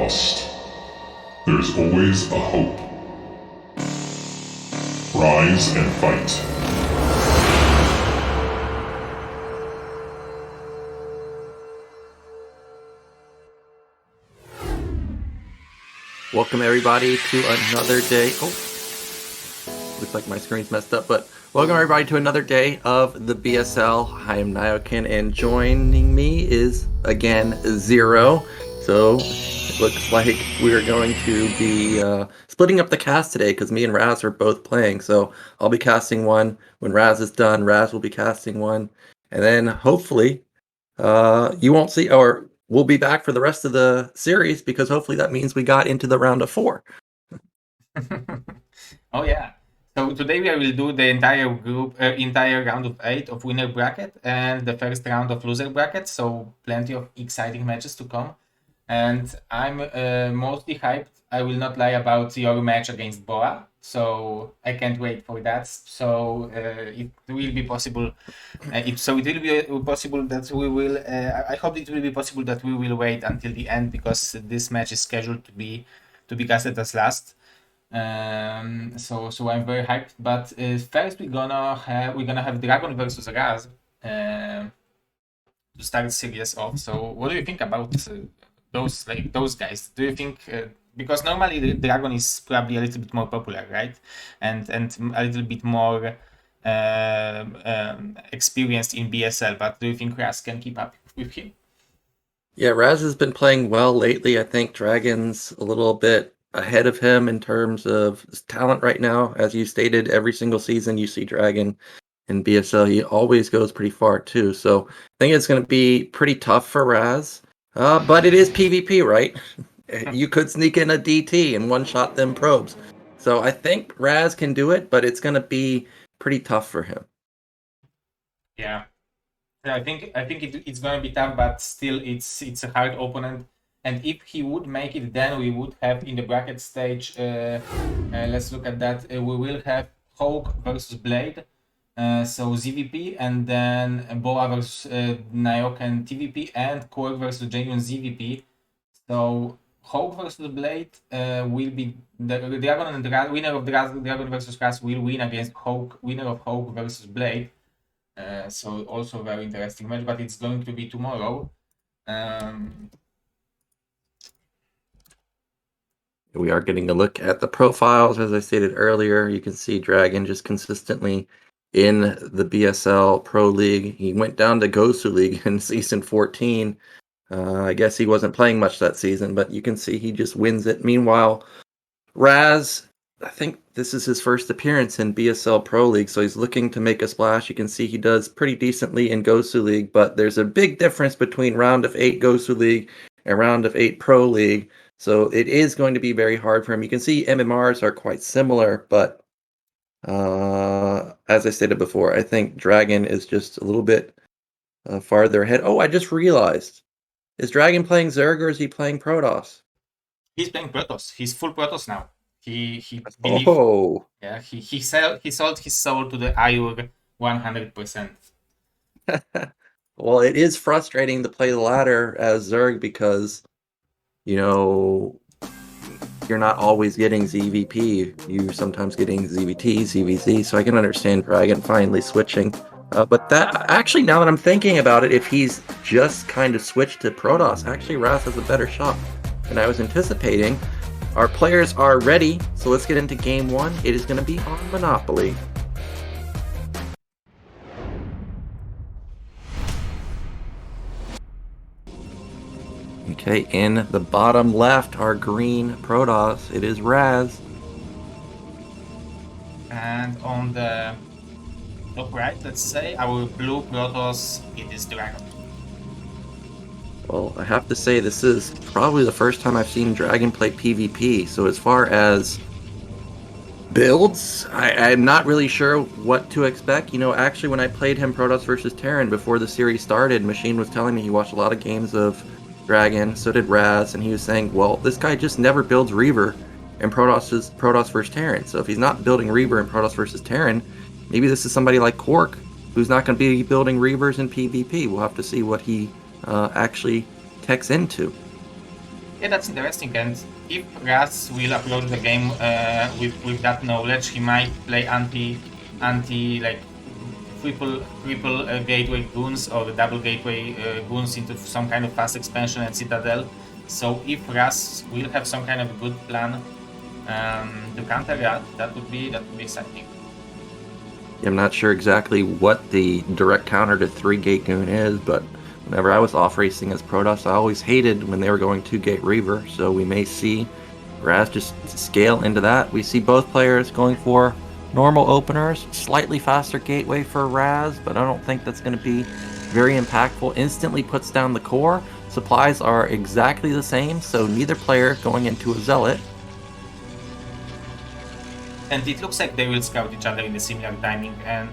lost, there's always a hope. Rise and fight. Welcome everybody to another day. Oh, looks like my screen's messed up, but welcome everybody to another day of the BSL. I am Nyoken, and joining me is again Zero. So it looks like we're going to be splitting up the cast today because me and Razz are both playing. So I'll be casting one. When Razz is done, Razz will be casting one, and then hopefully you won't see, or we'll be back for the rest of the series because hopefully that means we got into the round of 4. Oh yeah. So today we will do the entire entire round of 8 of winner bracket and the first round of loser bracket. So plenty of exciting matches to come. And I'm mostly hyped. I will not lie about your match against BoA. So I can't wait for that. So it will be possible. It will be possible that we will. I hope it will be possible that we will wait until the end because this match is scheduled to be casted as last. So I'm very hyped. But first we're gonna have DragOn versus Razz to start the series off. So what do you think about those guys? Do you think because normally the DragOn is probably a little bit more popular, right? And a little bit more experienced in BSL, but do you think Razz can keep up with him? Yeah, Razz has been playing well lately. I think Dragon's a little bit ahead of him in terms of talent right now. As you stated, every single season you see Dragon in BSL. He always goes pretty far too. So I think it's going to be pretty tough for Razz. But it is PvP, right? You could sneak in a DT and one-shot them probes. So I think Razz can do it, but it's going to be pretty tough for him. Yeah, I think it's going to be tough, but still it's a hard opponent. And if he would make it, then we would have in the bracket stage. Let's look at that. We will have KwarK versus Blade. So ZVP, and then BoA versus Nyoken TVP, and KwarK versus Jaeyun ZVP. So KwarK versus Blade will be the DragOn, and the winner of DragOn versus Razz will win against winner of KwarK versus Blade. So also very interesting match, but it's going to be tomorrow. We are getting a look at the profiles. As I stated earlier, you can see Dragon just consistently in the BSL Pro League. He went down to Gosu League in season 14. I guess he wasn't playing much that season, but you can see he just wins it. Meanwhile, Razz, I think this is his first appearance in BSL Pro League, so he's looking to make a splash. You can see he does pretty decently in Gosu League, but there's a big difference between round of 8 Gosu League and round of 8 Pro League. So it is going to be very hard for him. You can see MMRs are quite similar, but as I stated before, I think Dragon is just a little bit farther ahead. Oh, I just realized. Is Dragon playing Zerg or is he playing Protoss? He's playing Protoss. He's full Protoss now. He sold his soul to the Ayur 100%. Well, it is frustrating to play the ladder as Zerg because you're not always getting ZVP. You're sometimes getting ZVT, ZVZ, so I can understand Dragon finally switching. But that actually, now that I'm thinking about it, if he's just kind of switched to Protoss, actually Razz has a better shot than I was anticipating. Our players are ready, so let's get into game 1. It is going to be on Monopoly. Okay, in the bottom left, our green Protoss, it is Razz. And on the top right, let's say, our blue Protoss, it is Dragon. Well, I have to say this is probably the first time I've seen Dragon play PvP, so as far as builds, I'm not really sure what to expect. Actually, when I played him Protoss versus Terran before the series started, Machine was telling me he watched a lot of games of Dragon, so did Razz, and he was saying, well, this guy just never builds Reaver in Protoss versus Terran. So if he's not building Reaver in Protoss versus Terran, maybe this is somebody like KwarK who's not going to be building Reavers in PvP. We'll have to see what he actually techs into. Yeah, that's interesting. And if Razz will approach the game with that knowledge, he might play anti like triple gateway goons or double gateway goons into some kind of fast expansion and citadel. So if Razz will have some kind of good plan to counter that would be exciting. I'm not sure exactly what the direct counter to 3-gate goon is, but whenever I was off racing as Protoss, I always hated when they were going 2-gate Reaver, so we may see Razz just scale into that. We see both players going for normal openers, slightly faster gateway for Razz, but I don't think that's going to be very impactful. Instantly puts down the core. Supplies are exactly the same, so neither player going into a Zealot. And it looks like they will scout each other in the similar timing, and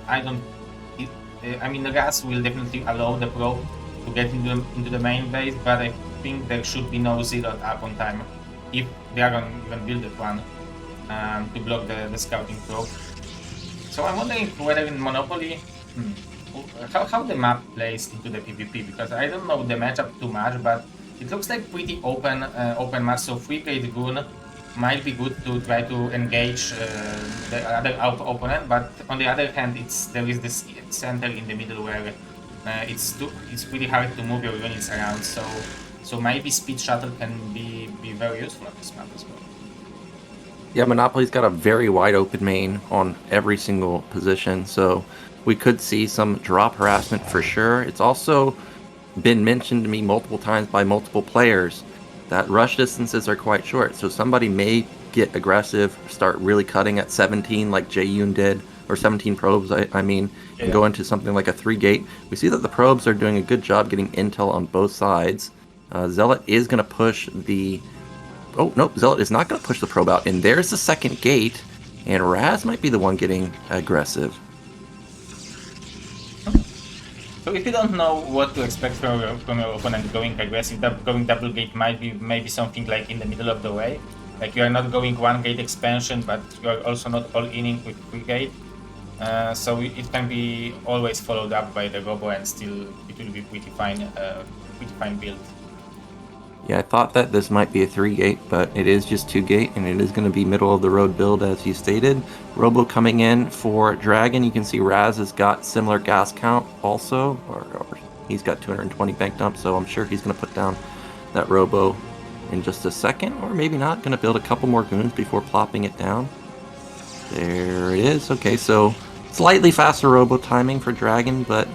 I mean, Razz will definitely allow the probe to get into the main base, but I think there should be no zero up on time if DragOn even build it one to block the scouting probe. So I'm wondering whether in Monopoly, how the map plays into the PvP, because I don't know the matchup too much, but it looks like pretty open match. So 3-gate goon might be good to try to engage the other opponent, but on the other hand, there is this center in the middle where it's pretty hard to move your units around. So maybe speed shuttle can be very useful on this map as well. Yeah, Monopoly's got a very wide open main on every single position, so we could see some drop harassment for sure. It's also been mentioned to me multiple times by multiple players that rush distances are quite short, so somebody may get aggressive, start really cutting at 17 like Jaeyun did, or 17 probes, I mean, and go into something like a 3-gate. We see that the probes are doing a good job getting intel on both sides. Zealot is going to push the... Oh, nope, Zealot is not going to push the probe out, and there's the second gate, and Razz might be the one getting aggressive. So if you don't know what to expect from your opponent going aggressive, going double gate might be maybe something like in the middle of the way. Like you are not going 1-gate expansion, but you are also not all-inning with 3-gate. So it can be always followed up by the robo, and still it will be pretty fine build. Yeah, I thought that this might be a 3-gate, but it is just 2-gate, and it is going to be middle-of-the-road build, as you stated. Robo coming in for Dragon. You can see Razz has got similar gas count also, or he's got 220 bank dump, so I'm sure he's going to put down that Robo in just a second, or maybe not. Going to build a couple more goons before plopping it down. There it is. Okay, so slightly faster Robo timing for Dragon, but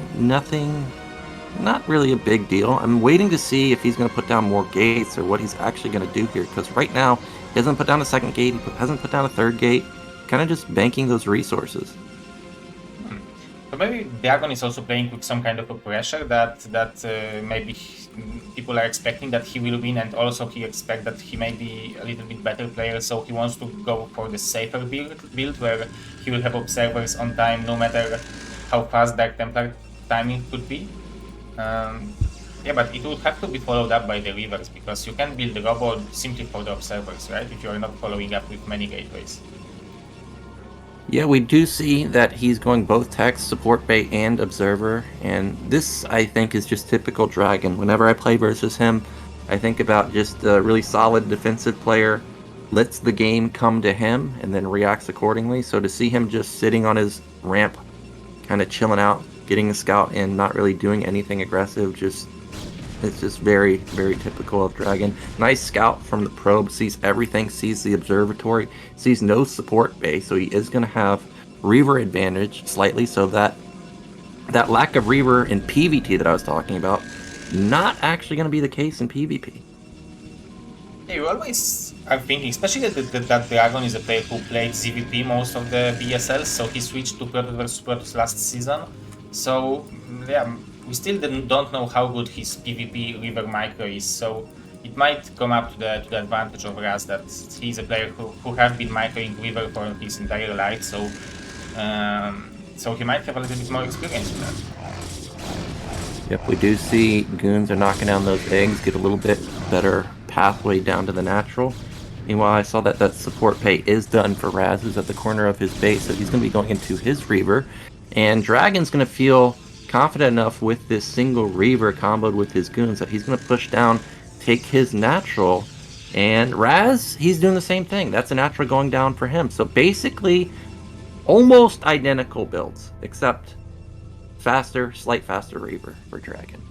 not really a big deal. I'm waiting to see if he's going to put down more gates or what he's actually going to do here, because right now he hasn't put down a second gate, he hasn't put down a third gate, kind of just banking those resources. So maybe DragOn is also playing with some kind of a pressure that maybe people are expecting that he will win, and also he expects that he may be a little bit better player, so he wants to go for the safer build where he will have observers on time no matter how fast Dark Templar timing could be. Yeah, but it would have to be followed up by the Reavers, because you can build the robot simply for the observers, right? If you are not following up with many gateways. Yeah, we do see that he's going both text, support bait, and observer, and this, I think, is just typical Dragon. Whenever I play versus him, I think about just a really solid defensive player, lets the game come to him, and then reacts accordingly. So to see him just sitting on his ramp, kind of chilling out, getting a scout and not really doing anything aggressive, it's just very, very typical of Dragon. Nice scout from the probe, sees everything, sees the observatory, sees no support base, so he is going to have Reaver advantage slightly, so that lack of Reaver in PvT that I was talking about, not actually going to be the case in PvP. Yeah, you always are thinking, especially that DragOn is a player who played ZVP most of the BSL, so he switched to Protoss vs Protoss last season. So yeah, we still don't know how good his PvP Reaver micro is, so it might come up to the advantage of Razz that he's a player who has been microing Reaver for his entire life, so he might have a little bit more experience with that. Yep, we do see goons are knocking down those eggs, get a little bit better pathway down to the natural. Meanwhile, I saw that support pay is done for Razz, who's at the corner of his base, so he's going to be going into his Reaver. And Dragon's going to feel confident enough with this single Reaver comboed with his goons that he's going to push down take his natural. And Razz, he's doing the same thing. That's a natural going down for him. So basically, almost identical builds, except slight faster Reaver for Dragon.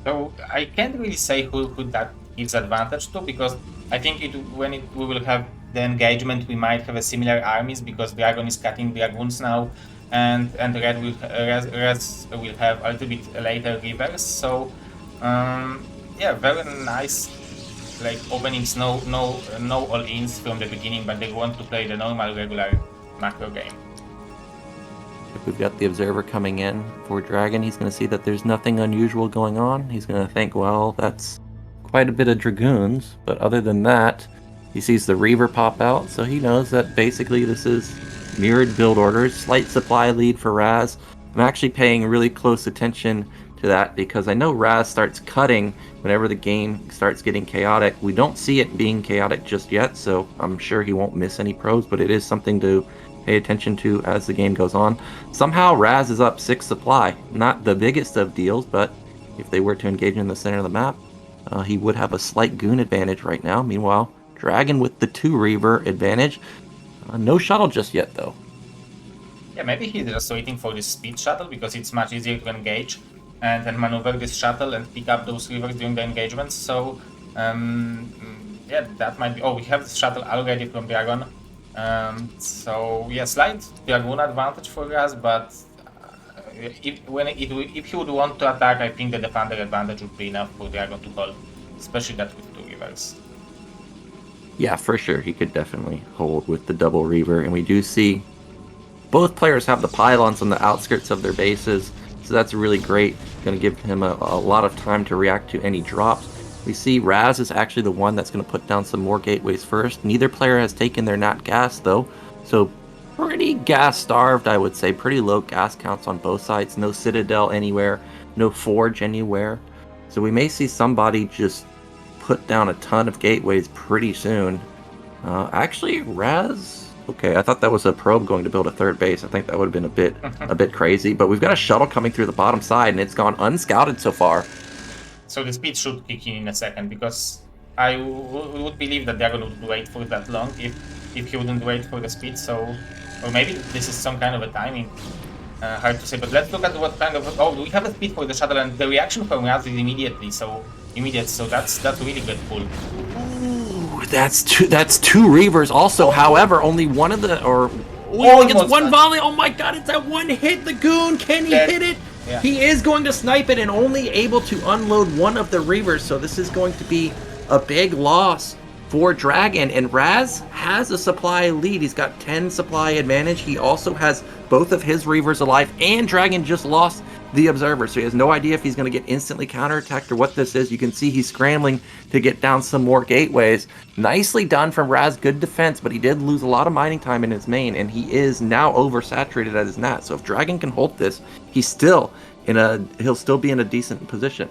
So I can't really say who that gives advantage to, because I think we will have the engagement, we might have a similar armies, because DragOn is cutting Dragoons now, and Razz will have a little bit later Reavers. So yeah, very nice. Like openings, no all-ins from the beginning, but they want to play the normal, regular macro game. If we've got the Observer coming in for Dragon, he's going to see that there's nothing unusual going on. He's going to think, well, that's quite a bit of Dragoons, but other than that, he sees the Reaver pop out, so he knows that basically this is mirrored build orders, slight supply lead for Razz. I'm actually paying really close attention to that because I know Razz starts cutting whenever the game starts getting chaotic. We don't see it being chaotic just yet, so I'm sure he won't miss any probes, but it is something to pay attention to as the game goes on. Somehow Razz is up 6 supply. Not the biggest of deals, but if they were to engage in the center of the map, he would have a slight goon advantage right now. Meanwhile, Dragon with the 2 Reaver advantage. No shuttle just yet, though. Yeah, maybe he's just waiting for this speed shuttle because it's much easier to engage and then maneuver this shuttle and pick up those Reavers during the engagements. So yeah, that might be. Oh, we have this shuttle already from Dragon. So yeah, slight Dragoon advantage for us, but if he would want to attack, I think the defender advantage would be enough for Dragon to hold, especially that with 2 Reavers. Yeah, for sure, he could definitely hold with the double Reaver, and we do see both players have the pylons on the outskirts of their bases, so that's really great. Going to give him a lot of time to react to any drops. We see Razz is actually the one that's going to put down some more gateways first. Neither player has taken their nat gas, though, so pretty gas-starved, I would say. Pretty low gas counts on both sides. No Citadel anywhere, no Forge anywhere. So we may see somebody just put down a ton of gateways pretty soon. Actually, Razz... Okay, I thought that was a probe going to build a 3rd base. I think that would have been a bit crazy. But we've got a shuttle coming through the bottom side, and it's gone unscouted so far. So the speed should kick in a second, because I would believe that Dragon would wait for that long if he wouldn't wait for the speed. So, or maybe this is some kind of a timing. Hard to say. But let's look at what kind of. Oh, we have a speed for the shuttle, and the reaction from Razz is immediate. So that's really good pull. Ooh, that's two Reavers also. However, only one of the he only gets one volley. Oh my god, it's that one hit. The goon, can he hit it? Yeah. He is going to snipe it and only able to unload one of the Reavers. So this is going to be a big loss for Dragon. And Razz has a supply lead. He's got 10 supply advantage. He also has both of his Reavers alive, and Dragon just lost the Observer, so he has no idea if he's going to get instantly counterattacked or what this is. You can see he's scrambling to get down some more gateways. Nicely done from Razz, good defense, but he did lose a lot of mining time in his main, and he is now oversaturated at his nat. So if Dragon can hold this, he'll still be in a decent position.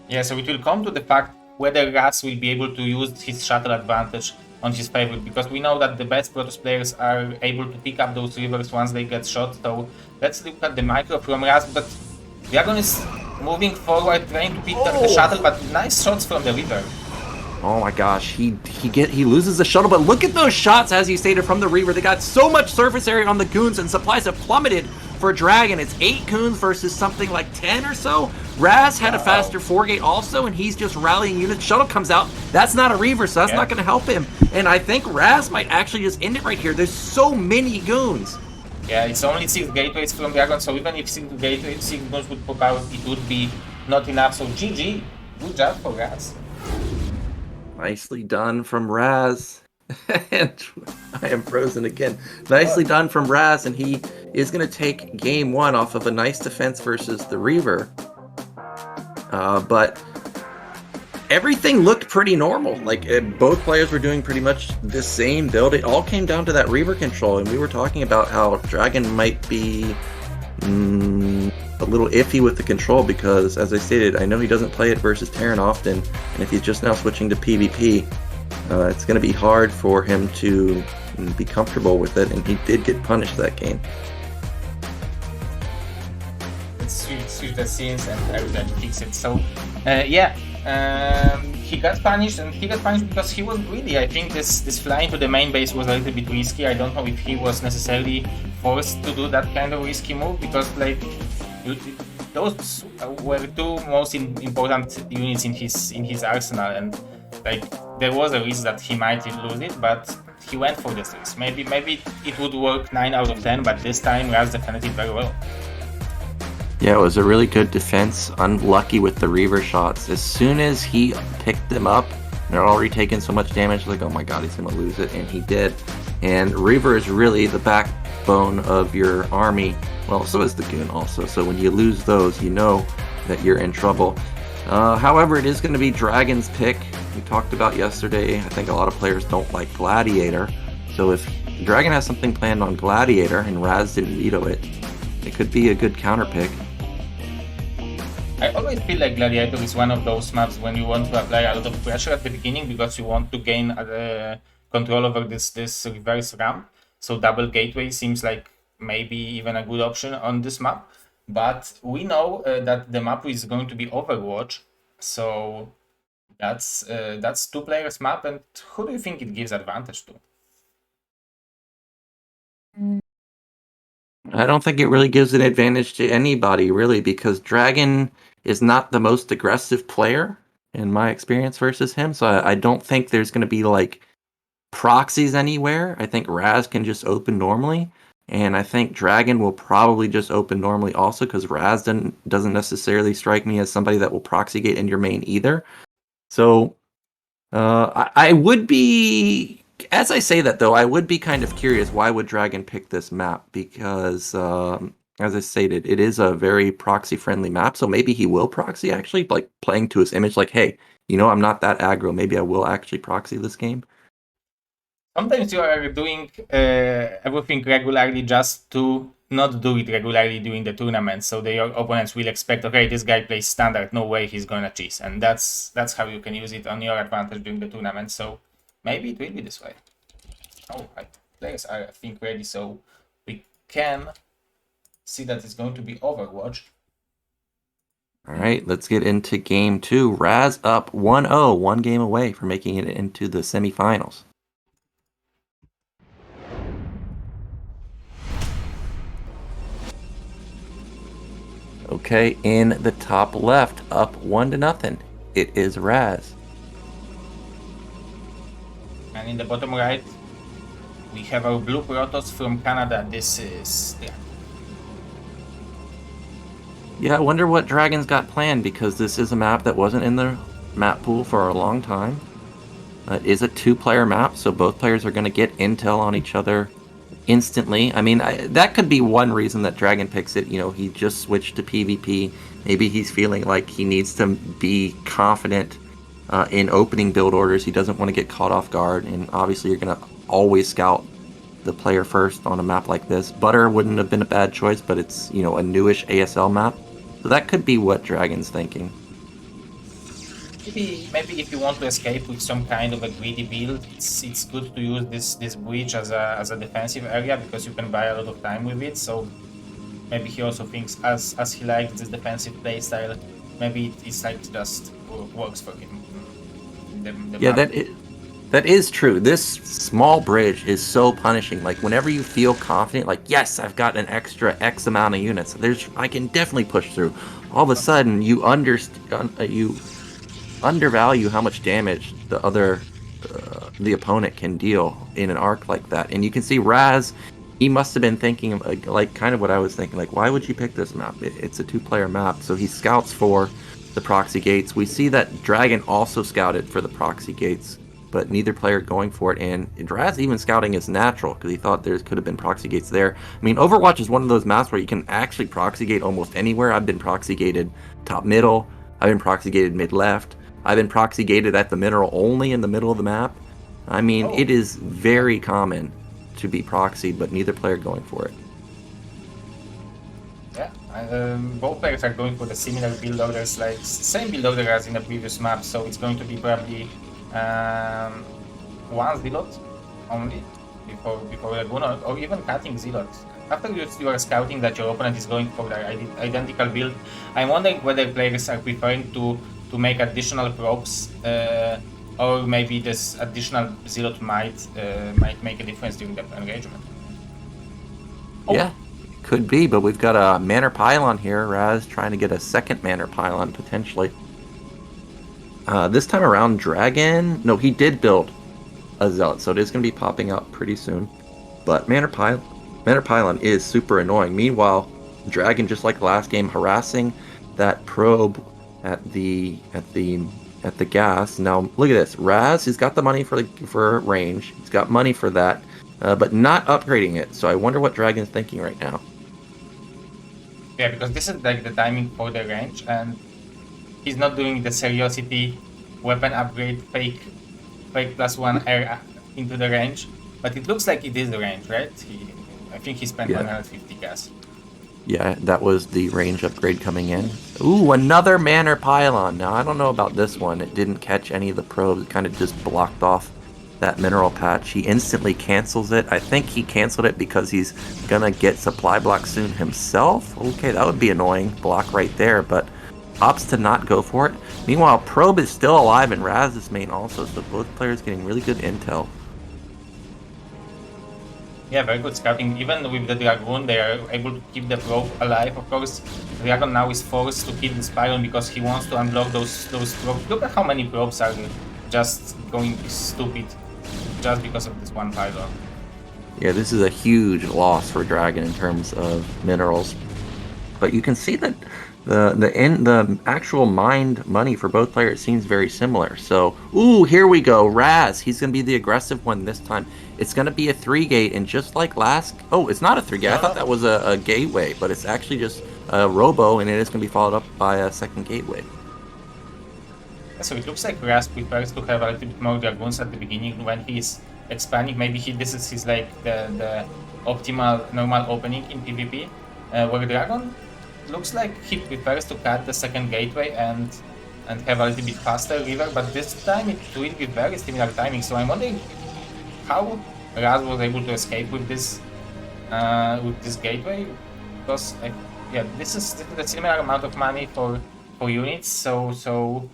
Yeah, so it will come to the fact whether Razz will be able to use his shuttle advantage on his favor, because we know that the best Protoss players are able to pick up those Reavers once they get shot. So let's look at the micro from Razz, but Dragon is moving forward, trying to pick up the shuttle, but nice shots from the Reaver. Oh my gosh, he loses the shuttle, but look at those shots, as you stated, from the Reaver. They got so much surface area on the goons, and supplies have plummeted for Dragon. It's 8 goons versus something like 10 or so. Razz had a faster 4-gate also, and he's just rallying units. Shuttle comes out. That's not a Reaver, so that's not going to help him. And I think Razz might actually just end it right here. There's so many goons. Yeah, it's only 6 gateways from Dragon, so even if 6 goons would pop out, it would be not enough. So GG, good job for Razz. Nicely done from Razz. And I am frozen again. Nicely done from Razz, and he is going to take game 1 off of a nice defense versus the Reaver. But everything looked pretty normal. Like, both players were doing pretty much the same build. It all came down to that Reaver control, and we were talking about how Dragon might be a little iffy with the control because, as I stated, I know he doesn't play it versus Terran often, and if he's just now switching to PvP, it's going to be hard for him to be comfortable with it, and he did get punished that game. Let's switch the scenes and everybody fix it. So, yeah, He got punished, and he got punished because he was greedy. I think this flying to the main base was a little bit risky. I don't know if he was necessarily forced to do that kind of risky move, because like those were two most important units in his arsenal, and like there was a risk that he might lose it, but he went for this risk. Maybe it would work 9 out of 10, but this time Razz defended it very well. Yeah, it was a really good defense. Unlucky with the Reaver shots. As soon as he picked them up, they're already taking so much damage, like, oh my god, he's gonna lose it, and he did. And Reaver is really the backbone of your army. Well, so is the Goon also. So when you lose those, you know that you're in trouble. However, it is going to be DragOn's pick. We talked about yesterday. I think a lot of players don't like Gladiator. So if DragOn has something planned on Gladiator and Razz didn't veto it, it could be a good counter pick. I always feel like Gladiator is one of those maps when you want to apply a lot of pressure at the beginning because you want to gain control over this reverse ramp. So double gateway seems like maybe even a good option on this map. But we know that the map is going to be Overwatch, so that's 2 players map. And who do you think it gives advantage to? I don't think it really gives an advantage to anybody, really, because DragOn is not the most aggressive player in my experience versus him. So I don't think there's going to be like proxies anywhere. I think Razz can just open normally. And I think DragOn will probably just open normally also, because Razz doesn't necessarily strike me as somebody that will proxy gate in your main either. So I would be, as I say that though, I would be kind of curious, why would DragOn pick this map? Because as I stated, it is a very proxy friendly map. So maybe he will proxy, actually, like playing to his image, like, hey, you know, I'm not that aggro. Maybe I will actually proxy this game. Sometimes you are doing everything regularly just to not do it regularly during the tournament, so your opponents will expect, okay, this guy plays standard, no way he's gonna cheese, and that's how you can use it on your advantage during the tournament. So maybe it will be this way. Oh, right. Players are, I think, ready, so we can see that it's going to be Overwatch. All right, let's get into game 2. Razz up 1-0, 1 game away from making it into the semifinals. Okay, in the top left, up 1-0. It is Razz. And in the bottom right, we have our blue Protoss from Canada. This is... Yeah, I wonder what DragOn's got planned, because this is a map that wasn't in the map pool for a long time. It is a 2-player map, so both players are going to get intel on each other instantly. I mean, that could be one reason that DragOn picks it. You know, he just switched to PvP. Maybe he's feeling like he needs to be confident in opening build orders. He doesn't want to get caught off guard, and obviously you're going to always scout the player first on a map like this. Butter wouldn't have been a bad choice, but it's, you know, a newish ASL map. So that could be what DragOn's thinking. Maybe if you want to escape with some kind of a greedy build, it's good to use this breach as a defensive area, because you can buy a lot of time with it. So maybe he also thinks, as he likes this defensive playstyle, maybe it's like just works for him. Yeah, that is true. This small bridge is so punishing. Like, whenever you feel confident, like, yes, I've got an extra X amount of units, I can definitely push through. All of a sudden, you undervalue how much damage the opponent can deal in an arc like that. And you can see Razz, he must have been thinking of, like kind of what I was thinking, like, why would you pick this map? It's a 2-player map, so he scouts for the proxy gates. We see that DragOn also scouted for the proxy gates, but neither player going for it. And Razz even scouting is natural, because he thought there could have been proxy gates there. I mean, Overwatch is one of those maps where you can actually proxy gate almost anywhere. I've been proxy gated top middle, I've been proxy gated mid left, I've been proxy gated at the mineral only in the middle of the map. I mean, It is very common to be proxied, but neither player going for it. Yeah, both players are going for the similar build orders, like same build order as in the previous map, so it's going to be probably one Zealot only before Dragon, or even cutting Zealot. After you are scouting that your opponent is going for the identical build, I'm wondering whether players are preferring to to make additional probes, or maybe this additional zealot might make a difference during that engagement. Oh. Yeah, could be, but we've got a Manor Pylon here. Razz trying to get a second Manor Pylon, potentially. This time around, DragOn... No, he did build a Zealot, so it is going to be popping out pretty soon. But Manor Pylon is super annoying. Meanwhile, DragOn, just like last game, harassing that probe at the gas. Now, look at this. Razz, he's got the money for range. He's got money for that. But not upgrading it, so I wonder what DragOn's thinking right now. Yeah, because this is like the timing for the range, and he's not doing the SeriOsity weapon upgrade fake +1 air into the range, but it looks like it is the range, right? I think he spent 150 gas. Yeah, that was the range upgrade coming in. Ooh, another Manor Pylon. Now, I don't know about this one. It didn't catch any of the probes. It kind of just blocked off that mineral patch. He instantly cancels it. I think he canceled it because he's gonna get supply block soon himself. Okay, that would be annoying. Block right there, but opts to not go for it. Meanwhile, probe is still alive in Razz's main also, so both players getting really good intel. Yeah, very good scouting. Even with the DragOn, they are able to keep the probe alive. Of course, DragOn now is forced to kill this pylon because he wants to unblock those probes. Look at how many probes are just going stupid just because of this one pylon. Yeah, this is a huge loss for DragOn in terms of minerals. But you can see that the actual mined money for both players seems very similar. So, ooh, here we go. Razz, he's going to be the aggressive one this time. It's going to be a 3-gate, and just like last... Oh, it's not a 3-gate. I thought that was a gateway, but it's actually just a robo, and it is going to be followed up by a second gateway. So it looks like Razz prefers to have a little bit more DragOns at the beginning when he's expanding. Maybe this is his like the optimal normal opening in PvP. Where DragOn looks like he prefers to cut the second gateway and have a little bit faster river, but this time it will be very similar timing. So I'm wondering how Razz was able to escape with this gateway, because this is a similar amount of money for units. So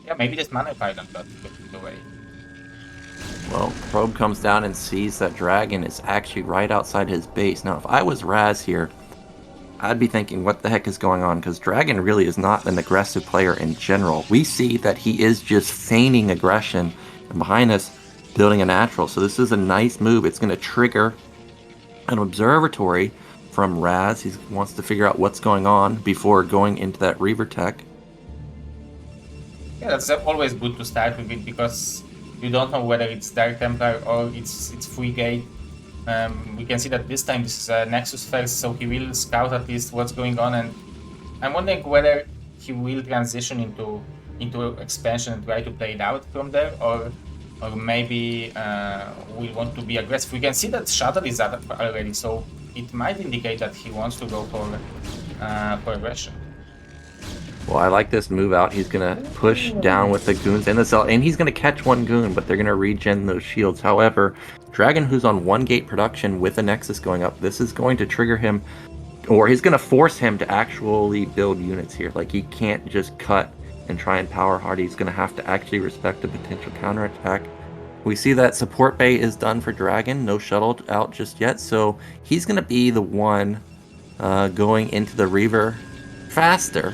yeah, maybe this Manor Pylon got away. Well, probe comes down and sees that DragOn is actually right outside his base. Now, if I was Razz here, I'd be thinking, what the heck is going on? Because DragOn really is not an aggressive player in general. We see that he is just feigning aggression, and behind us, building a natural. So this is a nice move. It's going to trigger an observatory from Razz. He wants to figure out what's going on before going into that Reaver tech. Yeah, that's always good to start with it, because you don't know whether it's Dark Templar or it's Free Gate. We can see that this time this is a Nexus first, so he will scout at least what's going on, and I'm wondering whether he will transition into expansion and try to play it out from there, or maybe we want to be aggressive. We can see that Shuttle is up already, so it might indicate that he wants to go for aggression. Well, I like this move out. He's going to push down with the goons in the cell, and he's going to catch one goon, but they're going to regen those shields. However, DragOn, who's on 1-gate production with a Nexus going up, this is going to trigger him, or he's going to force him to actually build units here. Like, he can't just cut and try and power hard. He's going to have to actually respect a potential counterattack. We see that support bay is done for DragOn. No shuttle out just yet, so he's going to be the one going into the Reaver faster.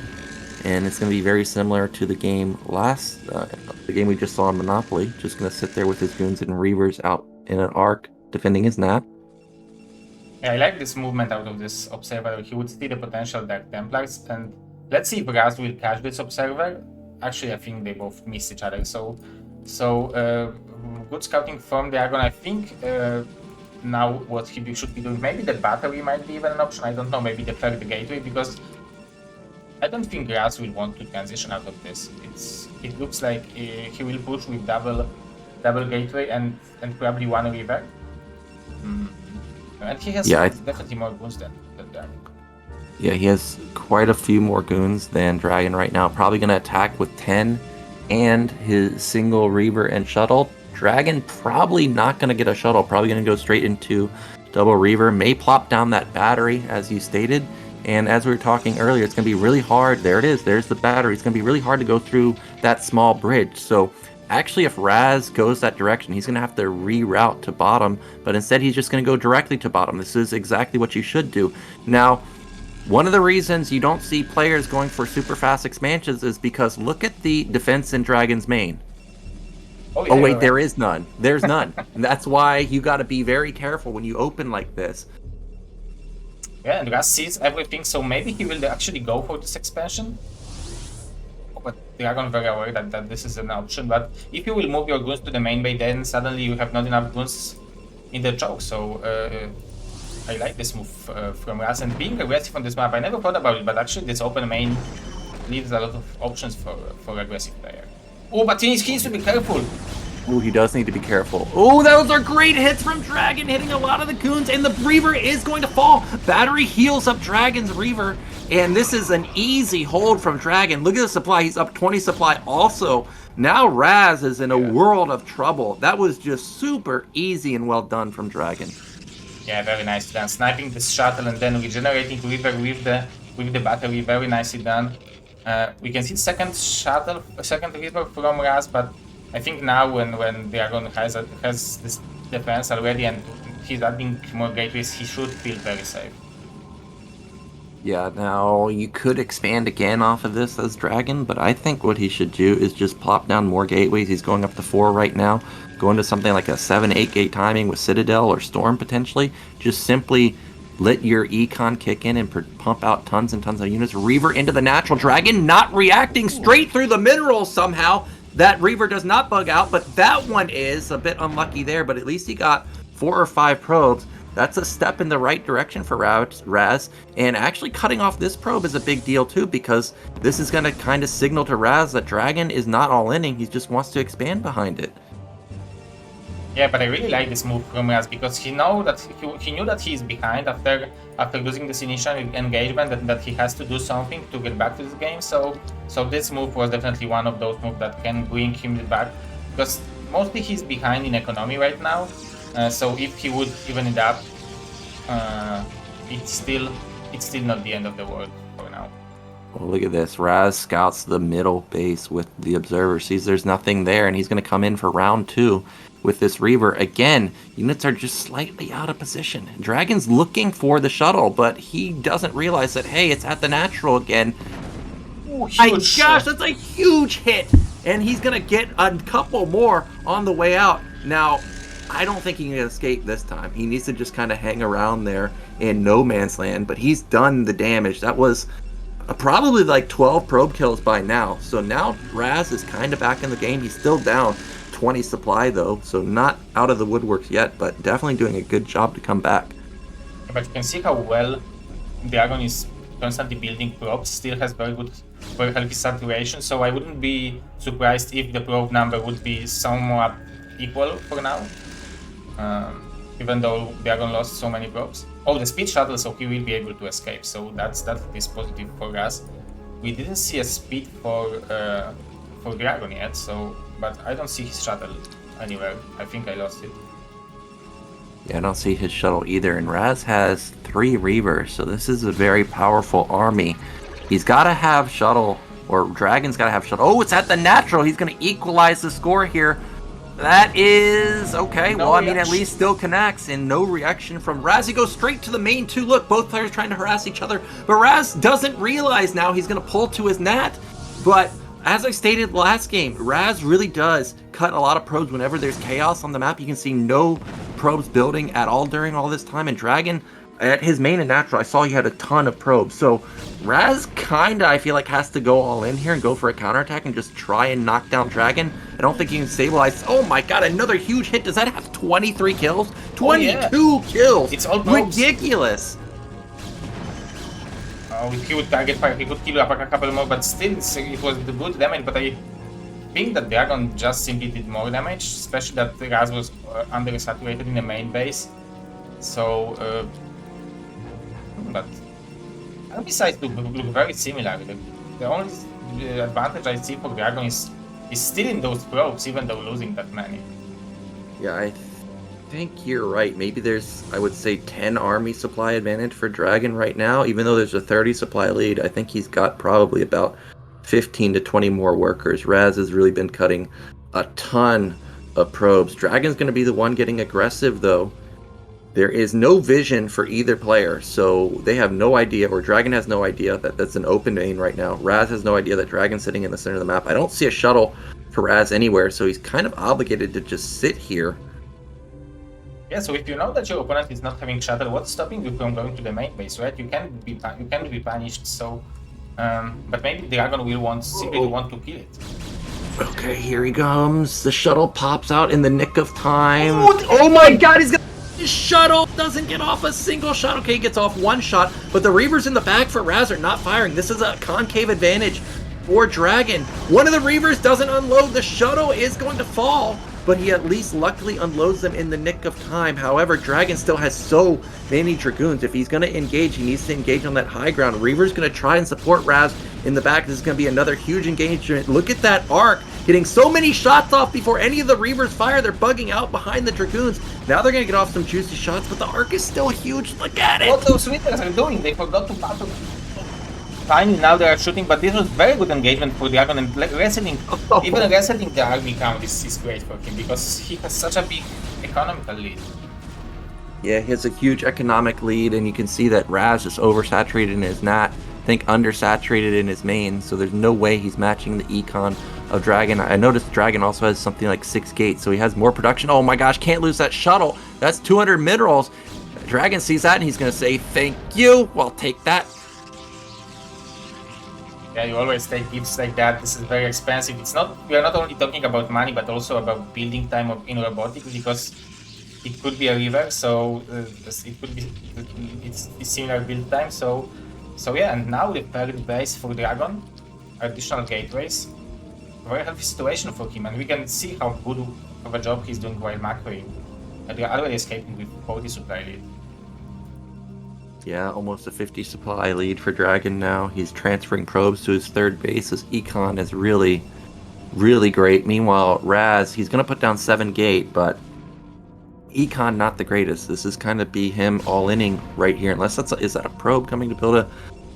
And it's going to be very similar to the game the game we just saw in Monopoly. Just going to sit there with his goons and Reavers out in an arc, defending his nap. Yeah, I like this movement out of this Observer. He would see the potential Dark Templars, and let's see if Razz will catch this Observer. Actually, I think they both miss each other, so good scouting from DragOn. I think now what he should be doing, maybe the battery might be even an option, I don't know, maybe the third gateway, because I don't think Razz will want to transition out of this. It looks like he will push with double gateway and probably one river. And he has definitely more goons than DragOn. Yeah, he has quite a few more goons than DragOn right now. Probably going to attack with 10 and his single Reaver and shuttle. DragOn probably not going to get a shuttle. Probably going to go straight into double Reaver. May plop down that battery, as you stated. And as we were talking earlier, it's going to be really hard. There it is. There's the battery. It's going to be really hard to go through that small bridge. So actually, if Razz goes that direction, he's going to have to reroute to bottom. But instead, he's just going to go directly to bottom. This is exactly what you should do. Now, one of the reasons you don't see players going for super fast expansions is because look at the defense in Dragon's main. Yeah, wait, there is none. There's none. And that's why you got to be very careful when you open like this. Yeah, and Razz sees everything, so maybe he will actually go for this expansion. But DragOn very aware that this is an option. But if you will move your goons to the main bay, then suddenly you have not enough goons in the choke. So I like this move from Razz, and being aggressive on this map. I never thought about it, but actually this open main leaves a lot of options for aggressive player. Oh, but he needs to be careful. Oh, he does need to be careful. Oh, those are great hits from Dragon, hitting a lot of the goons, and the Reaver is going to fall. Battery heals up Dragon's Reaver, and this is an easy hold from Dragon. Look at the supply. He's up 20 supply also. Now Razz is in a world of trouble. That was just super easy and well done from Dragon. Yeah, very nicely done. Sniping this shuttle and then regenerating Reaver with the battery. Very nicely done. We can see second Reaver from Razz, but I think now when DragOn has this defense already and he's adding more gateways, he should feel very safe. Yeah, now you could expand again off of this as Dragon, but I think what he should do is just plop down more gateways. He's going up to 4 right now. Go into something like a 7-8 gate timing with Citadel or Storm potentially. Just simply let your econ kick in and pump out tons and tons of units. Reaver into the natural. Dragon not reacting straight through the minerals somehow. That Reaver does not bug out, but that one is a bit unlucky there, but at least he got 4 or 5 probes. That's a step in the right direction for Razz, and actually cutting off this probe is a big deal too, because this is going to kind of signal to Razz that Dragon is not all-inning, he just wants to expand behind it. Yeah, but I really like this move from Razz because he knew that he's behind after losing this initial engagement, and that he has to do something to get back to this game. So this move was definitely one of those moves that can bring him back, because mostly he's behind in economy right now. So if he would even it up, it's still not the end of the world for now. Well, look at this. Razz scouts the middle base with the observer, sees there's nothing there, and he's going to come in for round 2 with this Reaver. Again, units are just slightly out of position. Dragon's looking for the shuttle, but he doesn't realize that, hey, it's at the natural again. Ooh, my gosh, that's a huge hit! And he's going to get a couple more on the way out. Now, I don't think he can escape this time. He needs to just kind of hang around there in no man's land, but he's done the damage. That was probably like 12 probe kills by now. So now Razz is kind of back in the game. He's still down 20 supply though, so not out of the woodworks yet, but definitely doing a good job to come back. But you can see how well DragOn is constantly building probes, still has very healthy saturation, so I wouldn't be surprised if the probe number would be somewhat equal for now, even though DragOn lost so many probes. Oh, the speed shuttle, so he will be able to escape, so that is positive for us. We didn't see a speed for DragOn yet, so but I don't see his shuttle anywhere. I think I lost it. Yeah, I don't see his shuttle either, and Razz has 3 Reavers, so this is a very powerful army. He's got to have shuttle, or Dragon's got to have shuttle. Oh, it's at the natural. He's going to equalize the score here. That is okay. No well, I mean, reaction. at least still connects, and no reaction from Razz. He goes straight to the main 2. Look, both players trying to harass each other, but Razz doesn't realize now he's going to pull to his nat. But as I stated last game, Razz really does cut a lot of probes whenever there's chaos on the map. You can see no probes building at all during all this time, and Dragon, at his main and natural, I saw he had a ton of probes. So Razz kinda, I feel like, has to go all in here and go for a counterattack and just try and knock down Dragon. I don't think he can stabilize. Oh my god, another huge hit. Does that have 23 kills? 22 kills! It's all probes. Ridiculous! If he would target fire, he could kill up a couple more, but still it was the good damage. But I think that DragOn just simply did more damage, especially that Razz was under-saturated in the main base. So, but besides look very similar. The only advantage I see for DragOn is still in those probes, even though losing that many. Yeah, I think you're right. Maybe there's, I would say, 10 army supply advantage for DragOn right now. Even though there's a 30 supply lead, I think he's got probably about 15 to 20 more workers. Razz has really been cutting a ton of probes. DragOn's going to be the one getting aggressive, though. There is no vision for either player, so they have no idea, or DragOn has no idea that that's an open main right now. Razz has no idea that DragOn's sitting in the center of the map. I don't see a shuttle for Razz anywhere, so he's kind of obligated to just sit here. Yeah, so if you know that your opponent is not having shuttle, what's stopping you from going to the main base, right? You can be punished. So, but maybe DragOn will simply want to kill it. Okay, here he comes. The shuttle pops out in the nick of time. Oh my God, he's got his shuttle. Doesn't get off a single shot. Okay, he gets off one shot, but the Reavers in the back for Razz are not firing. This is a concave advantage for DragOn. One of the Reavers doesn't unload. The shuttle is going to fall, but he at least luckily unloads them in the nick of time. However, DragOn still has so many Dragoons. If he's going to engage, he needs to engage on that high ground. Reaver's going to try and support Razz in the back. This is going to be another huge engagement. Look at that arc, getting so many shots off before any of the Reavers fire. They're bugging out behind the Dragoons. Now they're going to get off some juicy shots, but the arc is still huge. Look at it. What those Sweeters are doing, they forgot to battle. Finally, now they are shooting, but this was very good engagement for DragOn, and resetting, even resetting the army count is great for him, because he has such a big economical lead. Yeah, he has a huge economic lead, and you can see that Razz is oversaturated in his nat, I think undersaturated in his main, so there's no way he's matching the econ of DragOn. I noticed DragOn also has something like 6 gates, so he has more production. Oh my gosh, can't lose that shuttle. That's 200 minerals. DragOn sees that, and he's going to say, thank you. Well, take that. Yeah, you always take gifts like that. This is very expensive. We are not only talking about money, but also about building time in robotics, because it could be a river, so it could be it's similar build time. So yeah, and now the third base for DragOn, additional gateways, very healthy situation for him, and we can see how good of a job he's doing while macroing. They are already escaping with 40 supply lead. Yeah, almost a 50 supply lead for DragOn now. He's transferring probes to his third base. His econ is really, really great. Meanwhile, Razz, he's going to put down 7 gate, but econ not the greatest. This is kind of be him all-inning right here. Unless is that a probe coming to build a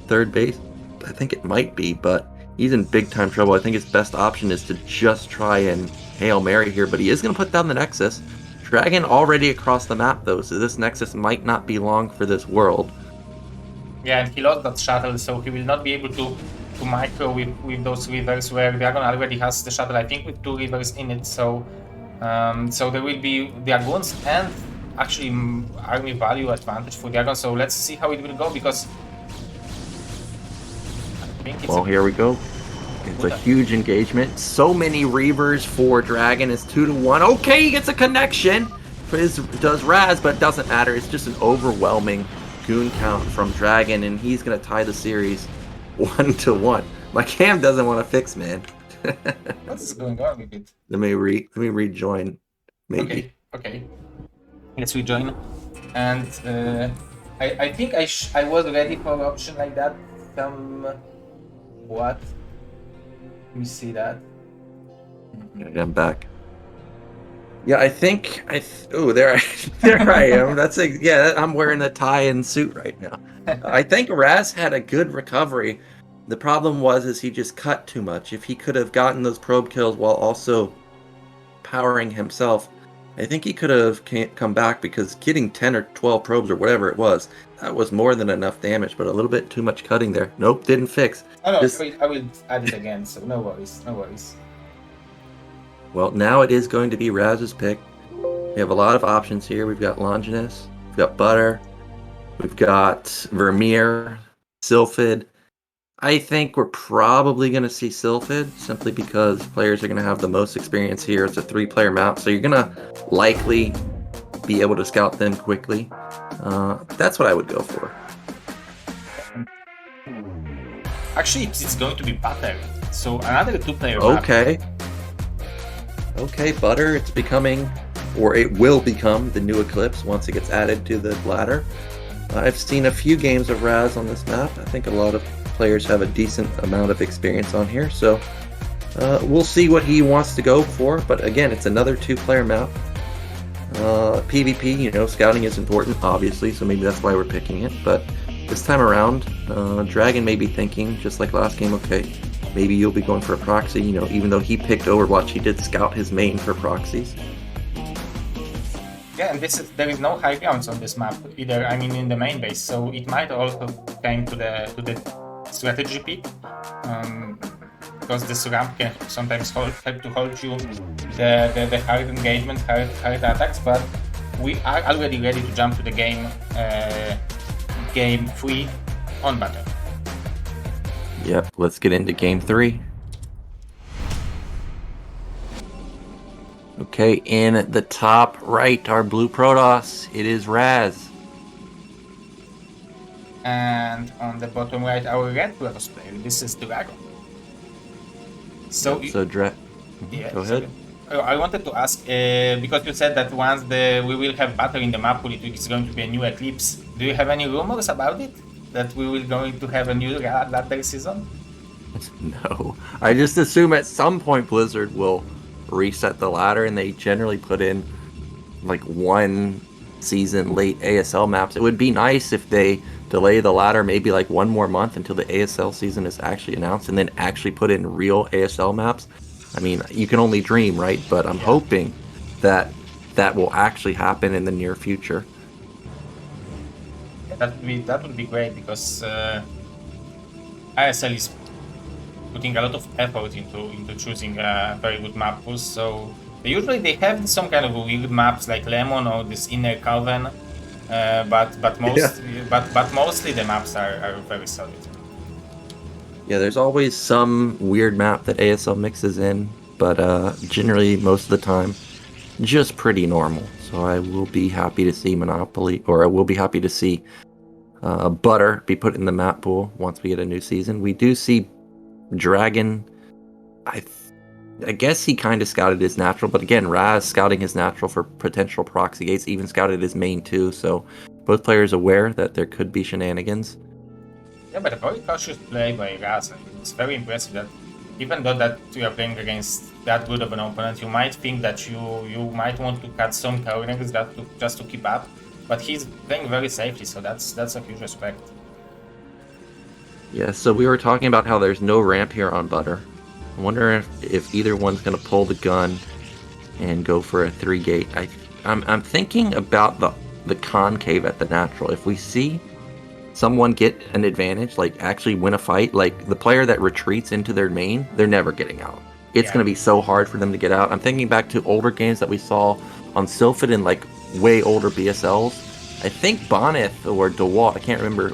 third base? I think it might be, but he's in big-time trouble. I think his best option is to just try and Hail Mary here, but he is going to put down the Nexus. DragOn already across the map, though, so this Nexus might not be long for this world. Yeah, and he lost that shuttle, so he will not be able to micro with those rivers, where DragOn already has the shuttle, I think, with 2 rivers in it, so there will be Dragoons and actually army value advantage for DragOn, so let's see how it will go, because I think it's here we go. It's a huge engagement. So many Reavers for DragOn. It's 2-1. Okay, he gets a connection. Does Razz, but it doesn't matter. It's just an overwhelming goon count from DragOn, and he's going to tie the series 1-1. My cam doesn't want to fix, man. What's going on with it? Let me rejoin. Maybe. Okay. Let's rejoin. And I think I was ready for an option like that. What? Let me see that. I'm back. Yeah, I think there I am. I'm wearing the tie and suit right now. I think Razz had a good recovery. The problem is he just cut too much. If he could have gotten those probe kills while also powering himself, I think he could have come back, because getting 10 or 12 probes or whatever it was, that was more than enough damage, but a little bit too much cutting there. Nope, didn't fix. Oh, no, I will add it again, so no worries. Well, now it is going to be Razz's pick. We have a lot of options here. We've got Longinus, we've got Butter, we've got Vermeer, Sylphid. I think we're probably going to see Sylphid, simply because players are going to have the most experience here. It's a 3-player map, so you're going to likely be able to scout them quickly. That's what I would go for. Actually, it's going to be Butter, so another 2-player map. Okay, Butter, it's becoming, or it will become, the new Eclipse once it gets added to the ladder. I've seen a few games of Razz on this map. I think a lot of players have a decent amount of experience on here, so we'll see what he wants to go for. But again, it's another 2-player map. PvP, you know, scouting is important, obviously, so maybe that's why we're picking it. But this time around, DragOn may be thinking, just like last game, okay, maybe you'll be going for a proxy. You know, even though he picked Overwatch, he did scout his main for proxies. Yeah, and there is no high grounds on this map either. I mean, in the main base, so it might also came to the strategy pick, because this ramp can sometimes help to hold you the hard engagement, hard attacks. But we are already ready to jump to the game 3 on battle. Yep, let's get into game 3. Okay, in the top right, our blue Protoss, it is Razz. And on the bottom right, our red Protoss player, this is DragOn. So, Yeah, go ahead. I wanted to ask, because you said that once we will have battle in the map pool, it's going to be a new Eclipse. Do you have any rumors about it? That we will going to have a new ladder season? No. I just assume at some point Blizzard will reset the ladder, and they generally put in like one season late ASL maps. It would be nice if they delay the ladder maybe like one more month until the ASL season is actually announced, and then actually put in real ASL maps. I mean, you can only dream, right? But I'm hoping that that will actually happen in the near future. Yeah, that would be great, because ISL is putting a lot of effort into choosing very good map pools. So they have some kind of weird maps like Lemon or this Inner Coven, but mostly the maps are very solid. Yeah, there's always some weird map that ASL mixes in, but generally most of the time, just pretty normal. So I will be happy to see Monopoly, or I will be happy to see Butter be put in the map pool once we get a new season. We do see DragOn. I guess he kind of scouted his natural, but again, Razz scouting his natural for potential proxy gates, even scouted his main too. So both players aware that there could be shenanigans. Yeah, but a very cautious play by Razz. It's very impressive that even though that you are playing against that good of an opponent, you might think that you might want to cut some counters just to keep up, but he's playing very safely, so that's a huge respect. Yeah, so we were talking about how there's no ramp here on Butter. I wonder if either one's going to pull the gun and go for a 3-gate. I'm thinking about the concave at the natural. If we see someone get an advantage, like actually win a fight, like the player that retreats into their main, they're never getting out. It's going to be so hard for them to get out. I'm thinking back to older games that we saw on Sylphid and like way older BSLs. I think Boneth or DeWalt, I can't remember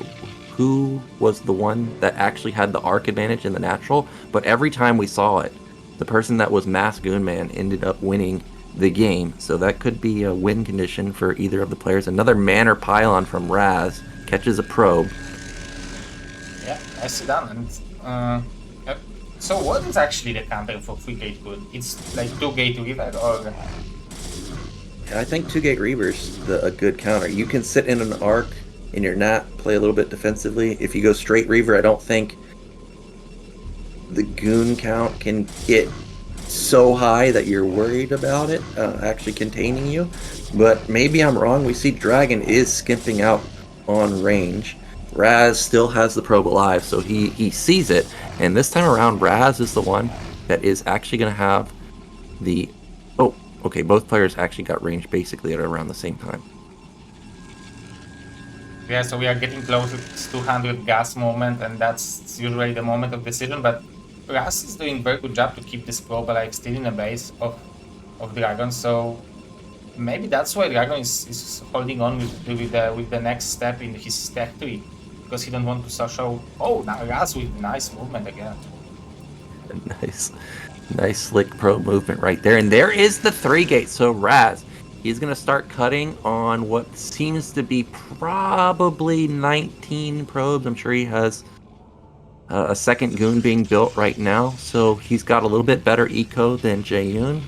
who was the one that actually had the arc advantage in the natural, but every time we saw it, the person that was Mass Goonman ended up winning the game. So that could be a win condition for either of the players. Another Manor Pylon from Razz catches a probe. Yeah, nicely done. And so what is actually the counter for 3-gate good? It's like 2-gate Reaver, or? I think 2-gate Reaver's a good counter. You can sit in an arc in your nat, play a little bit defensively. If you go straight Reaver, I don't think the goon count can get so high that you're worried about it actually containing you. But maybe I'm wrong. We see DragOn is skimping out on range. Razz still has the probe alive, so he sees it. And this time around, Razz is the one that is actually going to have the... Oh, okay, both players actually got range basically at around the same time. Yeah, so we are getting close to 200 gas moment, and that's usually the moment of decision, but Razz is doing a very good job to keep this probe alive still in the base of DragOn, so maybe that's why DragOn is holding on with the next step in his tech tree, because he don't want to show, oh, now Razz with nice movement again. Nice slick probe movement right there, and there is the 3-gate, so Razz, he's going to start cutting on what seems to be probably 19 probes. I'm sure he has a second goon being built right now. So he's got a little bit better eco than Jaeyun,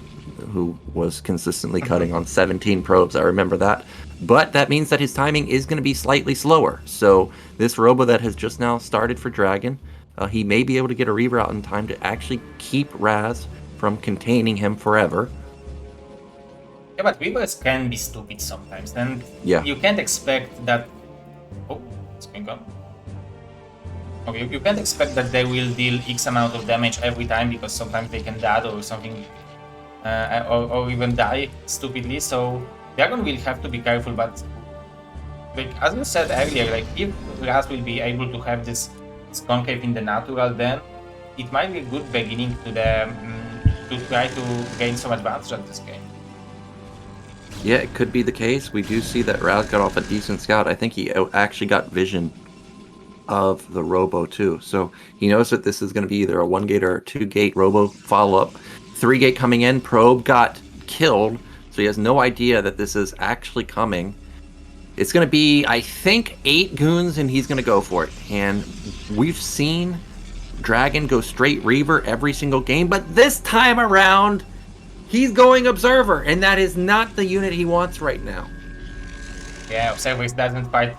who was consistently cutting on 17 probes. I remember that. But that means that his timing is going to be slightly slower. So this robo that has just now started for DragOn, he may be able to get a Reaver out in time to actually keep Razz from containing him forever. Yeah, but Reavers can be stupid sometimes, and Yeah. you can't expect that. Oh, what's going on? Okay, you can't expect that they will deal X amount of damage every time because sometimes they can dad or something, or even die stupidly. So DragOn will have to be careful. But like as you said earlier, like if Razz will be able to have this concave in the natural, then it might be a good beginning to the to try to gain some advantage at this game. Yeah, it could be the case. We do see that Razz got off a decent scout. I think he actually got vision of the Robo too. So he knows that this is going to be either a 1-gate or a 2-gate Robo follow-up. 3-gate coming in, Probe got killed, so he has no idea that this is actually coming. It's going to be, I think, 8 goons, and he's going to go for it. And we've seen DragOn go straight Reaver every single game, but this time around, he's going Observer, and that is not the unit he wants right now. Yeah, Observers doesn't fight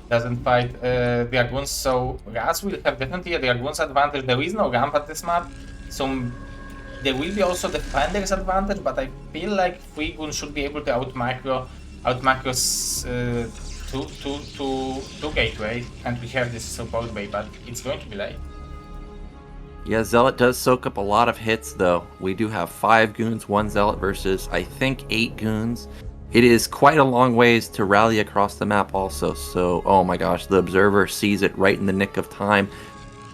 Dragoons, so Razz will have definitely a Dragoons advantage. There is no ramp at this map, so there will be also Defender's advantage, but I feel like 3 goons should be able to out-macro two gateway, and we have this support bay, but it's going to be late. Yeah, Zealot does soak up a lot of hits, though. We do have 5 goons, 1 Zealot versus, I think, 8 goons. It is quite a long ways to rally across the map also, so, oh my gosh, the Observer sees it right in the nick of time.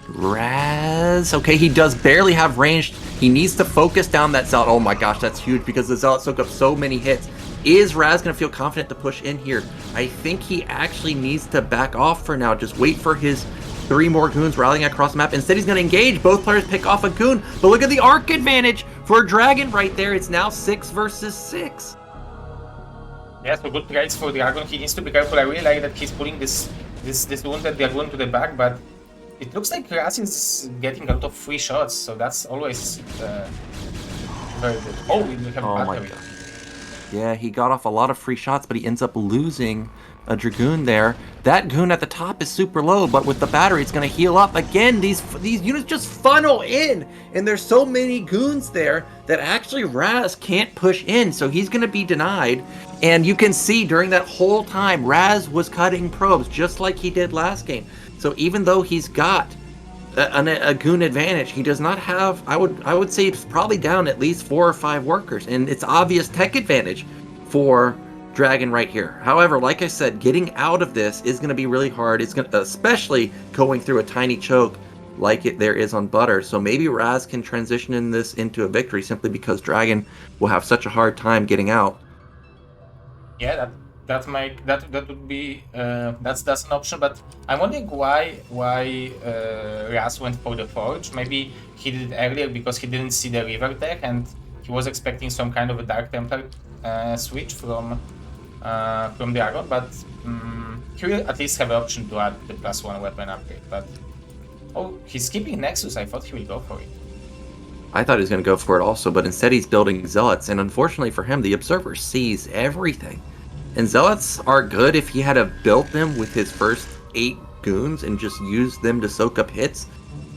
Razz, okay, he does barely have range. He needs to focus down that Zealot. Oh my gosh, that's huge because the Zealot soak up so many hits. Is Razz going to feel confident to push in here? I think he actually needs to back off for now. Just wait for his 3 more goons rallying across the map. Instead, he's going to engage. Both players pick off a goon. But look at the arc advantage for DragOn right there. It's now 6 versus 6. Yeah, so good trades for DragOn. He needs to be careful. I really like that he's putting this wounded Dragoon to the back, but it looks like Razz is getting a lot of free shots, so that's always very good. Oh, we have Oh my battery. god. Yeah, he got off a lot of free shots, but he ends up losing a Dragoon there. That goon at the top is super low, but with the battery, it's going to heal up. Again, these units just funnel in, and there's so many goons there that actually Razz can't push in, so he's going to be denied. And you can see during that whole time, Razz was cutting probes, just like he did last game. So even though he's got a goon advantage, he does not have, I would say it's probably down at least 4 or 5 workers, and it's obvious tech advantage for DragOn right here. However, like I said, getting out of this is going to be really hard. It's going to, especially going through a tiny choke like there is on Butter. So maybe Razz can transition in this into a victory simply because DragOn will have such a hard time getting out. Yeah, that would be that's an option. But I'm wondering why Razz went for the Forge. Maybe he did it earlier because he didn't see the River deck and he was expecting some kind of a Dark Templar switch from DragOn, but he will at least have an option to add the +1 weapon upgrade. But oh, he's skipping Nexus. I thought he will go for it. I thought he was going to go for it also, but instead he's building Zealots, and unfortunately for him, the Observer sees everything. And Zealots are good if he had built them with his first 8 goons and just used them to soak up hits.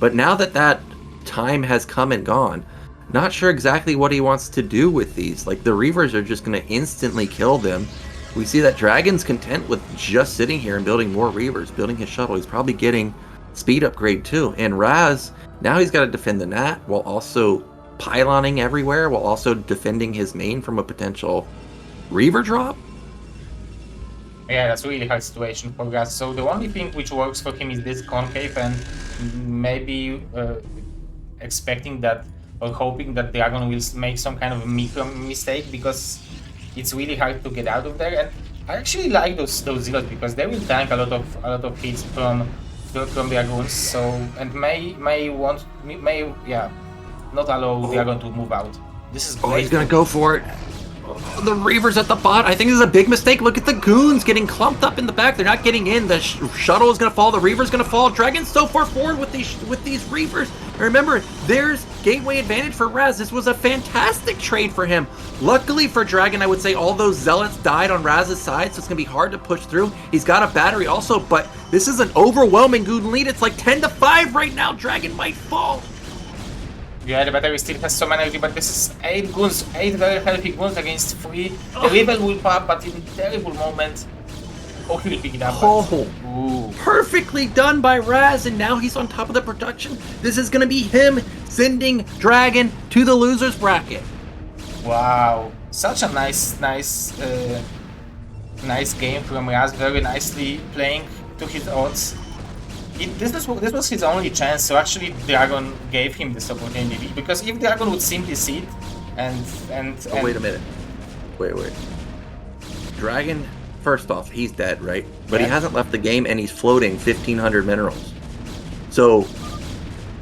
But now that that time has come and gone, not sure exactly what he wants to do with these. Like, the Reavers are just going to instantly kill them. We see that DragOn's content with just sitting here and building more Reavers, building his shuttle. He's probably getting speed upgrade too. And Razz, now he's got to defend the Nat while also pyloning everywhere, while also defending his main from a potential Reaver drop. Yeah, that's a really hard situation for Razz. So the only thing which works for him is this concave, and maybe expecting that or hoping that DragOn will make some kind of a micro mistake, because it's really hard to get out of there. And I actually like those Zealots because they will tank a lot of hits from Dragoons. So, and may not allow DragOn to move out. This is great. Oh, he's gonna go for it. The Reavers at the bot. I think this is a big mistake. Look at the goons getting clumped up in the back. They're not getting in. The shuttle is gonna fall. The Reaver's gonna fall. DragOn's so far forward with these Reavers. Remember, there's gateway advantage for Razz. This was a fantastic trade for him. Luckily for DragOn, I would say all those Zealots died on Razz's side, so it's gonna be hard to push through. He's got a battery also, but this is an overwhelming goon lead. It's like 10-5 right now. DragOn might fall. Yeah, the battery still has some energy, but this is 8 goons, 8 very healthy goons against 3. The level will pop, but in a terrible moment. Oh, he will pick it up. Oh, Ooh. perfectly done by Razz, and now he's on top of the production. This is going to be him sending DragOn to the losers bracket. Wow, such a nice game from Razz. Very nicely playing to his odds. This was his only chance, so actually DragOn gave him this opportunity, because if DragOn would simply sit and Oh, wait a minute. Wait. DragOn, first off, he's dead, right? But he Yeah. hasn't left the game, and he's floating 1,500 minerals. So,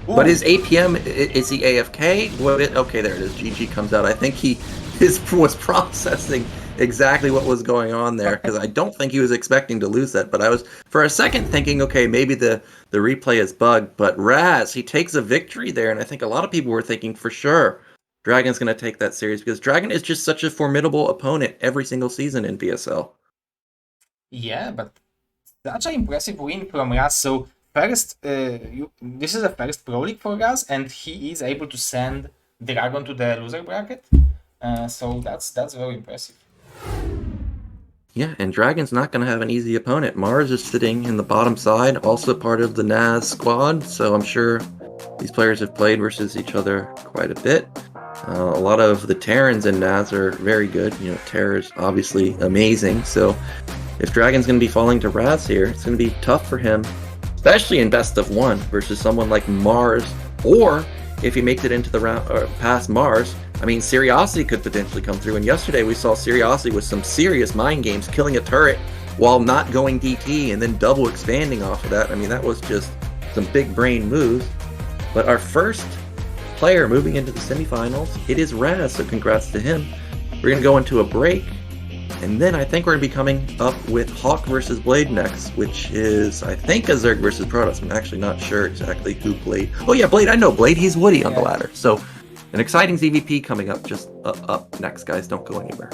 Ooh. but his APM, is he AFK? Okay, there it is. GG comes out. I think he was processing exactly what was going on there, because I don't think he was expecting to lose that. But I was, for a second, thinking, okay, maybe the replay is bugged. But Razz, he takes a victory there, and I think a lot of people were thinking for sure DragOn's going to take that series, because DragOn is just such a formidable opponent every single season in BSL. Yeah, but such an impressive win from Razz. So first, this is the first Pro League for Razz, and he is able to send DragOn to the loser bracket. So that's very impressive. Yeah, and DragOn's not going to have an easy opponent. Mars is sitting in the bottom side, also part of the Naz squad, so I'm sure these players have played versus each other quite a bit. A lot of the Terrans in Naz are very good. You know, Terror's obviously amazing, so if DragOn's going to be falling to Razz here, it's going to be tough for him, especially in best of 1 versus someone like Mars, or if he makes it into the round past Mars, I mean, SeriOsity could potentially come through. And yesterday we saw SeriOsity with some serious mind games, killing a turret while not going DT and then double expanding off of that. I mean, that was just some big brain moves. But our first player moving into the semifinals, it is Razz, so congrats to him. We're going to go into a break, and then I think we're going to be coming up with Hawk versus Blade next, which is, I think, a Zerg versus Protoss. I'm actually not sure exactly who Blade. Oh yeah, Blade, I know Blade. He's Woody on the ladder. So an exciting ZVP coming up just up next, guys. Don't go anywhere.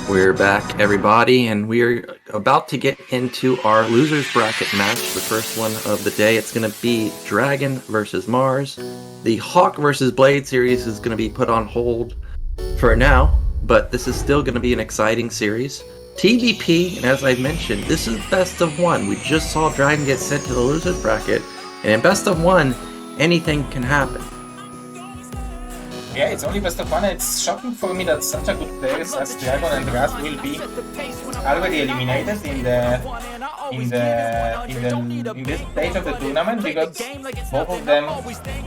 We're back, everybody, and we're about to get into our losers bracket match, the first one of the day. It's going to be DragOn versus Mars. The Hawk versus Blade series is going to be put on hold for now, but this is still going to be an exciting series. TVP, and as I mentioned, this is best of one. We just saw DragOn get sent to the losers bracket, and in best of one, anything can happen. Yeah, it's only best of one, and it's shocking for me that such a good players as DragOn and Razz will be already eliminated in this stage of the tournament, because both of them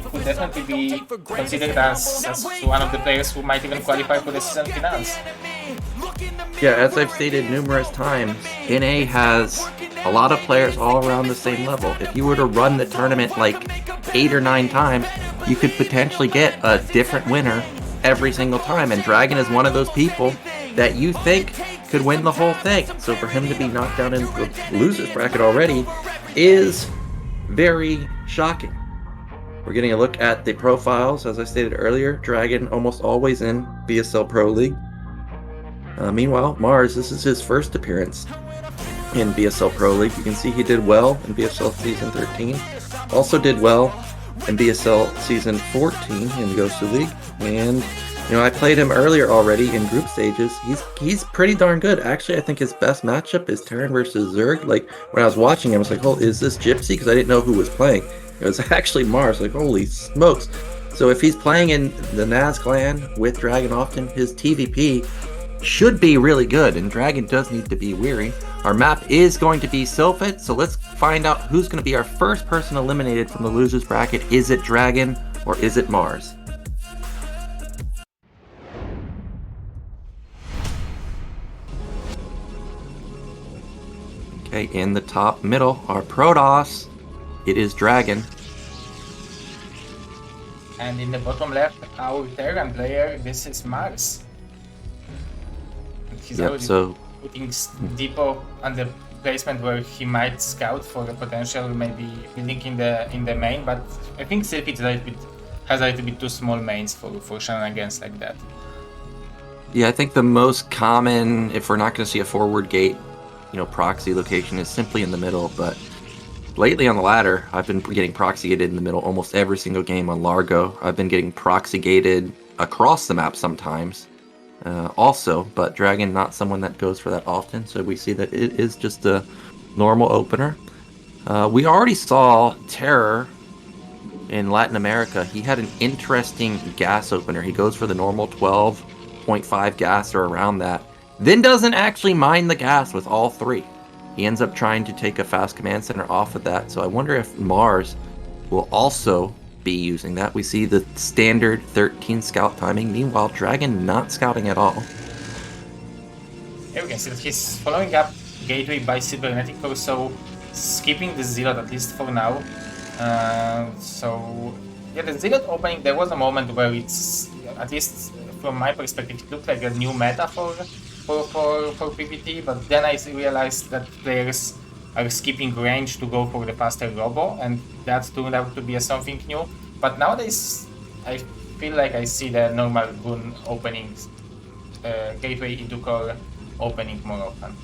could definitely be considered as one of the players who might even qualify for the season finals. Yeah, as I've stated numerous times, NA has a lot of players all around the same level. If you were to run the tournament like 8 or 9 times, you could potentially get a different winner every single time, and DragOn is one of those people that you think could win the whole thing. So for him to be knocked down into the losers bracket already is very shocking. We're getting a look at the profiles. As I stated earlier, DragOn almost always in BSL Pro League. Meanwhile, Mars, this is his first appearance in BSL Pro League. You can see he did well in BSL Season 13. Also did well in BSL Season 14 in Gosu League. And, I played him earlier already in group stages. He's pretty darn good. Actually, I think his best matchup is Terran versus Zerg. Like, when I was watching him, I was like, oh, is this Gypsy? Because I didn't know who was playing. It was actually Mars. Like, holy smokes. So if he's playing in the Naz clan with DragOn often, his TVP should be really good, and DragOn does need to be weary. Our map is going to be Sylphid, so let's find out who's going to be our first person eliminated from the losers bracket. Is it DragOn or is it Mars? Okay, in the top middle, our Protoss, it is DragOn. And in the bottom left, our Terran player, this is Mars. He's already putting Depot on the placement where he might scout for the potential, maybe building in the main, but I think Sylphid has a little bit too small mains for shenanigans like that. Yeah, I think the most common, if we're not going to see a forward gate, proxy location is simply in the middle, but lately on the ladder, I've been getting proxy gated in the middle almost every single game on Largo. I've been getting proxy gated across the map sometimes. Also, but DragOn not someone that goes for that often, so we see that it is just a normal opener. We already saw Terror in Latin America. He had an interesting gas opener. He goes for the normal 12.5 gas or around that, then doesn't actually mine the gas with all 3. He ends up trying to take a fast command center off of that, so I wonder if Mars will also be using that. We see the standard 13 scout timing. Meanwhile, DragOn not scouting at all. Here we can see that he's following up Gateway by Cybernetic, so skipping the Zealot at least for now. So yeah, the Zealot opening, there was a moment where it's, at least from my perspective, it looked like a new meta for PvP, but then I realized that players are skipping range to go for the faster robo, and that turned out to be something new. But nowadays, I feel like I see the normal rune openings, gateway into core opening more often.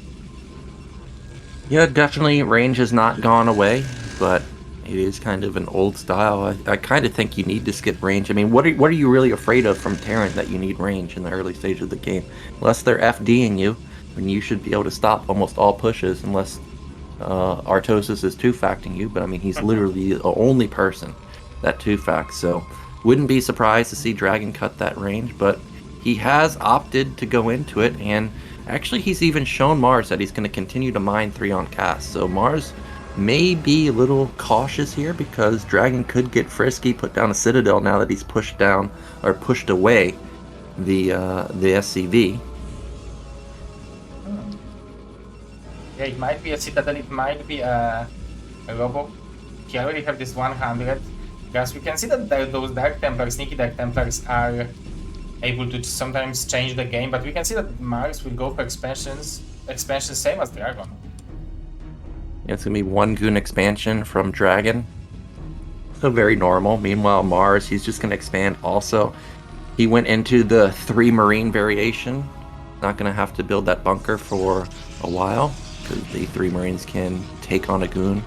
Yeah, definitely range has not gone away, but it is kind of an old style. I kind of think you need to skip range. I mean, what are you really afraid of from Terran that you need range in the early stage of the game? Unless they're FDing you, then you should be able to stop almost all pushes, unless Artosis is 2-facting you, but I mean, he's literally the only person that 2-facts, so wouldn't be surprised to see DragOn cut that range, but he has opted to go into it, and actually he's even shown Mars that he's going to continue to mine 3 on cast, so Mars may be a little cautious here because DragOn could get frisky, put down a Citadel now that he's pushed down, or pushed away the SCV. Yeah, it might be a Citadel, it might be a Robo. He already have this 100. Because we can see that those Dark Templars, sneaky Dark Templars, are able to sometimes change the game, but we can see that Mars will go for expansions same as DragOn. Yeah, it's going to be 1 Goon expansion from DragOn. So very normal. Meanwhile, Mars, he's just going to expand also. He went into the 3 Marine variation Not going to have to build that bunker for a while, because the 3 Marines can take on a goon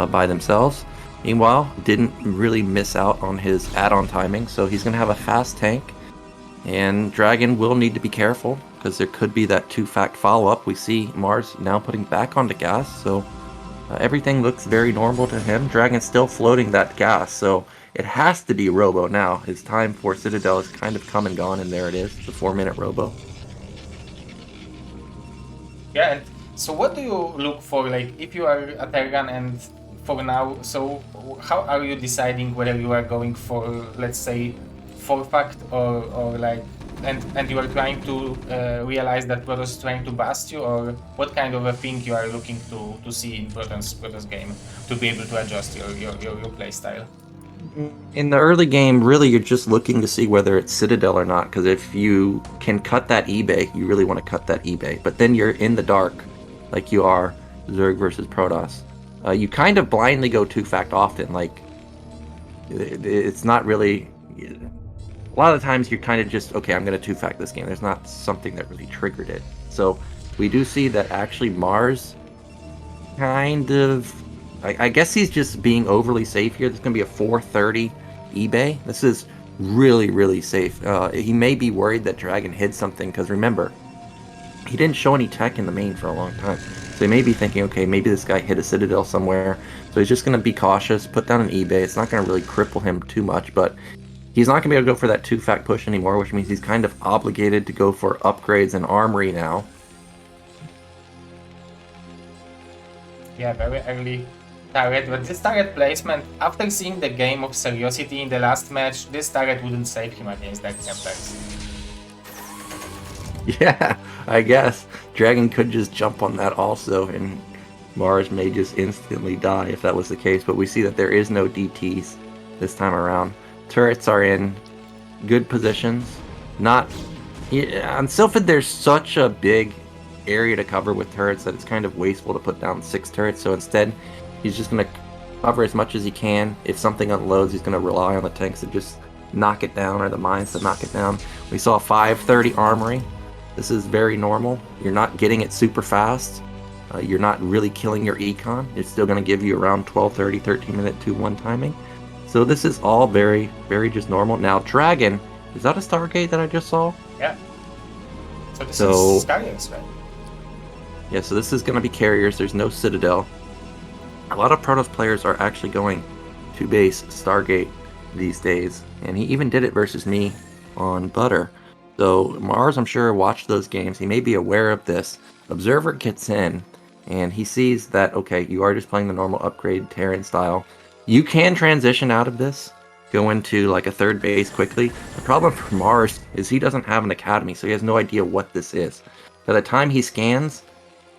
by themselves. Meanwhile, didn't really miss out on his add-on timing, so he's going to have a fast tank. And DragOn will need to be careful, because there could be that 2-fact follow-up. We see Mars now putting back onto gas, so everything looks very normal to him. DragOn's still floating that gas, so it has to be Robo now. His time for Citadel is kind of come and gone, and there it is, the 4-minute Robo. Yeah, and so what do you look for, like, if you are a Terran and for now, so how are you deciding whether you are going for, let's say, 4-fact or like, and you are trying to realize that Protoss is trying to bust you, or what kind of a thing you are looking to see in Protoss game to be able to adjust your play style? In the early game, really, you're just looking to see whether it's Citadel or not, because if you can cut that eBay, you really want to cut that eBay. But then you're in the dark, like you are Zerg versus Protoss. You kind of blindly go 2-fact often, like, it's not really... A lot of the times you're kind of just, okay, I'm going to 2-fact this game. There's not something that really triggered it. So we do see that actually Mars kind of... I guess he's just being overly safe here. There's going to be a 430 eBay. This is really, really safe. He may be worried that DragOn hid something, because remember, he didn't show any tech in the main for a long time. So he may be thinking, okay, maybe this guy hit a Citadel somewhere. So he's just going to be cautious, put down an eBay. It's not going to really cripple him too much, but he's not going to be able to go for that 2-fact push anymore, which means he's kind of obligated to go for upgrades and armory now. Yeah, very early turret, but this turret placement, after seeing the game of SeriOsity in the last match, this turret wouldn't save him against that Templars. Yeah, I guess. DragOn could just jump on that also, and Mars may just instantly die if that was the case, but we see that there is no DTs this time around. Turrets are in good positions. Not... on Sylphid, there's such a big area to cover with turrets that it's kind of wasteful to put down 6 turrets, so instead he's just going to cover as much as he can. If something unloads, he's going to rely on the tanks to just knock it down, or the mines to knock it down. We saw 530 armory. This is very normal. You're not getting it super fast. You're not really killing your econ. It's still going to give you around 12:30, 13-minute 2-1 timing. So this is all very, very just normal. Now, DragOn, is that a Stargate that I just saw? Yeah. So this is Carriers, right? Yeah, so this is going to be Carriers. There's no Citadel. A lot of Protoss players are actually going to base Stargate these days, and he even did it versus me on Butter. So Mars, I'm sure, watched those games. He may be aware of this. Observer gets in, and he sees that, okay, you are just playing the normal upgrade Terran style. You can transition out of this, go into like a 3rd base quickly. The problem for Mars is he doesn't have an academy, so he has no idea what this is. By the time he scans,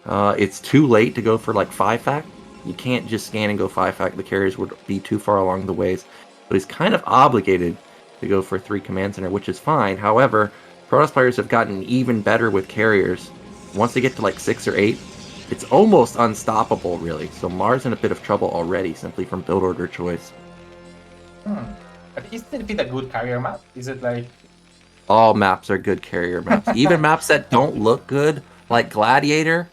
it's too late to go for like 5-fact. You can't just scan and go 5-fact. The carriers would be too far along the ways. But he's kind of obligated to go for 3 command center, which is fine. However, Protoss players have gotten even better with carriers. Once they get to like 6 or 8, it's almost unstoppable, really. So Mars in a bit of trouble already, simply from build order choice. But is it a good carrier map? Is it like... All maps are good carrier maps. Even maps that don't look good, like Gladiator,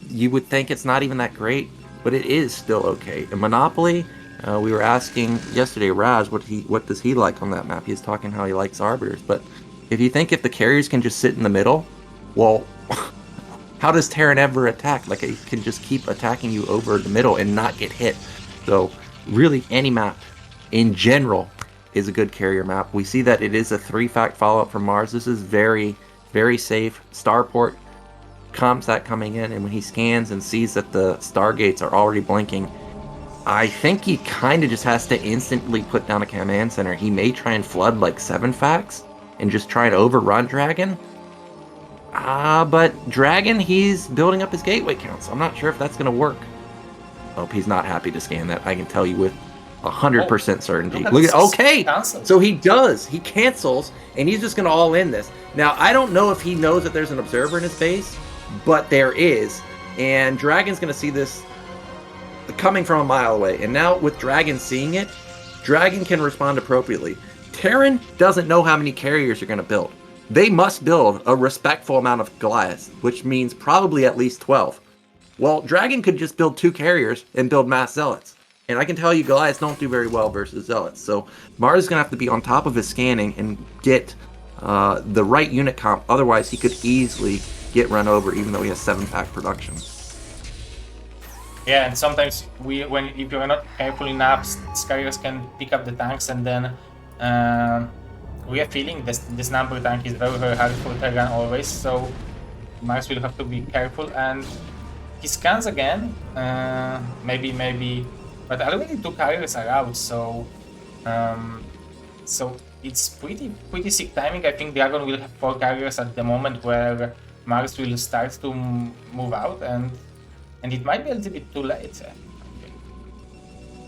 you would think it's not even that great, but it is still okay. In Monopoly, we were asking yesterday, Razz, what does he like on that map? He's talking how he likes Arbiters, but if you think if the carriers can just sit in the middle, well, how does Terran ever attack? Like, it can just keep attacking you over the middle and not get hit. So, really, any map, in general, is a good carrier map. We see that it is a 3-fact follow-up from Mars. This is very, very safe. Starport, Comsat coming in, and when he scans and sees that the Stargates are already blinking, I think he kind of just has to instantly put down a command center. He may try and flood like 7 facts and just try and overrun DragOn. But DragOn, he's building up his gateway counts. I'm not sure if that's going to work. Oh, he's not happy to scan that. I can tell you with 100% certainty. Look at, okay, so he does. He cancels, and he's just going to all in this. Now, I don't know if he knows that there's an observer in his base, but there is. And DragOn's going to see this coming from a mile away. And now, with DragOn seeing it, DragOn can respond appropriately. Terran doesn't know how many carriers you're going to build. they must build a respectful amount of Goliaths, which means probably at least 12. Well, DragOn could just build 2 carriers and build mass Zealots. And I can tell you Goliaths don't do very well versus Zealots. So Mars is going to have to be on top of his scanning and get the right unit comp. Otherwise, he could easily get run over, even though he has 7-pack production. Yeah, and sometimes if you're not careful enough, carriers can pick up the tanks, and then we are feeling this number tank is very, very hard for Terran always. So Mars will have to be careful, and he scans again. Maybe, but already 2 carriers are out. So it's pretty sick timing. I think DragOn will have 4 carriers at the moment where Mars will start to move out, and it might be a little bit too late.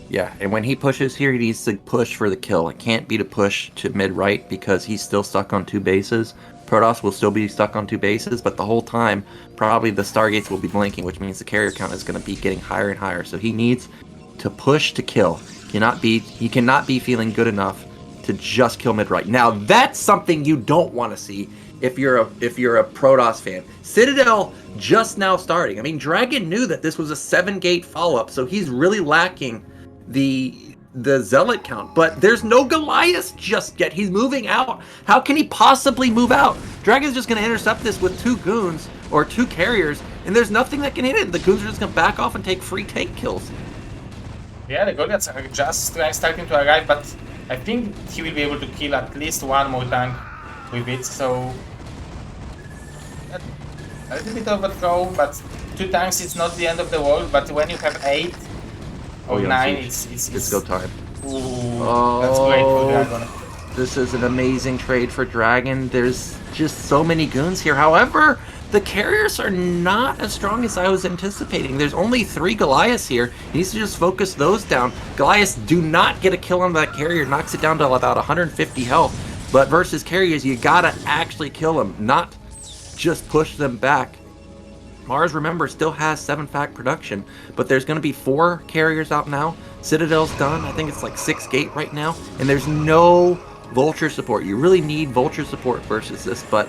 Yeah, and when he pushes here, he needs to push for the kill. It can't be to push to mid-right because he's still stuck on 2 bases. Protoss will still be stuck on 2 bases, but the whole time, probably the Stargates will be blinking, which means the carrier count is going to be getting higher and higher. So he needs to push to kill. He cannot be feeling good enough to just kill mid-right. Now, that's something you don't want to see if you're a Protoss fan. Citadel just now starting. I mean, DragOn knew that this was a 7-gate follow-up, so he's really lacking the Zealot count. But there's no Goliath just yet. He's moving out. How can he possibly move out? DragOn's just going to intercept this with 2 goons or 2 carriers, and there's nothing that can hit it. The goons are just going to back off and take free tank kills. Yeah, the Goliaths are just starting to arrive, but I think he will be able to kill at least 1 more tank with it, so a little bit of a throw, but 2 tanks is not the end of the world. But when you have 8 or 9, it's go time. Ooh, that's great for DragOn. This is an amazing trade for DragOn. There's just so many goons here. However, the carriers are not as strong as I was anticipating. There's only 3 Goliaths here. He needs to just focus those down. Goliaths do not get a kill on that carrier, knocks it down to about 150 health. But versus carriers, you gotta actually kill them, not just push them back. Mars, remember, still has 7-pack production, but there's going to be 4 carriers out now. Citadel's done. I think it's like 6 gate right now, and there's no Vulture support. You really need Vulture support versus this, but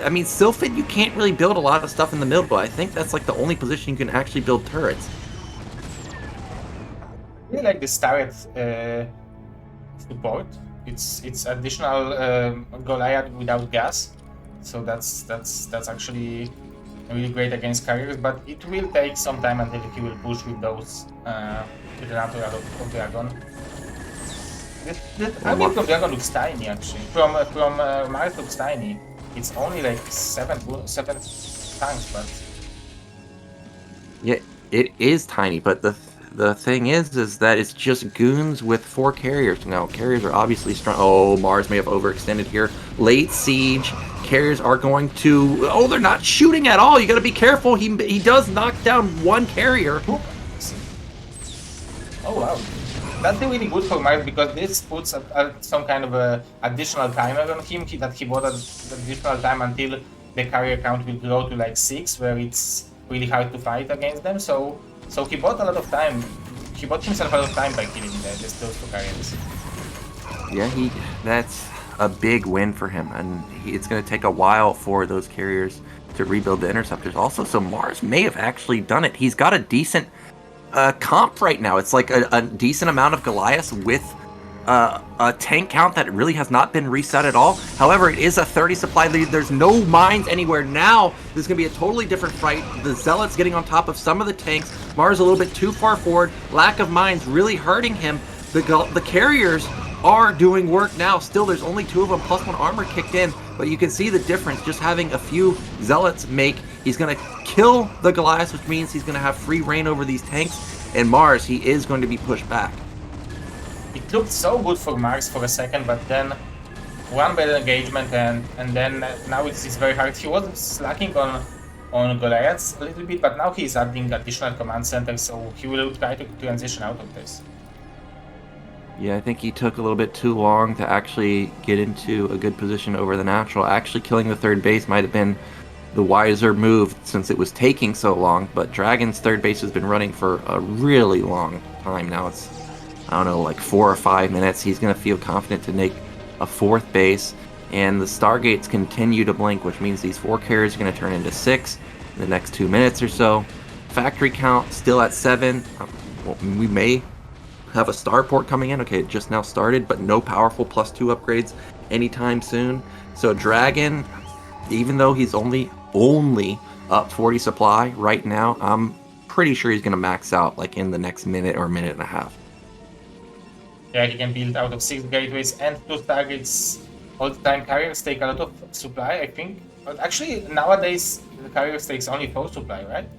I mean, Sylphid, you can't really build a lot of stuff in the middle, but I think that's like the only position you can actually build turrets. I really like the turret support. It's additional Goliath without gas. So that's actually really great against carriers, but it will take some time until he will push with those with the natural of DragOn. The army from DragOn looks tiny actually. From Mars looks tiny. It's only like 7 tanks, but yeah, it is tiny. But the thing is that it's just goons with 4 carriers. Now carriers are obviously strong. Oh, Mars may have overextended here. Late siege. Carriers are going to... Oh, they're not shooting at all. You got to be careful. He does knock down 1 carrier. Oh wow, that's really good for Mars because this puts some kind of a additional timer on him. That he bought an additional time until the carrier count will grow to like 6, where it's really hard to fight against them. So he bought a lot of time. He bought himself a lot of time by killing those 2 carriers. Yeah, that's a big win for him, and it's going to take a while for those carriers to rebuild the interceptors. Also, so Mars may have actually done it. He's got a decent comp right now. It's like a decent amount of Goliaths with a tank count that really has not been reset at all. However, it is a 30 supply lead. There's no mines anywhere now. This is going to be a totally different fight. The Zealots getting on top of some of the tanks. Mars a little bit too far forward. Lack of mines really hurting him. The carriers are doing work now. Still, there's only 2 of them, plus 1 armor kicked in, but you can see the difference just having a few Zealots make. He's going to kill the Goliaths, which means he's going to have free reign over these tanks, and Mars, he is going to be pushed back. It looked so good for Mars for a second, but then 1 bad engagement, and then now it's very hard. He was slacking on Goliaths a little bit, but now he's adding additional command centers, so he will try to transition out of this. Yeah, I think he took a little bit too long to actually get into a good position over the natural. Actually killing the 3rd base might have been the wiser move since it was taking so long, but DragOn's 3rd base has been running for a really long time now. It's, I don't know, like 4 or 5 minutes. He's going to feel confident to make a 4th base. and the Stargates continue to blink, which means these 4 carriers are going to turn into 6 in the next 2 minutes or so. Factory count still at 7. Well, we may have a starport coming in. Okay, it just now started, but no powerful +2 upgrades anytime soon. So DragOn, even though he's only up 40 supply right now, I'm pretty sure he's going to max out like in the next minute or minute and a half. Yeah, he can build out of 6 gateways and 2 targets. All the time carriers take a lot of supply, I think. But actually, nowadays, the carriers takes only 4 supply, right?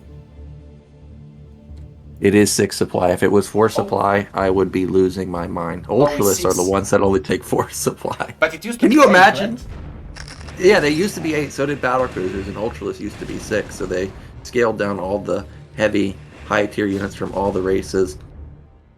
It is 6 supply. If it was 4 supply, I would be losing my mind. Ultralists are the ones that only take 4 supply. But it used to Can be you 8, imagine? right? Yeah, they used to be 8. So did battle cruisers, and Ultralists used to be 6. So they scaled down all the heavy, high-tier units from all the races.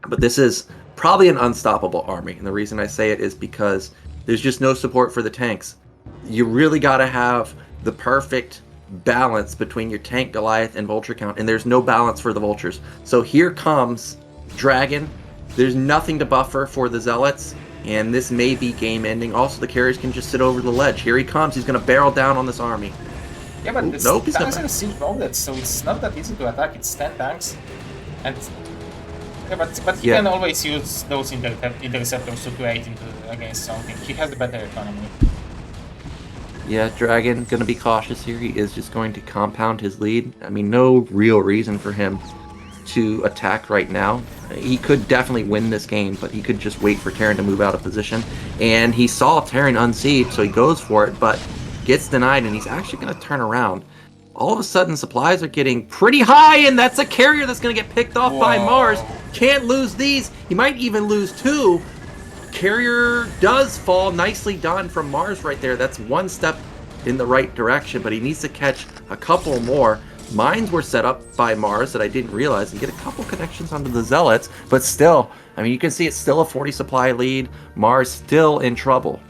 But this is probably an unstoppable army. And the reason I say it is because there's just no support for the tanks. You really got to have the perfect balance between your tank, Goliath, and vulture count, and there's no balance for the vultures. So here comes DragOn. There's nothing to buffer for the zealots, and this may be game ending. Also, the carriers can just sit over the ledge. Here he comes. He's going to barrel down on this army. Yeah, but the nope, tanks are still loaded, so it's not that easy to attack. It's 10 tanks, and yeah, but he can always use those interceptors to create against something. He has the better economy. Yeah, DragOn going to be cautious here. He is just going to compound his lead. I mean, no real reason for him to attack right now. He could definitely win this game, but he could just wait for Terran to move out of position. And he saw Terran unseat, so he goes for it, but gets denied, and he's actually going to turn around. All of a sudden, supplies are getting pretty high, and that's a carrier that's going to get picked off by Mars. Can't lose these. He might even lose 2. Carrier does fall. Nicely done from Mars right there. That's 1 step in the right direction, but he needs to catch a couple more. Mines were set up by Mars that I didn't realize, and get a couple connections onto the Zealots, but still, I mean, you can see it's still a 40 supply lead. Mars still in trouble.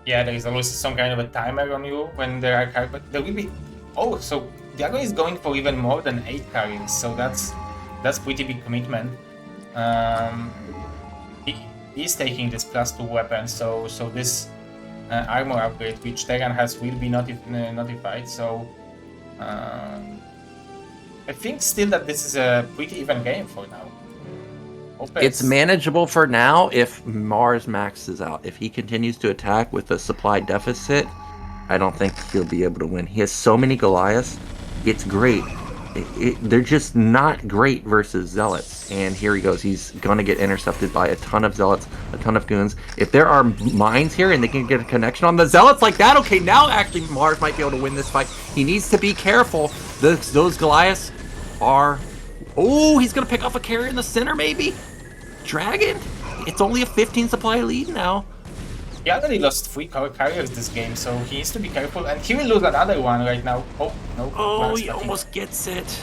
Yeah, there is always some kind of a timer on you when there are carriers, but there will be... Oh, so DragOn is going for even more than 8 carriers, so that's pretty big commitment. He's taking this +2 weapon, so this armor upgrade, which Terran has, will be notified. So I think still that this is a pretty even game for now. It's manageable for now if Mars maxes out. If he continues to attack with a supply deficit, I don't think he'll be able to win. He has so many Goliaths, it's great. They're just not great versus Zealots. And here he goes. He's going to get intercepted by a ton of Zealots, a ton of goons. If there are mines here and they can get a connection on the Zealots like that, okay, now actually Mars might be able to win this fight. He needs to be careful. Those Goliaths are... Oh, he's going to pick off a carrier in the center, maybe? DragOn? It's only a 15 supply lead now. He already lost 3 carriers this game, so he needs to be careful. And he will lose another one right now. Oh, no. Oh, he almost gets it.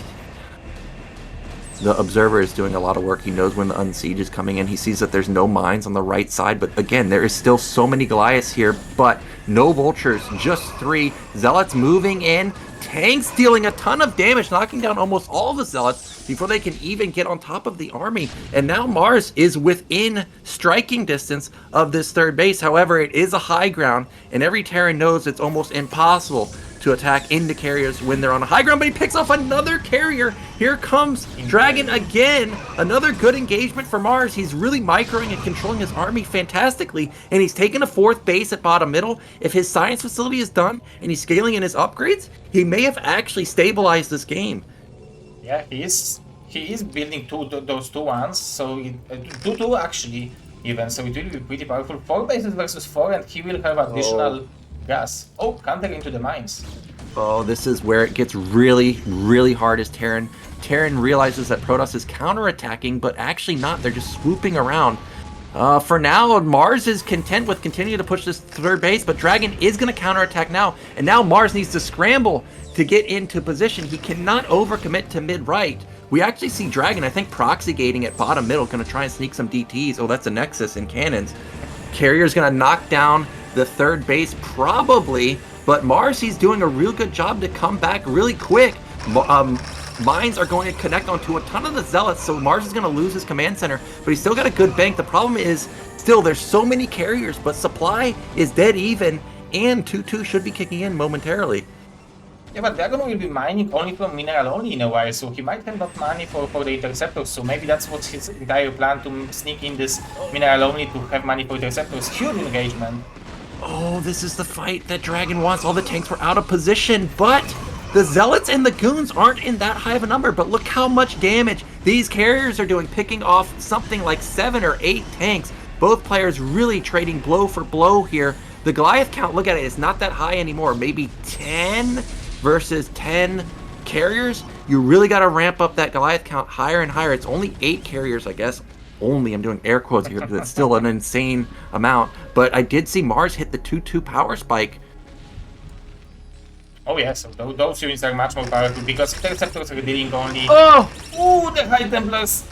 The Observer is doing a lot of work. He knows when the Unsiege is coming in. He sees that there's no mines on the right side. But again, there is still so many Goliaths here, but no Vultures, just 3. Zealots moving in. Tanks dealing a ton of damage, knocking down almost all the Zealots before they can even get on top of the army. And now Mars is within striking distance of this third base. However, it is a high ground, and every Terran knows it's almost impossible to attack into carriers when they're on a high ground, but he picks off another carrier. Here comes DragOn again. Another good engagement for Mars. He's really microing and controlling his army fantastically, and he's taken a 4th base at bottom middle. If his science facility is done and he's scaling in his upgrades, he may have actually stabilized this game. Yeah, he is building those 2 ones, so 2 actually even, so it will be pretty powerful. 4 bases versus 4, and he will have additional gas. Oh, counter into the mines. Oh, this is where it gets really, really hard as Terran realizes that Protoss is counterattacking, but actually not. They're just swooping around. For now, Mars is content with continuing to push this 3rd base, but DragOn is going to counterattack now, and now Mars needs to scramble to get into position. He cannot overcommit to mid-right. We actually see DragOn, I think, proxy gating at bottom middle, going to try and sneak some DTs. Oh, that's a Nexus and cannons. Carrier's going to knock down the 3rd base, probably, but Mars, he's doing a real good job to come back really quick. Mines are going to connect onto a ton of the Zealots, so Mars is going to lose his command center, but he's still got a good bank. The problem is Still, there's so many carriers, but supply is dead even, and 2-2 should be kicking in momentarily. Yeah, but DragOn will be mining only from mineral only in a while, so he might have not money for the interceptors, so maybe that's what's his entire plan, to sneak in this mineral only to have money for interceptors. Huge engagement. Oh, this is the fight that DragOn wants. All the tanks were out of position, but the Zealots and the Goons aren't in that high of a number, but look how much damage these carriers are doing, picking off something like 7 or 8 tanks. Both players really trading blow for blow here. The Goliath count, look at it, it's not that high anymore. Maybe 10 versus 10 carriers. You really got to ramp up that Goliath count higher and higher. It's only 8 carriers, I guess. Only, I'm doing air quotes here, but it's still an insane amount. But I did see Mars hit the 2-2 power spike. Oh yeah, so those units are much more powerful because interceptors are dealing only... Oh! Ooh, the High Templars!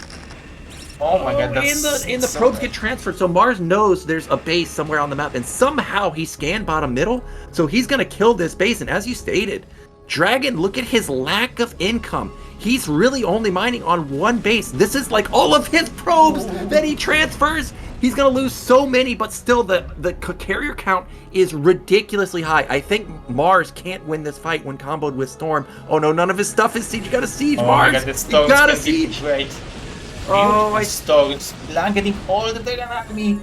Oh my god, that's... And the so probes bad. get transferred, so Mars knows there's a base somewhere on the map, and somehow he scanned bottom middle, so he's gonna kill this base. And as you stated, DragOn, look at his lack of income. He's really only mining on one base. This is like all of his probes that he transfers. He's gonna lose so many, but still the carrier count is ridiculously high. I think Mars can't win this fight when comboed with Storm. Oh no, none of his stuff is siege. You gotta siege, Oh Mars. my god, that's You gotta siege. Great. Oh, Storms blanketing all the Terran army.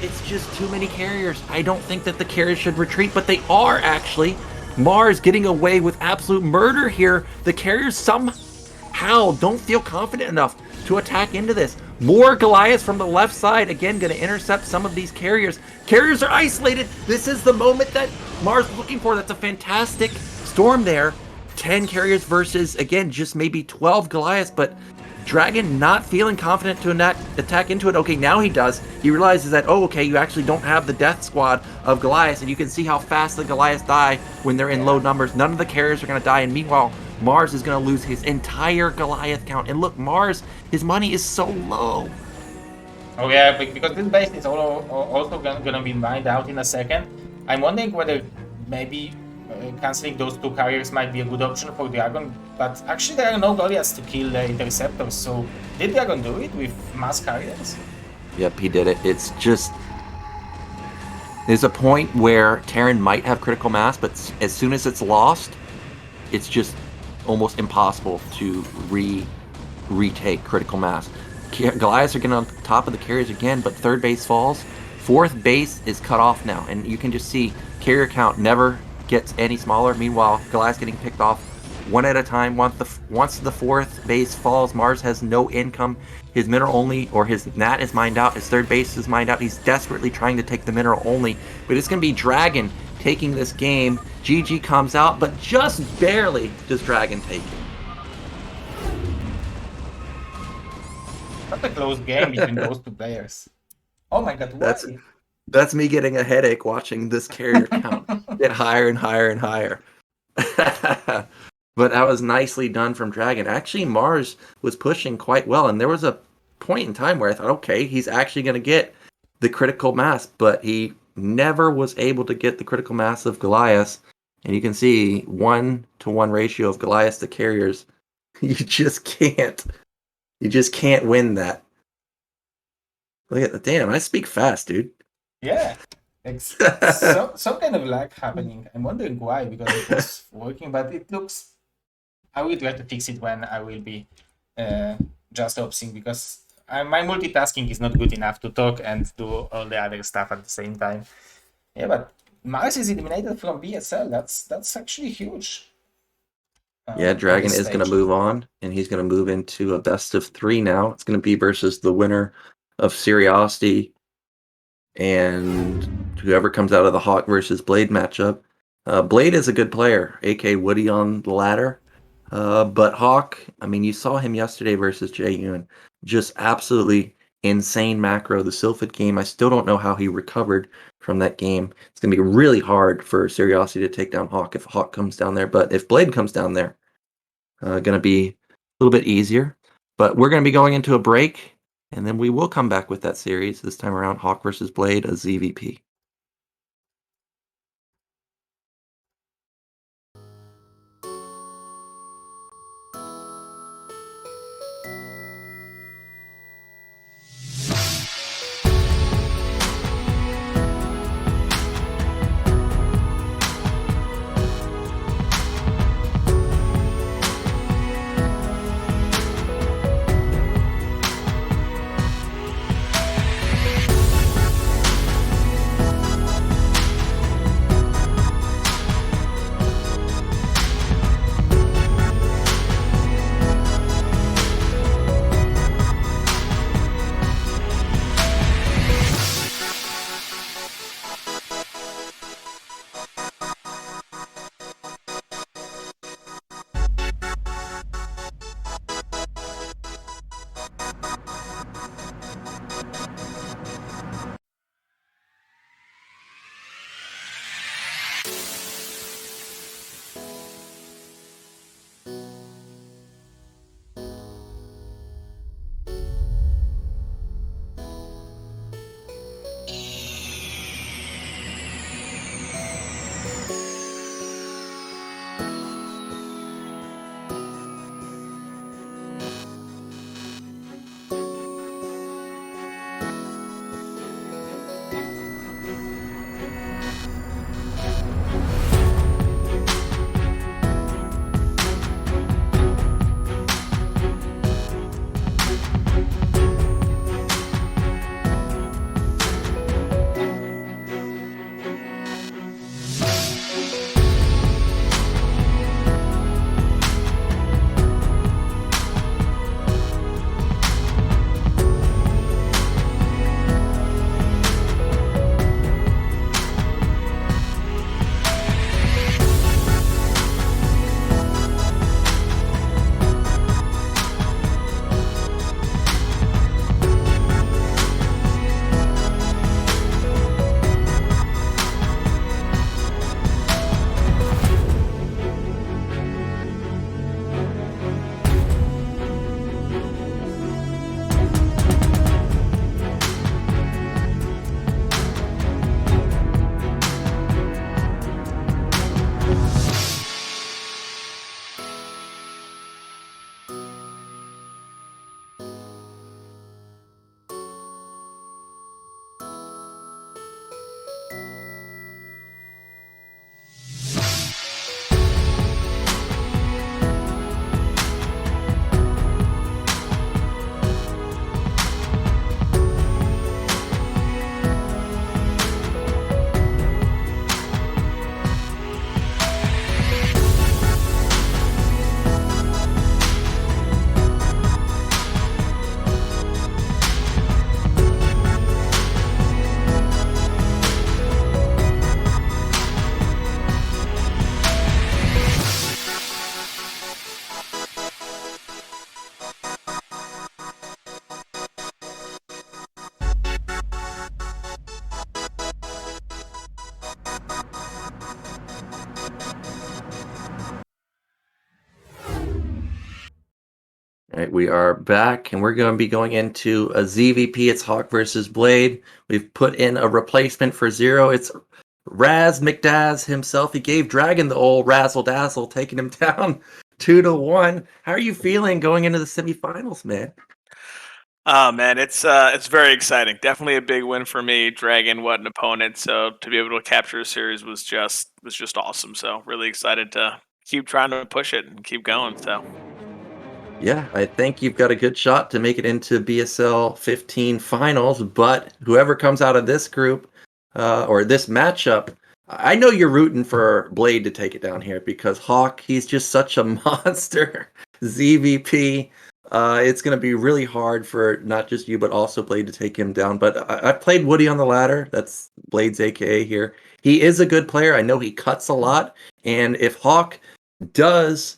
It's just too many carriers. I don't think that the carriers should retreat, but they are actually. Mars getting away with absolute murder here. The carriers somehow don't feel confident enough to attack into this. More Goliaths from the left side, again, going to intercept some of these carriers. Carriers are isolated. This is the moment that Mars is looking for. That's a fantastic Storm there. 10 carriers versus, again, just maybe 12 Goliaths, but DragOn not feeling confident to attack into it. Okay, now he does. He realizes that, oh, okay, you actually don't have the death squad of Goliaths, and you can see how fast the Goliaths die when they're in low numbers. None of the carriers are going to die, and meanwhile, Mars is going to lose his entire Goliath count. And look, Mars, his money is so low. Oh yeah, because this base is also gonna be mined out in a second. I'm wondering whether maybe cancelling those 2 carriers might be a good option for DragOn, but actually there are no Goliaths to kill the interceptors, so did DragOn do it with mass carriers? Yep, he did it. It's just... There's a point where Terran might have critical mass, but as soon as it's lost, it's just almost impossible to retake critical mass. Goliaths are getting on top of the carriers again, but 3rd base falls. 4th base is cut off now, and you can just see carrier count never gets any smaller. Meanwhile, Goliath's getting picked off one at a time. Once the 4th base falls, Mars has no income. His mineral only, or his nat is mined out. His 3rd base is mined out. He's desperately trying to take the mineral only, but it's going to be DragOn taking this game. GG comes out, but just barely does DragOn take it. Not a close game between those 2 players. Oh my god, why? That's me getting a headache watching this carrier count get higher and higher and higher. But that was nicely done from DragOn. Actually, Mars was pushing quite well, and there was a point in time where I thought, okay, he's actually going to get the critical mass, but he never was able to get the critical mass of Goliaths. And you can see 1-to-1 ratio of Goliaths to carriers. You just can't win that. Look at the damn, I speak fast, dude. Yeah, it's some kind of lag happening. I'm wondering why, because it was working, but it looks... I will try to fix it when I will be just opsing, because my multitasking is not good enough to talk and do all the other stuff at the same time. Yeah, but Mars is eliminated from BSL. That's actually huge. Yeah, DragOn is going to move on, and he's going to move into a best of 3 now. It's going to be versus the winner of SeriOsity and whoever comes out of the Hawk versus Blade matchup. Blade is a good player, AK Woody on the ladder. But Hawk, I mean, you saw him yesterday versus Jaeyun. Just absolutely insane macro. The Sylphid game, I still don't know how he recovered from that game. It's going to be really hard for SeriOsity to take down Hawk if Hawk comes down there. But if Blade comes down there, going to be a little bit easier. But we're going to be going into a break, and then we will come back with that series. This time around, Hawk versus Blade, a ZVP. All right, we are back, and we're going to be going into a ZVP. It's Hawk versus Blade. We've put in a replacement for Zero. It's Razz McDaz himself. He gave DragOn the old razzle dazzle, taking him down 2-1. How are you feeling going into the semifinals, man? Oh man, it's very exciting. Definitely a big win for me. DragOn, what an opponent! So to be able to capture a series was just awesome. So really excited to keep trying to push it and keep going. So Yeah, I think you've got a good shot to make it into BSL15 finals, but whoever comes out of this group or this matchup, I know you're rooting for Blade to take it down here because Hawk, he's just such a monster. ZVP, it's going to be really hard for not just you, but also Blade to take him down. But I've played Woody on the ladder. That's Blade's AKA here. He is a good player. I know he cuts a lot. And if Hawk does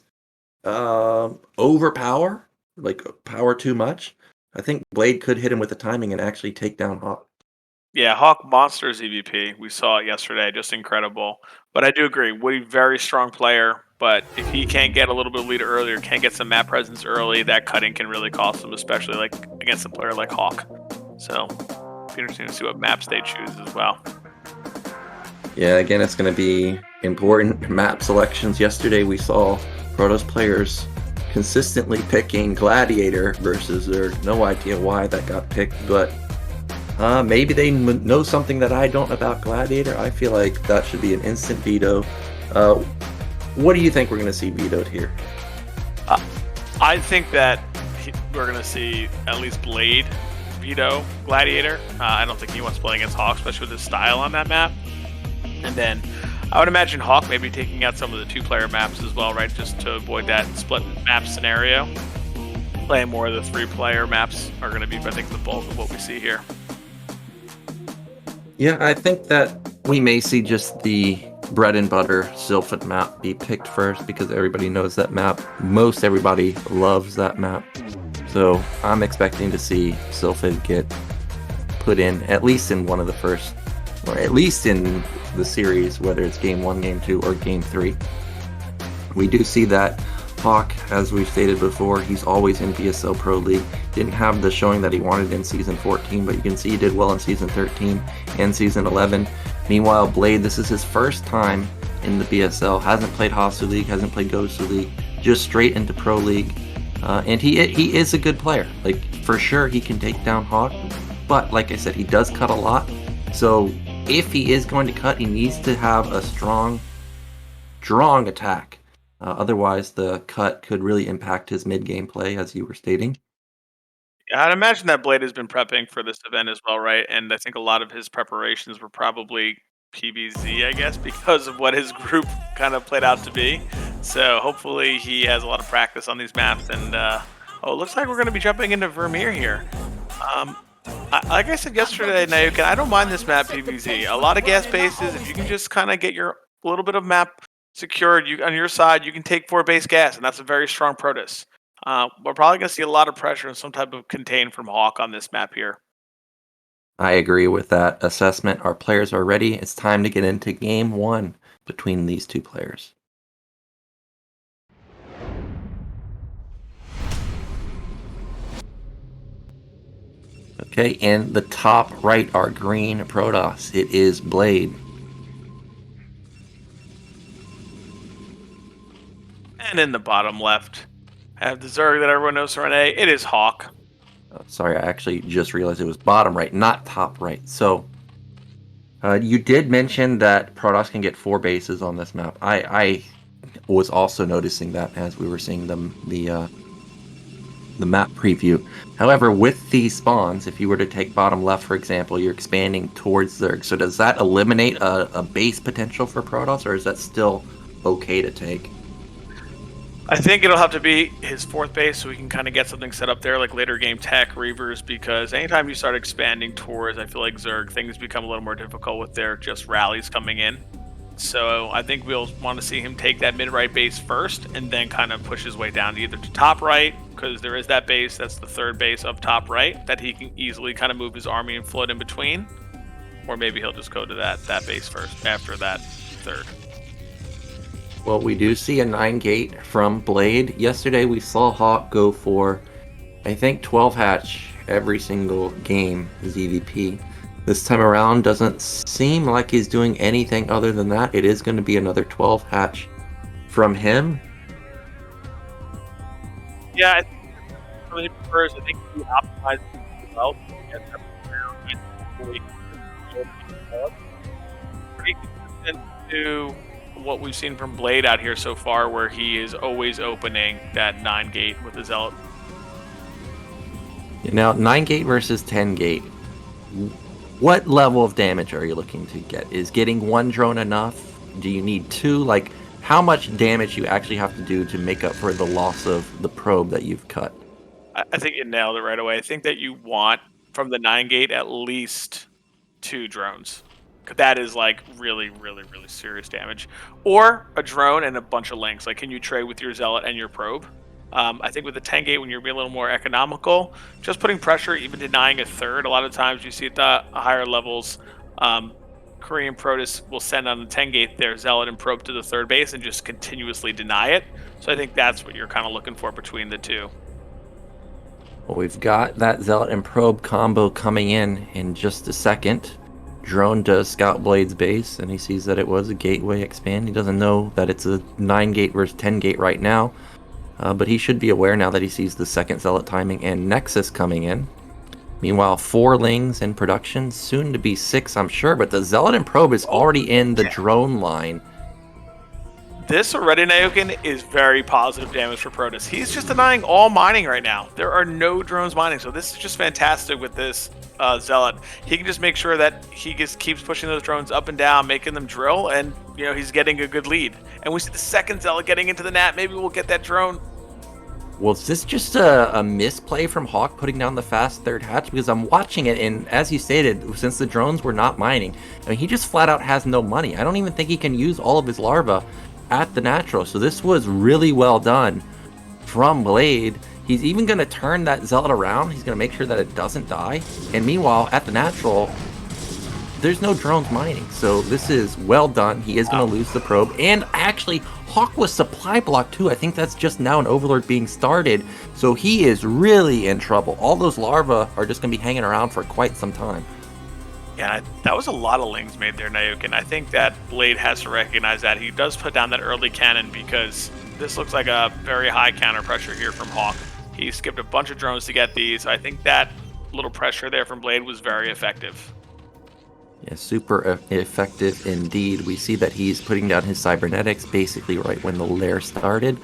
overpower, like power too much, I think Blade could hit him with the timing and actually take down Hawk. yeah, Hawk monsters EVP. We saw it yesterday, just incredible. But I do agree, Woody very strong player. But if he can't get a little bit of lead early or can't get some map presence early, that cutting can really cost him, especially like against a player like Hawk. So it'll be interesting to see what maps they choose as well. Yeah, again, it's going to be important map selections. Yesterday, we saw Protoss players consistently picking Gladiator versus Zerg. No idea why that got picked, but maybe they know something that I don't about Gladiator. I feel like that should be an instant veto. What do you think we're going to see vetoed here? I think that we're going to see at least Blade veto Gladiator. I don't think he wants to play against Hawk, especially with his style on that map. And then I would imagine Hawk maybe taking out some of the two-player maps as well, right? Just to avoid that split map scenario. Playing more of the three-player maps are going to be, I think, the bulk of what we see here. Yeah, I think that we may see just the bread and butter Sylphid map be picked first because everybody knows that map. Most everybody loves that map. So I'm expecting to see Sylphid get put in at least in one of the first, or at least in the series, whether it's game 1, game 2, or game 3. We do see that Hawk, as we've stated before, he's always in BSL Pro League. Didn't have the showing that he wanted in Season 14, but you can see he did well in Season 13 and Season 11. Meanwhile, Blade, this is his first time in the BSL. Hasn't played Hasu League, hasn't played Gosu League, just straight into Pro League. And he is a good player. Like, for sure, he can take down Hawk. But, like I said, he does cut a lot. So, if he is going to cut, he needs to have a strong attack. Otherwise, the cut could really impact his mid-game play, as you were stating. Yeah, I'd imagine that Blade has been prepping for this event as well, right? And I think a lot of his preparations were probably PBZ, I guess, because of what his group kind of played out to be. So hopefully he has a lot of practice on these maps. And it looks like we're going to be jumping into Vermeer here. Like I said yesterday, Nyoken, I don't mind this map PBZ. A lot of gas bases, if you can just kind of get your little bit of map secured, on your side, you can take 4 base gas, and that's a very strong Protoss. We're probably going to see a lot of pressure and some type of contain from Hawk on this map here. I agree with that assessment. Our players are ready. It's time to get into game 1 between these two players. Okay, in the top right, our green Protoss. It is Blade. And in the bottom left, I have the Zerg that everyone knows from A. It is Hawk. Oh, sorry, I actually just realized it was bottom right, not top right. So, you did mention that Protoss can get 4 bases on this map. I was also noticing that as we were seeing the map preview. However, with these spawns, if you were to take bottom left, for example, you're expanding towards Zerg. So does that eliminate a base potential for Protoss, or is that still okay to take? I think it'll have to be his 4th base so we can kind of get something set up there, like later game tech, Reavers, because anytime you start expanding towards, I feel like Zerg, things become a little more difficult with their just rallies coming in. So I think we'll want to see him take that mid-right base first and then kind of push his way down either to top right, because there is that base, that's the 3rd base of top right, that he can easily kind of move his army and float in between. Or maybe he'll just go to that base first after that 3rd. Well, we do see a 9-gate from Blade. Yesterday we saw Hawk go for, I think, 12 hatch every single game ZVP. This time around doesn't seem like he's doing anything other than that. It is going to be another 12 hatch from him. Yeah, I think really prefers. I think he optimizes well. Pretty consistent to what we've seen from Blade out here so far, where he is always opening that 9-gate with the Zealot. Now, 9-gate versus 10-gate. What level of damage are you looking to get? Is getting one drone enough? Do you need two? Like, how much damage you actually have to do to make up for the loss of the probe that you've cut? I think you nailed it right away. I think that you want, from the 9-gate, at least 2 drones. That is like really, really, really serious damage. Or a drone and a bunch of links. Like, can you trade with your Zealot and your probe? I think with the 10-gate, when you're being a little more economical, just putting pressure, even denying a third. A lot of times you see at the higher levels, Korean Protoss will send on the 10-gate their Zealot and probe to the third base and just continuously deny it. So I think that's what you're kind of looking for between the two. Well, we've got that Zealot and probe combo coming in just a second. Drone does scout Blade's base, and he sees that it was a gateway expand. He doesn't know that it's a 9-gate versus 10-gate right now, but he should be aware now that he sees the second Zealot timing and Nexus coming in. Meanwhile, 4 Lings in production, soon to be 6, I'm sure, but the Zealot and probe is already in the drone line. This already, Nyoken, is very positive damage for Protoss. He's just denying all mining right now. There are no drones mining, so this is just fantastic with this Zealot. He can just make sure that he just keeps pushing those drones up and down, making them drill, and he's getting a good lead. And we see the second Zealot getting into the nat. Maybe we'll get that drone. Well, is this just a misplay from Hawk putting down the fast third hatch? Because I'm watching it, and as you stated, since the drones were not mining, I mean, he just flat out has no money. I don't even think he can use all of his larvae at the natural. So this was really well done from Blade. He's even going to turn that Zealot around. He's going to make sure that it doesn't die. And meanwhile, at the natural, there's no drones mining. So this is well done. He is going to lose the probe. And actually, Hawk was supply blocked too. I think that's just now an Overlord being started. So he is really in trouble. All those larvae are just going to be hanging around for quite some time. Yeah, that was a lot of lings made there, Nyoken. I think that Blade has to recognize that. He does put down that early cannon because this looks like a very high counter pressure here from Hawk. He skipped a bunch of drones to get these. I think that little pressure there from Blade was very effective. Yeah, super effective indeed. We see that he's putting down his cybernetics basically right when the lair started.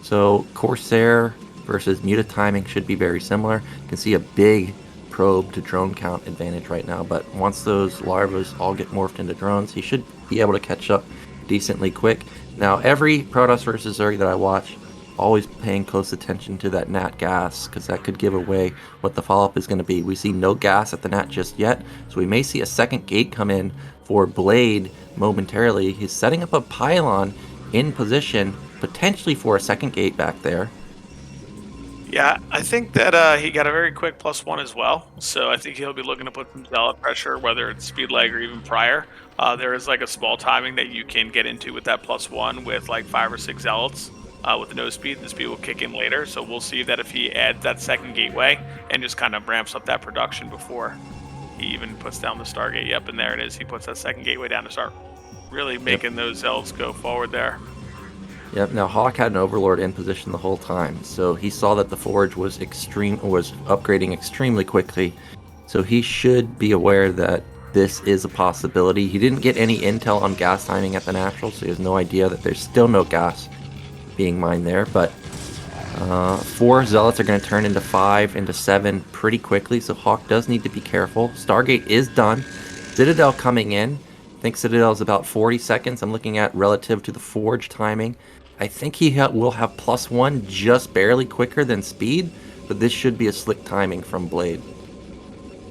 So Corsair versus Muta timing should be very similar. You can see a big probe to drone count advantage right now, but once those larvae all get morphed into drones, he should be able to catch up decently quick. Now, every Protoss versus Zerg that I watch, always paying close attention to that nat gas, because that could give away what the follow-up is going to be. We see no gas at the nat just yet, so we may see a second gate come in for Blade momentarily. He's setting up a pylon in position, potentially for a second gate back there. Yeah, I think that he got a very quick +1 as well, so I think he'll be looking to put some Zealot pressure, whether it's speed lag or even prior. There is like a small timing that you can get into with that +1 with like 5 or 6 Zealots. With the no speed, the speed will kick in later, so we'll see that if he adds that second gateway and just kind of ramps up that production before he even puts down the Stargate. Yep, and there it is. He puts that second gateway down to start really making those Zealots go forward there. Yep, now Hawk had an Overlord in position the whole time, so he saw that the Forge was upgrading extremely quickly, so he should be aware that this is a possibility. He didn't get any intel on gas timing at the natural, so he has no idea that there's still no gas being mined there, but 4 Zealots are going to turn into 5, into 7 pretty quickly, so Hawk does need to be careful. Stargate is done. Citadel coming in. I think Citadel is about 40 seconds. I'm looking at relative to the Forge timing. I think he will have +1 just barely quicker than speed, but this should be a slick timing from Blade.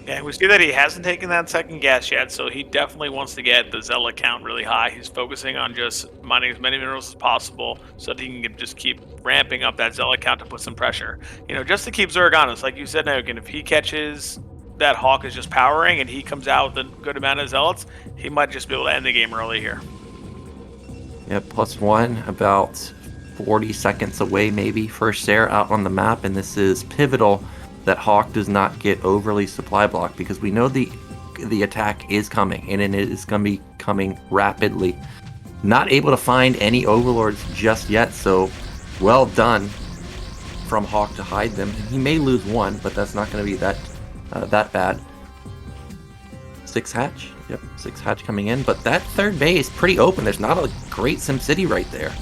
Yeah, we see that he hasn't taken that second gas yet, so he definitely wants to get the Zealot count really high. He's focusing on just mining as many minerals as possible so that he can just keep ramping up that Zealot count to put some pressure. Just to keep Zerg honest, like you said, Nyoken, if he catches that Hawk is just powering and he comes out with a good amount of Zealots, he might just be able to end the game early here. Yep, +1, about 40 seconds away maybe. First Ser out on the map, and this is pivotal that Hawk does not get overly supply blocked, because we know the attack is coming, and it is going to be coming rapidly. Not able to find any overlords just yet, so well done from Hawk to hide them. He may lose one, but that's not going to be that bad. 6 hatch. Yep, 6 hatch coming in, but that third base pretty open. There's not a great SimCity right there.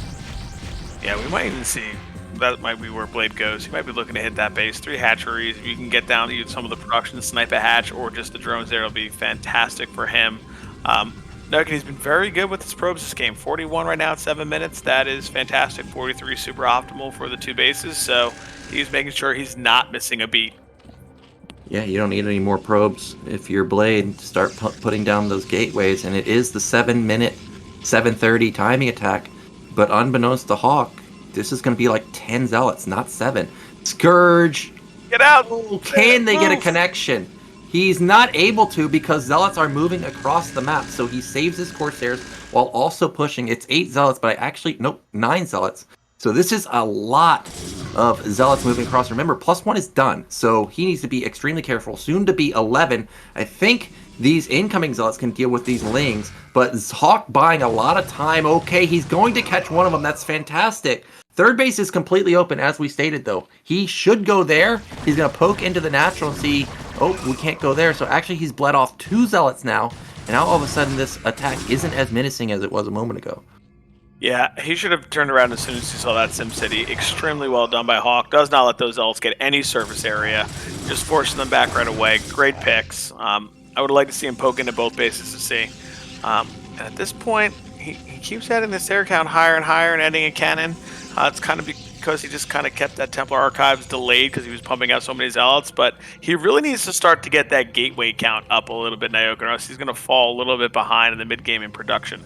Yeah, we might even see. That might be where Blade goes. He might be looking to hit that base. 3 hatcheries. If you can get down to use some of the production, snipe a hatch, or just the drones there, it'll be fantastic for him. Nyoken, he's been very good with his probes this game. 41 right now at 7 minutes. That is fantastic. 43 super optimal for the 2 bases. So he's making sure he's not missing a beat. Yeah, you don't need any more probes if you're Blade to start putting down those gateways. And it is the 7-minute, 7:30 timing attack. But unbeknownst to Hawk, this is going to be like 10 Zealots, not 7. Scourge! Get out! Can they get a connection? He's not able to, because Zealots are moving across the map. So he saves his Corsairs while also pushing. It's 8 Zealots, but nope, 9 Zealots. So this is a lot of Zealots moving across. Remember, +1 is done, so he needs to be extremely careful. Soon to be 11. I think these incoming Zealots can deal with these Lings, but Hawk buying a lot of time. Okay, he's going to catch one of them. That's fantastic. Third base is completely open, as we stated, though. He should go there. He's going to poke into the natural and see, oh, we can't go there. So actually, he's bled off 2 Zealots now, and now all of a sudden, this attack isn't as menacing as it was a moment ago. Yeah, he should have turned around as soon as he saw that SimCity. Extremely well done by Hawk. Does not let those Zealots get any surface area. Just forcing them back right away. Great picks. I would like to see him poke into both bases to see. And at this point, he keeps adding the Ser count higher and higher and adding a cannon. It's kind of because he just kind of kept that Templar Archives delayed because he was pumping out so many Zealots. But he really needs to start to get that gateway count up a little bit, Nyoken, or else he's going to fall a little bit behind in the mid-game in production.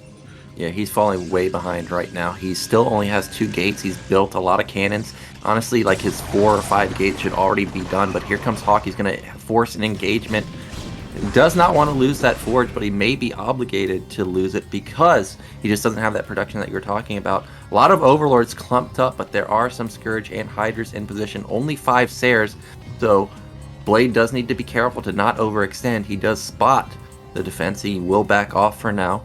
Yeah, he's falling way behind right now. He still only has 2 gates. He's built a lot of cannons. Honestly, like his 4 or 5 gates should already be done, but here comes Hawk. He's going to force an engagement. He does not want to lose that forge, but he may be obligated to lose it because he just doesn't have that production that you were talking about. A lot of Overlords clumped up, but there are some Scourge and Hydras in position. Only 5 Sers, so Blade does need to be careful to not overextend. He does spot the defense. He will back off for now.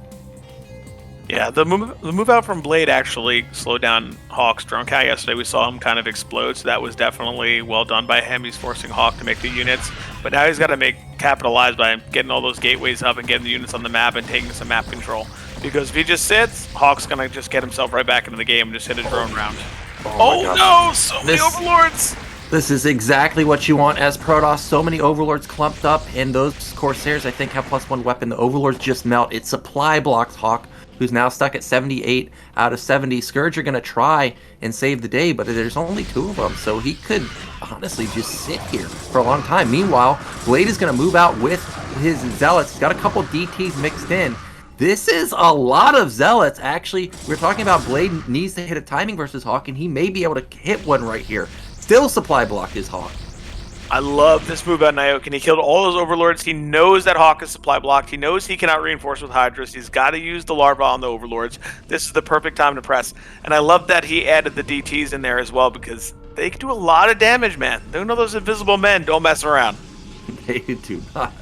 Yeah, the move out from Blade actually slowed down Hawk's drone count. Yesterday we saw him kind of explode, so that was definitely well done by him. He's forcing Hawk to make the units, but now he's got to capitalize by getting all those gateways up and getting the units on the map and taking some map control. Because if he just sits, Hawk's going to just get himself right back into the game and just hit a drone round. Oh no, so many Overlords! This is exactly what you want as Protoss. So many Overlords clumped up, and those Corsairs, I think, have +1 weapon. The Overlords just melt. It supply blocks Hawk, who's now stuck at 78 out of 70. Scourge are going to try and save the day, but there's only 2 of them, so he could honestly just sit here for a long time. Meanwhile, Blade is going to move out with his Zealots. He's got a couple DTs mixed in. This is a lot of Zealots. Actually, we're talking about Blade needs to hit a timing versus Hawk, and he may be able to hit one right here. Still supply block his Hawk. I love this move out Nyoken. He killed all those Overlords. He knows that Hawk is supply blocked. He knows he cannot reinforce with Hydras. He's got to use the Larva on the Overlords. This is the perfect time to press. And I love that he added the DTs in there as well, because they can do a lot of damage, man. They know those invisible men don't mess around. They do not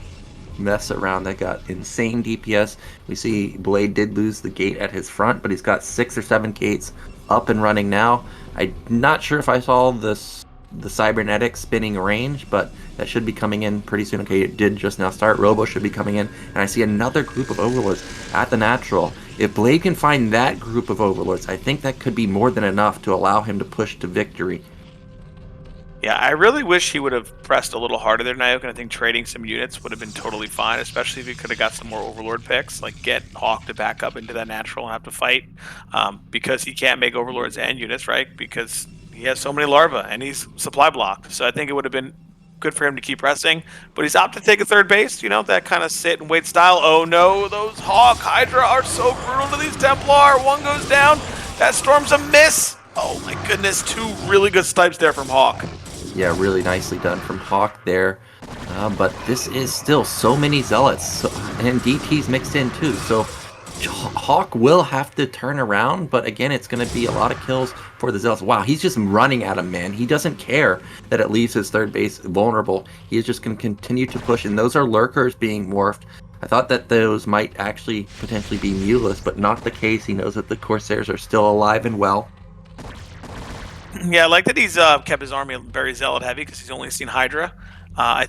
mess around. They got insane DPS. We see Blade did lose the gate at his front, but he's got 6 or 7 gates up and running now. I'm not sure if I saw the cybernetic spinning range, but that should be coming in pretty soon. Okay, it did just now start. Robo should be coming in, and I see another group of Overlords at the natural. If Blade can find that group of Overlords, I think that could be more than enough to allow him to push to victory. Yeah, I really wish he would have pressed a little harder there, Nyoken. I think trading some units would have been totally fine, especially if he could have got some more Overlord picks, like get Hawk to back up into that natural and have to fight, because he can't make Overlords and units, right? Because he has so many larvae and he's supply blocked. So I think it would have been good for him to keep pressing, but he's opted to take a third base, you know, that kind of sit and wait style. Oh no, those Hawk Hydra are so brutal to these Templar. One goes down. That Storm's a miss. Oh my goodness, 2 really good snipes there from Hawk. Yeah, really nicely done from Hawk there. But this is still so many Zealots and DTs mixed in too. So Hawk will have to turn around, but again, it's going to be a lot of kills for the Zealots. Wow, he's just running at him, man. He doesn't care that it leaves his third base vulnerable. He is just going to continue to push, and those are lurkers being morphed. I thought that those might actually potentially be muteless, but not the case. He knows that the Corsairs are still alive and well. Yeah, I like that he's kept his army very Zealot heavy because he's only seen Hydra. I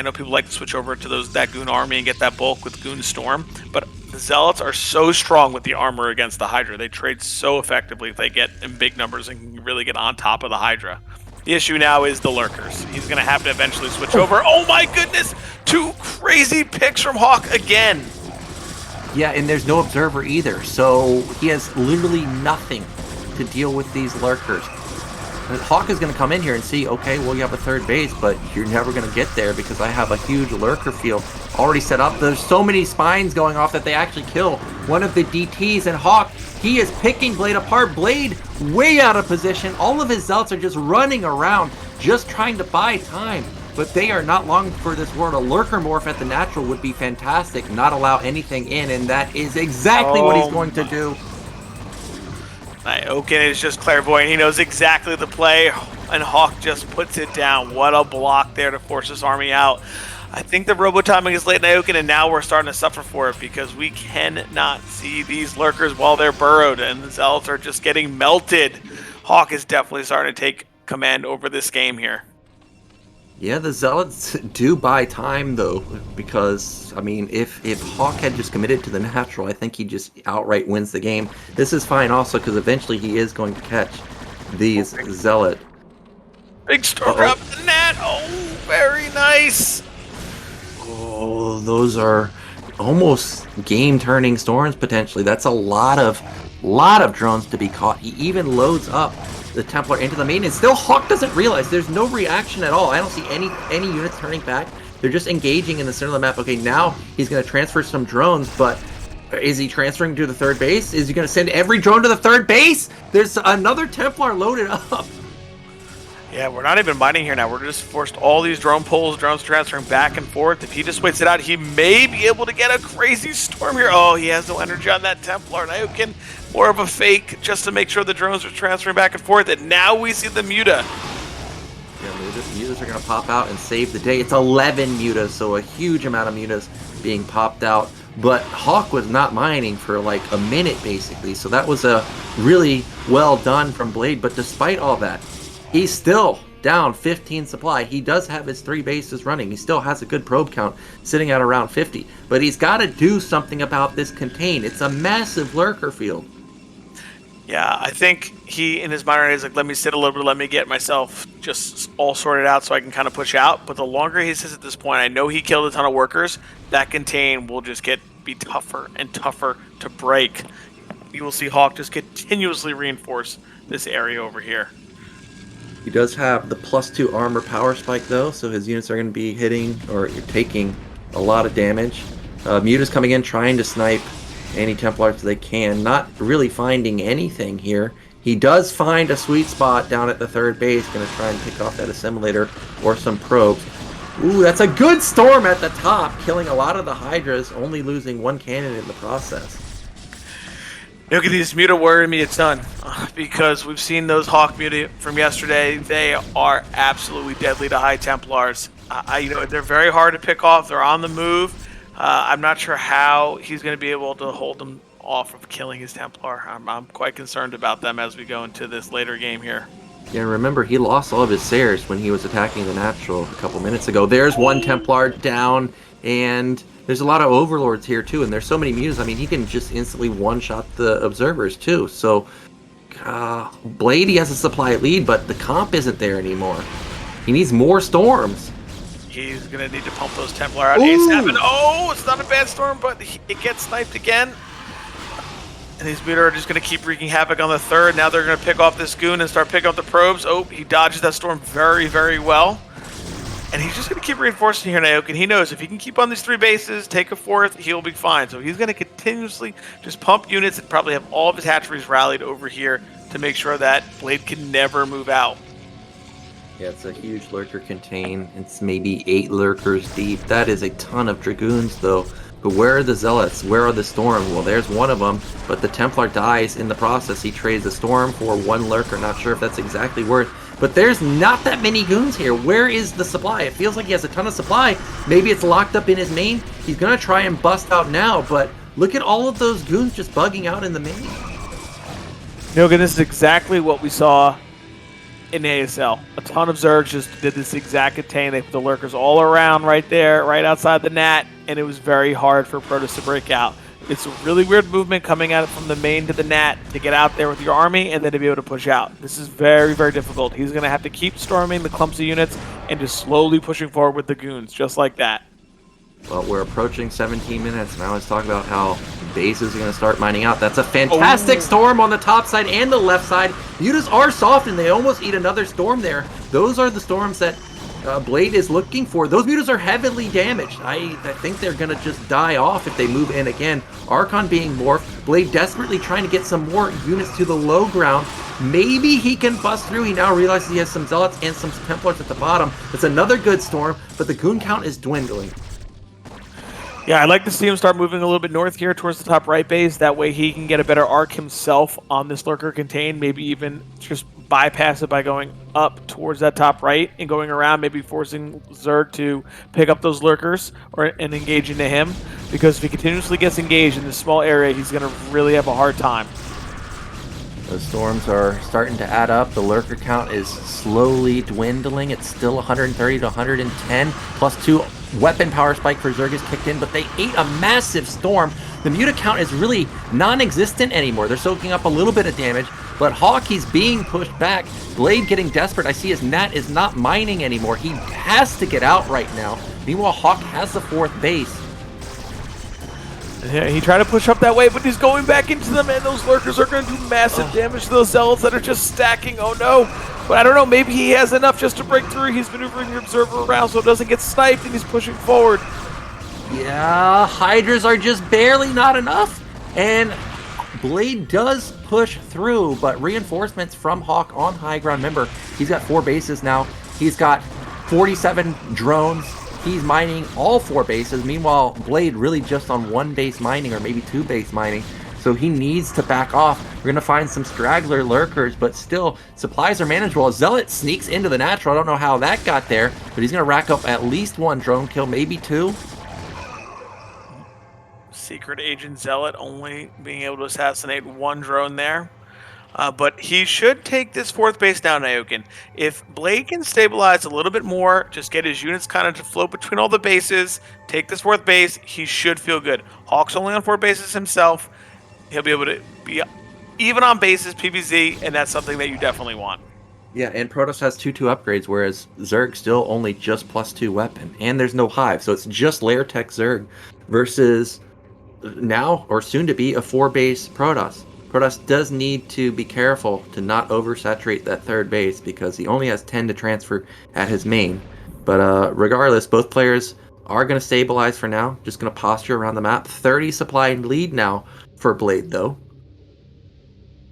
know people like to switch over to that Goon army and get that bulk with Goon Storm, but the Zealots are so strong with the armor against the Hydra. They trade so effectively if they get in big numbers and can really get on top of the Hydra. The issue now is the lurkers. He's going to have to eventually switch over. Oh my goodness! 2 crazy picks from Hawk again! Yeah, and there's no observer either, so he has literally nothing to deal with these lurkers. Hawk is going to come in here and see, okay, well, you have a third base, but you're never going to get there because I have a huge lurker field already set up. There's so many spines going off that they actually kill one of the DTs, and Hawk, he is picking Blade apart. Blade way out of position. All of his Zealots are just running around, just trying to buy time, but they are not long for this world. A lurker morph at the natural would be fantastic, not allow anything in, and that is exactly what he's going to do. Nyoken is just clairvoyant. He knows exactly the play, and Hawk just puts it down. What a block there to force his army out. I think the robo-timing is late, Nyoken, and now we're starting to suffer for it because we cannot see these lurkers while they're burrowed, and the Zealots are just getting melted. Hawk is definitely starting to take command over this game here. Yeah, the Zealots do buy time, though, because, I mean, if Hawk had just committed to the natural, I think he just outright wins the game. This is fine also, because eventually he is going to catch these Zealot. Big storm drop the net! Oh, very nice! Oh, those are almost game-turning storms, potentially. That's a lot of drones to be caught. He even loads up the Templar into the main, and still Hawk doesn't realize there's no reaction at all. I don't see any units turning back. They're just engaging in the center of the map. Okay, now he's going to transfer some drones, but is he transferring to the third base? Is he going to send every drone to the third base? There's another Templar loaded up. Yeah, we're not even mining here now. We're just forced all these drone pulls, drones transferring back and forth. If he just waits it out, he may be able to get a crazy storm here. Oh, he has no energy on that Templar. Nyoken, more of a fake just to make sure the drones are transferring back and forth. And now we see the Muta. Yeah, mutas are going to pop out and save the day. It's 11 mutas, so a huge amount of mutas being popped out. But Hawk was not mining for like a minute, basically. So that was a really well done from Blade. But despite all that, he's still down 15 supply. He does have his 3 bases running. He still has a good probe count sitting at around 50. But he's got to do something about this contain. It's a massive lurker field. Yeah, I think he, in his mind, is like, let me sit a little bit, let me get myself just all sorted out so I can kind of push out. But the longer he sits at this point, I know he killed a ton of workers. That contain will just be tougher and tougher to break. You will see Hawk just continuously reinforce this area over here. He does have the +2 armor power spike, though, so his units are going to be hitting or taking a lot of damage. Muta's coming in, trying to snipe any Templars they can, not really finding anything here. He does find a sweet spot down at the third base, going to try and pick off that assimilator or some probes. Ooh, that's a good storm at the top, killing a lot of the Hydras, only losing 1 cannon in the process. Look at these Muta worry me a ton because we've seen those Hawk Muta from yesterday. They are absolutely deadly to High Templars. They're very hard to pick off. They're on the move. I'm not sure how he's going to be able to hold them off of killing his Templar. I'm quite concerned about them as we go into this later game here. Yeah, remember, he lost all of his Seres when he was attacking the natural a couple minutes ago. There's 1 Templar down, and there's a lot of Overlords here, too, and there's so many Mutas. I mean, he can just instantly one-shot the Observers, too. So, Blade, he has a supply lead, but the comp isn't there anymore. He needs more storms. He's going to need to pump those Templar out. ASAP, and oh, it's not a bad storm, but it gets sniped again. And these Muta are just going to keep wreaking havoc on the third. Now they're going to pick off this Goon and start picking up the probes. Oh, he dodges that storm very, very well. And he's just going to keep reinforcing here, Nyoken. He knows if he can keep on these 3 bases, take a 4th, he'll be fine. So he's going to continuously just pump units and probably have all of his hatcheries rallied over here to make sure that Blade can never move out. Yeah, it's a huge lurker contain. It's maybe 8 lurkers deep. That is a ton of Dragoons, though. But where are the Zealots? Where are the Storm? Well, there's one of them, but the Templar dies in the process. He trades the Storm for one Lurker. Not sure if that's exactly worth. But there's not that many goons here. Where is the supply? It feels like he has a ton of supply. Maybe it's locked up in his main. He's going to try and bust out now, but look at all of those goons just bugging out in the main. Nyoken, this is exactly what we saw in ASL. A ton of Zergs just did this exact attain. They put the Lurkers all around right there, right outside the Nat, and it was very hard for Protoss to break out. It's a really weird movement coming out from the main to the Nat to get out there with your army and then to be able to push out. This is very, very difficult. He's going to have to keep storming the clumsy units and just slowly pushing forward with the goons, just like that. Well, we're approaching 17 minutes. Now let's talk about how bases are going to start mining out. That's a fantastic storm on the top side and the left side. Mutas are soft and they almost eat another storm there. Those are the storms that Blade is looking for. Those mutas are heavily damaged. I think they're going to just die off if they move in again. Archon being morphed. Blade desperately trying to get some more units to the low ground. Maybe he can bust through. He now realizes he has some Zealots and some Templars at the bottom. It's another good storm, but the goon count is dwindling. Yeah, I'd like to see him start moving a little bit north here towards the top right base. That way he can get a better arc himself on this Lurker contain. Maybe even just bypass it by going up towards that top right and going around, maybe forcing Zerg to pick up those Lurkers and engage into him. Because if he continuously gets engaged in this small area, he's going to really have a hard time. Those storms are starting to add up. The Lurker count is slowly dwindling. It's still 130 to 110. Plus 2 weapon power spike for Zerg is kicked in, but they ate a massive storm. The muta count is really non-existent anymore. They're soaking up a little bit of damage, but Hawk, he's being pushed back. Blade getting desperate. I see his Nat is not mining anymore. He has to get out right now. Meanwhile, Hawk has the 4th base. Yeah, he tried to push up that way, but he's going back into them, and those Lurkers are going to do massive damage to those Zealots that are just stacking. Oh no. But I don't know, maybe he has enough just to break through. He's maneuvering the Observer around so it doesn't get sniped, and he's pushing forward. Yeah, Hydras are just barely not enough. And Blade does push through, but reinforcements from Hawk on high ground. Remember, he's got 4 bases now. He's got 47 drones. He's mining all 4 bases. Meanwhile, Blade really just on 1 base mining, or maybe 2 base mining. So he needs to back off. We're going to find some straggler Lurkers, but still, supplies are manageable. Zealot sneaks into the natural. I don't know how that got there, but he's going to rack up at least 1 drone kill, maybe 2. Secret Agent Zealot only being able to assassinate 1 drone there. But he should take this 4th base down, Nyoken. If Blade can stabilize a little bit more, just get his units kind of to float between all the bases, take this 4th base, he should feel good. Hawk's only on 4 bases himself. He'll be able to be even on bases, PvZ, and that's something that you definitely want. Yeah, and Protoss has 2/2 upgrades, whereas Zerg still only just +2 weapon. And there's no Hive, so it's just Lair Tech Zerg versus now, or soon to be, a 4-base Protoss. Protoss does need to be careful to not oversaturate that 3rd base because he only has 10 to transfer at his main. But regardless, both players are going to stabilize for now. Just going to posture around the map. 30 supply lead now for Blade, though.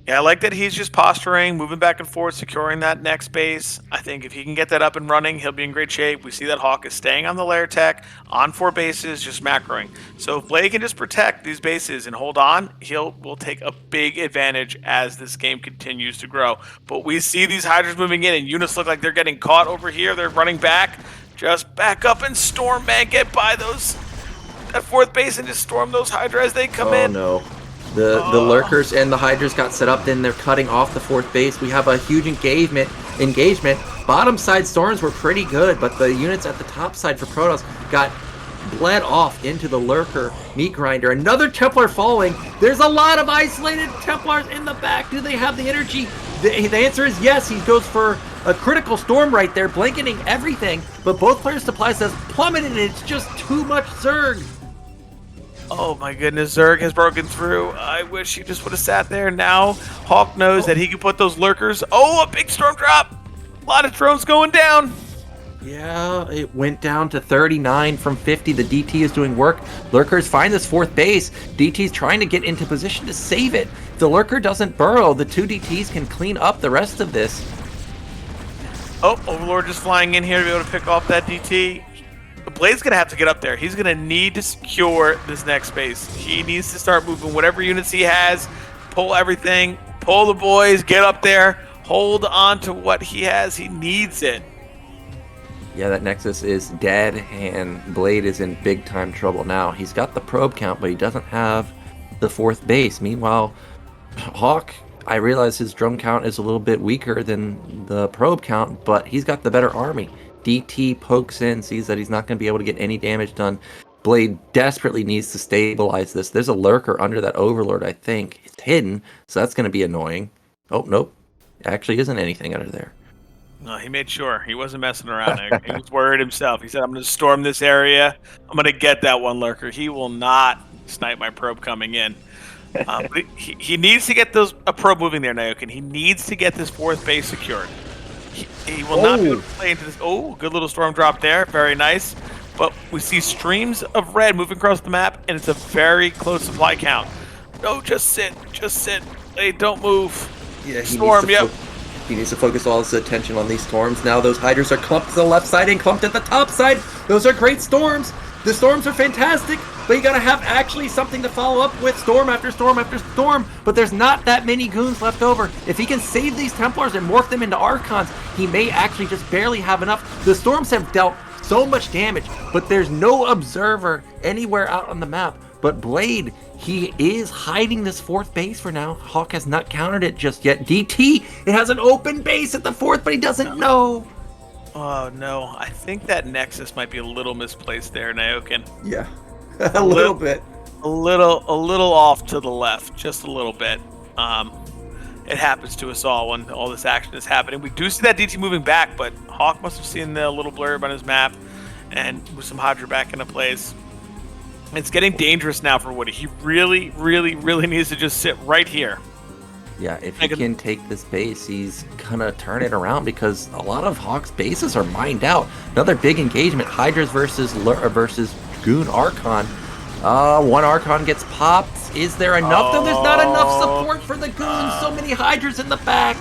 Yeah, I like that he's just posturing, moving back and forth, securing that next base. I think if he can get that up and running, he'll be in great shape. We see that Hawk is staying on the Lair Tech, on 4 bases, just macroing. So if Blade can just protect these bases and hold on, will take a big advantage as this game continues to grow. But we see these Hydras moving in, and units look like they're getting caught over here. They're running back. Just back up and storm, man. Get by that 4th base and just storm those Hydra as they come in. Oh, no. The Lurkers and the Hydras got set up, then they're cutting off the 4th base. We have a huge engagement. Bottom side storms were pretty good, but the units at the top side for Protoss got bled off into the Lurker meat grinder. Another Templar falling. There's a lot of isolated Templars in the back. Do they have the energy? The answer is yes. He goes for a critical storm right there, blanketing everything, but both players' supplies has plummeted, and it's just too much Zerg. Oh my goodness, Zerg has broken through. I wish he just would have sat there. Now Hawk knows that he can put those Lurkers. Oh, a big storm drop. A lot of drones going down. Yeah, it went down to 39 from 50. The DT is doing work. Lurkers find this 4th base. DT's trying to get into position to save it. If the Lurker doesn't burrow, the 2 DTs can clean up the rest of this. Oh, Overlord just flying in here to be able to pick off that DT. Blade's going to have to get up there. He's going to need to secure this next space. He needs to start moving whatever units he has, pull everything, pull the boys, get up there, hold on to what he has. He needs it. Yeah, that Nexus is dead, and Blade is in big-time trouble now. He's got the probe count, but he doesn't have the 4th base. Meanwhile, Hawk, I realize his drone count is a little bit weaker than the probe count, but he's got the better army. DT pokes in, sees that he's not going to be able to get any damage done. Blade desperately needs to stabilize this. There's a lurker under that Overlord, I think. It's hidden, so that's going to be annoying. Oh, nope. Actually isn't anything under there. No, he made sure. He wasn't messing around. He was worried himself. He said, I'm going to storm this area. I'm going to get that one lurker. He will not snipe my probe coming in. But he needs to get a probe moving there, Nyoken. He needs to get this 4th base secured. He will not be able to play into this. Oh, good little storm drop there. Very nice. But we see streams of red moving across the map, and it's a very close supply count. No, just sit. Just sit. Hey, don't move. Yeah, Storm, yep. He needs to focus all his attention on these storms. Now those Hydras are clumped to the left side and clumped at the top side. Those are great storms. The storms are fantastic, but you gotta have actually something to follow up with storm after storm after storm. But there's not that many goons left over. If he can save these Templars and morph them into Archons, he may actually just barely have enough. The storms have dealt so much damage, but there's no observer anywhere out on the map. But Blade, he is hiding this 4th base for now. Hawk has not countered it just yet. DT, it has an open base at the 4th, but he doesn't know. Oh, no. I think that Nexus might be a little misplaced there, Nyoken. Yeah, a little bit. A little off to the left, just a little bit. It happens to us all when all this action is happening. We do see that DT moving back, but Hawk must have seen the little blurb on his map and with some Hydra back into place. It's getting dangerous now for Woody. He really, really, really needs to just sit right here. Yeah, if he can take this base, he's gonna turn it around because a lot of Hawk's bases are mined out. Another big engagement, Hydras versus Goon Archon. One Archon gets popped. Is there enough? Though there's not enough support for the Goons. So many Hydras in the back.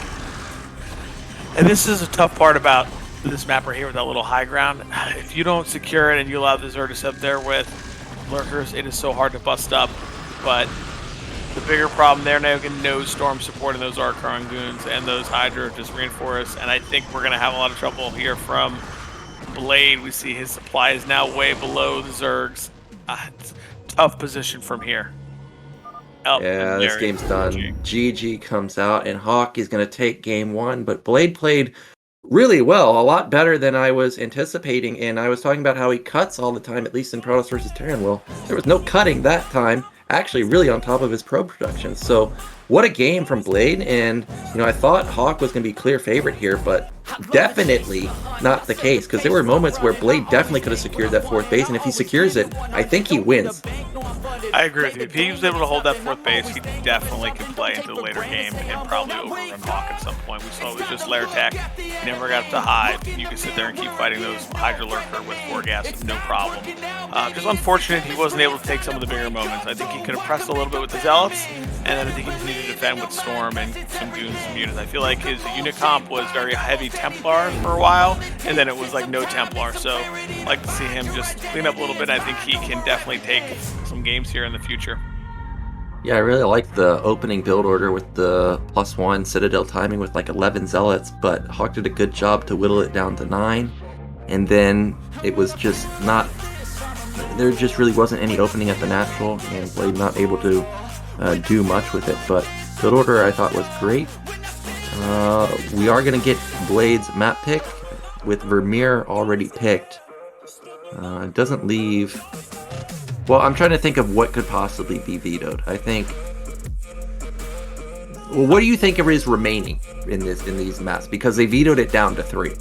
And this is a tough part about this map right here with that little high ground. If you don't secure it and you allow the Zertus up there with lurkers, it is so hard to bust up. But the bigger problem there, Nyoken, no storm supporting those Archon goons, and those Hydra just reinforce. And I think we're going to have a lot of trouble here from Blade. We see his supply is now way below the Zergs. Tough position from here. Yeah, this game's done. GG comes out, and Hawk is going to take game 1. But Blade played really well, a lot better than I was anticipating. And I was talking about how he cuts all the time, at least in Protoss versus Terran. Well, there was no cutting that time. Actually, really on top of his probe production. So, what a game from Blade. And, I thought Hawk was going to be clear favorite here, but definitely not the case. Because there were moments where Blade definitely could have secured that 4th base. And if he secures it, I think he wins. I agree with you. If he was able to hold that 4th base, he definitely could play into the later game and probably overrun Hawk at some point. We saw it was just lair tech. He never got up to high. You could sit there and keep fighting those Hydra Lurker with 4 gas, no problem. Just unfortunate he wasn't able to take some of the bigger moments. I think he could have pressed a little bit with the Zealots, and then I think he needed to defend with Storm and some goons, some units. I feel like his unit comp was very heavy Templar for a while, and then it was like no Templar. So I'd like to see him just clean up a little bit. I think he can definitely take some games here in the future. Yeah, I really like the opening build order with the +1 Citadel timing with like 11 Zealots, but Hawk did a good job to whittle it down to 9. And then it was just not, there just really wasn't any opening at the natural, and Blade not able to do much with it. But build order I thought was great. We are going to get Blade's map pick with Vermeer already picked. It doesn't leave. Well, I'm trying to think of what could possibly be vetoed. I think. Well, what do you think is remaining in these maps? Because they vetoed it down to 3.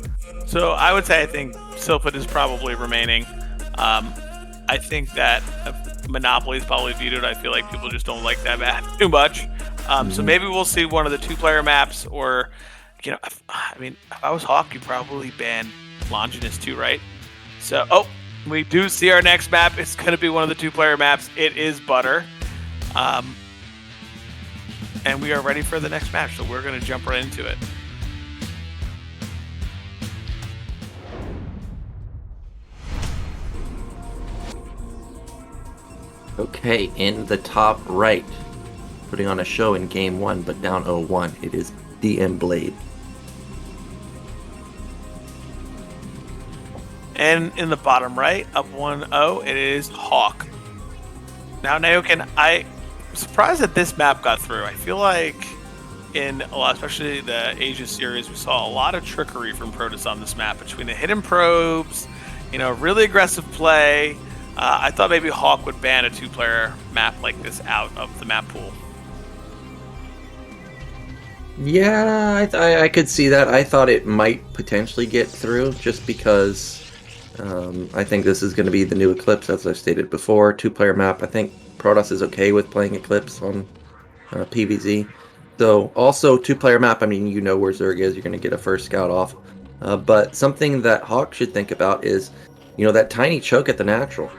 So I would say I think Silphid is probably remaining. I think that Monopoly is probably vetoed. I feel like people just don't like that map too much. So maybe we'll see one of the 2-player maps, or if I was Hawk, you'd probably ban Longinus too, right? So we do see our next map. It's going to be one of the 2-player maps. It is Butter. And we are ready for the next match, so we're going to jump right into it. Okay, in the top right, putting on a show in game 1, but down 0-1, it is DM Blade. And in the bottom right, up 1-0, it is Hawk. Now, Nyoken, I'm surprised that this map got through. I feel like in a lot, especially the Asia series, we saw a lot of trickery from Protoss on this map between the hidden probes, really aggressive play. I thought maybe Hawk would ban a 2-player map like this out of the map pool. Yeah, I could see that. I thought it might potentially get through just because I think this is going to be the new Eclipse, as I've stated before. 2-player map. I think Protoss is okay with playing Eclipse on PvZ. So also 2-player map, I mean, you know where Zerg is. You're going to get a first scout off. But something that Hawk should think about is, that tiny choke at the natural.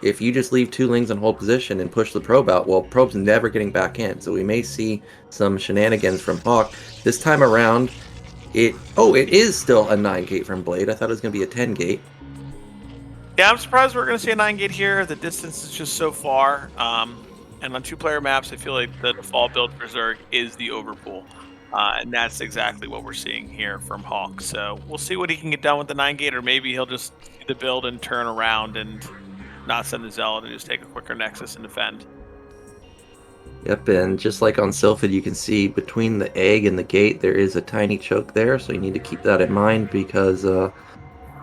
If you just leave 2 lings in hold position and push the probe out, well, probe's never getting back in. So we may see some shenanigans from Hawk. This time around, it is still a 9-gate from Blade. I thought it was going to be a 10-gate. Yeah, I'm surprised we're going to see a 9-gate here. The distance is just so far. And on 2-player maps, I feel like the default build for Zerg is the overpool. And that's exactly what we're seeing here from Hawk. So we'll see what he can get done with the 9-gate, or maybe he'll just see the build and turn around and not send the Zealot and just take a quicker Nexus and defend. Yep, and just like on Sylphid, you can see between the egg and the gate, there is a tiny choke there, so you need to keep that in mind because a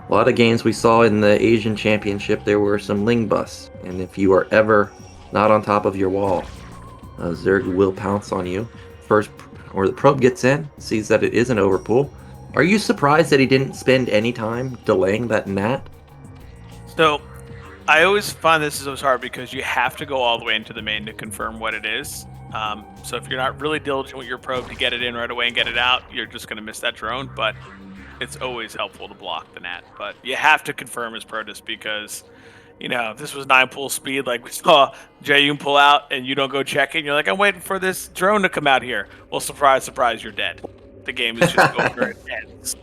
lot of games we saw in the Asian Championship, there were some ling busts, and if you are ever not on top of your wall, Zerg will pounce on you. First, or the probe gets in, sees that it is an overpool. Are you surprised that he didn't spend any time delaying that nat? So, I always find this is always hard because you have to go all the way into the main to confirm what it is. So if you're not really diligent with your probe to get it in right away and get it out, you're just going to miss that drone. But it's always helpful to block the nat. But you have to confirm as Protoss because, if this was 9 pool speed, like we saw Jaeyun pull out and you don't go check it, you're like, I'm waiting for this drone to come out here. Well, surprise, surprise, you're dead. The game is just over. It ends.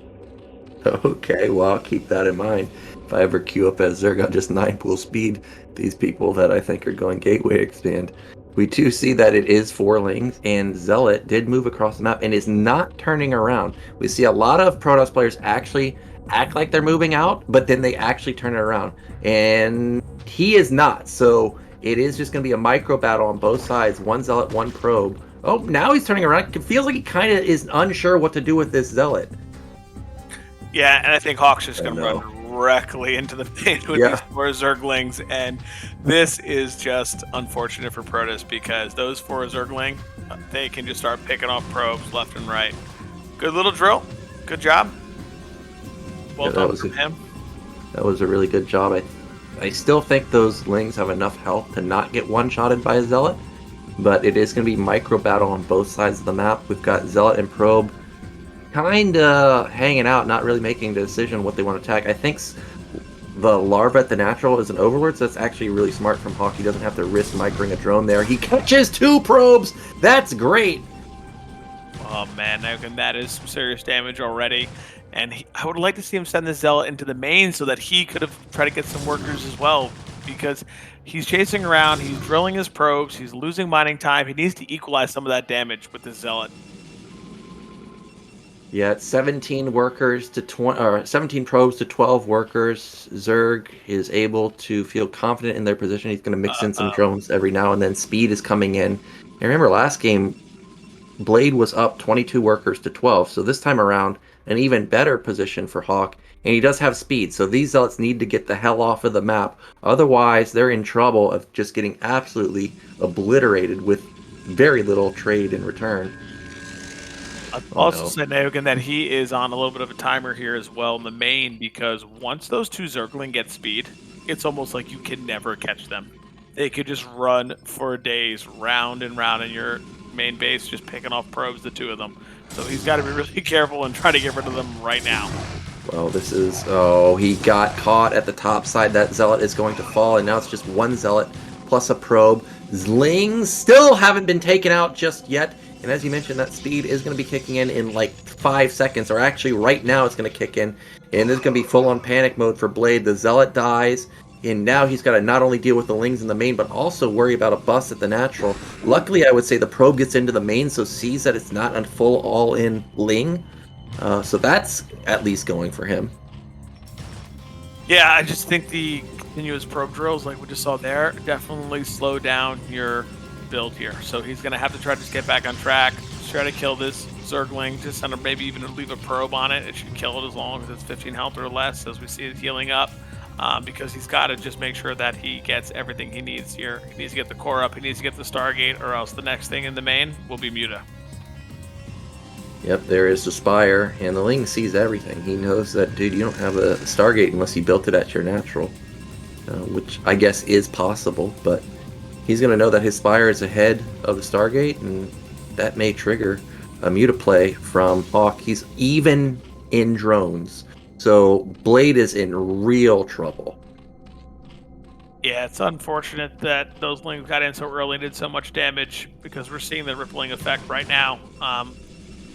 Okay, well, I'll keep that in mind. If I ever queue up as Zerg on just 9 pool speed, these people that I think are going gateway expand. We do see that it is 4 lings, and Zealot did move across the map and is not turning around. We see a lot of Protoss players actually act like they're moving out, but then they actually turn it around. And he is not, so it is just going to be a micro battle on both sides. 1 Zealot, 1 probe. Oh, now he's turning around. It feels like he kind of is unsure what to do with this Zealot. Yeah, and I think Hawk's just going to run directly into the paint with these 4 Zerglings, and this is just unfortunate for Protoss because those 4 Zergling, they can just start picking off probes left and right. Good little drill. Good job. Well done from him. That was a really good job. I still think those lings have enough health to not get one-shotted by a Zealot, but it is going to be micro battle on both sides of the map. We've got Zealot and probe kind of hanging out, not really making a decision what they want to attack. I think the larva at the natural is an overlord, so that's actually really smart from Hawk. He doesn't have to risk microing a drone there. He catches 2 probes! That's great! Oh man, that is some serious damage already. And I would like to see him send the Zealot into the main so that he could have tried to get some workers as well, because he's chasing around, he's drilling his probes, he's losing mining time. He needs to equalize some of that damage with the Zealot. Yeah, it's 17 workers to 20, or 17 probes to 12 workers. Zerg is able to feel confident in their position. He's going to mix in some drones every now and then. Speed is coming in. And remember, last game, Blade was up 22 workers to 12. So this time around, an even better position for Hawk. And he does have speed. So these Zealots need to get the hell off of the map. Otherwise, they're in trouble of just getting absolutely obliterated with very little trade in return. I'd also say, Nyoken, that he is on a little bit of a timer here as well in the main, because once those 2 Zergling get speed, it's almost like you can never catch them. They could just run for days, round and round in your main base, just picking off probes, the 2 of them. So he's got to be really careful and try to get rid of them right now. Well, this is... Oh, he got caught at the top side. That Zealot is going to fall, and now it's just 1 Zealot plus a probe. Zlings still haven't been taken out just yet. And as you mentioned, that speed is going to be kicking in like 5 seconds, or actually right now it's going to kick in. And this is going to be full-on panic mode for Blade. The Zealot dies, and now he's got to not only deal with the Lings in the main, but also worry about a bust at the natural. Luckily, I would say the probe gets into the main, so sees that it's not a full all-in Ling. So that's at least going for him. Yeah, I just think the continuous probe drills, like we just saw there, definitely slow down your build here. So he's going to have to try to just get back on track, try to kill this Zergling, just kind of maybe even leave a probe on it. It should kill it as long as it's 15 health or less, as we see it healing up. Because he's got to just make sure that he gets everything he needs here. He needs to get the core up, he needs to get the Stargate, or else the next thing in the main will be Muta. Yep, there is the Spire, and the Ling sees everything. He knows that, dude, you don't have a Stargate unless you built it at your natural, which I guess is possible, but he's going to know that his Spire is ahead of the Stargate, and that may trigger a Muta play from KwarK. He's even in drones, so Blade is in real trouble. Yeah, it's unfortunate that those Lings got in so early and did so much damage, because we're seeing the rippling effect right now.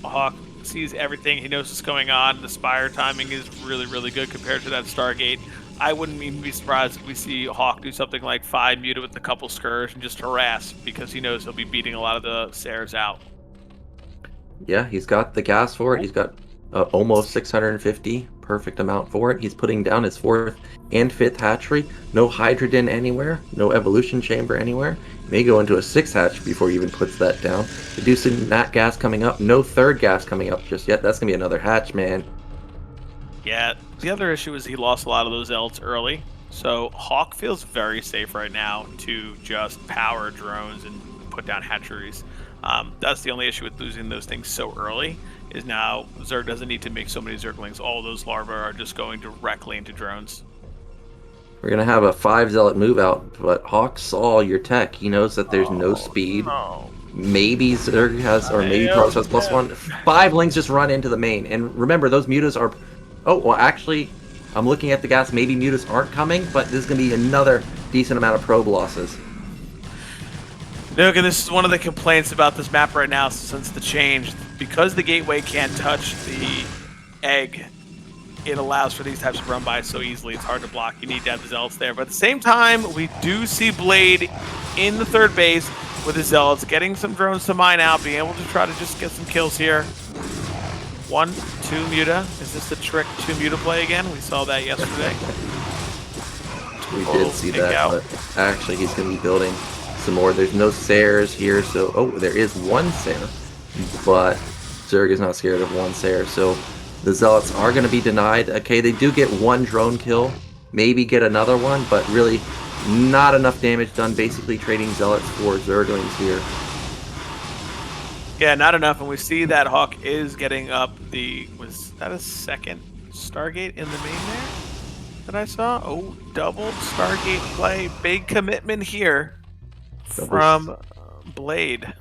KwarK sees everything. He knows what's going on. The Spire timing is really, really good compared to that Stargate. I wouldn't even be surprised if we see KwarK do something like 5 Muta with a couple Scourge and just harass, because he knows he'll be beating a lot of the Seres out. Yeah, he's got the gas for it. He's got almost 650, perfect amount for it. He's putting down his 4th and 5th hatchery. No Hydrogen anywhere, no Evolution Chamber anywhere. May go into a 6th hatch before he even puts that down. We do see that gas coming up. No 3rd gas coming up just yet. That's going to be another hatch, man. Yeah, the other issue is he lost a lot of those Elts early. So KwarK feels very safe right now to just power drones and put down hatcheries. That's the only issue with losing those things so early, is now Zerg doesn't need to make so many Zerglings. All those larvae are just going directly into drones. We're going to have a 5 Zealot move out, but KwarK saw your tech. He knows that there's no speed. No. Maybe Zerg has, or maybe Protoss has +1. 5 Lings just run into the main. And remember, those Mutas are... Oh, well, actually, I'm looking at the gas. Maybe Mutas aren't coming, but this is going to be another decent amount of probe losses. Nyoken, this is one of the complaints about this map right now since the change. Because the gateway can't touch the egg, it allows for these types of run by so easily. It's hard to block. You need to have the Zealots there. But at the same time, we do see Blade in the 3rd base with the Zealots, getting some drones to mine out, being able to try to just get some kills here. 1, 2 Muta. Is this the trick 2 Muta play again? We saw that yesterday. We did see that, but actually he's going to be building some more. There's no Seres here, so... Oh, there is 1 Ser, but Zerg is not scared of 1 Ser, so the Zealots are going to be denied. Okay, they do get 1 drone kill, maybe get another one, but really not enough damage done, basically trading Zealots for Zerglings here. Yeah, not enough, and we see that KwarK is getting up the... Was that a 2nd Stargate in the main there that I saw? Oh, double Stargate play. Big commitment here from Blade.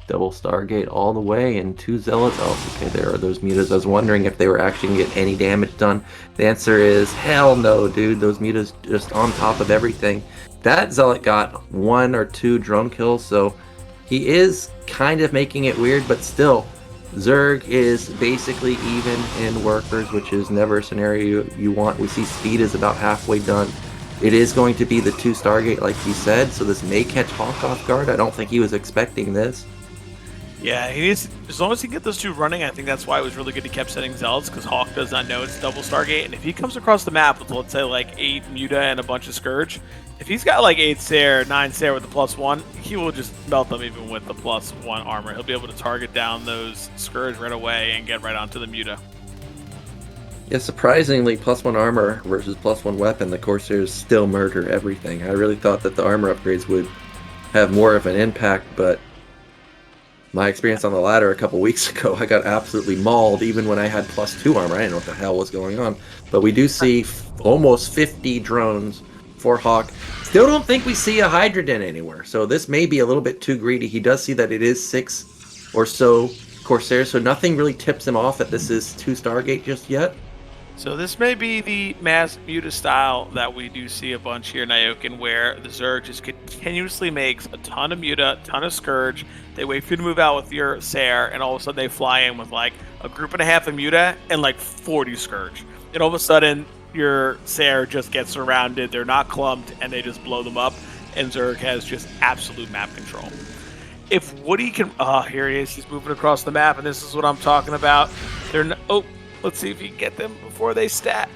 Double Stargate all the way, and 2 Zealots. Oh, okay, there are those Mutas. I was wondering if they were actually going to get any damage done. The answer is hell no, dude. Those Mutas just on top of everything. That Zealot got 1 or 2 drone kills, so he is kind of making it weird, but still, Zerg is basically even in workers, which is never a scenario you want. We see speed is about halfway done. It is going to be the 2 Stargate, like he said, so this may catch KwarK off guard. I don't think he was expecting this. Yeah, he needs, as long as he can get those 2 running, I think that's why it was really good he kept setting Zealots, because KwarK does not know it's double Stargate, and if he comes across the map with, let's say, like 8 Muta and a bunch of Scourge, if he's got like 8 Ser, 9 Ser with the +1, he will just melt them even with the +1 armor. He'll be able to target down those Scourge right away and get right onto the Muta. Yeah, surprisingly, +1 armor versus +1 weapon, the Corsairs still murder everything. I really thought that the armor upgrades would have more of an impact, but my experience on the ladder a couple weeks ago, I got absolutely mauled even when I had +2 armor. I didn't know what the hell was going on. But we do see almost 50 drones for KwarK. Still don't think we see a Hydrogen anywhere, so this may be a little bit too greedy. He does see that it is 6 or so Corsairs, so nothing really tips him off that this is 2 Stargate just yet. So this may be the mass Muta style that we do see a bunch here in Nyoken, where the Zerg just continuously makes a ton of Muta, a ton of Scourge. They wait for you to move out with your Ser, and all of a sudden they fly in with like a group and a half of Muta and like 40 Scourge. And all of a sudden, your Ser just gets surrounded, they're not clumped, and they just blow them up, and Zerg has just absolute map control. If Woody can... Oh, here he is. He's moving across the map, and this is what I'm talking about. Oh, let's see if he can get them before they stat.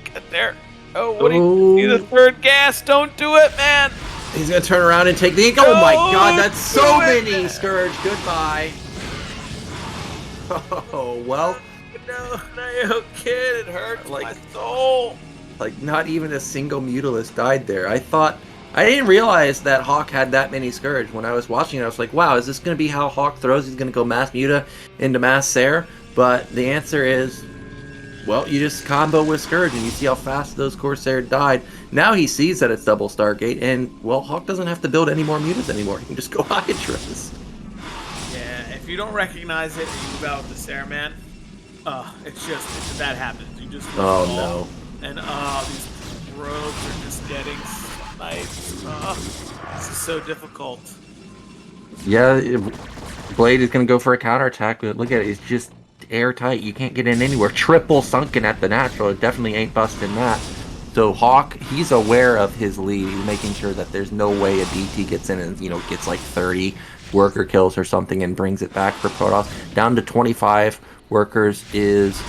Get there. Oh, Woody, see the third gas. Don't do it, man. He's going to turn around and take the... Oh, my God. That's so many, Scourge. Goodbye. Oh, well... No, Nyoken, it hurts my soul. Like, not even a single Mutalisk died there. I didn't realize that Hawk had that many Scourge. When I was watching it, I was like, wow, is this going to be how Hawk throws? He's going to go mass Muta into mass Ser? But the answer is, well, you just combo with Scourge, and you see how fast those Corsair died. Now he sees that it's double Stargate, and, well, Hawk doesn't have to build any more Mutas anymore. He can just go Hydras. Yeah, if you don't recognize it, you move out with the Ser, man. It's that happens. You just no. And these robes are just getting sniped. This is so difficult. Yeah, Blade is going to go for a counterattack, but look at it. It's just airtight. You can't get in anywhere. Triple sunken at the natural. It definitely ain't busting that. So Hawk, he's aware of his lead. He's making sure that there's no way a DT gets in and, gets like 30 worker kills or something and brings it back for Protoss. Down to 25 workers is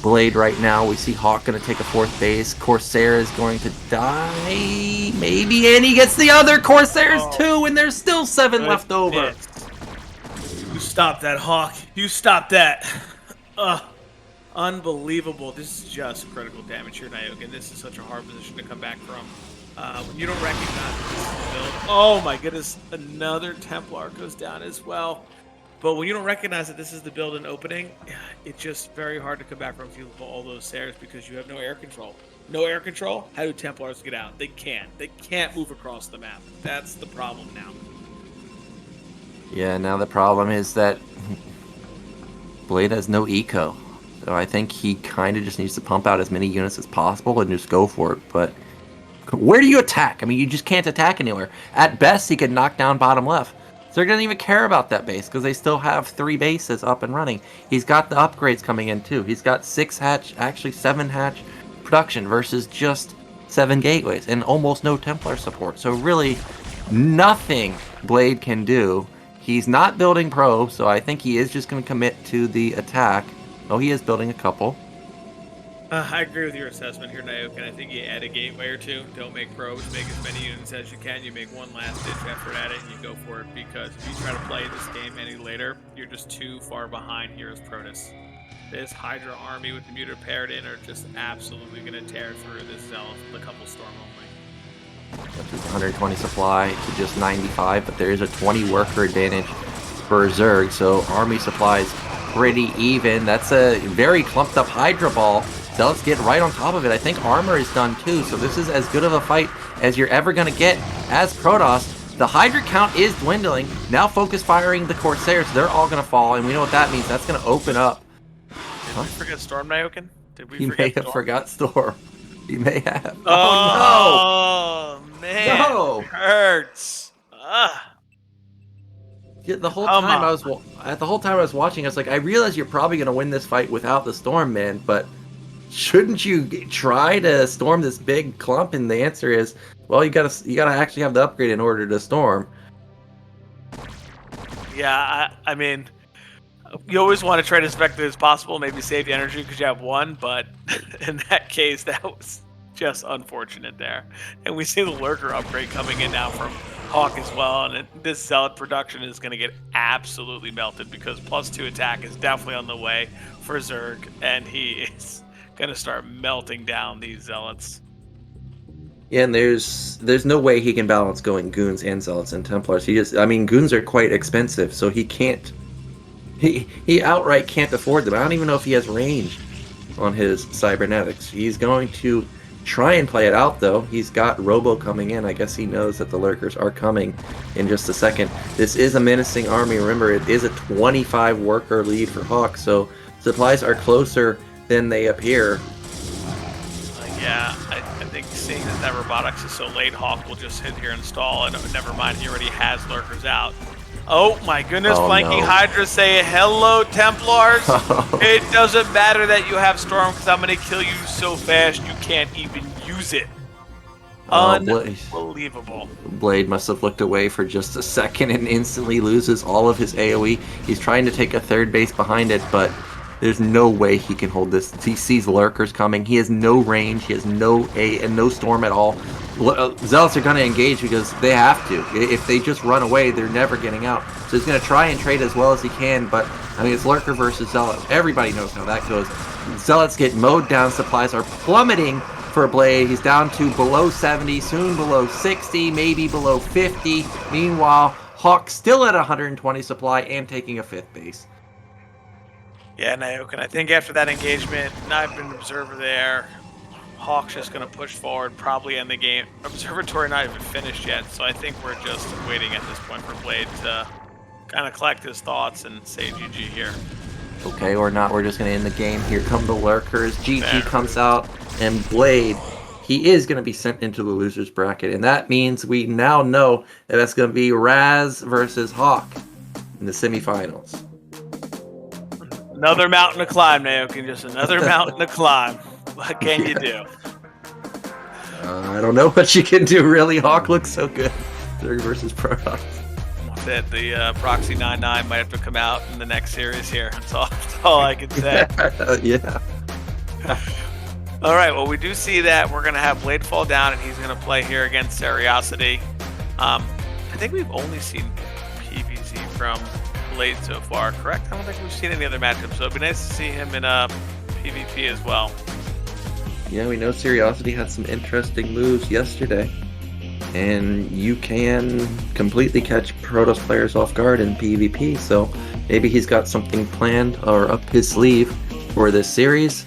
Blade right now. We see Hawk going to take a fourth base. Corsair is going to die, maybe, and he gets the other Corsairs too, and there's still 7 left over. You stop that, Hawk. You stop that. Unbelievable. This is just critical damage here, Nyoken. This is such a hard position to come back from. When you don't recognize this is the build. Oh my goodness, another Templar goes down as well. But when you don't recognize that this is the build and opening, it's just very hard to come back from all those Sers because you have no air control. No air control? How do Templars get out? They can't. They can't move across the map. That's the problem now. Yeah, now the problem is that Blade has no eco. So I think he kind of just needs to pump out as many units as possible and just go for it. But where do you attack? I mean, you just can't attack anywhere. At best, he could knock down bottom left. Zerg doesn't even care about that base because they still have 3 bases up and running. He's got the upgrades coming in too. He's got 6 hatch, actually 7 hatch production versus just 7 gateways and almost no Templar support. So really, nothing Blade can do. He's not building probes, so I think he is just going to commit to the attack. Oh, he is building a couple. I agree with your assessment here, Nyoken. I think you add a gateway or 2. Don't make probes. Make as many units as you can. You make one last-ditch effort at it, and you go for it. Because if you try to play this game any later, you're just too far behind here as Protoss. This Hydra army with the Muta paired in are just absolutely going to tear through this Zealot with a couple Storm only. 120 supply to just 95, but there is a 20 worker advantage for Zerg, so army supply is pretty even. That's a very clumped up Hydra ball. Zealots get right on top of it. I think armor is done too, so this is as good of a fight as you're ever going to get as Protoss. The Hydra count is dwindling. Now focus firing the Corsairs. They're all going to fall, and we know what that means. That's going to open up. Did we forget Storm, Nyoken? Did we He forget may have Storm? forgot Storm. He may have. Oh man. No! It hurts. Yeah, the whole time I was watching, I was like, I realize you're probably going to win this fight without the Storm, man, but shouldn't you try to storm this big clump? And the answer is, well, you gotta actually have the upgrade in order to storm. Yeah, I mean, you always want to try to as effectively as possible, maybe save the energy because you have one, but in that case, that was just unfortunate there. And we see the Lurker upgrade coming in now from Hawk as well, and this Zealot production is going to get absolutely melted because +2 attack is definitely on the way for Zerg, and he is going to start melting down these Zealots. Yeah, and there's no way he can balance going Goons and Zealots and Templars. Goons are quite expensive, so he can't. He outright can't afford them. I don't even know if he has range on his cybernetics. He's going to try and play it out, though. He's got Robo coming in. I guess he knows that the Lurkers are coming in just a second. This is a menacing army. Remember, it is a 25 worker lead for Hawk, so supplies are closer than they appear. Yeah, I think seeing that robotics is so late, Hawk will just sit here and stall, and never mind, he already has Lurkers out. Oh my goodness, Oh, flanking no. Hydra say hello, Templars. It doesn't matter that you have Storm because I'm going to kill you so fast you can't even use it. Unbelievable. Blade must have looked away for just a second and instantly loses all of his AoE. He's trying to take a third base behind it, but there's no way he can hold this. He sees lurkers coming. He has no range. He has no storm at all. Zealots are going to engage because they have to. If they just run away, they're never getting out. So he's going to try and trade as well as he can, but I mean, it's lurker versus zealot. Everybody knows how that goes. Zealots get mowed down. Supplies are plummeting for Blade. He's down to below 70, soon below 60, maybe below 50. Meanwhile, Hawk still at 120 supply and taking a 5th base. Yeah, Nyoken, I think after that engagement, I've been observer there. Hawk's just going to push forward, probably end the game. Observatory not even finished yet, so I think we're just waiting at this point for Blade to kind of collect his thoughts and say GG here. Okay, or not, we're just going to end the game. Here come the lurkers. GG comes out, and Blade, he is going to be sent into the loser's bracket, and that means we now know that that's going to be Razz versus Hawk in the semifinals. Another mountain to climb, Nyoken, just another mountain to climb. What can you do? I don't know what you can do, really. Hawk looks so good. Zerg versus Protoss. That the Proxy 99 might have to come out in the next series here. That's all I can say. Yeah. All right, well, we do see that we're going to have Blade fall down, and he's going to play here against SeriOsity. I think we've only seen PvZ from Blade so far, correct? I don't think we've seen any other matchups, so it'd be nice to see him in PvP as well. Yeah, we know SeriOsity had some interesting moves yesterday. And you can completely catch Protoss players off guard in PvP, so maybe he's got something planned or up his sleeve for this series.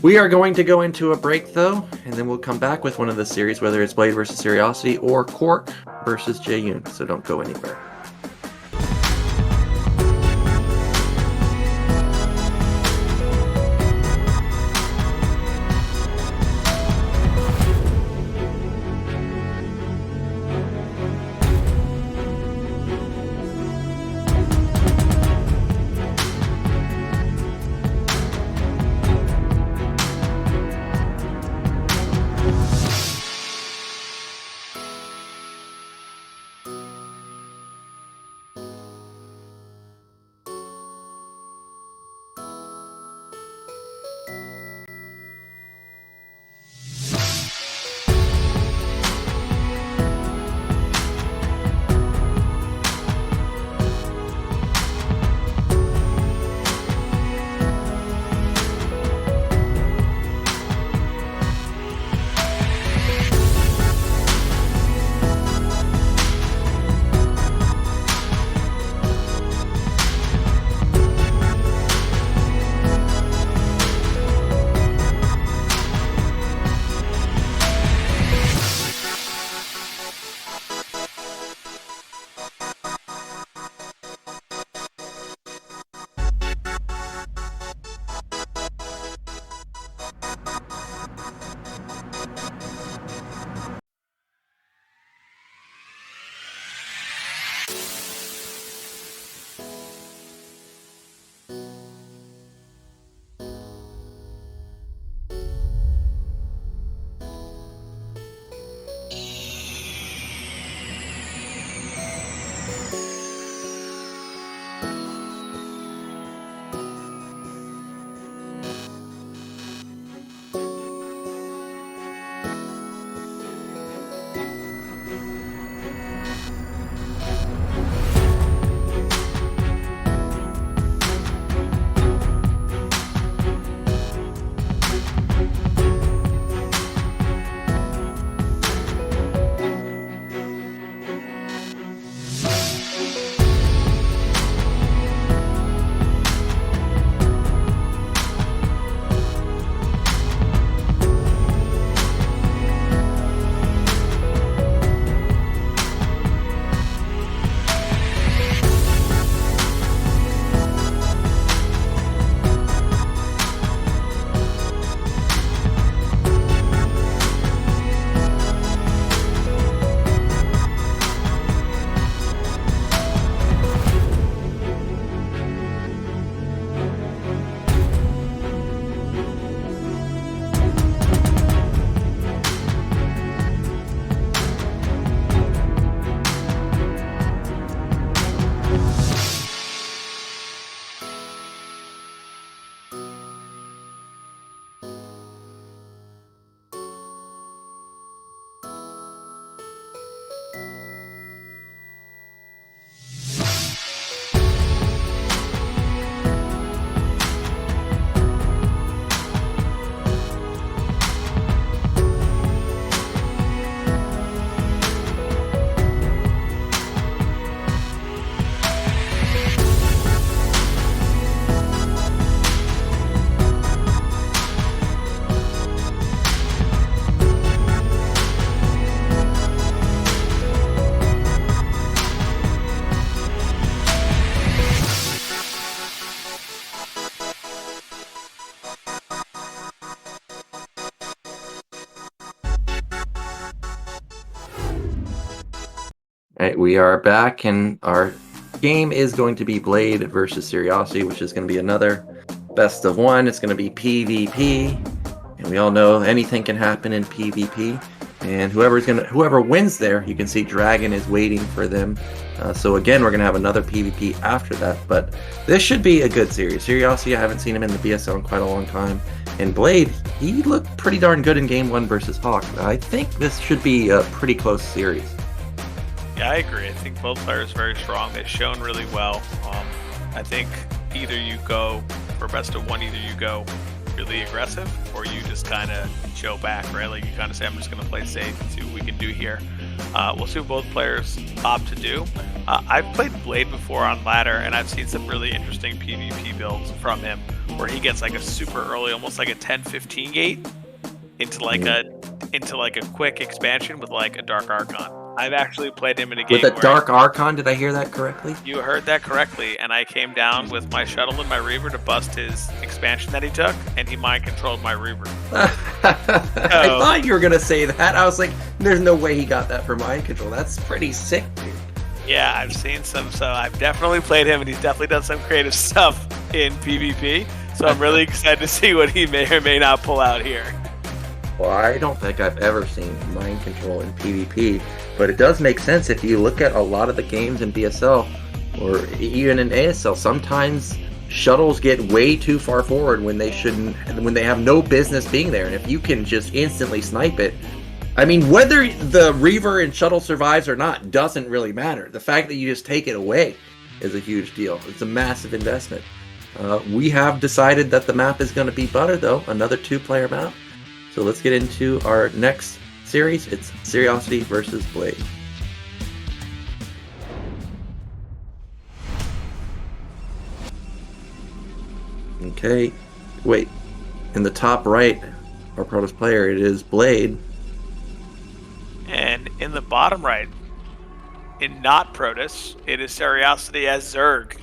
We are going to go into a break, though, and then we'll come back with one of the series, whether it's Blade versus SeriOsity or KwarK versus Jaeyun, so don't go anywhere. Right, we are back, and our game is going to be Blade versus SeriOsity, which is going to be another best of one. It's going to be PvP, and we all know anything can happen in PvP. And whoever wins there, you can see DragOn is waiting for them. So again, we're going to have another PvP after that. But this should be a good series. SeriOsity, I haven't seen him in the BSL in quite a long time. And Blade, he looked pretty darn good in Game 1 versus Hawk. I think this should be a pretty close series. Yeah, I agree. I think both players are very strong. They've shown really well. I think either you go for best of one, either you go really aggressive, or you just kind of show back, right? Like you kind of say, I'm just going to play safe and see what we can do here. We'll see what both players opt to do. I've played Blade before on ladder, and I've seen some really interesting PvP builds from him, where he gets like a super early, almost like a 10-15 gate into like a quick expansion with like a Dark Archon. I've actually played him in a game with a Dark Archon. Did I hear that correctly? You heard that correctly, and I came down with my shuttle and my Reaver to bust his expansion that he took, and he mind controlled my Reaver. I thought you were gonna say that. I was like, there's no way he got that for mind control. That's pretty sick, dude. Yeah, I've seen some, so I've definitely played him, and he's definitely done some creative stuff in PvP, so I'm really excited to see what he may or may not pull out here. Well, I don't think I've ever seen mind control in PvP, but it does make sense if you look at a lot of the games in BSL or even in ASL. Sometimes shuttles get way too far forward when they shouldn't, when they have no business being there. And if you can just instantly snipe it, I mean, whether the Reaver and shuttle survives or not doesn't really matter. The fact that you just take it away is a huge deal. It's a massive investment. We have decided that the map is going to be Butter, though, another 2-player map. So let's get into our next series. It's SeriOsity versus Blade. Okay, wait. In the top right, our Protoss player, it is Blade. And in the bottom right, in not Protoss, it is SeriOsity as Zerg.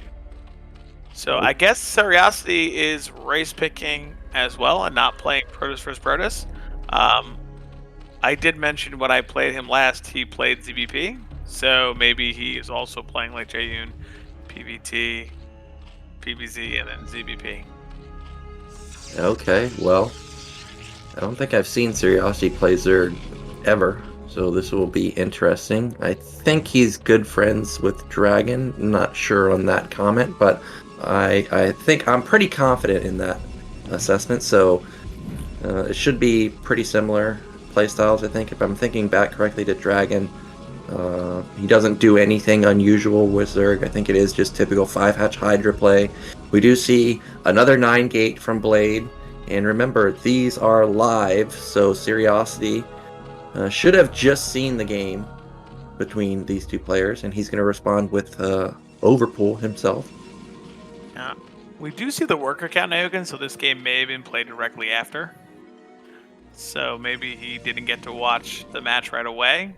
So I guess SeriOsity is race picking as well and not playing Protoss versus Protoss. I did mention when I played him last, he played ZBP, so maybe he is also playing like Jaeyun, PVT, PBZ, and then ZBP. Okay, well, I don't think I've seen SeriOsity play Zerg ever, so this will be interesting. I think he's good friends with DragOn. Not sure on that comment, but I think I'm pretty confident in that assessment, so it should be pretty similar playstyles. I think, if I'm thinking back correctly to DragOn, he doesn't do anything unusual with Zerg. I think it is just typical 5-hatch Hydra play. We do see another 9-gate from Blade, and remember, these are live, so SeriOsity should have just seen the game between these two players, and he's going to respond with Overpool himself. Yeah. We do see the worker count Nyoken, so this game may have been played directly after. So maybe he didn't get to watch the match right away.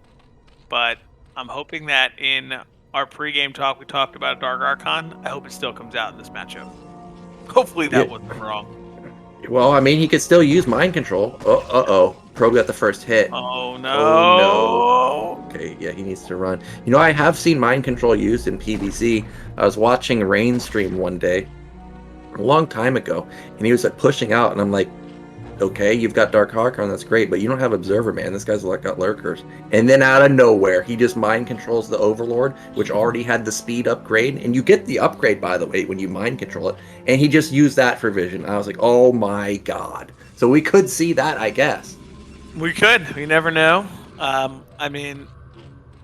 But I'm hoping that in our pregame talk we talked about Dark Archon. I hope it still comes out in this matchup. Hopefully that wasn't wrong. Well, I mean, he could still use mind control. Uh-oh. Probe got the first hit. Oh, no. Oh, no. Okay, yeah, he needs to run. You know, I have seen mind control used in PvZ. I was watching Rain stream one day, a long time ago, and he was like pushing out, and I'm like, okay, you've got Dark Archon, that's great, but you don't have Observer, man. This guy's like got lurkers. And then out of nowhere, he just mind controls the Overlord, which already had the speed upgrade, and you get the upgrade, by the way, when you mind control it, and he just used that for vision. I was like, oh my god. So we could see that, I guess. We could. We never know. I mean,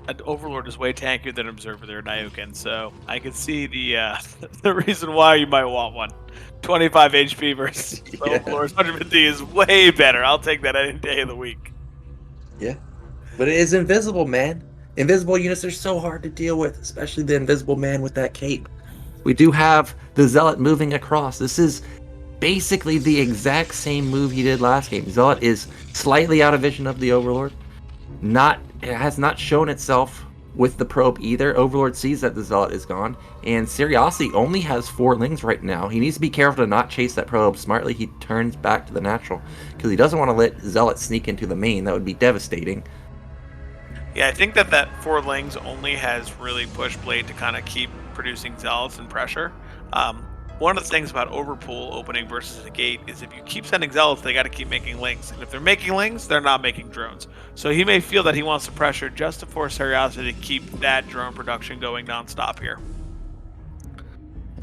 an Overlord is way tankier than Observer there, Nyoken, so I could see the the reason why you might want one. 25 HP versus Overlord's 150 is way better. I'll take that any day of the week. Yeah. But it is invisible, man. Invisible units are so hard to deal with, especially the invisible man with that cape. We do have the Zealot moving across. This is basically the exact same move he did last game. Zealot is slightly out of vision of the Overlord. It has not shown itself with the probe either. Overlord sees that the Zealot is gone, and SeriOsity only has 4 lings right now. He needs to be careful to not chase that probe. Smartly, he turns back to the natural, because he doesn't want to let Zealot sneak into the main. That would be devastating. Yeah, I think that 4 Lings only has really pushed Blade to kind of keep producing Zealots and pressure. One of the things about Overpool opening versus a gate is if you keep sending Zealots, they got to keep making Lings. And if they're making Lings, they're not making drones. So he may feel that he wants to pressure just to force SeriOsity to keep that drone production going nonstop here.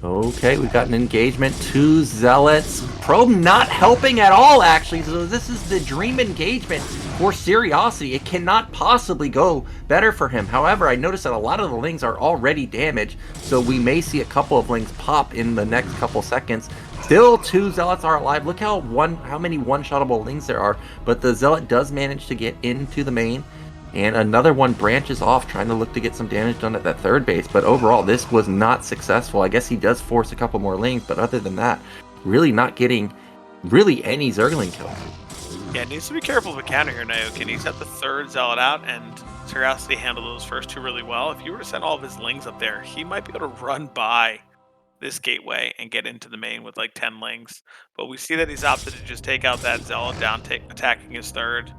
Okay, we've got an engagement. 2 Zealots. Probe not helping at all, actually. So this is the dream engagement for SeriOsity. It cannot possibly go better for him. However, I noticed that a lot of the Lings are already damaged, so we may see a couple of Lings pop in the next couple seconds. Still 2 Zealots are alive. Look how many one-shottable Lings there are, but the Zealot does manage to get into the main. And another one branches off, trying to look to get some damage done at that third base. But overall, this was not successful. I guess he does force a couple more Lings, but other than that, really not getting really any Zergling kills. Yeah, needs to be careful of a counter here, Nyoken. He's got the 3rd Zealot out, and SeriOsity handled those first 2 really well. If you were to send all of his Lings up there, he might be able to run by this gateway and get into the main with like 10 Lings. But we see that he's opted to just take out that Zealot down, attacking his 3rd.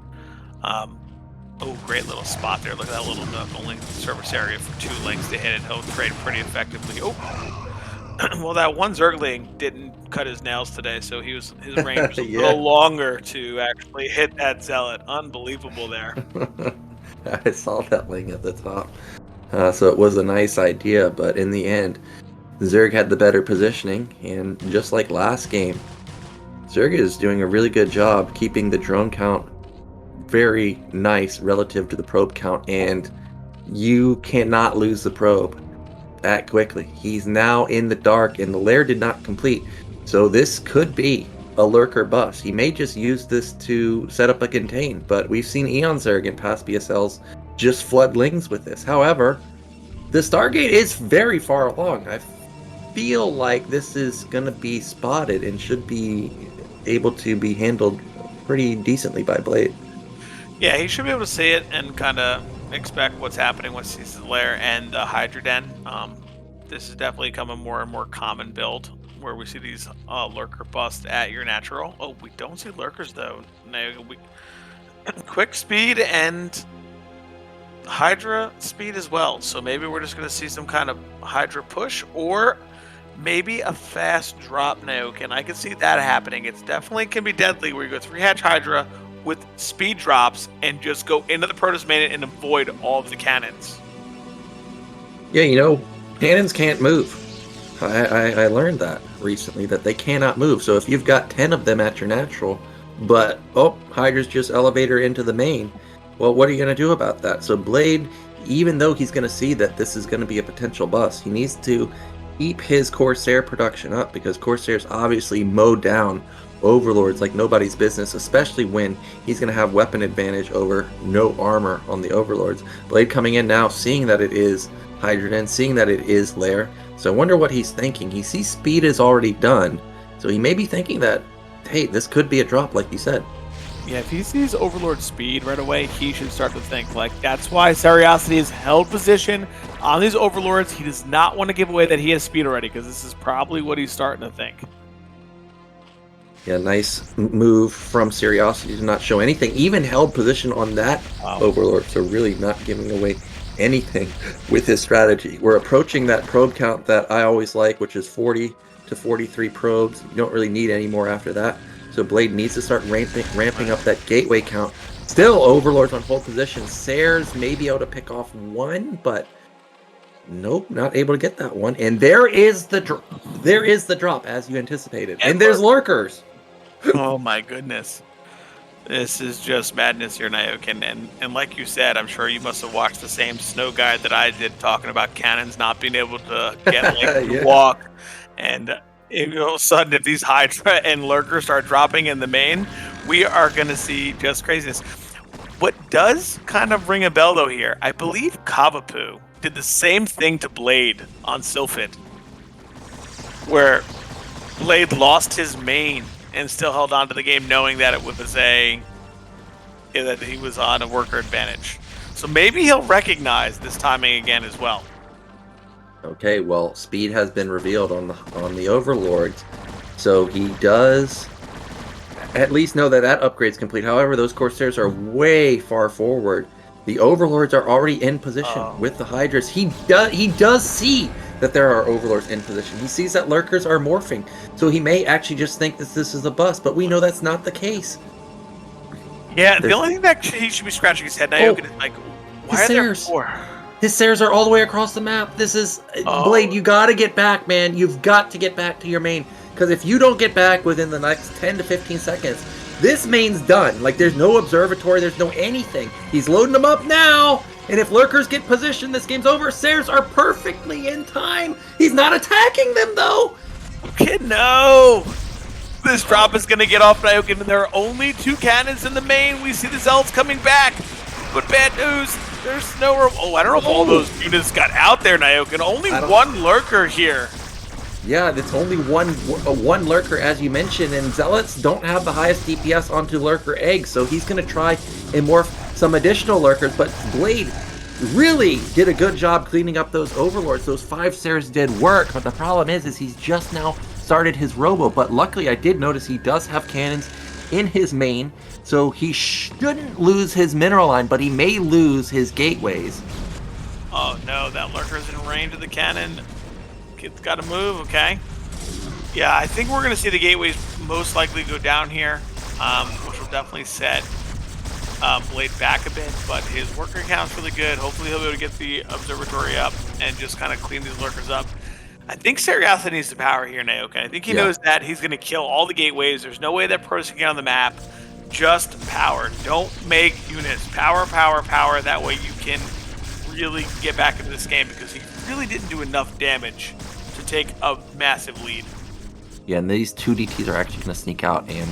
Oh, great little spot there. Look at that little nook. Only surface area for 2 Lings to hit it. He'll trade pretty effectively. Oh, well, that one Zergling didn't cut his nails today, so his range was a little longer to actually hit that Zealot. Unbelievable there. I saw that Ling at the top. So it was a nice idea, but in the end, Zerg had the better positioning, and just like last game, Zerg is doing a really good job keeping the drone count very nice relative to the probe count, and you cannot lose the probe that quickly. He's now in the dark, and the lair did not complete, so this could be a lurker bust. He may just use this to set up a contain, but we've seen Eon Zerg in past BSLs just flood Lings with this. However, the Stargate is very far along. I feel like this is going to be spotted and should be able to be handled pretty decently by Blade. Yeah, he should be able to see it and kind of expect what's happening once he sees the lair and the Hydra Den. This is definitely becoming more and more common build where we see these lurker busts at your natural. Oh, we don't see lurkers though. No, quick speed and Hydra speed as well. So maybe we're just going to see some kind of Hydra push or maybe a fast drop nuke. And I can see that happening. It's definitely can be deadly where you go 3-hatch Hydra with speed drops and just go into the Protoss main and avoid all of the cannons. Yeah, you know, cannons can't move. I learned that recently, that they cannot move. So if you've got 10 of them at your natural, but, oh, Hydra's just elevator into the main, well, what are you going to do about that? So Blade, even though he's going to see that this is going to be a potential bust, he needs to keep his Corsair production up, because Corsair's obviously mowed down Overlords like nobody's business, especially when he's going to have weapon advantage over no armor on the Overlords. Blade coming in now, seeing that it is Hydrogen, seeing that it is Lair. So I wonder what he's thinking. He sees speed is already done, so he may be thinking that, hey, this could be a drop, like you said. Yeah, if he sees Overlord speed right away, he should start to think, like, that's why SeriOsity has held position on these Overlords. He does not want to give away that he has speed already, because this is probably what he's starting to think. Yeah, nice move from SeriOsity to not show anything. Even held position on that Overlord, so really not giving away anything with his strategy. We're approaching that probe count that I always like, which is 40 to 43 probes. You don't really need any more after that. So Blade needs to start ramping up that gateway count. Still Overlords on hold position. Sares may be able to pick off one, but nope, not able to get that one. And there is the drop. There is the drop, as you anticipated. And there's lurkers. Oh my goodness. This is just madness here, Nyoken. And like you said, I'm sure you must have watched the same snow guide that I did, talking about cannons not being able to get to walk. And all of a sudden, if these Hydra and lurkers start dropping in the main, we are going to see just craziness. What does kind of ring a bell, though, here, I believe Cavapoo did the same thing to Blade on Sylphid, where Blade lost his main and still held on to the game, knowing that it was that he was on a worker advantage. So maybe he'll recognize this timing again as well. Okay, well, speed has been revealed on the Overlords, so he does at least know that upgrade's complete. However, those Corsairs are way far forward. The Overlords are already in position with the Hydras. He does see that there are Overlords in position. He sees that Lurkers are morphing, so he may actually just think that this is a bust, but we know that's not the case. Yeah, the only thing that he should be scratching his head, Nyoken, is like, why are there 4? His Seres are all the way across the map. This is Blade. You gotta get back, man. You've got to get back to your main, because if you don't get back within the next 10 to 15 seconds, this main's done. Like, there's no observatory, there's no anything. He's loading them up now, and if Lurkers get positioned, this game's over. Seres are perfectly in time. He's not attacking them, though. Okay, no. This drop is going to get off Nyoken, and there are only 2 cannons in the main. We see the Zealots coming back, but bad news. There's no room. Oh, I don't know if all those units got out there, Nyoken. Only 1 Lurker here. Yeah, it's only one Lurker, as you mentioned, and Zealots don't have the highest DPS onto Lurker eggs, so he's going to try and morph some additional Lurkers, but Blade really did a good job cleaning up those Overlords. Those 5 Seres did work, but the problem is he's just now started his Robo, but luckily I did notice he does have cannons in his main, so he shouldn't lose his mineral line, but he may lose his gateways. Oh no, that Lurker's in range of the cannon. Kid's got to move, okay. Yeah, I think we're going to see the gateways most likely go down here, which will definitely set Blade back a bit, but his worker count's really good. Hopefully he'll be able to get the observatory up and just kind of clean these Lurkers up. I think SeriOsity needs the power here, Nyoken. I think he knows that he's going to kill all the gateways. There's no way that Protoss can get on the map. Just power. Don't make units. Power, power, power. That way you can really get back into this game, because he really didn't do enough damage to take a massive lead. Yeah, and these 2 DTs are actually going to sneak out, and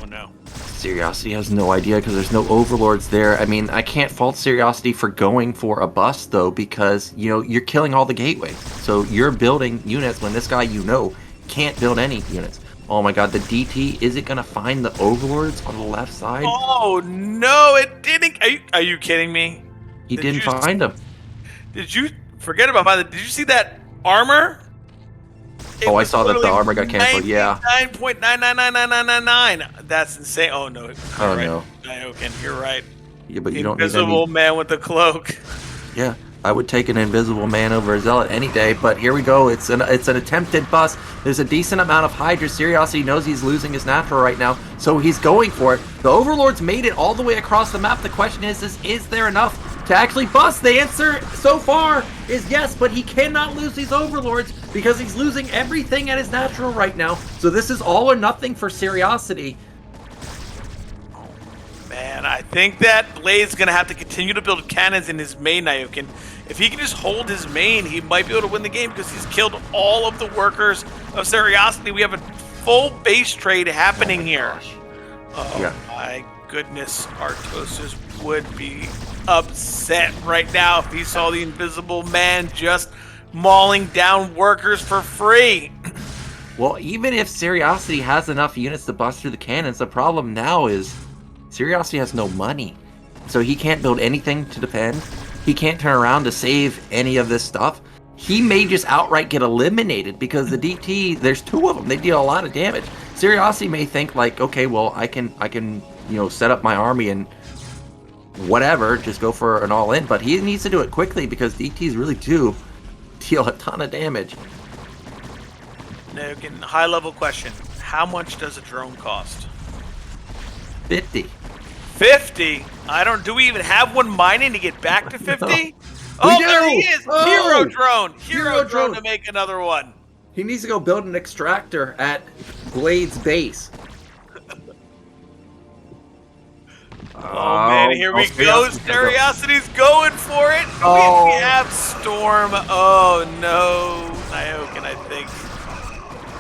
oh no, SeriOsity has no idea because there's no Overlords there. I mean, I can't fault SeriOsity for going for a bust, though, because, you know, you're killing all the gateways. So you're building units when this guy, you know, can't build any units. Oh my god, the DT, is it going to find the Overlords on the left side? Oh no, it didn't. Are you kidding me? He didn't find them. Did you forget about that? Did you see that armor? Oh, I saw that the armor got canceled. Yeah. 99.999999. That's insane. Oh no. Oh no. Nyoken, you're right. Yeah, but you don't need Invisible man with the cloak. Yeah, I would take an invisible man over a Zealot any day. But here we go. It's an attempted bust. There's a decent amount of Hydra. SeriOsity knows he's losing his natural right now, so he's going for it. The Overlords made it all the way across the map. The question is there enough to actually bust? The answer so far is yes, but he cannot lose these Overlords because he's losing everything at his natural right now. So this is all or nothing for SeriOsity. Man, I think that Blade's going to have to continue to build cannons in his main, Nyoken. If he can just hold his main, he might be able to win the game because he's killed all of the workers of SeriOsity. We have a full base trade happening here. Oh my goodness, Artosis would be upset right now if he saw the invisible man just mauling down workers for free. Well, even if SeriOsity has enough units to bust through the cannons, the problem now is SeriOsity has no money. So he can't build anything to defend. He can't turn around to save any of this stuff. He may just outright get eliminated because the DT, there's 2 of them. They deal a lot of damage. SeriOsity may think like, okay, well, I can, you know, set up my army and whatever, just go for an all-in. But he needs to do it quickly because DTs really do deal a ton of damage. Now, again, high-level question. How much does a drone cost? 50. 50? Do we even have one mining to get back to 50? No. Oh, there he is! Oh! Hero drone! Hero drone drone to make another one. He needs to go build an extractor at Blade's base. Oh man, here we go. SeriOsity's going for it. We have Storm. Oh no. Nyoken, I think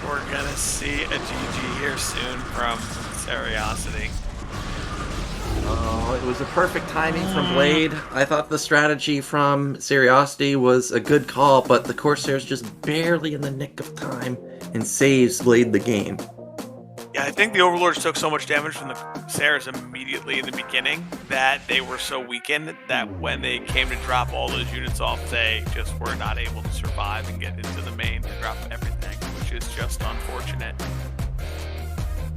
we're gonna see a GG here soon from SeriOsity. Oh, it was a perfect timing from Blade. I thought the strategy from SeriOsity was a good call, but the Corsair's just barely in the nick of time and saves Blade the game. Yeah, I think the Overlords took so much damage from the Seres immediately in the beginning that they were so weakened that when they came to drop all those units off, they just were not able to survive and get into the main to drop everything, which is just unfortunate.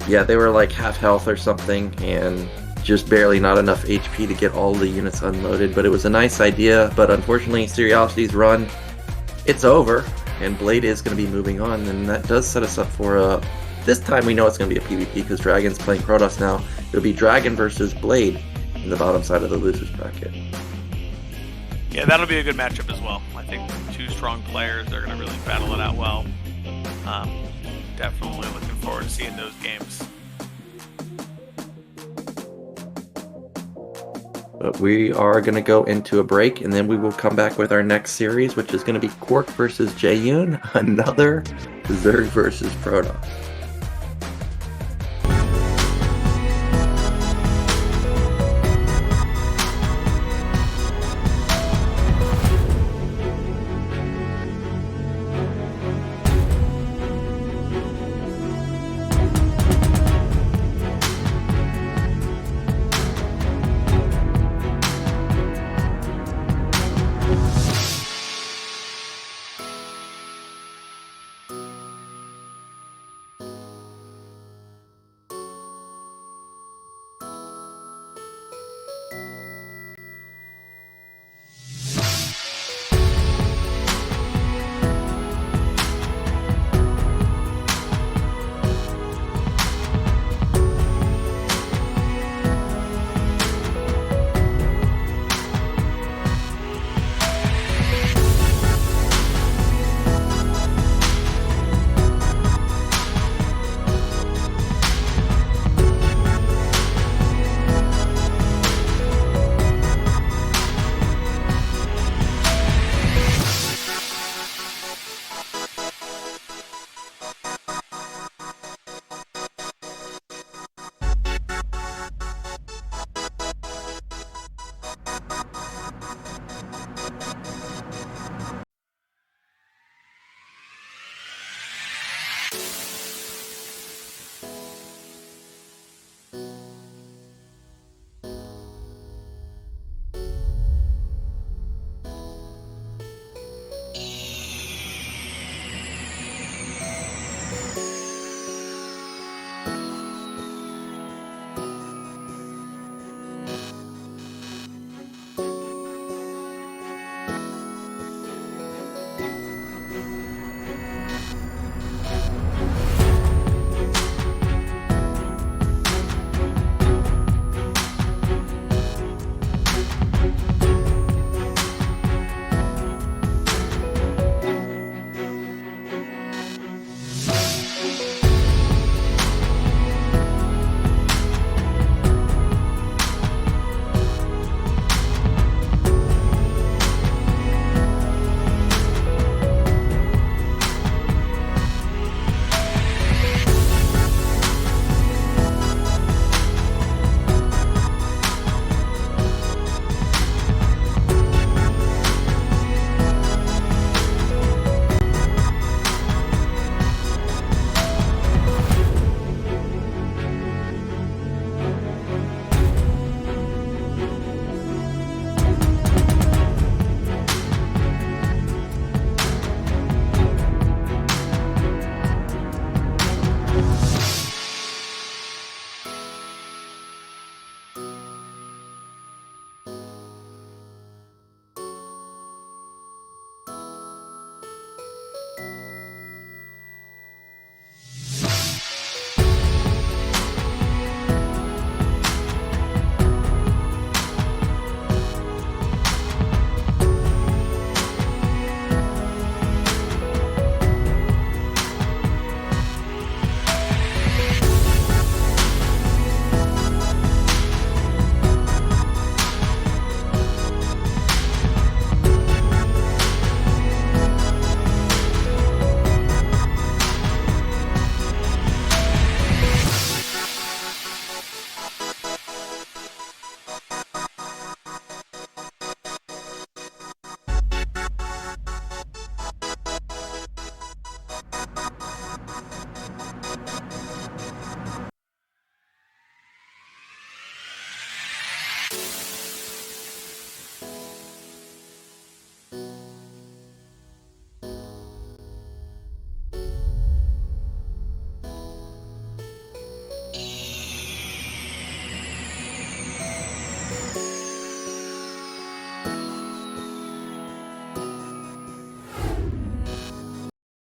Yeah, they were like half health or something, and just barely not enough HP to get all the units unloaded. But it was a nice idea. But unfortunately, SeriOsity's run, it's over, and Blade is going to be moving on, and that does set us up for this time we know it's going to be a PvP because Dragon's playing Protoss now. It'll be Dragon versus Blade in the bottom side of the losers bracket. Yeah, that'll be a good matchup as well. I think two strong players, they're going to really battle it out well. Definitely looking forward to seeing those games. But we are going to go into a break, and then we will come back with our next series, which is going to be KwarK versus Jaeyun, another Zerg versus Protoss.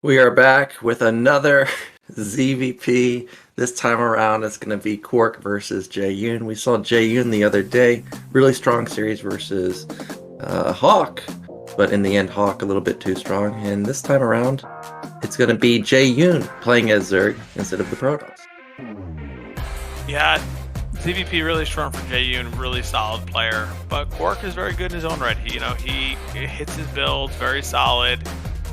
We are back with another ZVP. This time around, it's going to be KwarK versus Jaeyun. We saw Jaeyun the other day. Really strong series versus Hawk. But in the end, Hawk a little bit too strong. And this time around, it's going to be Jaeyun playing as Zerg instead of the Protoss. Yeah, ZVP really strong for Jaeyun, really solid player. But KwarK is very good in his own right. He hits his builds, very solid.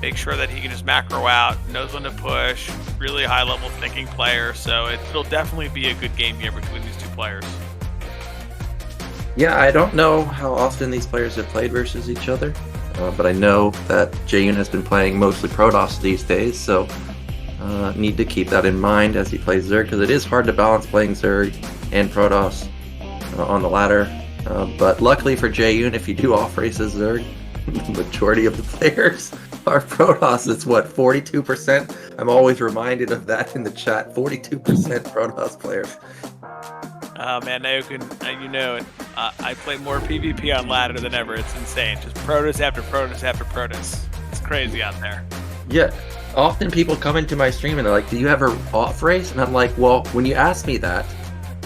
Make sure that he can just macro out, knows when to push, really high level thinking player. So it'll definitely be a good game here between these two players. Yeah, I don't know how often these players have played versus each other, but I know that Jaeyun has been playing mostly Protoss these days, so need to keep that in mind as he plays Zerg, because it is hard to balance playing Zerg and Protoss on the ladder. But luckily for Jaeyun, if you do off-race as Zerg, the majority of the players are Protoss. It's what, 42%? I'm always reminded of that in the chat. 42% Protoss players. Oh man, Nyoken, you know it. I play more PvP on ladder than ever. It's insane. Just Protoss after Protoss after Protoss. It's crazy out there. Yeah, often people come into my stream and they're like, do you ever off-race? And I'm like, well, when you ask me that,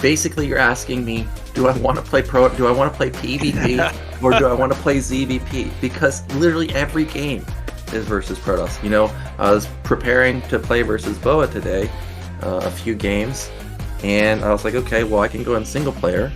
basically you're asking me, do I want to play do I want to play PvP or do I want to play ZVP? Because literally every game is versus Protoss. You know, I was preparing to play versus BoA today, a few games, and I was like, okay, well, I can go in single player,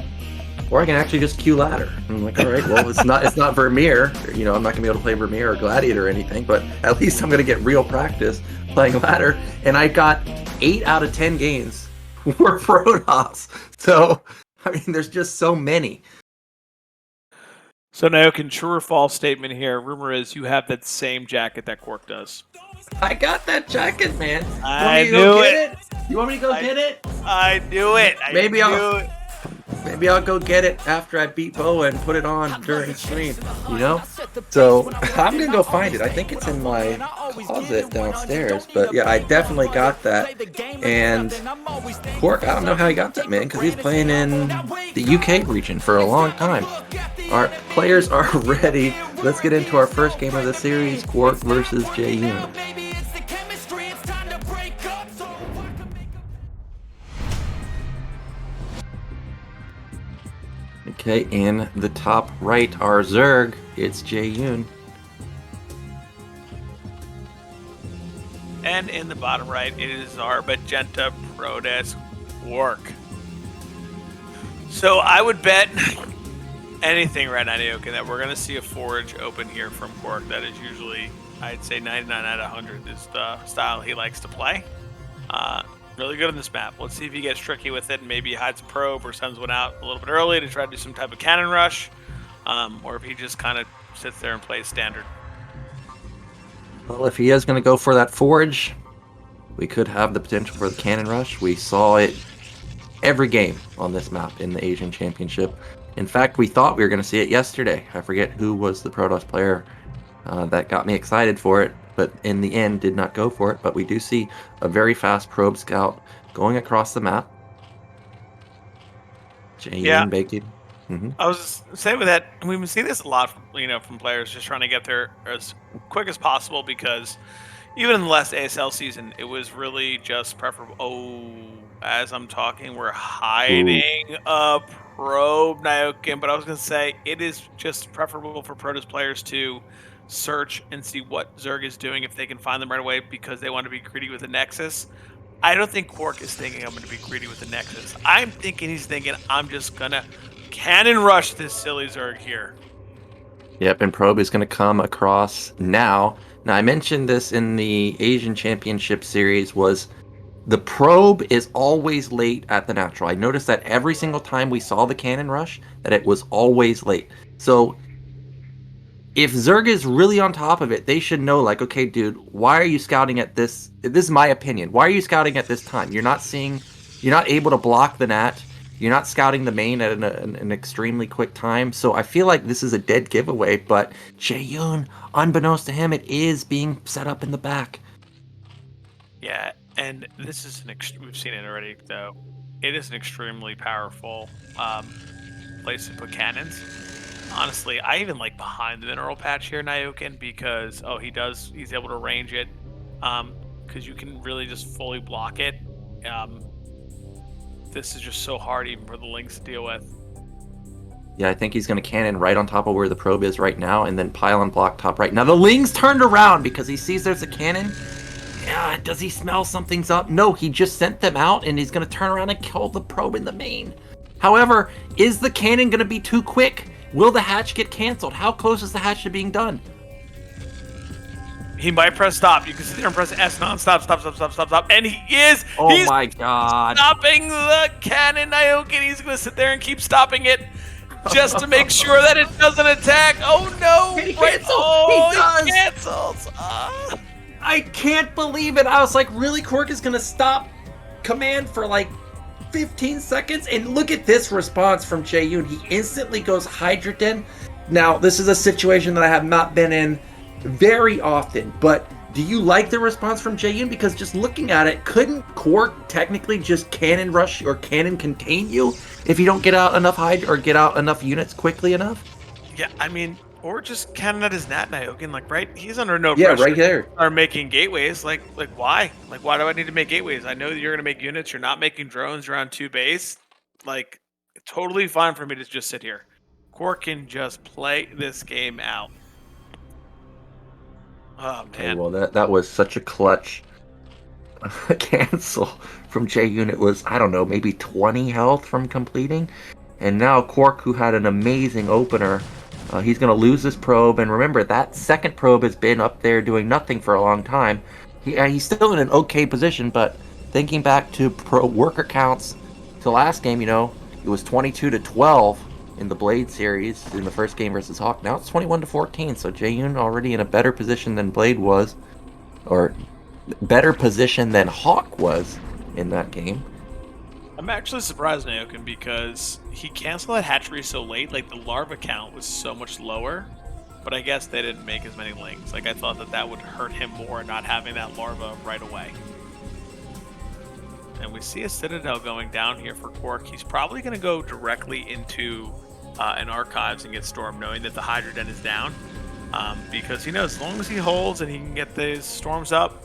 or I can actually just queue ladder. And I'm like, all right, well, it's not Vermeer. You know, I'm not gonna be able to play Vermeer or Gladiator or anything, but at least I'm gonna get real practice playing ladder. And I got 8 out of 10 games were Protoss. So I mean, there's just so many. So Nyoken, true or false statement here. Rumor is you have that same jacket that KwarK does. I got that jacket, man. I knew it. You want me to go get it? I knew it. Maybe I'll go get it after I beat BoA and put it on during the stream, you know? So I'm gonna go find it. I think it's in my closet downstairs, but yeah, I definitely got that. And KwarK, I don't know how he got that, man, because he's playing in the UK region for a long time. Our players are ready. Let's get into our first game of the series, KwarK versus Jaeyun. Okay, in the top right, our Zerg, it's Jaeyun. And in the bottom right, it is our Magenta Protoss KwarK. So I would bet anything right now, Nyoken, that we're going to see a Forge open here from KwarK. That is usually, I'd say 99 out of 100 is the style he likes to play. Really good on this map. Let's see if he gets tricky with it and maybe hides a probe or sends one out a little bit early to try to do some type of cannon rush, or if he just kind of sits there and plays standard. Well, if he is going to go for that Forge, we could have the potential for the cannon rush. We saw it every game on this map in the Asian Championship. In fact, we thought we were going to see it yesterday. I forget who was the Protoss player that got me excited for it, but in the end did not go for it. But we do see a very fast probe scout going across the map. Jaeyun baking. I was saying with that, we've been seeing this a lot from players just trying to get there as quick as possible, because even in the last ASL season, it was really just preferable. Oh, as I'm talking, we're hiding a probe, Nyoken, but I was going to say it is just preferable for Protoss players to search and see what Zerg is doing if they can find them right away, because they want to be greedy with the Nexus. I don't think KwarK is thinking I'm going to be greedy with the Nexus. I'm thinking he's thinking I'm just going to cannon rush this silly Zerg here. Yep, and probe is going to come across now. Now, I mentioned this in the Asian Championship series, was the probe is always late at the natural. I noticed that every single time we saw the cannon rush, that it was always late. So if Zerg is really on top of it, they should know, like, okay, dude, why are you scouting at this? This is my opinion. Why are you scouting at this time? You're not able to block the nat. You're not scouting the main at an extremely quick time. So I feel like this is a dead giveaway, but Jaeyun, unbeknownst to him, it is being set up in the back. Yeah, and this is we've seen it already, though. It is an extremely powerful place to put cannons. Honestly, I even like behind the mineral patch here, Nyoken, because he's able to range it because you can really just fully block it. This is just so hard even for the Lynx to deal with. Yeah, I think he's going to cannon right on top of where the probe is right now, and then pile on block top right. Now the Ling's turned around because he sees there's a cannon. Yeah, does he smell something's up? No, he just sent them out, and he's going to turn around and kill the probe in the main. However, is the cannon going to be too quick? Will the hatch get canceled? How close is the hatch to being done? He might press stop. You can sit there and press S non-stop, stop, and he is. Oh He's my god. stopping the cannon, Nyoken. He's going to sit there and keep stopping it just to make sure that it doesn't attack. Oh no! He Wait, cancels. oh, He does. he cancels. I can't believe it. I was like, really, KwarK is going to stop command for like 15 seconds? And look at this response from Jaeyun. He instantly goes Hydrogen. Now, this is a situation that I have not been in very often, but do you like the response from Jaeyun? Because just looking at it, couldn't KwarK technically just cannon rush or cannon contain you if you don't get out enough Hydra or get out enough units quickly enough? Yeah, I mean, or just cannon at his nat, Nyoken. Like, right? He's under no Yeah, pressure. right there. Are making gateways. Like why? Like, why do I need to make gateways? I know that you're gonna make units. You're not making drones around 2 base. Like, totally fine for me to just sit here. KwarK can just play this game out. Oh Okay, man. well, that was such a clutch cancel from Jaeyun. It was, I don't know, maybe 20 health from completing. And now KwarK, who had an amazing opener, he's going to lose this probe. And remember, that second probe has been up there doing nothing for a long time. He's still in an okay position, but thinking back to pro worker counts to last game, you know, it was 22-12 in the Blade series in the first game versus Hawk. Now it's 21-14, so Jaeyun already in a better position than Blade was, or better position than Hawk was in that game. I'm actually surprised, Nyoken, because he canceled that hatchery so late. Like, the larva count was so much lower, but I guess they didn't make as many lings. Like, I thought that would hurt him more not having that larva right away. And we see a Citadel going down here for KwarK. He's probably going to go directly into an Archives and get Storm, knowing that the Hydra Den is down. Because he knows as long as he holds and he can get these Storms up,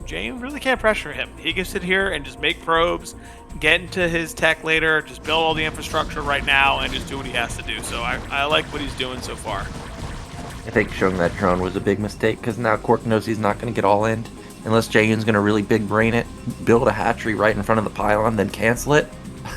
Jaeyun really can't pressure him. He can sit here and just make probes, get into his tech later, just build all the infrastructure right now, and just do what he has to do. So I like what he's doing so far. I think showing that drone was a big mistake, because now KwarK knows he's not going to get all in. Unless Jaeyun's going to really big brain it, build a hatchery right in front of the pylon, then cancel it.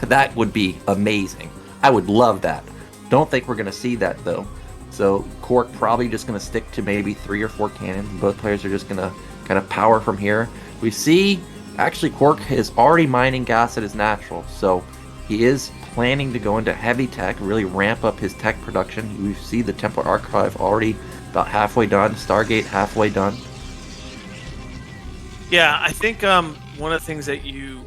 That would be amazing. I would love that. Don't think we're going to see that, though. So KwarK probably just going to stick to maybe 3 or 4 cannons. Both players are just going to kind of power from here. We see, actually, KwarK is already mining gas at his natural. So he is planning to go into heavy tech, really ramp up his tech production. We see the Templar Archive already about halfway done. Stargate halfway done. Yeah, I think one of the things that you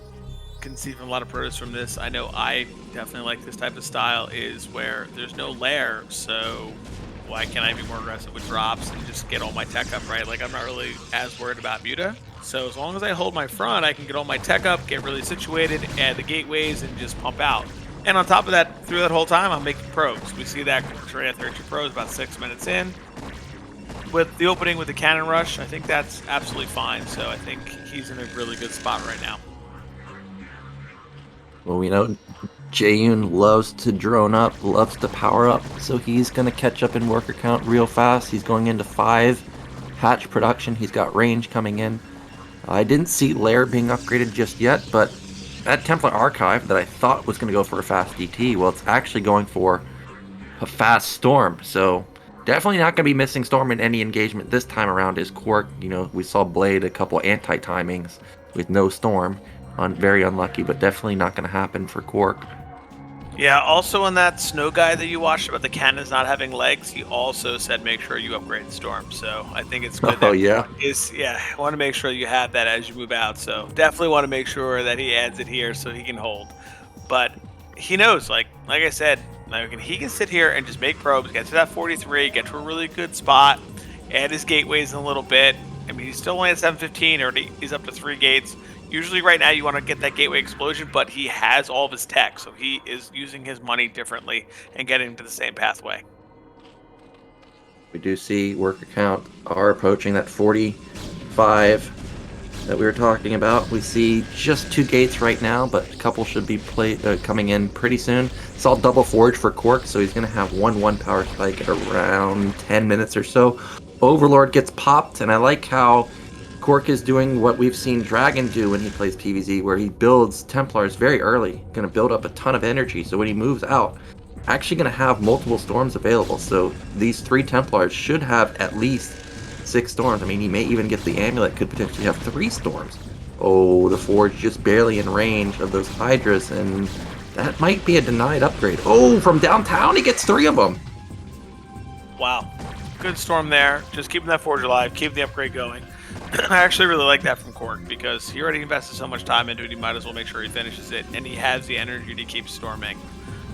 can see from a lot of protos from this, I know I definitely like this type of style, is where there's no lair, so why can't I be more aggressive with drops and just get all my tech up, right? Like, I'm not really as worried about Muta. So as long as I hold my front, I can get all my tech up, get really situated, add the gateways, and just pump out. And on top of that, through that whole time, I'm making probes. We see that Jiraya 32 probes about 6 minutes in. With the opening with the cannon rush, I think that's absolutely fine. So I think he's in a really good spot right now. Well, we know Jaeyun loves to drone up, loves to power up, so he's going to catch up in worker count real fast. He's going into 5 hatch production. He's got range coming in. I didn't see Lair being upgraded just yet, but that Templar Archive that I thought was going to go for a fast DT, well, it's actually going for a fast Storm. So definitely not going to be missing Storm in any engagement this time around. Is KwarK, you know, we saw Blade a couple anti-timings with no Storm. Very unlucky, but definitely not going to happen for KwarK. Yeah, also on that Snow guy that you watched about the cannons not having legs, he also said make sure you upgrade Storm. So I think it's good. Oh, yeah? I want to make sure you have that as you move out. So definitely want to make sure that he adds it here so he can hold. But he knows, like I said, he can sit here and just make probes, get to that 43, get to a really good spot, add his gateways in a little bit. I mean, he's still only at 715, or he's up to 3 gates. Usually right now you want to get that gateway explosion, but he has all of his tech, so he is using his money differently and getting to the same pathway. We do see worker count are approaching that 45 that we were talking about. We see just 2 gates right now, but a couple should be coming in pretty soon. It's all double forge for KwarK, so he's going to have 1/1 power spike at around 10 minutes or so. Overlord gets popped, and I like how KwarK is doing what we've seen DragOn do when he plays PvZ, where he builds Templars very early, going to build up a ton of energy, so when he moves out, actually going to have multiple storms available. So these 3 Templars should have at least 6 storms. I mean, he may even get the amulet, could potentially have 3 storms. Oh, the Forge just barely in range of those Hydras, and that might be a denied upgrade. Oh, from downtown, he gets 3 of them. Wow. Good storm there. Just keeping that Forge alive, keep the upgrade going. I actually really like that from KwarK because he already invested so much time into it, he might as well make sure he finishes it, and he has the energy to keep storming.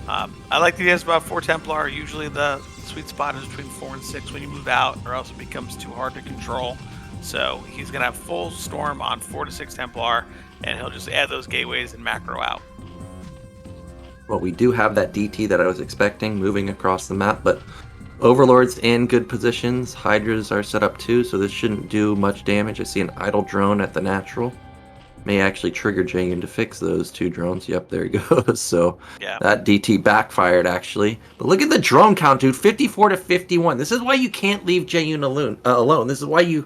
I like the ideas about 4 Templar. Usually the sweet spot is between 4 and 6 when you move out, or else it becomes too hard to control. So he's going to have full storm on 4 to 6 Templar, and he'll just add those gateways and macro out. Well, we do have that DT that I was expecting moving across the map, but Overlord's in good positions. Hydras are set up too, so this shouldn't do much damage. I see an idle drone at the natural. May actually trigger Jaeyun to fix those 2 drones. Yep, there he goes. So yeah, that DT backfired, actually. But look at the drone count, dude. 54 to 51. This is why you can't leave Jaeyun alone. This is why I'm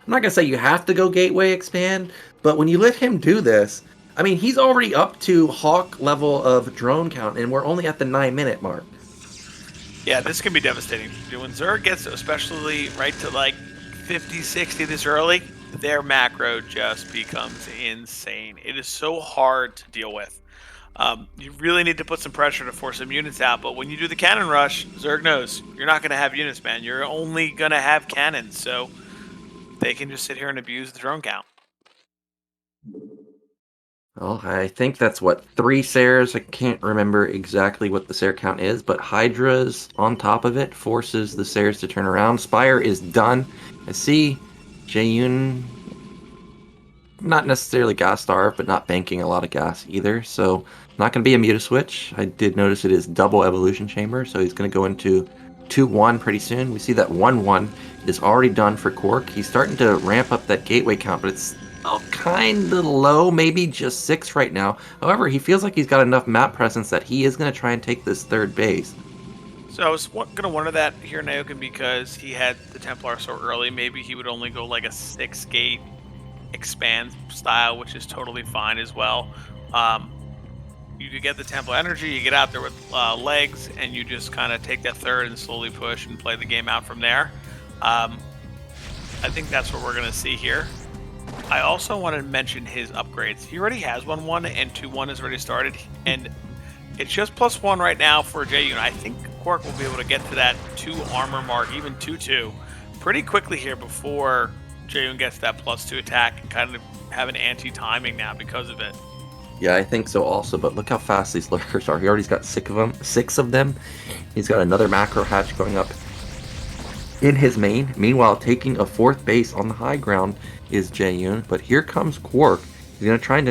not going to say you have to go gateway expand, but when you let him do this, I mean, he's already up to Hawk level of drone count, and we're only at the 9-minute mark. Yeah, this can be devastating. When Zerg gets, especially right to like 50, 60 this early, their macro just becomes insane. It is so hard to deal with. You really need to put some pressure to force some units out, but when you do the cannon rush, Zerg knows you're not going to have units, man. You're only going to have cannons, so they can just sit here and abuse the drone count. Well, I think that's 3 Sers. I can't remember exactly what the Ser count is, but Hydra's on top of it forces the Sers to turn around. Spire is done. I see Jaeyun not necessarily gas starved, but not banking a lot of gas either, so not going to be a Muta switch. I did notice it is double evolution chamber, so he's going to go into 2-1 pretty soon. We see that 1-1 is already done for KwarK. He's starting to ramp up that gateway count, but it's kind of low, maybe just 6 right now. However, he feels like he's got enough map presence that he is going to try and take this 3rd base. So I was going to wonder that here, Nyoken, because he had the Templar so early, maybe he would only go like a 6-gate expand style, which is totally fine as well. You get the Templar energy, you get out there with legs, and you just kind of take that 3rd and slowly push and play the game out from there. I think that's what we're going to see here. I also want to mention his upgrades. He already has 1-1 and 2-1 has already started, and it's just +1 right now for Jaeyun. I think KwarK will be able to get to that 2 armor mark, even 2-2, pretty quickly here before Jaeyun gets that +2 attack and kind of have an anti-timing now because of it. Yeah, I think so also, but look how fast these lurkers are. He already's got 6 of them. He's got another macro hatch going up in his main. Meanwhile, taking a 4th base on the high ground is Jaeyun, but here comes KwarK. He's going to try and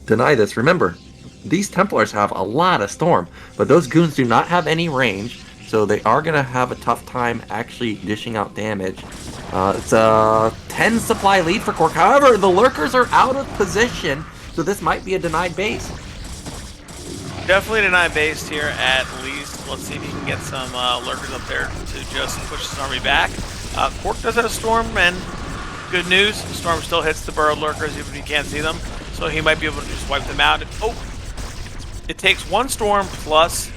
deny this. Remember, these Templars have a lot of storm, but those goons do not have any range, so they are going to have a tough time actually dishing out damage. It's a 10 supply lead for KwarK. However, the lurkers are out of position, so this might be a denied base. Definitely denied base here at least. Let's see if he can get some lurkers up there to just push his army back. KwarK does have a storm, and good news, the storm still hits the burrowed lurkers even if you can't see them, so he might be able to just wipe them out. It takes 1 storm plus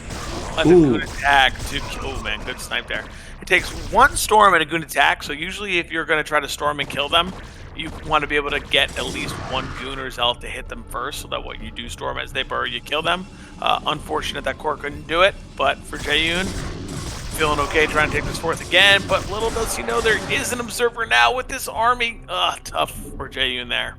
a goon attack to... Oh man, good snipe there. It takes 1 storm and a goon attack, so usually if you're going to try to storm and kill them, you want to be able to get at least 1 goon or zealot to hit them first, so that when you do storm as they burrow, you kill them. Unfortunate that KwarK couldn't do it, but for Jaeyun, feeling okay trying to take this 4th again, but little does he know there is an observer now with this army. Tough for Jaeyun there.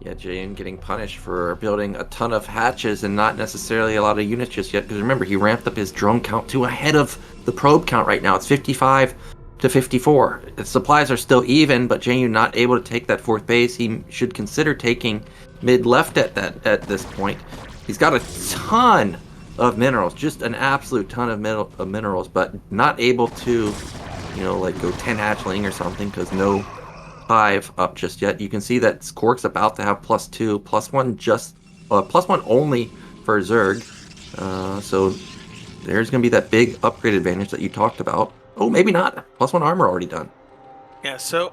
Yeah, Jaeyun getting punished for building a ton of hatches and not necessarily a lot of units just yet, because remember, he ramped up his drone count to ahead of the probe count right now. It's 55 to 54. The supplies are still even, but Jaeyun not able to take that 4th base. He should consider taking mid-left at this point. He's got a ton of minerals, just an absolute ton of minerals, but not able to, like go 10 hatchling or something because no Hive up just yet. You can see that KwarK's about to have +2, +1 just, +1 only for Zerg. So there's going to be that big upgrade advantage that you talked about. Oh, maybe not. +1 armor already done. Yeah, so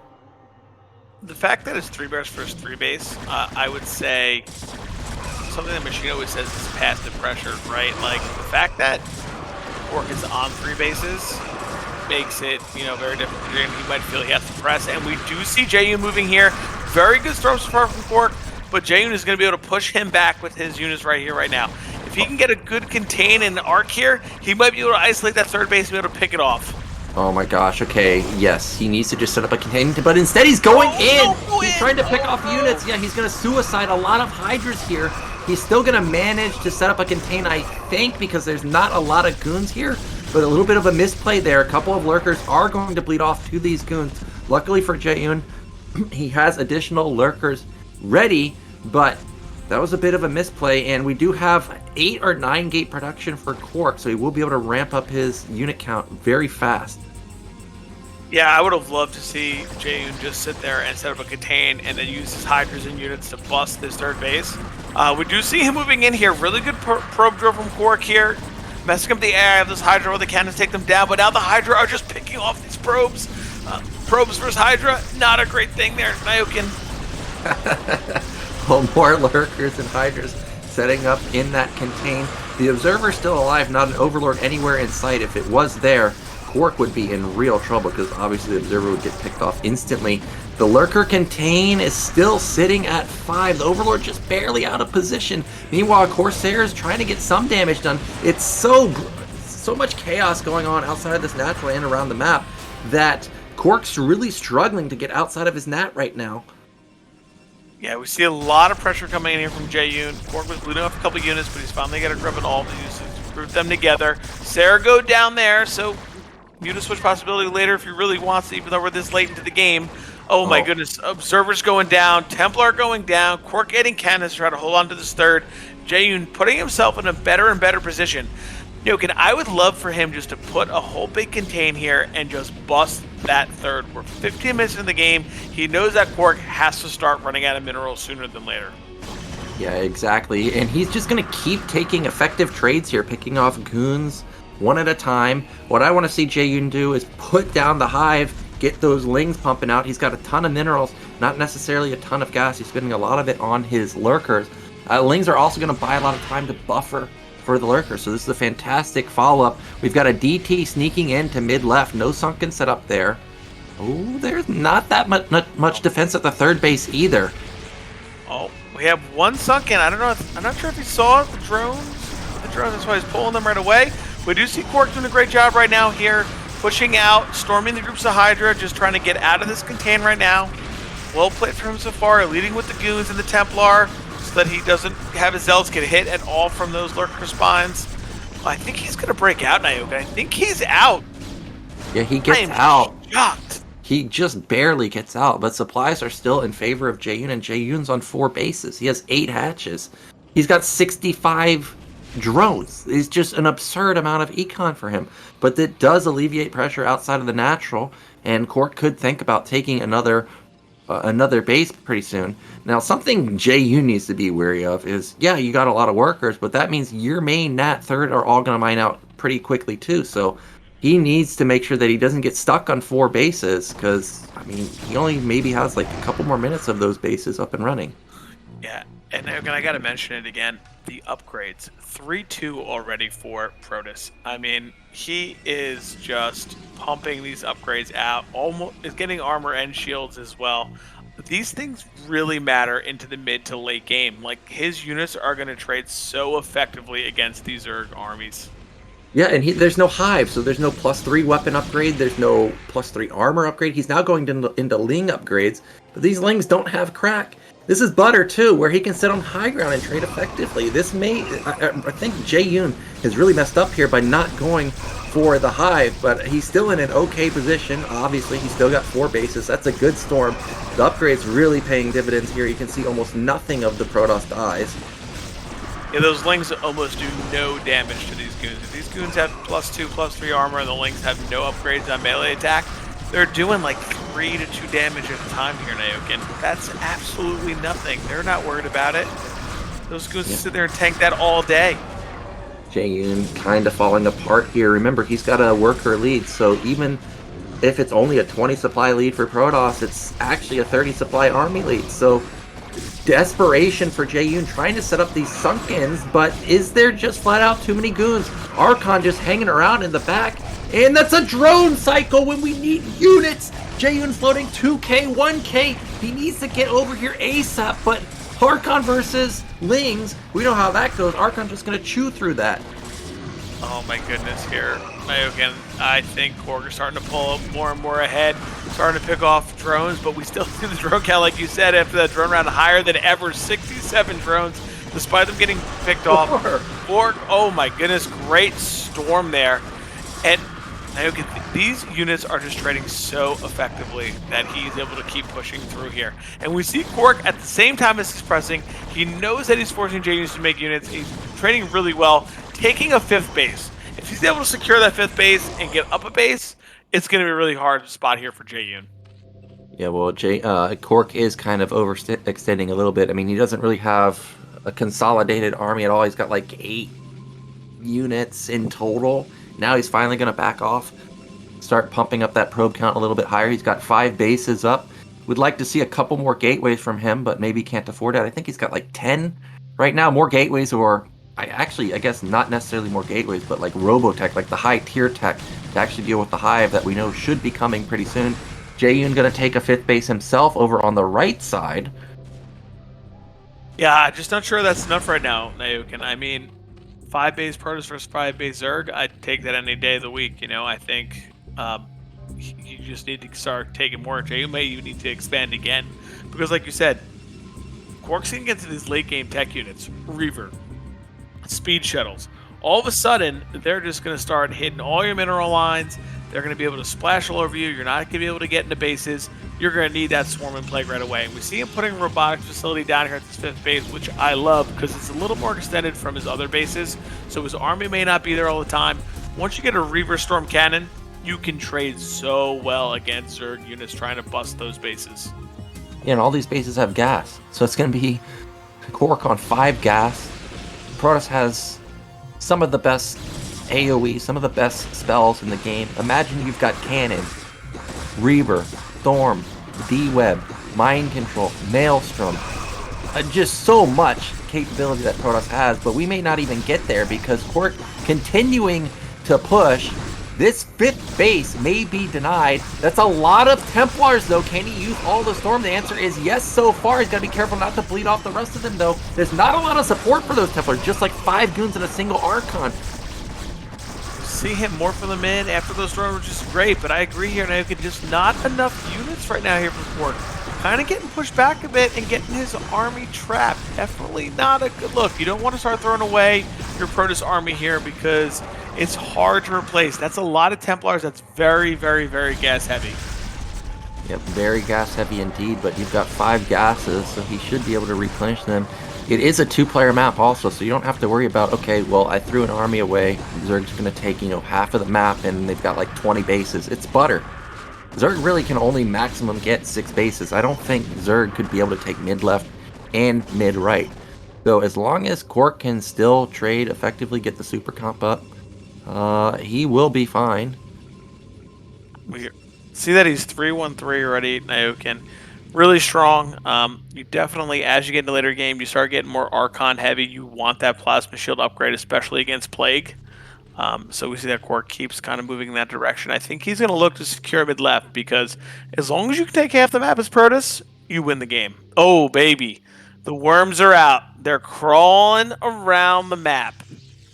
the fact that it's 3 bears versus 3 base, I would say something that Machine always says is passive pressure, right? Like the fact that KwarK is on 3 bases makes it, very different for Jaeyun. He might feel he has to press, and we do see Jaeyun moving here. Very good storm so far from KwarK, but Jaeyun is going to be able to push him back with his units right here, right now. If he can get a good contain and arc here, he might be able to isolate that 3rd base and be able to pick it off. Oh my gosh, okay, yes, he needs to just set up a containment, but instead he's going in! He's trying to pick off units. Yeah, he's going to suicide a lot of Hydras here. He's still going to manage to set up a contain, I think, because there's not a lot of goons here, but a little bit of a misplay there. A couple of lurkers are going to bleed off to these goons. Luckily for Jaeyun, he has additional lurkers ready, but that was a bit of a misplay, and we do have 8 or 9 gate production for KwarK, so he will be able to ramp up his unit count very fast. Yeah, I would have loved to see Jaeyun just sit there and set up a contain and then use his Hydras and units to bust this 3rd base. We do see him moving in here. Really good probe drill from KwarK here. Messing up the AI of this Hydra where they can take them down, but now the Hydra are just picking off these probes. Probes versus Hydra, not a great thing there. Nyoken. Well, more lurkers and Hydras setting up in that contain. The Observer's still alive, not an Overlord anywhere in sight. If it was there, KwarK would be in real trouble because obviously the Observer would get picked off instantly. The Lurker contain is still sitting at 5. The Overlord just barely out of position. Meanwhile, Corsair is trying to get some damage done. It's so much chaos going on outside of this natural and around the map that KwarK's really struggling to get outside of his nat right now. Yeah, we see a lot of pressure coming in here from Jaeyun. KwarK was bleeding off a couple units, but he's finally got to grab it all to use to group them together. Sarah go down there, so mute a switch possibility later if he really wants to, even though we're this late into the game. Oh my goodness, Observer's going down, Templar going down, KwarK getting cannons to try to hold on to this 3rd. Jaeyun putting himself in a better and better position. Nyoken, I would love for him just to put a whole big contain here and just bust that 3rd. We're 15 minutes into the game. He knows that KwarK has to start running out of minerals sooner than later. Yeah, exactly. And he's just going to keep taking effective trades here, picking off goons one at a time. What I want to see Jaeyun do is put down the Hive, get those lings pumping out. He's got a ton of minerals, not necessarily a ton of gas. He's spending a lot of it on his lurkers. Lings are also going to buy a lot of time to buffer for the lurkers, so this is a fantastic follow-up. We've got a DT sneaking into mid-left. No sunken setup there. Oh, there's not that much defense at the 3rd base either. Oh, we have one sunken. I don't know. I'm not sure if he saw the drones. That's why he's pulling them right away. We do see KwarK doing a great job right now here, pushing out, storming the groups of Hydra, just trying to get out of this contain right now. Well played for him so far, leading with the goons and the Templar, so that he doesn't have his Zealots get hit at all from those lurker spawns. I think he's going to break out, Nyoken. I think he's out. Yeah, he gets out. Shocked. He just barely gets out, but supplies are still in favor of Jaeyun, and Jaeyun's on 4 bases. He has 8 hatches. He's got 65 drones. It's just an absurd amount of econ for him. But that does alleviate pressure outside of the natural, and KwarK could think about taking another base pretty soon. Now, something Jaeyun needs to be wary of is, yeah, you got a lot of workers, but that means your main nat 3rd are all going to mine out pretty quickly too. So he needs to make sure that he doesn't get stuck on 4 bases, because, I mean, he only maybe has like a couple more minutes of those bases up and running. Yeah, and I got to mention it again. The upgrades, 3-2 already for Protoss. I mean, he is just pumping these upgrades out. Almost is getting armor and shields as well. These things really matter into the mid to late game. Like, his units are going to trade so effectively against these Zerg armies. Yeah, and there's no Hive, so there's no +3 weapon upgrade. There's no +3 armor upgrade. He's now going into Ling upgrades, but these Lings don't have crack. This is butter too, where he can sit on high ground and trade effectively. This I think Jaeyun has really messed up here by not going for the Hive, but he's still in an okay position. Obviously, he's still got 4 bases. That's a good storm. The upgrade's really paying dividends here. You can see almost nothing of the Protoss dies. Yeah, those Lings almost do no damage to these goons. If these goons have +2, +3 armor, and the Lings have no upgrades on melee attack, they're doing like 3 to 2 damage at a time here, Nyoken. That's absolutely nothing. They're not worried about it. Those goons sit there and tank that all day. Jaeyun kind of falling apart here. Remember, he's got a worker lead, so even if it's only a 20 supply lead for Protoss, it's actually a 30 supply army lead. So desperation for Jaeyun trying to set up these sunk-ins, but is there just flat out too many goons? Archon just hanging around in the back, and that's a drone cycle when we need units. Jaeyun floating 2k, 1k. He needs to get over here ASAP, but Archon versus Lings, we know how that goes. Archon just gonna chew through that. Oh my goodness here. Nyoken, I think KwarK are starting to pull up more and more ahead, starting to pick off drones, but we still see the drone count, like you said, after that drone round higher than ever, 67 drones, despite them getting picked off. KwarK, oh my goodness, great storm there. And Nyoken, these units are just trading so effectively that he's able to keep pushing through here. And we see KwarK at the same time as he's pressing. He knows that he's forcing Jaeyun to make units. He's trading really well, taking a 5th base. If he's able to secure that 5th base and get up a base, it's going to be a really hard spot here for Jaeyun. Yeah, well, KwarK is kind of overextending a little bit. I mean, he doesn't really have a consolidated army at all. He's got like 8 units in total. Now he's finally going to back off, start pumping up that probe count a little bit higher. He's got 5 bases up. We'd like to see a couple more gateways from him, but maybe can't afford it. I think he's got like 10 right now. More gateways, or I guess not necessarily more gateways, but like Robotech, like the high tier tech to actually deal with the hive that we know should be coming pretty soon. Jaeyun going to take a 5th base himself over on the right side. Yeah, just not sure that's enough right now, Nyoken. I mean, 5 base Protoss versus 5 base Zerg, I'd take that any day of the week. You know, I think you just need to start taking more. You need to expand again. Because like you said, KwarK's going to get to these late game tech units, Reaver, speed shuttles. All of a sudden, they're just going to start hitting all your mineral lines. They're going to be able to splash all over you. You're not going to be able to get into bases. You're going to need that swarm and plague right away. And we see him putting a robotics facility down here at this 5th base, which I love because it's a little more extended from his other bases. So his army may not be there all the time. Once you get a Reaver Storm Cannon, you can trade so well against Zerg units trying to bust those bases. Yeah, and all these bases have gas. So it's going to be KwarK on 5 gas. Protoss has some of the best AoE, some of the best spells in the game. Imagine you've got Cannon, Reaver, Storm, D-Web, Mind Control, Maelstrom. Just so much capability that Protoss has, but we may not even get there because KwarK continuing to push. This 5th base may be denied. That's a lot of Templars, though. Can he use all the Storm? The answer is yes so far. He's got to be careful not to bleed off the rest of them, though. There's not a lot of support for those Templars, just like 5 goons in a single Archon. See him more for them in after those drones, which is great, but I agree here, Nyoken, just not enough units right now here for KwarK. Kind of getting pushed back a bit and getting his army trapped. Definitely not a good look. You don't want to start throwing away your Protoss army here because it's hard to replace. That's a lot of Templars. That's very, very, very gas heavy. Yep, very gas heavy indeed, but you've got 5 gases, so he should be able to replenish them. It is a 2-player map also, so you don't have to worry about, okay, well, I threw an army away. Zerg's going to take, half of the map, and they've got like 20 bases. It's butter. Zerg really can only maximum get 6 bases. I don't think Zerg could be able to take mid-left and mid-right. So as long as KwarK can still trade effectively, get the super comp up, he will be fine. We see that he's 3-1-3 already, Nyoken. Really strong. You definitely, as you get into later game, you start getting more Archon heavy. You want that Plasma Shield upgrade, especially against Plague. So we see that KwarK keeps kind of moving in that direction. I think he's going to look to secure mid-left because as long as you can take half the map as Protoss, you win the game. Oh, baby. The worms are out. They're crawling around the map.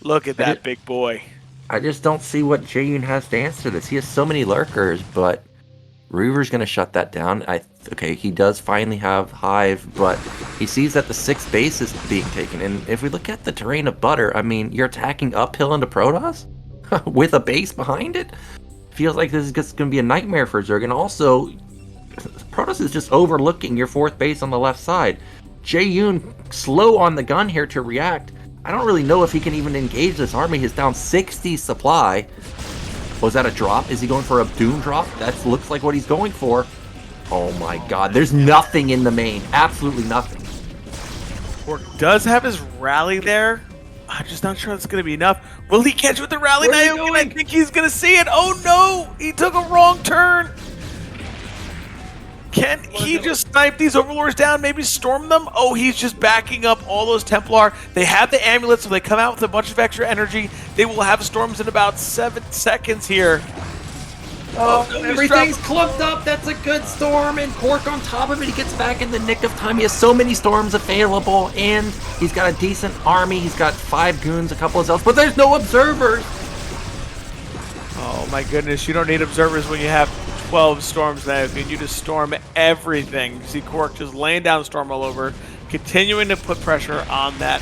Look at that big boy. I just don't see what Jaeyun has to answer this. He has so many lurkers, but Reaver's going to shut that down. Okay, he does finally have Hive, but he sees that the 6th base is being taken. And if we look at the terrain of Butter, I mean, you're attacking uphill into Protoss with a base behind it? Feels like this is just going to be a nightmare for Zerg. And also, Protoss is just overlooking your 4th base on the left side. Jaeyun slow on the gun here to react. I don't really know if he can even engage this army. He's down 60 supply. Was that a drop? Is he going for a Doom drop? That looks like what he's going for. Oh my god, there's nothing in the main. Absolutely nothing. KwarK does have his rally there. I'm just not sure that's going to be enough. Will he catch with the rally? Nyoken, I think he's going to see it. Oh no, he took a wrong turn. Can he just snipe these Overlords down, maybe storm them? Oh, he's just backing up all those Templar. They have the amulets, so they come out with a bunch of extra energy. They will have storms in about 7 seconds here. Oh, everything's clumped up. That's a good storm, and KwarK on top of it. He gets back in the nick of time. He has so many storms available, and he's got a decent army. He's got 5 goons, a couple of zealots, but there's no observers. Oh my goodness, you don't need observers when you have 12 storms now. You just storm everything. You see KwarK just laying down storm all over, continuing to put pressure on that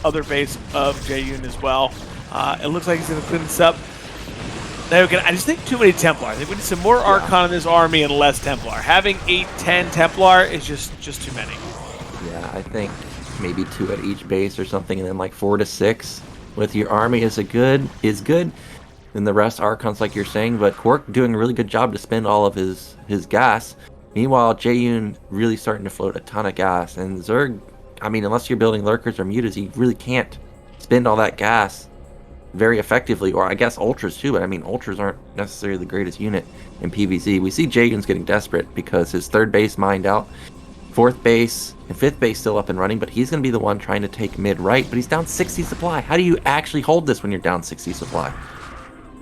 other base of Jaeyun as well. It looks like he's going to clean this up. Nyoken, I just think too many Templar. I think we need some more Archon in this army and less Templar. Having 8, 10 Templar is just too many. Yeah, I think maybe 2 at each base or something, and then like 4 to 6 with your army is good. And the rest Archons, like you're saying, but KwarK doing a really good job to spend all of his gas. Meanwhile, Jaeyun really starting to float a ton of gas, and Zerg, I mean, unless you're building lurkers or mutas, he really can't spend all that gas very effectively, or I guess ultras too, but I mean ultras aren't necessarily the greatest unit in PvZ. We see Jaeyun's getting desperate because his 3rd base mined out, 4th base and 5th base still up and running, but he's going to be the one trying to take mid right, but he's down 60 supply. How do you actually hold this when you're down 60 supply?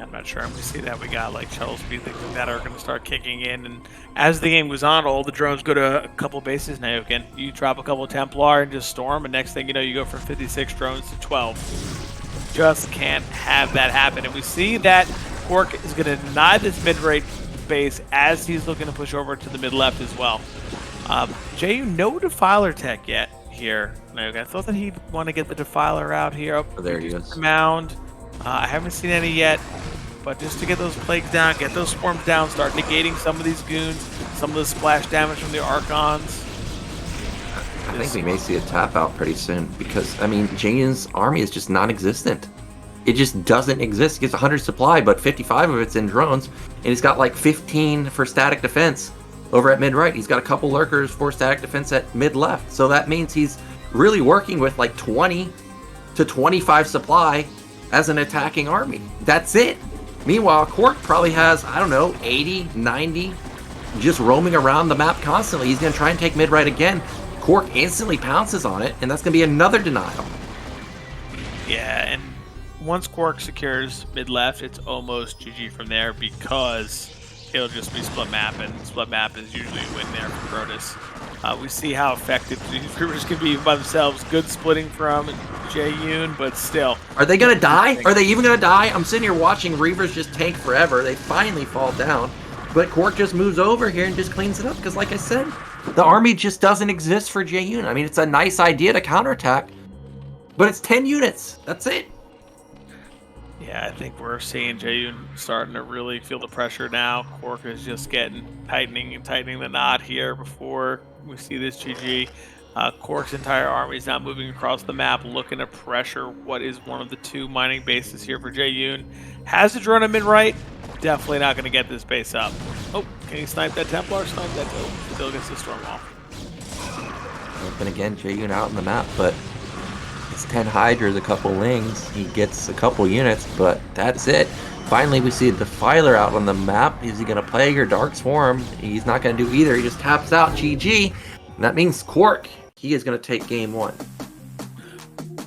I'm not sure. I'm going to see that we got like shuttle speed, things like that are going to start kicking in, and as the game goes on, all the drones go to a couple bases. Nyoken, you drop a couple Templar and just storm, and next thing you know, you go from 56 drones to 12. Just can't have that happen, and we see that KwarK is going to deny this mid-rate base as he's looking to push over to the mid-left as well. Jaeyun, no Defiler tech yet here. I thought that he'd want to get the Defiler out here. Oh, there he is. Mound. I haven't seen any yet, but just to get those plagues down, get those swarms down, start negating some of these goons, some of the splash damage from the Archons. I think we may see a tap out pretty soon because, I mean, Jaeyun's army is just non-existent. It just doesn't exist. He gets 100 supply, but 55 of it's in drones, and he's got like 15 for static defense over at mid-right. He's got a couple lurkers for static defense at mid-left. So that means he's really working with like 20 to 25 supply as an attacking army. That's it. Meanwhile, KwarK probably has, I don't know, 80, 90, just roaming around the map constantly. He's going to try and take mid-right again. KwarK instantly pounces on it, and that's going to be another denial. Yeah, and once KwarK secures mid-left, it's almost GG from there because it'll just be split map, and split map is usually a win there for Protoss. We see how effective these Reavers can be by themselves. Good splitting from Jaeyun, but still. Are they going to die? Are they even going to die? I'm sitting here watching Reavers just tank forever. They finally fall down, but KwarK just moves over here and just cleans it up because, like I said, the army just doesn't exist for Jaeyun. I mean, it's a nice idea to counterattack, but it's 10 units. That's it. Yeah, I think we're seeing Jaeyun starting to really feel the pressure now. KwarK is just tightening the knot here before we see this GG. KwarK's entire army is now moving across the map, looking to pressure what is one of the 2 mining bases here for Jaeyun. Has a drone in mid-right. Definitely not going to get this base up. Oh, can he snipe that Templar? Snipe that. Oh, still gets the storm off. And again, Jaeyun out in the map, but it's 10 Hydras, a couple Lings. He gets a couple units, but that's it. Finally, we see a Defiler out on the map. Is he going to Plague or Dark Swarm? He's not going to do either. He just taps out GG. And that means KwarK, he is going to take game 1.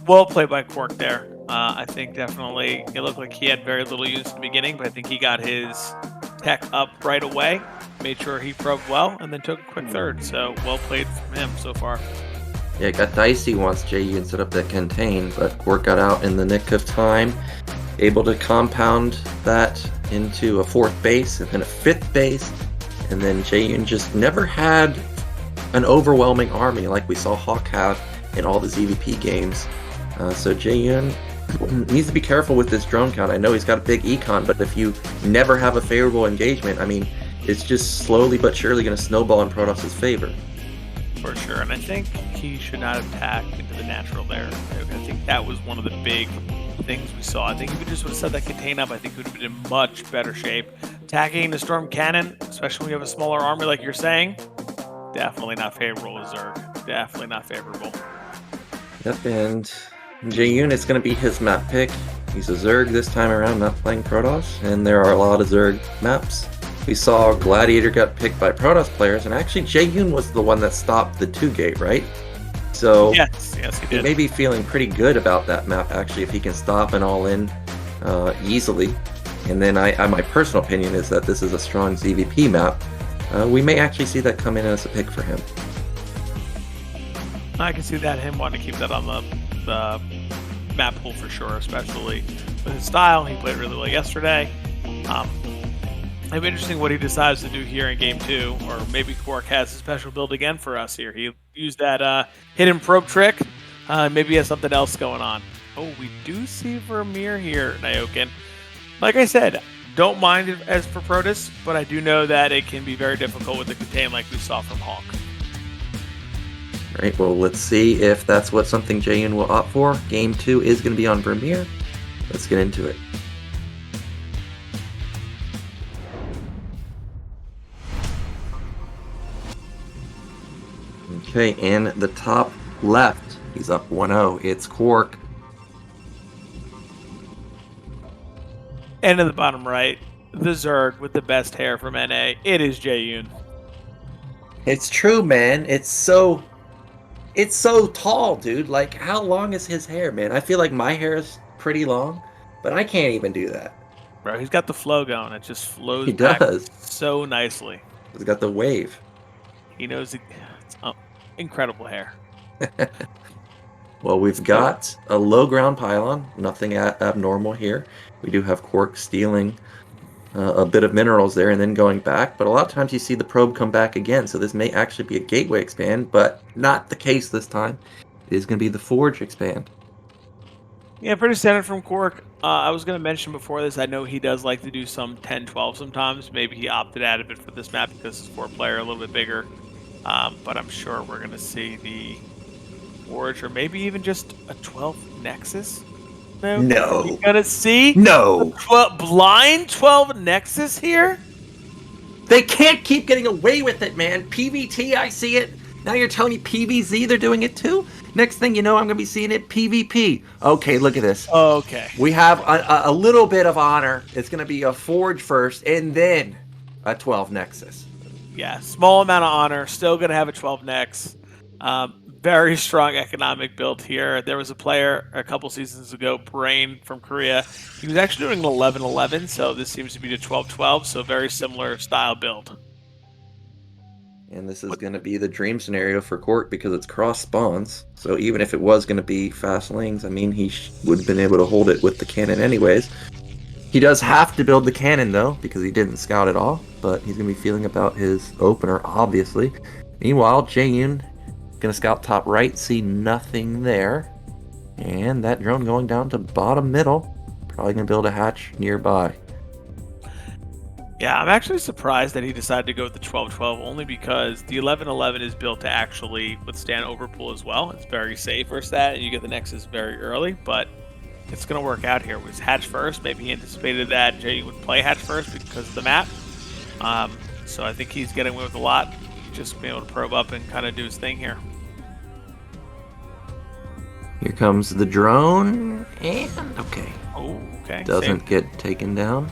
Well played by KwarK there. I think definitely it looked like he had very little use in the beginning, but I think he got his tech up right away, made sure he probed well, and then took a quick 3rd. So well played from him so far. Yeah, it got dicey once Jaeyun set up that contain, but KwarK got out in the nick of time, able to compound that into a 4th base and then a 5th base, and then Jaeyun just never had an overwhelming army like we saw Hawk have in all the ZVP games. So Jaeyun needs to be careful with this drone count. I know he's got a big econ, but if you never have a favorable engagement, I mean, it's just slowly but surely going to snowball in Protoss' favor. For sure, and I think he should not have tacked into the natural there. I think that was one of the big things we saw. I think if we just would have set that contain up, I think we would have been in much better shape. Attacking the Storm Cannon, especially when you have a smaller army like you're saying, definitely not favorable with Zerg. Definitely not favorable. Yep, and Jaeyun is going to be his map pick. He's a Zerg this time around, not playing Protoss, and there are a lot of Zerg maps. We saw Gladiator got picked by Protoss players, and actually Jaeyun was the one that stopped the 2-gate, right? So yes, he he did. may be feeling pretty good about that map, actually, if he can stop an all-in easily. And then my personal opinion is that this is a strong ZVP map. We may actually see that come in as a pick for him. I can see that, him wanting to keep that on the map pool for sure, especially with his style. He played really well yesterday. It'll be interesting what he decides to do here in Game 2, or maybe KwarK has a special build again for us here. He used that hidden probe trick. Maybe he has something else going on. Oh, we do see Vermeer here, Nyoken. Like I said, don't mind it as for Protoss, but I do know that it can be very difficult with the contain like we saw from Hawk. All right, well, let's see if that's what something Jaeyun will opt for. Game 2 is going to be on Vermeer. Let's get into it. Okay, in the top left, he's up 1-0. It's KwarK. And in the bottom right, the Zerg with the best hair from NA. It is Jaeyun. It's true, man. It's so tall, dude. Like, how long is his hair, man? I feel like my hair is pretty long, but I can't even do that. Bro, he's got the flow going. It just flows He back does. so nicely. He's got the wave. He knows it's incredible hair. Well, we've got a low ground pylon. Nothing abnormal here. We do have KwarK stealing a bit of minerals there and then going back, but a lot of times you see the probe come back again, so this may actually be a gateway expand, but not the case this time. It is going to be the forge expand. Yeah, pretty standard from KwarK. I was going to mention before this, I know he does like to do some 10-12 sometimes. Maybe he opted out of it for this map because it's 4-player, a little bit bigger. But I'm sure we're going to see the forge, or maybe even just a 12 Nexus. No. You're going to see No. blind 12 Nexus here? They can't keep getting away with it, man. PVT, I see it. Now you're telling me PVZ, they're doing it too? Next thing you know, I'm going to be seeing it PvP. Okay, look at this. Okay. We have a little bit of honor. It's going to be a forge first, and then a 12 Nexus. Yeah, small amount of honor. Still going to have a 12 Nex. Very strong economic build here. There was a player a couple seasons ago, Brain from Korea. He was actually doing an 11-11, so this seems to be the 12-12, so very similar style build. And this is going to be the dream scenario for KwarK because it's cross spawns. So even if it was going to be fast lanes, I mean, he would have been able to hold it with the cannon anyways. He does have to build the cannon, though, because he didn't scout it all. But he's going to be feeling about his opener, obviously. Meanwhile, Jaeyun going to scout top right, see nothing there. And that drone going down to bottom middle. Probably going to build a hatch nearby. Yeah, I'm actually surprised that he decided to go with the 12-12, only because the 11-11 is built to actually withstand overpull as well. It's very safe versus that, and you get the Nexus very early, but it's going to work out here. It was hatch first. Maybe he anticipated that Jay would play hatch first because of the map. So I think he's getting away with a lot, just being able to probe up and kind of do his thing here. Here comes the drone, and okay. Oh, okay. Doesn't get taken down.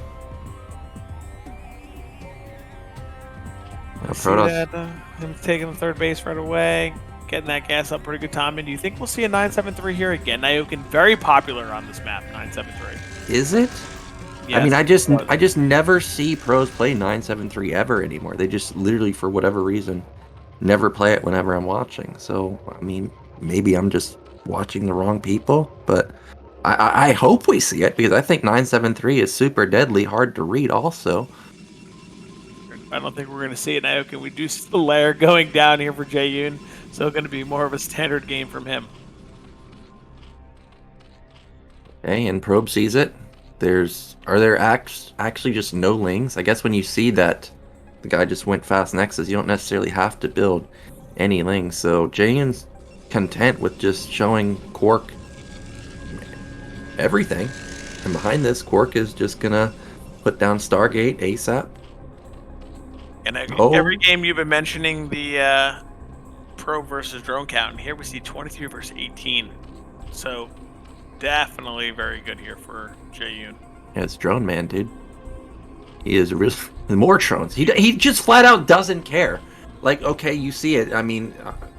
I see that, him taking the third base right away, getting that gas up, pretty good timing. Do you think we'll see a 9-7-3 here again? Nyoken, very popular on this map, 9-7-3. Is it? Yes, I mean, I just never see pros play 9-7-3 ever anymore. They just literally, for whatever reason, never play it whenever I'm watching. So, I mean, maybe I'm just watching the wrong people, but I hope we see it because I think 9-7-3 is super deadly, hard to read also. I don't think we're going to see it now. Can we do the layer going down here for Jaeyun? So going to be more of a standard game from him. Okay, and Probe sees it. Are there actually just no lings? I guess when you see that the guy just went fast Nexus, you don't necessarily have to build any lings. So Jaeyun's content with just showing KwarK everything. And behind this, KwarK is just gonna put down Stargate ASAP. And every game you've been mentioning the probe versus drone count, and here we see 23 versus 18. So definitely very good here for Jaeyun. Yeah, it's Drone Man, dude. He is really more drones. He just flat out doesn't care. Like, okay, you see it. I mean,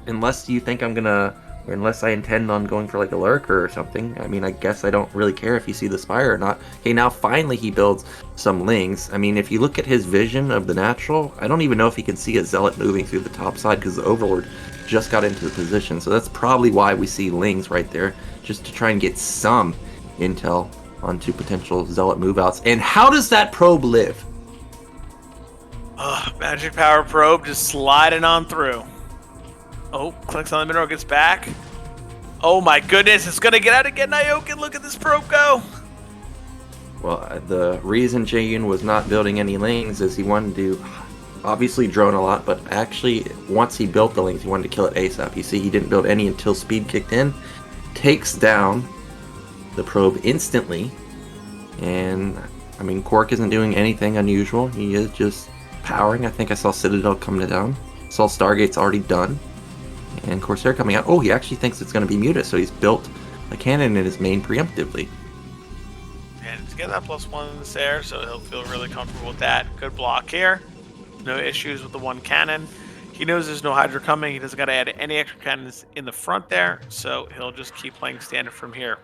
unless you think I'm gonna, or unless I intend on going for like a lurker or something. I mean, I guess I don't really care if you see the spire or not. Okay, now finally he builds some lings. I mean, if you look at his vision of the natural, I don't even know if he can see a zealot moving through the top side because the overlord just got into the position. So that's probably why we see lings right there, just to try and get some intel onto potential zealot move outs. And how does that probe live? Magic power probe just sliding on through. Oh, clicks on the mineral, gets back. Oh my goodness, it's gonna get out again, Nyoken. Look at this probe go. Well, the reason Jaeyun was not building any lings is he wanted to obviously drone a lot, but actually once he built the lings, he wanted to kill it ASAP. You see, he didn't build any until speed kicked in. Takes down the probe instantly, and I mean, KwarK isn't doing anything unusual. He is just powering. I think I saw Citadel come down. Saw Stargate's already done, and Corsair coming out. Oh, he actually thinks it's going to be muted, so he's built a cannon in his main preemptively. And he's getting that +1 in this air, so he'll feel really comfortable with that. Good block here. No issues with the one cannon. He knows there's no Hydra coming. He doesn't got to add any extra cannons in the front there, so he'll just keep playing standard from here,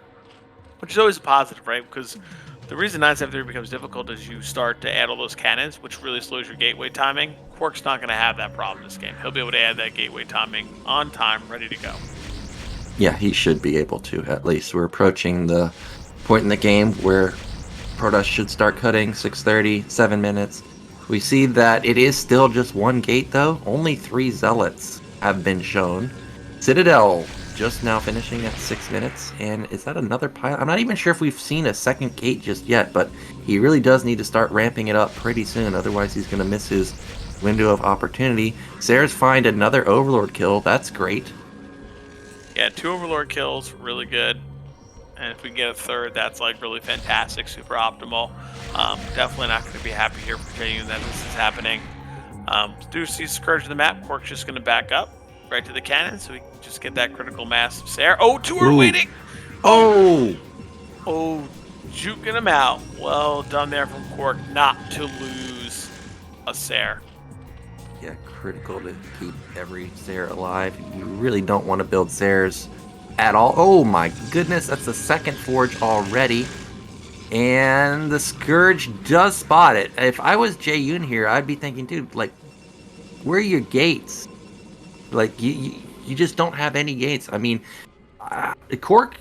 which is always a positive, right? Because the reason 973 becomes difficult is you start to add all those cannons, which really slows your gateway timing. KwarK's not going to have that problem this game. He'll be able to add that gateway timing on time, ready to go. Yeah, he should be able to, at least. We're approaching the point in the game where Protoss should start cutting. 6:30, 7 minutes. We see that it is still just one gate, though. Only 3 zealots have been shown. Citadel just now finishing at 6 minutes. And is that another pilot? I'm not even sure if we've seen a second gate just yet, but he really does need to start ramping it up pretty soon. Otherwise, he's going to miss his window of opportunity. Sarah's find another Overlord kill. That's great. Yeah, 2 Overlord kills, really good. And if we get a third, that's like really fantastic, super optimal. Definitely not going to be happy here for Jaeyun that this is happening. Do see Scourge of the map. KwarK's just going to back up right to the cannon so we can just get that critical mass of Sarah. Oh, 2 are waiting. Oh, Juking him out. Well done there from KwarK not to lose a Sarah. yeah, critical to keep every Sarah alive. You really don't want to build Sarahs at all. Oh my goodness, that's the second forge already. And the Scourge does spot it. If I was Jaeyun here, I'd be thinking, dude, like, where are your gates? Like, you just don't have any gates. I mean, KwarK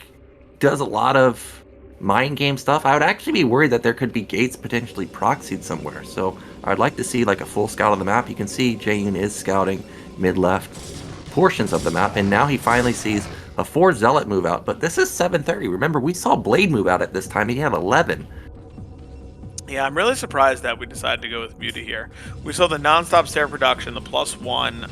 does a lot of mind game stuff. I would actually be worried that there could be gates potentially proxied somewhere. So I'd like to see like a full scout of the map. You can see Jaeyun is scouting mid-left portions of the map, and now he finally sees a 4 zealot move out. But this is 7:30. Remember, we saw Blade move out at this time. He had 11. Yeah, I'm really surprised that we decided to go with Muta here. We saw the non-stop Sarah production, the +1.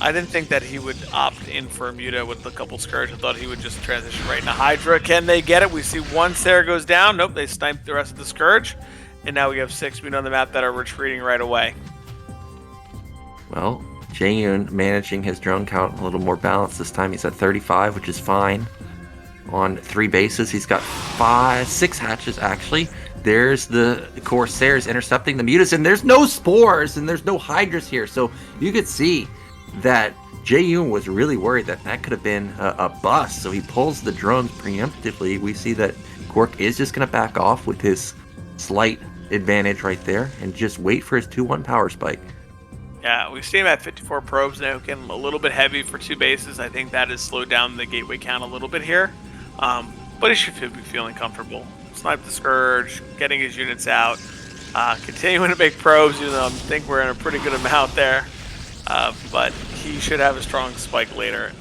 I didn't think that he would opt in for a Muta with a couple Scourge. I thought he would just transition right into Hydra. Can they get it? We see 1 Sarah goes down. Nope, they sniped the rest of the Scourge. And now we have 6 Muta on the map that are retreating right away. Well, Jaeyun managing his drone count a little more balanced this time. He's at 35, which is fine. On 3 bases, he's got 6 hatches actually. There's the Corsairs intercepting the Mutas, and there's no spores and there's no Hydras here. So you could see that Jaeyun was really worried that that could have been a bust. So he pulls the drones preemptively. We see that KwarK is just going to back off with his slight advantage right there and just wait for his 2-1 power spike. Yeah, we see him at 54 probes now. Getting a little bit heavy for 2 bases. I think that has slowed down the gateway count a little bit here. But he should be feeling comfortable. Snipe the Scourge, getting his units out, continuing to make probes, even though I think we're in a pretty good amount there. But he should have a strong spike later.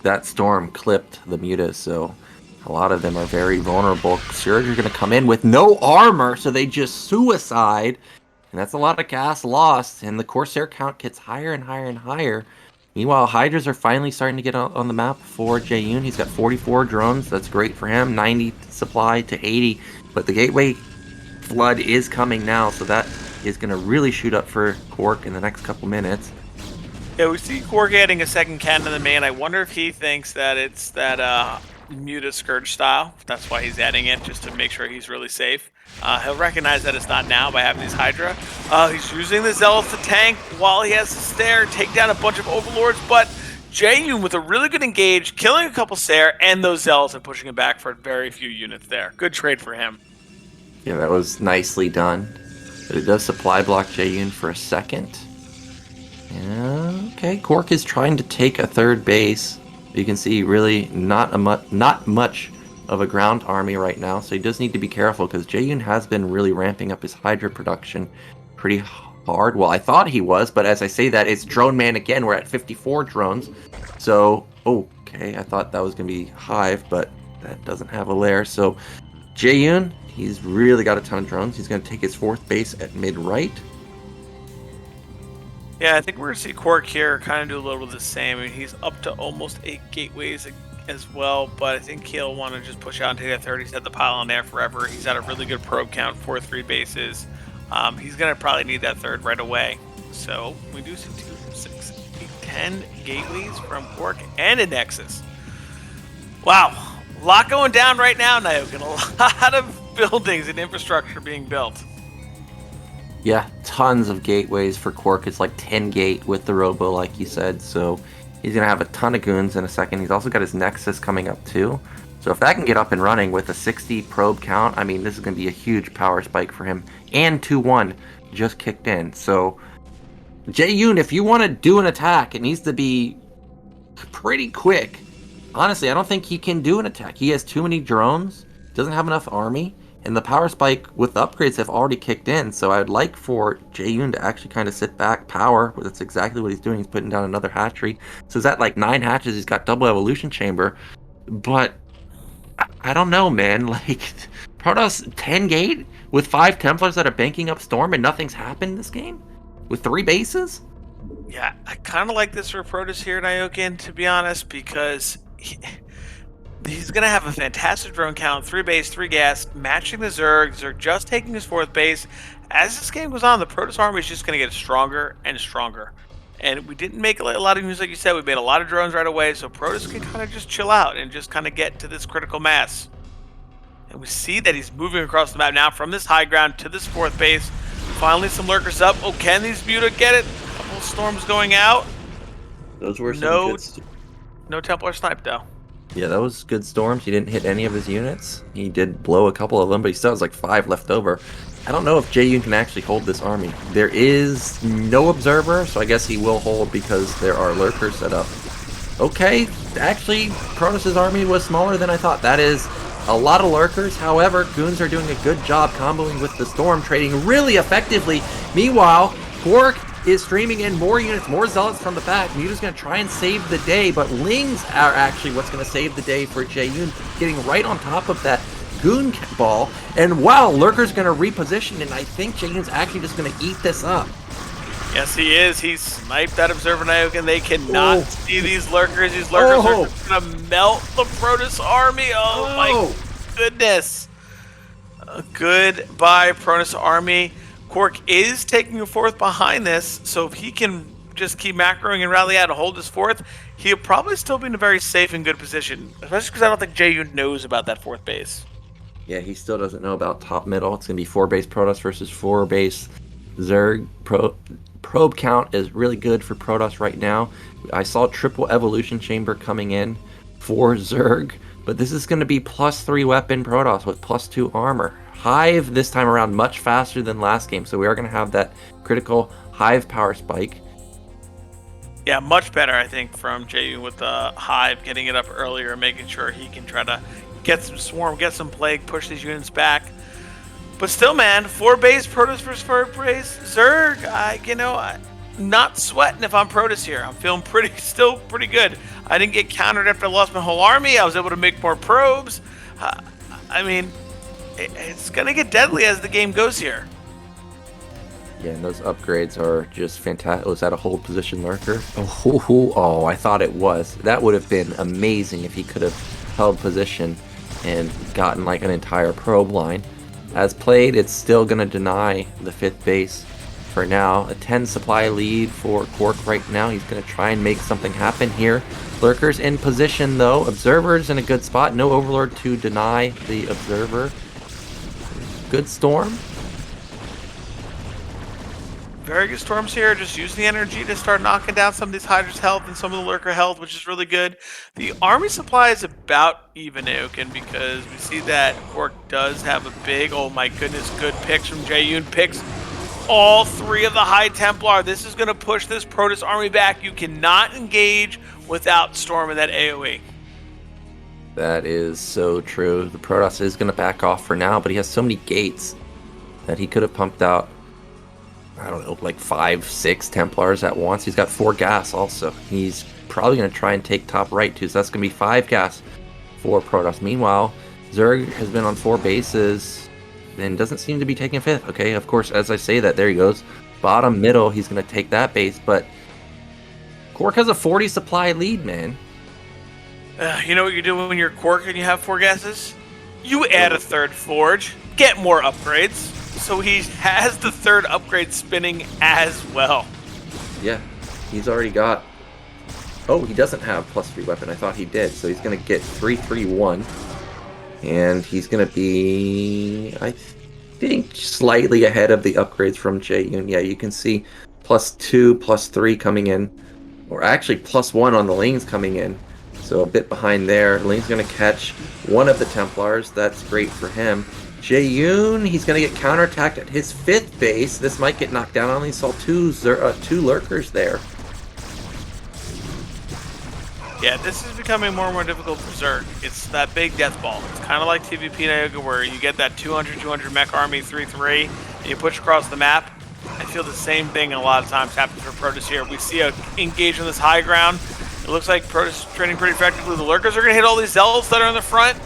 That storm clipped the Mutas, so a lot of them are very vulnerable. Scourge are going to come in with no armor, so they just suicide. And that's a lot of gas lost, and the Corsair count gets higher and higher and higher. Meanwhile, Hydras are finally starting to get on the map for Jaeyun. He's got 44 drones. That's great for him. 90 supply to 80. But the Gateway flood is coming now, so that is going to really shoot up for KwarK in the next couple minutes. Yeah, we see KwarK adding a second cannon in the main. I wonder if he thinks that it's that Muta Scourge style. That's why he's adding it, just to make sure he's really safe. He'll recognize that it's not now by having these Hydra. He's using the Zealots to tank while he has the Stair, take down a bunch of Overlords, but Jaeyun with a really good engage, killing a couple Stair and those Zealots and pushing him back for very few units there. Good trade for him. Yeah, that was nicely done. But it does supply block Jaeyun for a second. Yeah, okay, KwarK is trying to take a third base. You can see really not much of a ground army right now, so he does need to be careful because Jaeyun has been really ramping up his Hydra production pretty hard. Well, I thought he was, but as I say that, it's Drone Man again. We're at 54 drones. So, okay, I thought that was going to be Hive, but that doesn't have a lair. So, Jaeyun, he's really got a ton of drones. He's going to take his fourth base at mid-right. Yeah, I think we're going to see KwarK here kind of do a little of the same. I mean, he's up to almost 8 gateways as well, but I think he'll want to just push out and take that third. He's had the pile on there forever. He's at a really good probe count, 4-3 bases. He's going to probably need that third right away. So we do see 2, 6, 8, 10 gateways from KwarK and a Nexus. Wow, a lot going down right now, Nyoken. A lot of buildings and infrastructure being built. Yeah, tons of gateways for KwarK. It's like 10 gate with the Robo, like you said. So he's going to have a ton of goons in a second. He's also got his Nexus coming up too. So if that can get up and running with a 60 probe count, I mean, this is going to be a huge power spike for him. And 2-1 just kicked in. So Jaeyun, if you want to do an attack, it needs to be pretty quick. Honestly, I don't think he can do an attack. He has too many drones, doesn't have enough army. And the power spike with the upgrades have already kicked in, so I would like for Jaeyun to actually kind of sit back, power. That's exactly what he's doing. He's putting down another hatchery. So he's at like 9 hatches. He's got double evolution chamber. But I don't know, man. Like, Protoss 10 gate with 5 Templars that are banking up Storm and nothing's happened in this game? With 3 bases? Yeah, I kind of like this for Protoss here, Nyoken, to be honest, because he's going to have a fantastic drone count, 3 base, 3 gas, matching the Zerg. Zerg just taking his 4th base. As this game goes on, the Protoss army is just going to get stronger and stronger. And we didn't make a lot of moves, like you said. We made a lot of drones right away, so Protoss can kind of just chill out and just kind of get to this critical mass. And we see that he's moving across the map now from this high ground to this 4th base. Finally, some lurkers up. Oh, can these Muta get it? A couple of storms going out. Those were some no Templar snipe, though. Yeah, that was good storms. He didn't hit any of his units. He did blow a couple of them, but he still has like 5 left over. I don't know if Jaeyun can actually hold this army. There is no observer, so I guess he will hold because there are lurkers set up. Okay, actually, Protoss' army was smaller than I thought. That is a lot of lurkers. However, goons are doing a good job comboing with the storm, trading really effectively. Meanwhile, KwarK is streaming in more units, more zealots from the back. Muta's going to try and save the day, but Lings are actually what's going to save the day for Jaeyun, getting right on top of that goon ball. And wow, Lurker's going to reposition, and I think Jaeyun's actually just going to eat this up. Yes, he is. He's sniped that Observer Nyoken. They cannot see these Lurkers. These Lurkers are just going to melt the Protoss army. Oh my goodness. Goodbye, Protoss army. KwarK is taking a 4th behind this, so if he can just keep macroing and rally out and hold his 4th, he'll probably still be in a very safe and good position, especially because I don't think Jaeyun knows about that 4th base. Yeah, he still doesn't know about top middle. It's going to be 4 base Protoss versus 4 base Zerg. Probe count is really good for Protoss right now. I saw triple evolution chamber coming in for Zerg, but this is going to be +3 weapon Protoss with +2 armor. Hive this time around much faster than last game, so we are going to have that critical Hive power spike. Yeah, much better, I think, from Jaeyun with the Hive, getting it up earlier, making sure he can try to get some Swarm, get some Plague, push these units back. But still, man, 4 base Protoss versus 4 base Zerg, I'm not sweating if I'm Protoss here. I'm feeling still pretty good. I didn't get countered after I lost my whole army. I was able to make more probes. I mean, it's going to get deadly as the game goes here. Again, those upgrades are just fantastic. Was that a hold position lurker? Oh, I thought it was. That would have been amazing if he could have held position and gotten like an entire probe line. As played, it's still going to deny the 5th base for now. A 10 supply lead for KwarK right now. He's going to try and make something happen here. Lurkers in position though. Observers in a good spot. No Overlord to deny the Observer. Good Storm. Very good storms here. Just use the energy to start knocking down some of these Hydra's health and some of the lurker health, which is really good. The army supply is about even, Nyoken, because we see that KwarK does have a big, oh my goodness, good picks from Jaeyun. Picks all 3 of the High Templar. This is going to push this Protoss army back. You cannot engage without storming that AoE. That is so true. The Protoss is going to back off for now, but he has so many gates that he could have pumped out, I don't know, like 5, 6 Templars at once. He's got 4 gas also. He's probably going to try and take top right too, so that's going to be 5 gas for Protoss. Meanwhile, Zerg has been on 4 bases and doesn't seem to be taking 5th. Okay, of course, as I say that, there he goes. Bottom middle, he's going to take that base, but KwarK has a 40 supply lead, man. You know what you do when you're KwarK and you have 4 gases? You add a 3rd forge, get more upgrades. So he has the 3rd upgrade spinning as well. Yeah, he's already got... Oh, he doesn't have +3 weapon. I thought he did. So he's going to get 3-3-1. And he's going to be, I think, slightly ahead of the upgrades from Jaeyun. Yeah, you can see +2, +3 coming in. Or actually +1 on the lanes coming in. So a bit behind there. Lane's going to catch one of the Templars. That's great for him. Jaeyun, he's going to get counterattacked at his 5th base. This might get knocked down. I only saw 2 lurkers there. Yeah, this is becoming more and more difficult for Zerg. It's that big death ball. It's kind of like TVP Nyoken, where you get that 200 mech army 3-3 and you push across the map. I feel the same thing a lot of times happens for Protoss here. We see a engage on this high ground. It looks like Protoss training pretty effectively. The lurkers are going to hit all these zealots that are in the front.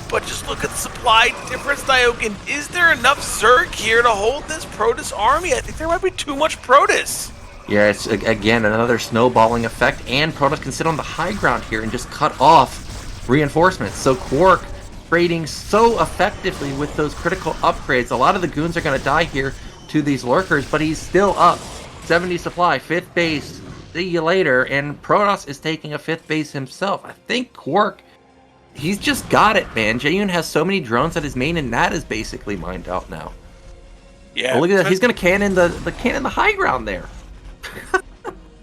But just look at the supply difference, Nyoken. Is there enough Zerg here to hold this Protoss army? I think there might be too much Protoss. Yeah, it's, again, another snowballing effect, and Protoss can sit on the high ground here and just cut off reinforcements. So KwarK trading so effectively with those critical upgrades. A lot of the goons are going to die here to these lurkers, but he's still up. 70 supply, 5th base. See you later. And Protoss is taking a 5th base himself. I think KwarK, he's just got it, man. Jaeyun has so many drones at his main, and that is basically mined out now. Yeah. Oh, look at that. He's going to cannon the high ground there.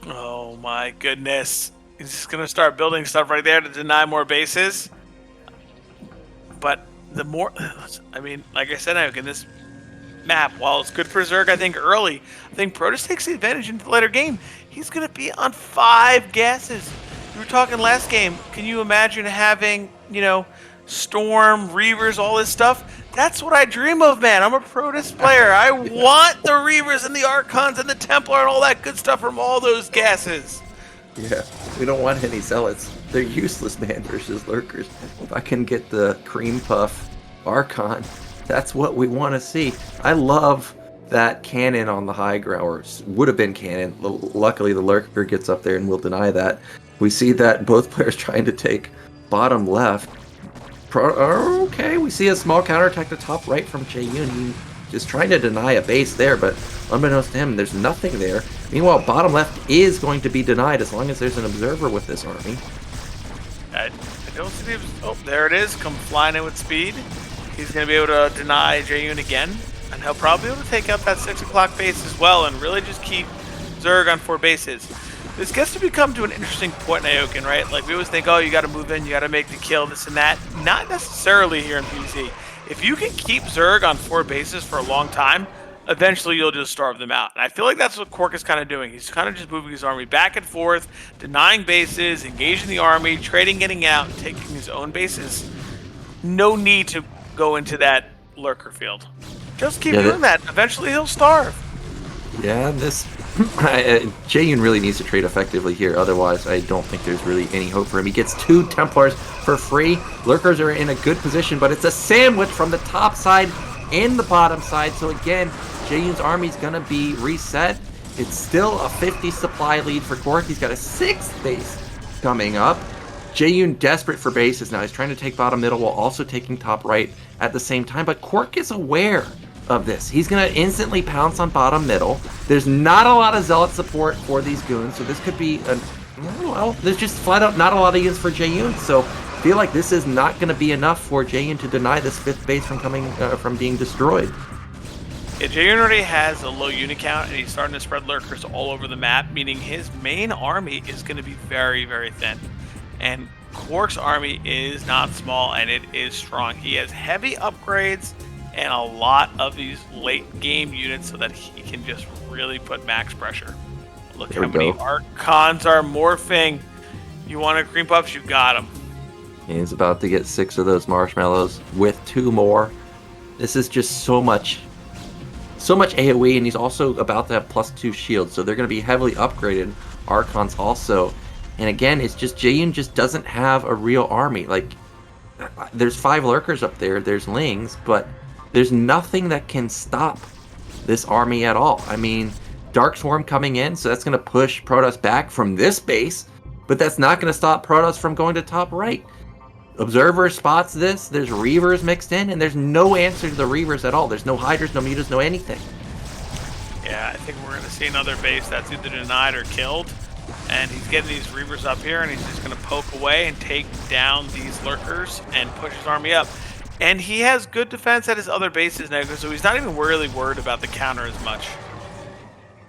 Oh my goodness. He's just going to start building stuff right there to deny more bases. But the more, I mean, like I said, in this map, while it's good for Zerg, I think early, I think Protoss takes the advantage into the later game. He's going to be on 5 gases. We were talking last game. Can you imagine having, Storm, Reavers, all this stuff? That's what I dream of, man. I'm a Protoss player. I want the Reavers and the Archons and the Templar and all that good stuff from all those gases. Yeah, we don't want any zealots. They're useless, man, versus lurkers. If I can get the cream puff Archon, that's what we want to see. I love that cannon on the high ground, or would have been cannon. Luckily, the lurker gets up there and will deny that. We see that both players trying to take bottom left. Okay, we see a small counterattack to top right from Jaeyun. He is trying to deny a base there, but unbeknownst to him, there's nothing there. Meanwhile, bottom left is going to be denied as long as there's an observer with this army. I don't see the... Oh, there it is. Come flying in with speed. He's going to be able to deny Jaeyun again, and he'll probably be able to take out that 6 o'clock base as well and really just keep Zerg on 4 bases. This gets to become to an interesting point, Nyoken, right? Like, we always think, oh, you got to move in, you got to make the kill, this and that. Not necessarily here in PvZ. If you can keep Zerg on 4 bases for a long time, eventually you'll just starve them out. And I feel like that's what KwarK is kind of doing. He's kind of just moving his army back and forth, denying bases, engaging the army, trading, getting out, and taking his own bases. No need to go into that lurker field. Just keep doing that. Eventually he'll starve. Yeah, Jaeyun really needs to trade effectively here. Otherwise, I don't think there's really any hope for him. He gets 2 Templars for free. Lurkers are in a good position, but it's a sandwich from the top side and the bottom side. So again, Jaeyun's army's gonna be reset. It's still a 50 supply lead for KwarK. He's got a 6th base coming up. Jaeyun desperate for bases now. He's trying to take bottom middle while also taking top right at the same time. But KwarK is aware of this. He's going to instantly pounce on bottom middle. There's not a lot of Zealot support for these goons, so this could be well, there's just flat out not a lot of units for Jaeyun. So I feel like this is not going to be enough for Jaeyun to deny this 5th base from being destroyed. Yeah, Jaeyun already has a low unit count, and he's starting to spread lurkers all over the map, meaning his main army is going to be very, very thin. And KwarK's army is not small, and it is strong. He has heavy upgrades and a lot of these late game units so that he can just really put max pressure. Look how many Archons are morphing. You want a green buffs, you got them. He's about to get 6 of those marshmallows with 2 more. This is just so much AoE, and he's also about to have +2 shields, so they're going to be heavily upgraded. Archons also. And again, it's just Jaeyun just doesn't have a real army. Like, there's 5 lurkers up there, there's Lings, but there's nothing that can stop this army at all. I mean, Dark Swarm coming in, so that's going to push Protoss back from this base, but that's not going to stop Protoss from going to top right. Observer spots this, there's Reavers mixed in, and there's no answer to the Reavers at all. There's no Hydras, no Mutas, no anything. Yeah, I think we're going to see another base that's either denied or killed. And he's getting these Reavers up here, and he's just going to poke away and take down these lurkers and push his army up. And he has good defense at his other bases now, so he's not even really worried about the counter as much.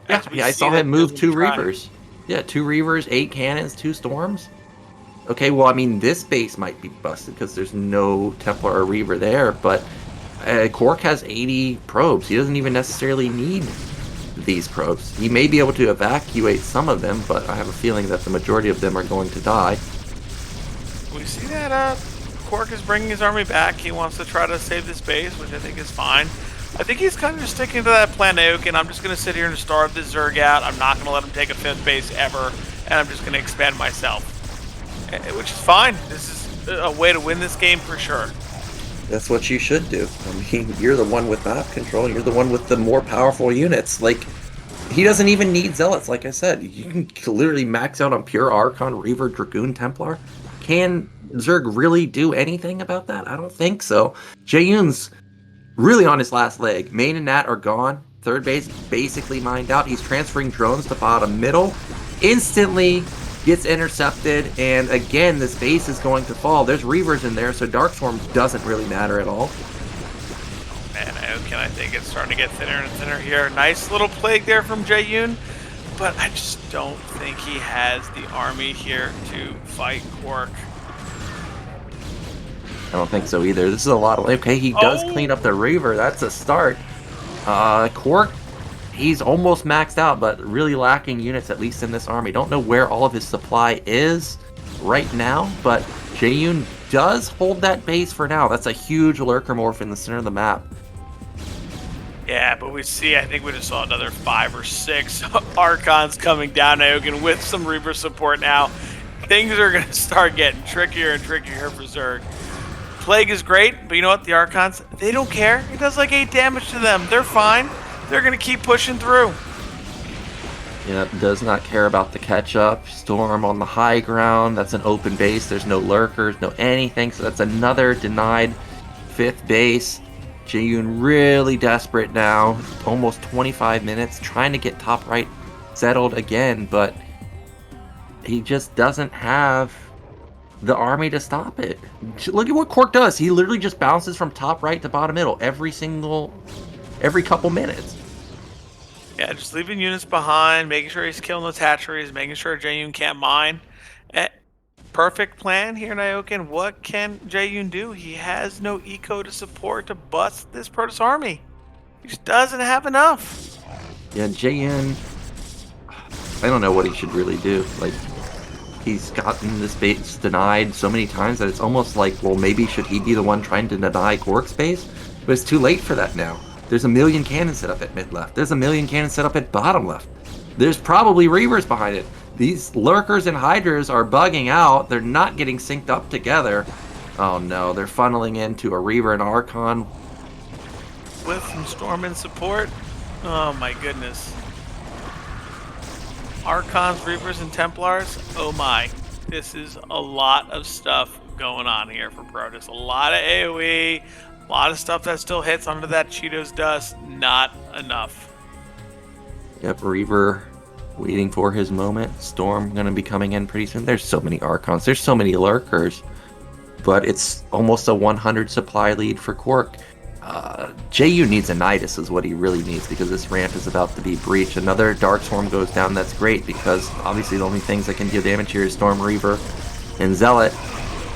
Yeah, I saw him move 2 Reavers. Yeah, 2 Reavers, 8 cannons, 2 storms. Okay, well, I mean, this base might be busted because there's no Templar or Reaver there, but KwarK has 80 probes. He doesn't even necessarily need these probes. He may be able to evacuate some of them, but I have a feeling that the majority of them are going to die. We see that KwarK is bringing his army back. He wants to try to save this base, which I think is fine. I think he's kind of just sticking to that plan, Nyoken. I'm just going to sit here and starve this Zerg out. I'm not going to let him take a 5th base ever, and I'm just going to expand myself. Which is fine. This is a way to win this game for sure. That's what you should do. I mean, you're the one with map control. You're the one with the more powerful units. Like, he doesn't even need Zealots, like I said. You can literally max out on pure Archon, Reaver, Dragoon, Templar. Can Zerg really do anything about that? I don't think so. Jaeyun's really on his last leg. Main and Nat are gone. 3rd base basically mined out. He's transferring drones to bottom middle. Instantly gets intercepted, and again, this base is going to fall. There's Reavers in there, so Dark Swarm doesn't really matter at all. Man, I think it's starting to get thinner and thinner here. Nice little plague there from Jaeyun, but I just don't think he has the army here to fight KwarK. I don't think so either. This is a lot of... Okay, he does clean up the Reaver. That's a start. KwarK, he's almost maxed out, but really lacking units, at least in this army. Don't know where all of his supply is right now, but Jaeyun does hold that base for now. That's a huge lurker morph in the center of the map. Yeah, but we see, I think we just saw another 5 or 6 Archons coming down Nyoken with some Reaver support now. Things are going to start getting trickier and trickier for Zerg. Plague is great, but you know what? The Archons, they don't care. It does like 8 damage to them. They're fine. They're going to keep pushing through. Yeah, does not care about the catch-up. Storm on the high ground. That's an open base. There's no lurkers, no anything. So that's another denied 5th base. Jaeyun really desperate now. Almost 25 minutes. Trying to get top right settled again, but he just doesn't have the army to stop it. Look at what KwarK does. He literally just bounces from top right to bottom middle every couple minutes. Yeah, just leaving units behind, making sure he's killing those hatcheries, making sure Jaeyun can't mine. Perfect plan here, Nyoken. What can Jaeyun do? He has no eco to support to bust this Protoss army. He just doesn't have enough. Yeah, Jaeyun, I don't know what he should really do. Like, he's gotten this base denied so many times that it's almost like, well, maybe should he be the one trying to deny KwarK's base? But it's too late for that now. There's a million cannons set up at mid left. There's a million cannons set up at bottom left. There's probably Reavers behind it. These lurkers and hydras are bugging out. They're not getting synced up together. Oh no, they're funneling into a Reaver and Archon. With some Storm in support. Oh my goodness. Archons, Reapers, and Templars. Oh my. This is a lot of stuff going on here for Protoss. A lot of AoE, a lot of stuff that still hits under that Cheetos dust. Not enough. Yep, Reaver waiting for his moment. Storm going to be coming in pretty soon. There's so many Archons. There's so many Lurkers. But it's almost a 100 supply lead for KwarK. Jaeyun needs a Nidus is what he really needs because this ramp is about to be breached. Another Dark Storm goes down. That's great because obviously the only things that can deal damage here is Storm Reaver and Zealot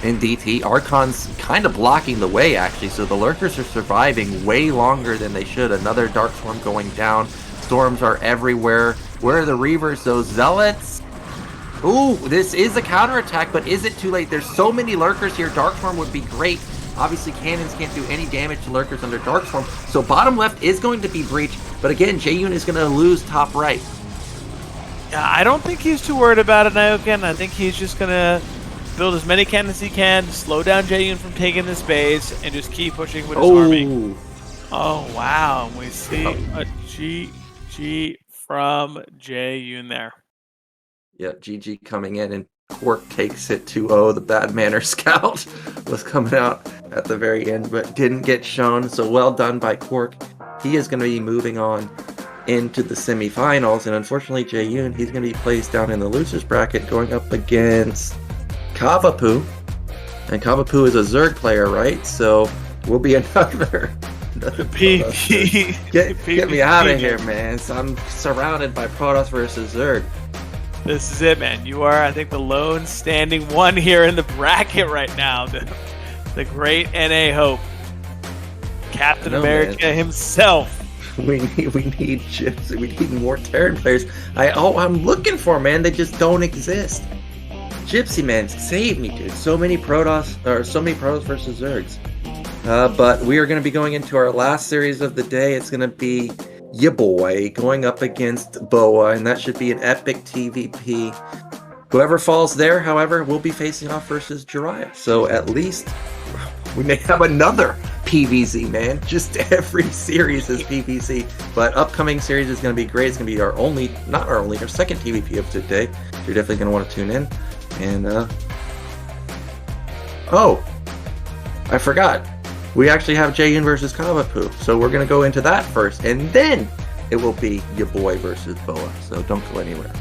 and DT. Archon's kind of blocking the way actually, so the Lurkers are surviving way longer than they should. Another Dark Storm going down. Storms are everywhere. Where are the Reavers? Those Zealots? Ooh, this is a counterattack, but is it too late? There's so many Lurkers here. Dark Storm would be great. Obviously, cannons can't do any damage to Lurkers under Dark Storm, so bottom left is going to be breached, but again, Jaeyun is going to lose top right. Yeah, I don't think he's too worried about it, Nyoken. I think he's just going to build as many cannons as he can, slow down Jaeyun from taking this base, and just keep pushing with his army. Oh, wow. We see a GG from Jaeyun there. Yeah, GG coming in, and KwarK takes it 2-0. The Bad Manner Scout was coming out at the very end, but didn't get shown. So well done by KwarK. He is going to be moving on into the semifinals, and unfortunately, Jaeyun, he's going to be placed down in the losers bracket, going up against Cavapoo. And Cavapoo is a Zerg player, right? So will be another. Get me out of here, man. So I'm surrounded by Protoss versus Zerg. This is it, man. You are, I think, the lone standing one here in the bracket right now. The great NA Hope. Captain America himself. We need Gypsy. We need more Terran players. I'm looking for, man. They just don't exist. Gypsy, man, save me, dude. So many Protoss versus Zergs. But we are going to be going into our last series of the day. It's going to be BoA going up against BoA, and that should be an epic TVP. Whoever falls there, however, will be facing off versus Jiraya. So at least we may have another PVZ, man. Just every series is PVZ. But upcoming series is going to be great. It's going to be our second TVP of today. So you're definitely going to want to tune in. And, oh, I forgot. We actually have Jaeyun versus Cavapoo, so we're going to go into that first, and then it will be your boy versus BoA, so don't go anywhere.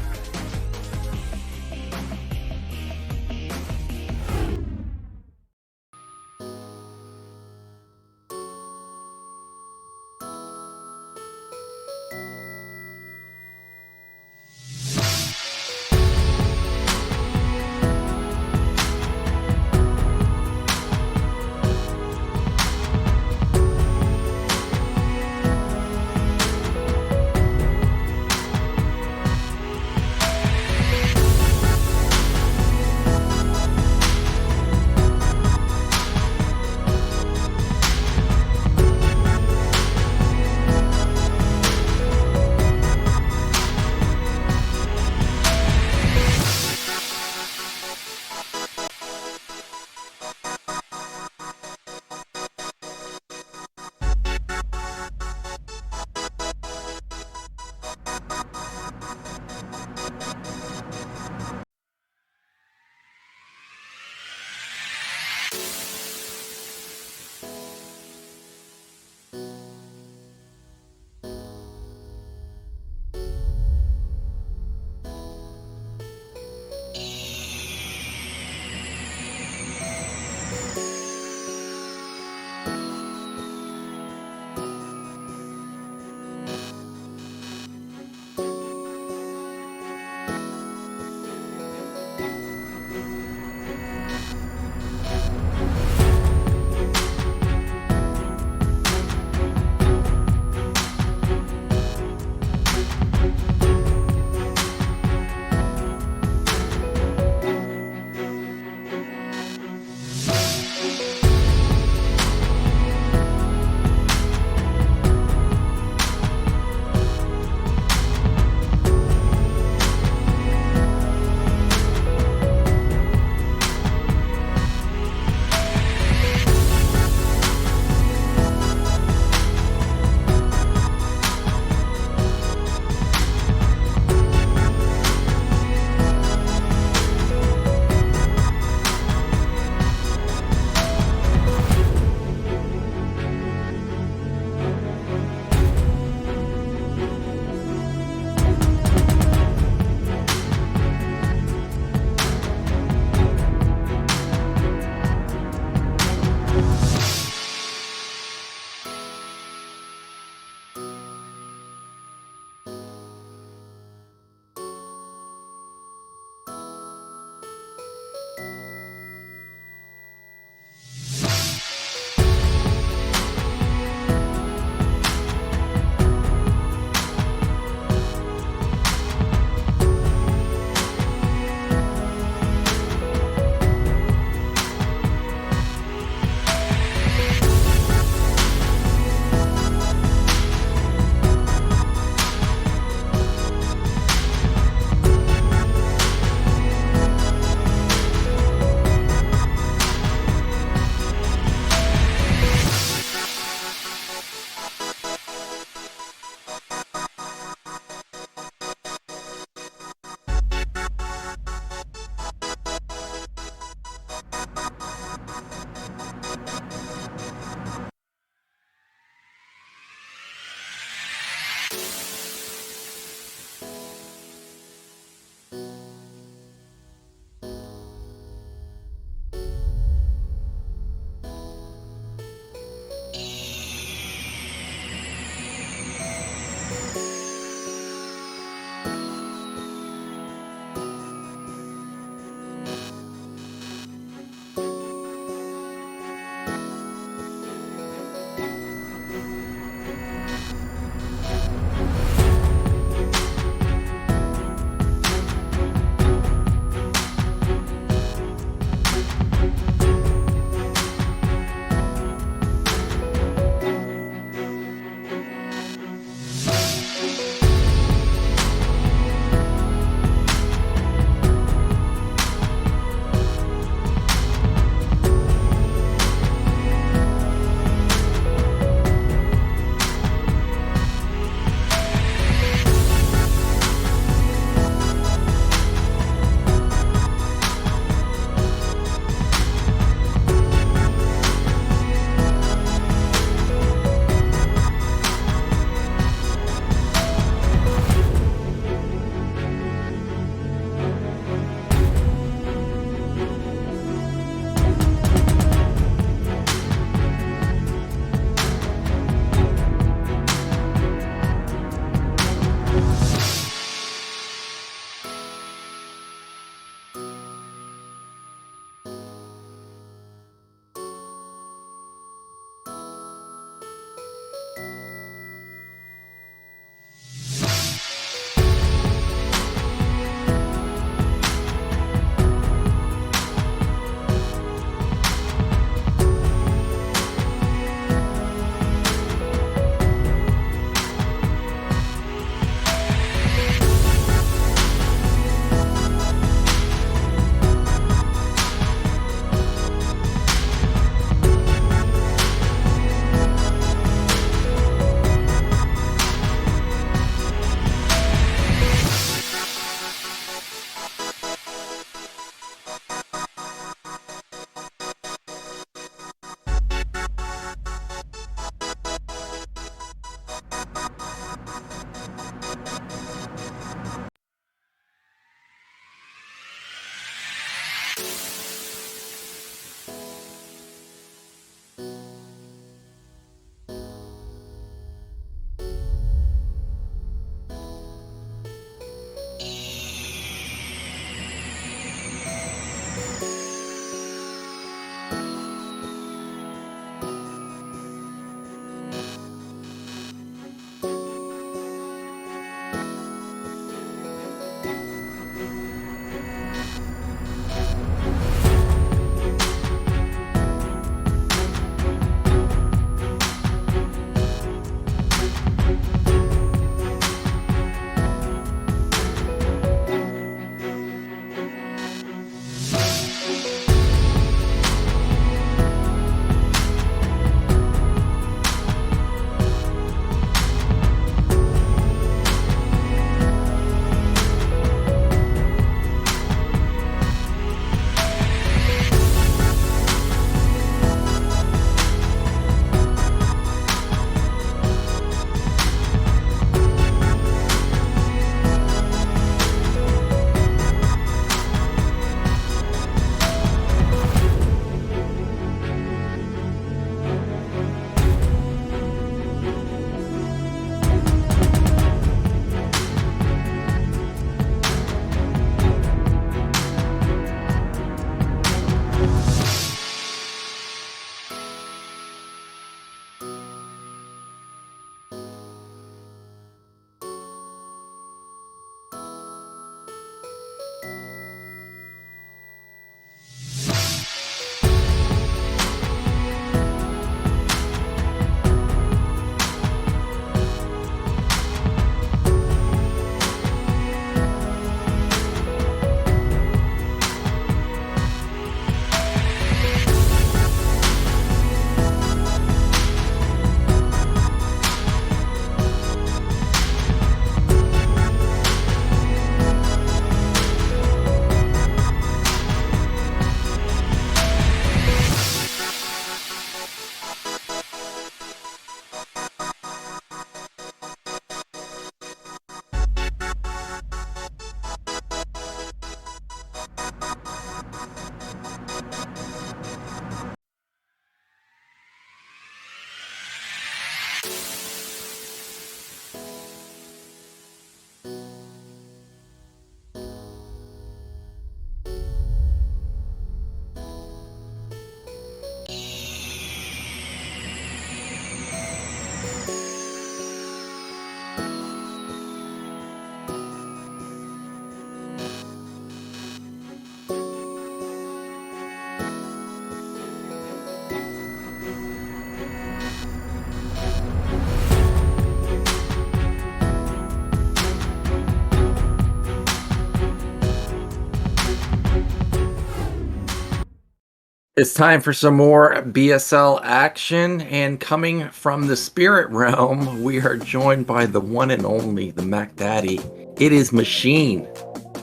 It's time for some more BSL action, and coming from the spirit realm, we are joined by the one and only, the Mac Daddy. It is Machine.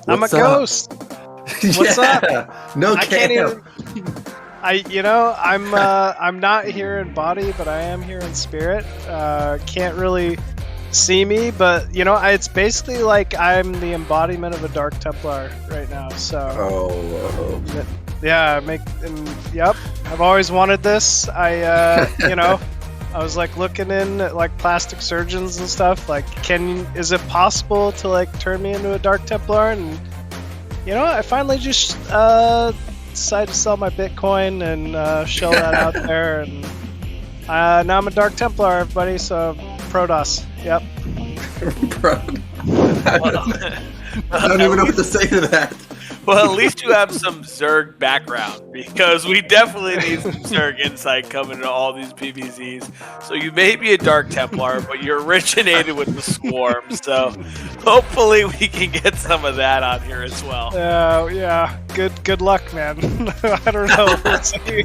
I'm a What's up? ghost. What's up? No I can't cam. even. I'm not here in body, but I am here in spirit. Can't really see me, but it's basically like I'm the embodiment of a Dark Templar right now. So. Oh. Yeah, yep. I've always wanted this. I was like looking in at like plastic surgeons and stuff. Like, is it possible to like turn me into a Dark Templar? And I finally just decided to sell my Bitcoin and shell that out there. And now I'm a Dark Templar, everybody. So Protoss. Yep. I don't even know what to say to that. Well, at least you have some Zerg background, because we definitely need some Zerg insight coming into all these PvZs. So you may be a Dark Templar, but you originated with the Swarm. So hopefully we can get some of that on here as well. Yeah. Good luck, man. I don't know. Let's see.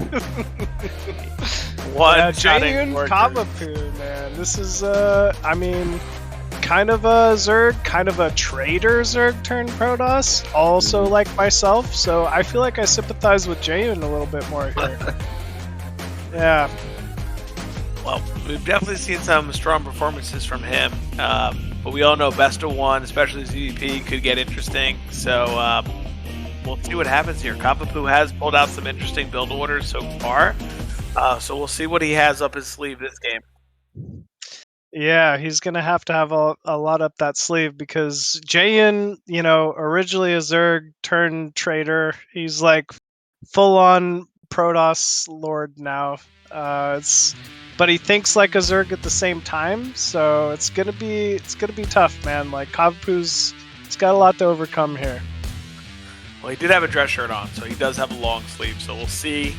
Jaeyun Cavapoo, man. This is kind of a Zerg, kind of a trader Zerg turned Protoss, also like myself, so I feel like I sympathize with Jaeyun a little bit more here. Yeah. Well, we've definitely seen some strong performances from him, but we all know best of one, especially ZVP, could get interesting, so we'll see what happens here. Cavapoo has pulled out some interesting build orders so far, so we'll see what he has up his sleeve this game. Yeah, he's gonna have to have a lot up that sleeve, because Jaeyun, originally a Zerg turned trader. He's like full on Protoss Lord now. But he thinks like a Zerg at the same time, so it's gonna be tough, man. Like Cavapoo's got a lot to overcome here. Well, he did have a dress shirt on, so he does have a long sleeve. So we'll see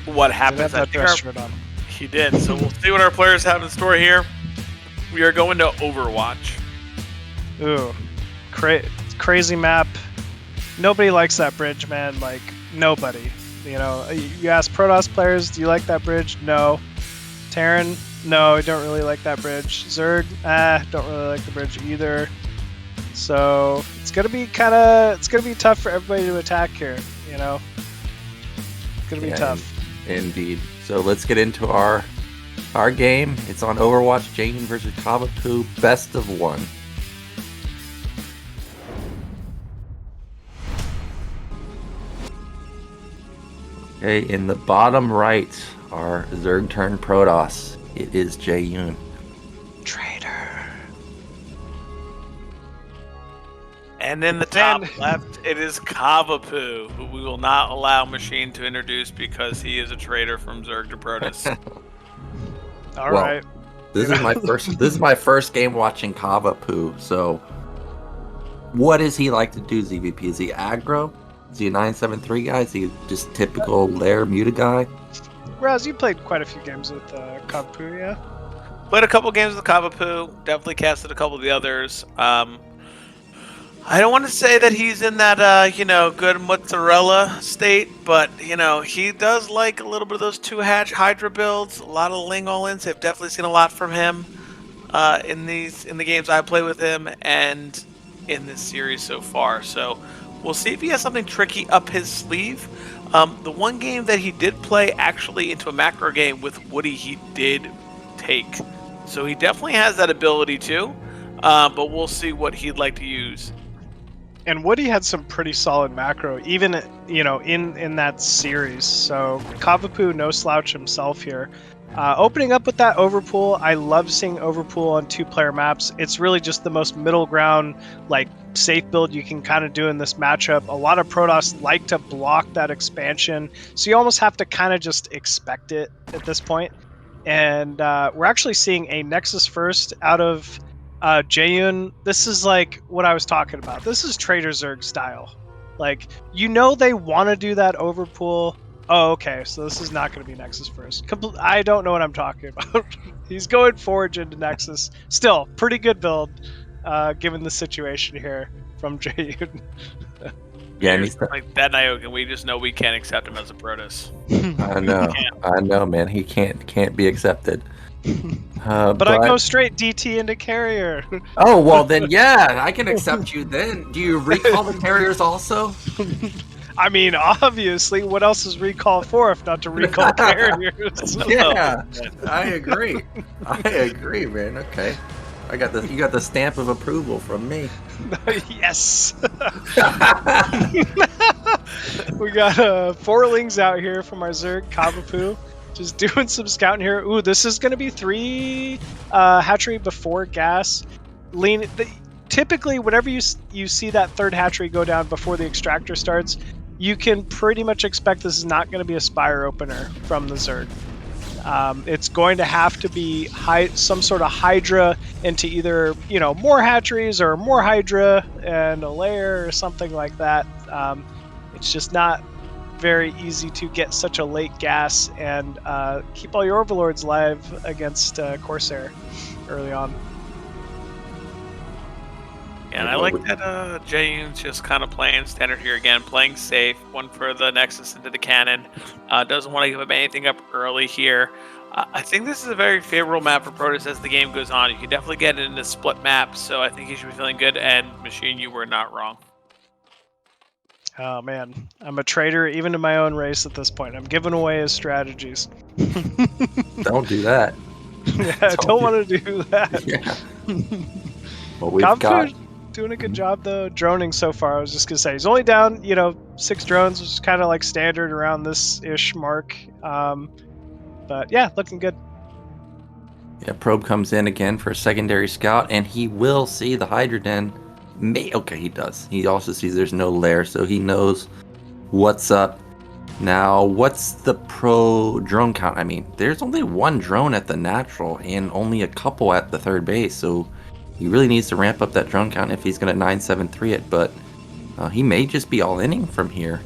what happens. That dress shirt on. He did. So we'll see what our players have in store here. We are going to Overwatch. Ooh, crazy map. Nobody likes that bridge, man. Like, nobody. You ask Protoss players, do you like that bridge? No. Terran, no, I don't really like that bridge. Zerg, don't really like the bridge either. So it's gonna be tough for everybody to attack here. It's gonna be tough. Indeed. So let's get into our game. It's on Overwatch, Jaeyun versus Cavapoo, best of one. Okay, in the bottom right, our Zerg turned Protoss. It is Jaeyun. Traitor. And in the top left, it is Cavapoo, who we will not allow Machine to introduce because he is a traitor from Zerg to Protoss. All right. This is my first game watching Cavapoo. So, what does he like to do? ZVP? Is he aggro? Is he a 973 guy? Is he just typical lair muta guy? Razz, you played quite a few games with Cavapoo, yeah? Played a couple games with Cavapoo. Definitely casted a couple of the others. I don't want to say that he's in that, good mozzarella state, but, he does like a little bit of those two-hatch Hydra builds. A lot of Ling all-ins. I've definitely seen a lot from him in the games I play with him and in this series so far. So we'll see if he has something tricky up his sleeve. The one game that he did play actually into a macro game with Woody, he did take. So he definitely has that ability too, but we'll see what he'd like to use. And Woody had some pretty solid macro, even in that series. So Cavapoo, no slouch himself here. Opening up with that overpool, I love seeing overpool on two-player maps. It's really just the most middle ground, like safe build you can kind of do in this matchup. A lot of Protoss like to block that expansion, so you almost have to kind of just expect it at this point. And we're actually seeing a Nexus first out of Jaeyun. This is like what I was talking about. This is Trader Zerg style. Like, they want to do that overpool. Oh, okay, so this is not going to be Nexus first. I don't know what I'm talking about. He's going Forge into Nexus. Still, pretty good build, given the situation here from Jaeyun. Yeah, and Here's, like that Nyoken, we just know we can't accept him as a Protoss. I know, man. He can't be accepted. But I go straight DT into carrier. Oh well, then yeah, I can accept you. Then do you recall the carriers also? I mean, obviously, what else is recall for if not to recall carriers? Yeah, I agree. I agree, man. Okay, I got the you got the stamp of approval from me. Yes. We got 4-lings out here from our Zerg Cavapoo. Just doing some scouting here. Ooh, this is going to be 3 hatchery before gas. Typically, whenever you see that 3rd hatchery go down before the extractor starts, you can pretty much expect this is not going to be a spire opener from the Zerg. It's going to have to be some sort of Hydra into either, more hatcheries or more Hydra and a layer or something like that. It's just not very easy to get such a late gas and keep all your overlords live against Corsair early on. And I like that Jaeyun's just kind of playing standard here again, playing safe, one for the Nexus into the cannon. Doesn't want to give up anything up early here. I think this is a very favorable map for Protoss as the game goes on. You can definitely get it into split maps, so I think he should be feeling good. And Machine, you were not wrong. Oh man, I'm a traitor even to my own race at this point. I'm giving away his strategies. Don't do that. Yeah, I don't want to do that. Yeah. Well, we've Cavapoo got doing a good job though, droning so far. I was just gonna say he's only down, 6 drones, which is kind of like standard around this ish mark. But yeah, looking good. Yeah, Probe comes in again for a secondary scout, and he will see the Hydra Den. Okay, he does. He also sees there's no lair, so he knows what's up. Now, what's the pro drone count? I mean, there's only 1 drone at the natural and only a couple at the 3rd base, so he really needs to ramp up that drone count if he's going to 973 it, but he may just be all-inning from here.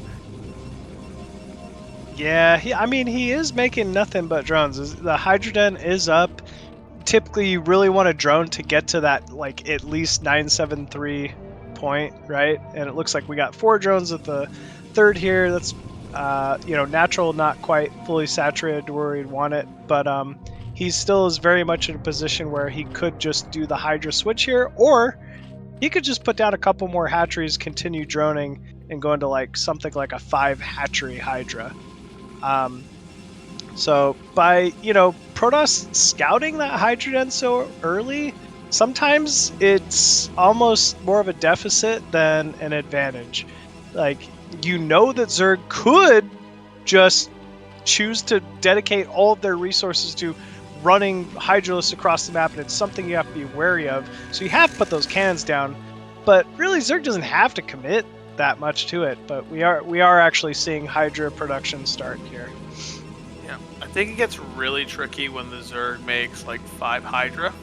Yeah, he is making nothing but drones. The Hydra Den is up. Typically, you really want a drone to get to that, at least 973 point, right? And it looks like we got 4 drones at the 3rd here. That's, natural, not quite fully saturated to where we'd want it, but he still is very much in a position where he could just do the Hydra switch here, or he could just put down a couple more hatcheries, continue droning, and go into something like a 5 hatchery Hydra. So by, Protoss scouting that Hydra Den so early, sometimes it's almost more of a deficit than an advantage. That Zerg could just choose to dedicate all of their resources to running Hydralists across the map, and it's something you have to be wary of. So you have to put those cannons down, but really Zerg doesn't have to commit that much to it. But we are actually seeing Hydra production start here. Yeah, I think it gets really tricky when the Zerg makes 5 Hydra,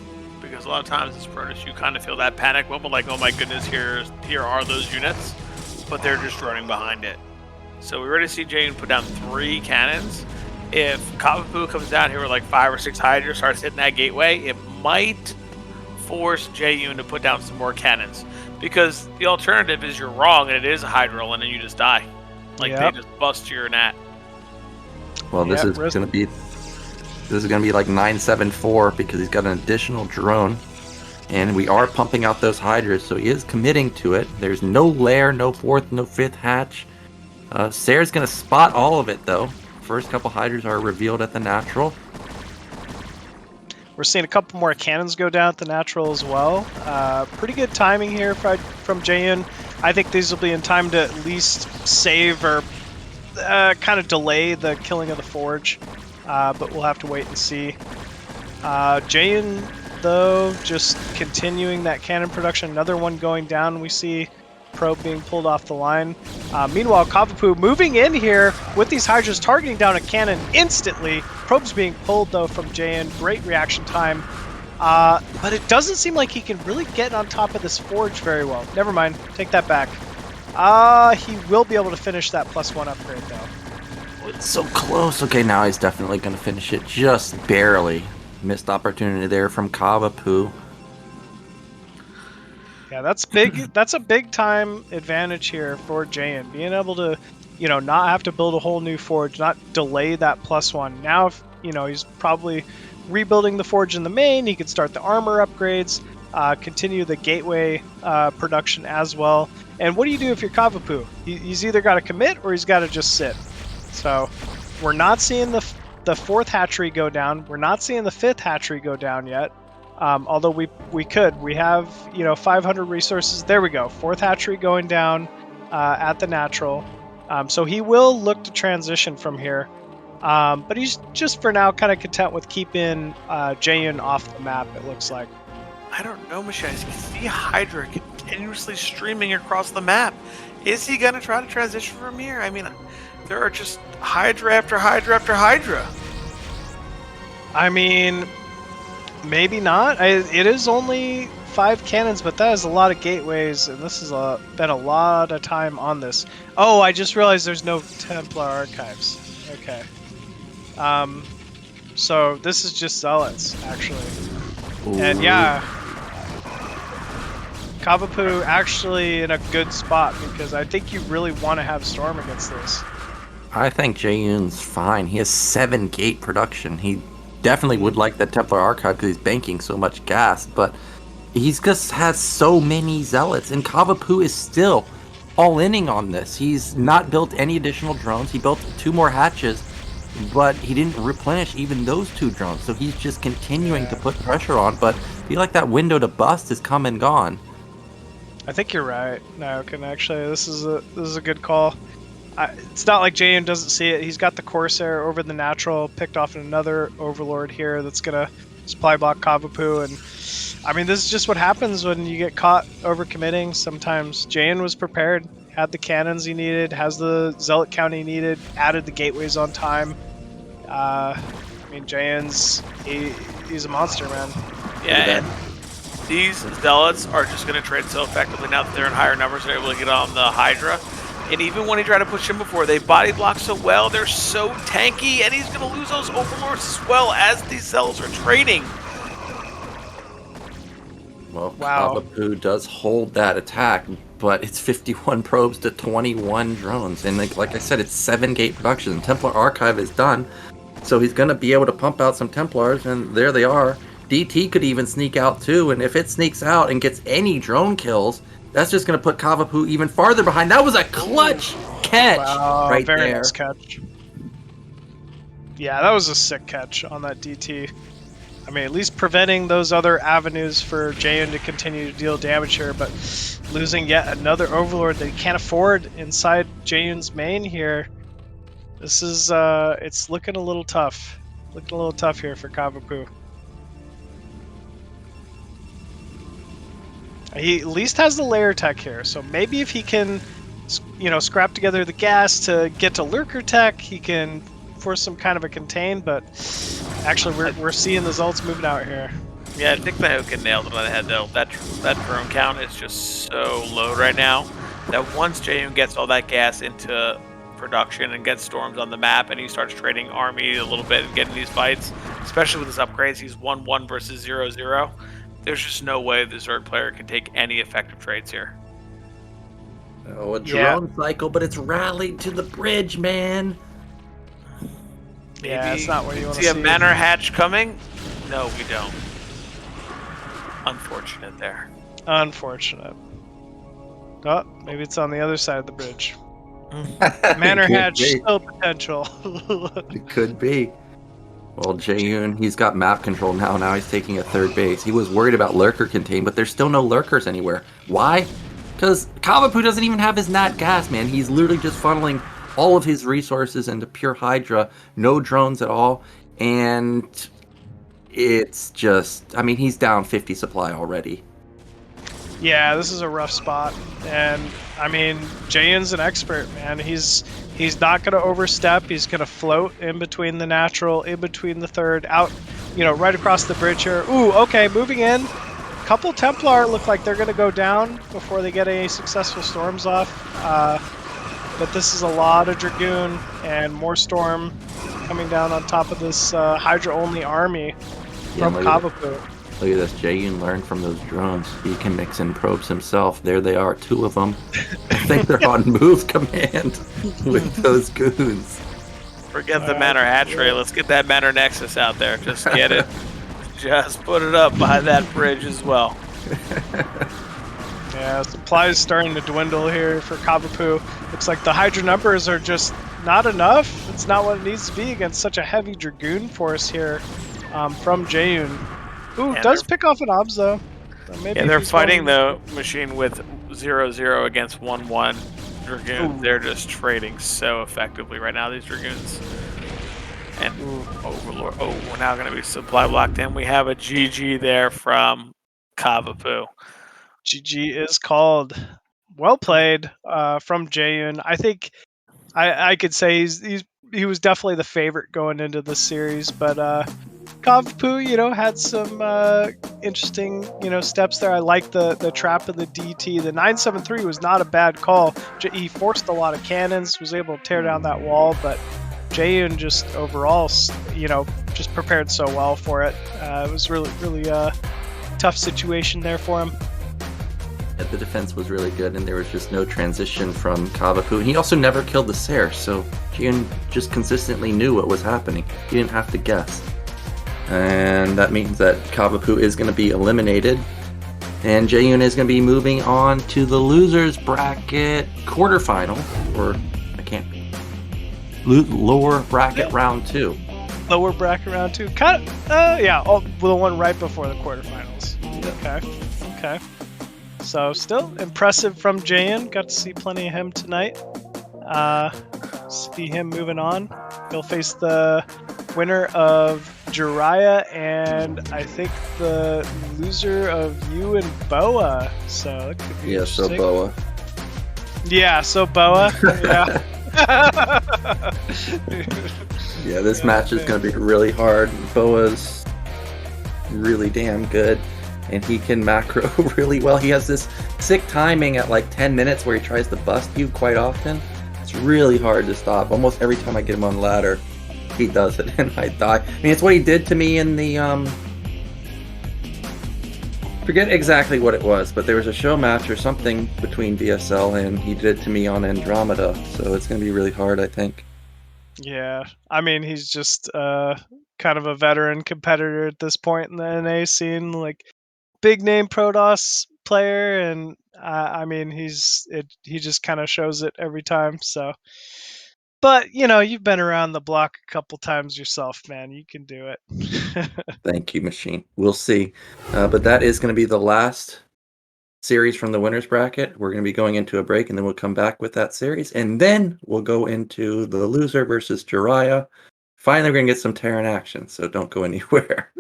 because a lot of times as Protoss you kind of feel that panic moment, oh my goodness, here are those units, but they're just running behind it. So we already see Jaeyun put down 3 cannons. If Cavapoo comes down here with 5 or 6 Hydra, starts hitting that gateway, it might force Jaeyun to put down some more cannons. Because the alternative is you're wrong and it is a Hydra and then you just die. They just bust your nat. Well, this is gonna be 974 because he's got an additional drone. And we are pumping out those Hydras, so he is committing to it. There's no lair, no 4th, no 5th hatch. Ser's gonna spot all of it though. First couple Hydras are revealed at the natural. We're seeing a couple more cannons go down at the natural as well. Pretty good timing here from Jaeyun. I think these will be in time to at least save or kind of delay the killing of the Forge. But we'll have to wait and see. Jaeyun, though, just continuing that cannon production. Another one going down. We see Probe being pulled off the line. Meanwhile, Cavapoo moving in here with these Hydras, targeting down a cannon instantly. Probe's being pulled, though, from Jaeyun. Great reaction time. But it doesn't seem like he can really get on top of this Forge very well. Never mind. Take that back. He will be able to finish that +1 upgrade, though. It's so close. Okay, now he's definitely going to finish it just barely. Missed opportunity there from Cavapoo. Yeah, that's big. That's a big time advantage here for Jaeyun, being able to, not have to build a whole new forge, not delay that +1. Now, if he's probably rebuilding the forge in the main, he could start the armor upgrades, continue the gateway production as well. And what do you do if you're Cavapoo? He's either got to commit or he's got to just sit. So we're not seeing the 4th hatchery go down. We're not seeing the 5th hatchery go down yet. Although we could. We have 500 resources. There we go. 4th hatchery going down at the natural. So he will look to transition from here. But he's just for now kind of content with keeping Jaeyun off the map, it looks like. I don't know, Michelle. You can see Hydra continuously streaming across the map. Is he going to try to transition from here? I mean, there are just Hydra after Hydra after Hydra. I mean, maybe not. It is only 5 cannons, but that is a lot of gateways, and this has been a lot of time on this. Oh, I just realized there's no Templar archives. Okay. So this is just zealots, actually. Ooh. And yeah, Cavapoo actually in a good spot, because I think you really want to have Storm against this. I think Jaeyun's fine. He has 7 gate production. He definitely would like the Templar Archive because he's banking so much gas, but he's just has so many zealots, and Cavapoo is still all-inning on this. He's not built any additional drones. He built 2 more hatches, but he didn't replenish even those 2 drones, so he's just continuing to put pressure on, but I feel like that window to bust is come and gone. I think you're right, Nyoken. Actually, this is a good call. It's not like Jaeyun doesn't see it. He's got the Corsair over the natural, picked off another Overlord here that's gonna supply block Cavapoo, and I mean, this is just what happens when you get caught overcommitting. Sometimes Jaeyun was prepared, had the cannons he needed, has the zealot count he needed, added the gateways on time. I mean, Jaeyun's he's a monster, man. Yeah, and these zealots are just going to trade so effectively now that they're in higher numbers. They're able to get on the Hydra. And even when he tried to push him before, they body block so well. They're so tanky, and he's going to lose those Overlords as well as these zealots are trading. Well, Wow. Cavapoo does hold that attack, but it's 51 probes to 21 drones. And like I said, it's 7 gate production. Templar Archive is done, so he's going to be able to pump out some Templars, and there they are. DT could even sneak out too, and if it sneaks out and gets any drone kills, that's just going to put Cavapoo even farther behind. That was a clutch catch right very there. nice catch. Yeah, that was a sick catch on that DT. I mean, at least preventing those other avenues for Jaeyun to continue to deal damage here, but losing yet another Overlord that he can't afford inside Jaeyun's main here. This is, it's looking a little tough. Looking a little tough here for Cavapoo. He at least has the layer tech here, so maybe if he can, scrap together the gas to get to lurker tech, he can force some kind of a contain, but actually we're seeing the Zults moving out here. Yeah, I think Nyoken nailed it on the head, though. That drone count is just so low right now that once Jaeyun gets all that gas into production and gets Storms on the map and he starts trading army a little bit and getting these fights, especially with his upgrades, he's 1-1 versus 0-0. There's just no way the Zerg player can take any effective trades here. Oh, a drone cycle, but it's rallied to the bridge, man. Yeah, it's not what you want to see. see. A Manor Hatch coming? No, we don't. Unfortunate there. Unfortunate. Oh, maybe it's on the other side of the bridge. Manor Hatch, still potential. It could be. Well, Jaeyun, he's got map control now. Now he's taking a 3rd base. He was worried about lurker contain, but there's still no lurkers anywhere. Why? Because Cavapoo doesn't even have his nat gas, man. He's literally just funneling all of his resources into pure Hydra. No drones at all. And it's just, I mean, he's down 50 supply already. Yeah, this is a rough spot. And, I mean, Jaeyun's an expert, man. He's not going to overstep. He's going to float in between the natural, in between the 3rd, out, right across the bridge here. Ooh, okay, moving in. Couple Templar look like they're going to go down before they get any successful Storms off. But this is a lot of Dragoon and more Storm coming down on top of this Hydra-only army from Cavapoo. Look at this. Jaeyun learned from those drones. He can mix in probes himself. There they are, 2 of them. I think they're on move command with those goons. Forget the Manor Hatchery. Let's get that Manor Nexus out there. Just get it. Just put it up by that bridge as well. Yeah, supply is starting to dwindle here for Cavapoo. Looks like the Hydra numbers are just not enough. It's not what it needs to be against such a heavy Dragoon force here from Jaeyun. Ooh, Yeah, does pick off an obs though. So maybe Yeah, they're he's fighting going- the machine with 0-0 against 1-1 Dragoon. Ooh. They're just trading so effectively right now, these Dragoons. And Overlord. Oh, we're now going to be supply blocked in. We have a GG there from Cavapoo. GG is called. Well played from Jaeyun. I think I could say he was definitely the favorite going into this series, but Cavapoo, had some interesting, steps there. I like the trap of the DT. The 973 was not a bad call. He forced a lot of cannons, was able to tear down that wall, but Jaeyun just overall, just prepared so well for it. It was really, really tough situation there for him. Yeah, the defense was really good, and there was just no transition from Cavapoo. And he also never killed the Ser, so Jaeyun just consistently knew what was happening. He didn't have to guess. And that means that Cavapoo is going to be eliminated. And Jaeyun is going to be moving on to the losers bracket quarterfinal, or lower bracket round 2. Lower bracket round 2. The one right before the quarterfinals. Okay. So still impressive from Jaeyun. Got to see plenty of him tonight. See him moving on. He'll face the winner of Jiraya and I think the loser of you and BoA. So it could be Yeah, so interesting. BoA. Yeah, so BoA. Yeah. Yeah, this match is going to be really hard. BoA's really damn good, and he can macro really well. He has this sick timing at like 10 minutes where he tries to bust you quite often. It's really hard to stop. Almost every time I get him on ladder, he does it, and I die. I mean, it's what he did to me in the, forget exactly what it was, but there was a show match or something between BSL, and he did it to me on Andromeda, so it's going to be really hard, I think. Yeah, I mean, he's just kind of a veteran competitor at this point in the NA scene, like big name Protoss player, and I mean, he just kind of shows it every time. So, but you've been around the block a couple times yourself, man. You can do it. Thank you, Machine. We'll see. But that is going to be the last series from the winners bracket. We're going to be going into a break, and then we'll come back with that series. And then we'll go into the loser versus Jiraya. Finally, we're going to get some Terran action, so don't go anywhere.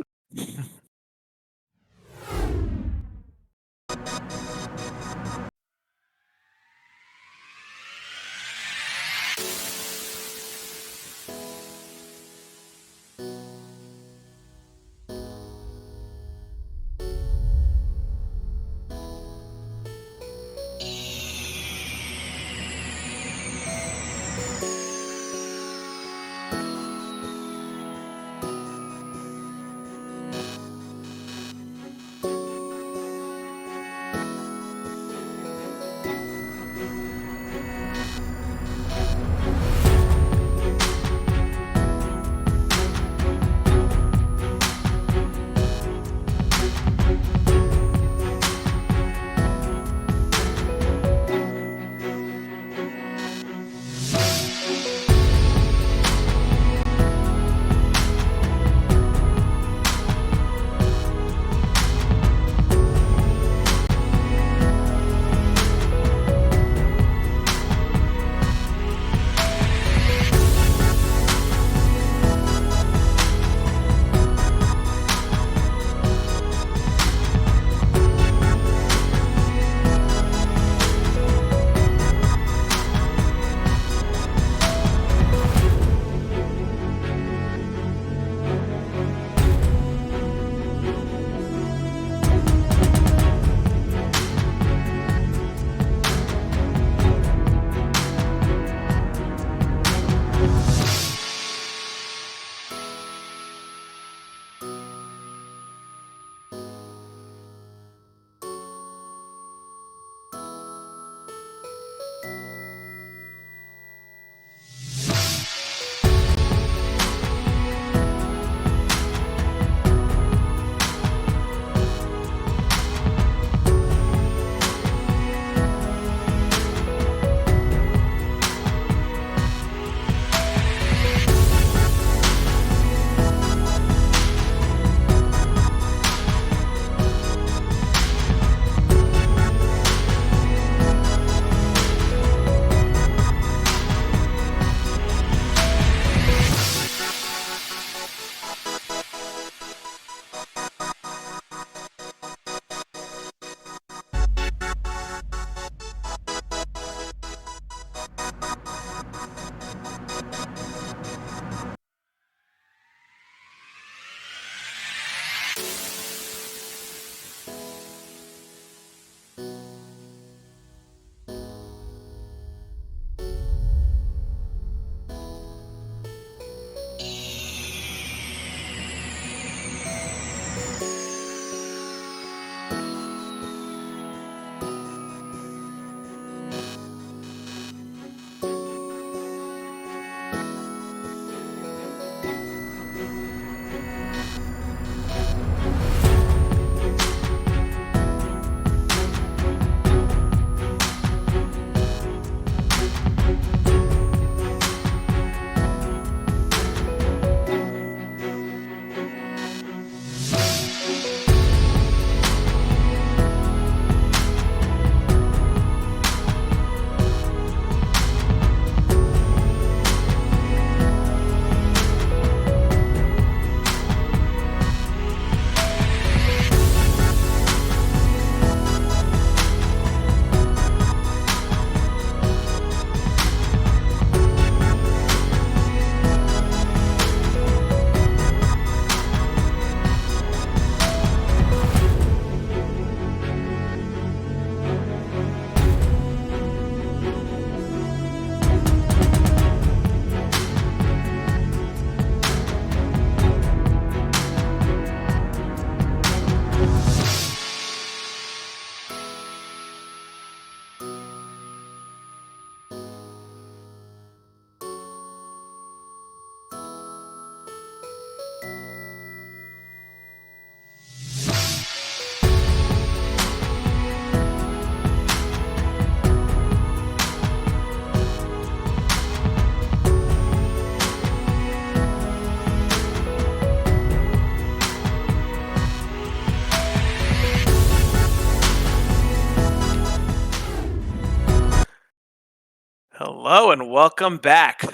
Hello and welcome back.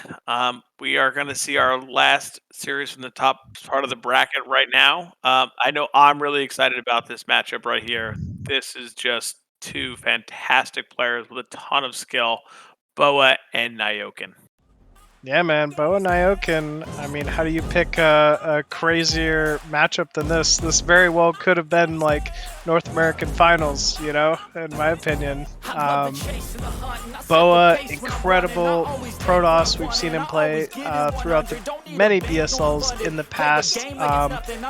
We are going to see our last series from the top part of the bracket right now. I know I'm really excited about this matchup right here. This is just two fantastic players with a ton of skill, BoA and Nyoken. Yeah, man, BoA Nyoken. I mean, how do you pick a crazier matchup than this? This very well could have been like North American Finals, you know, in my opinion. BoA, incredible Protoss. We've seen him play throughout the many BSLs in the past,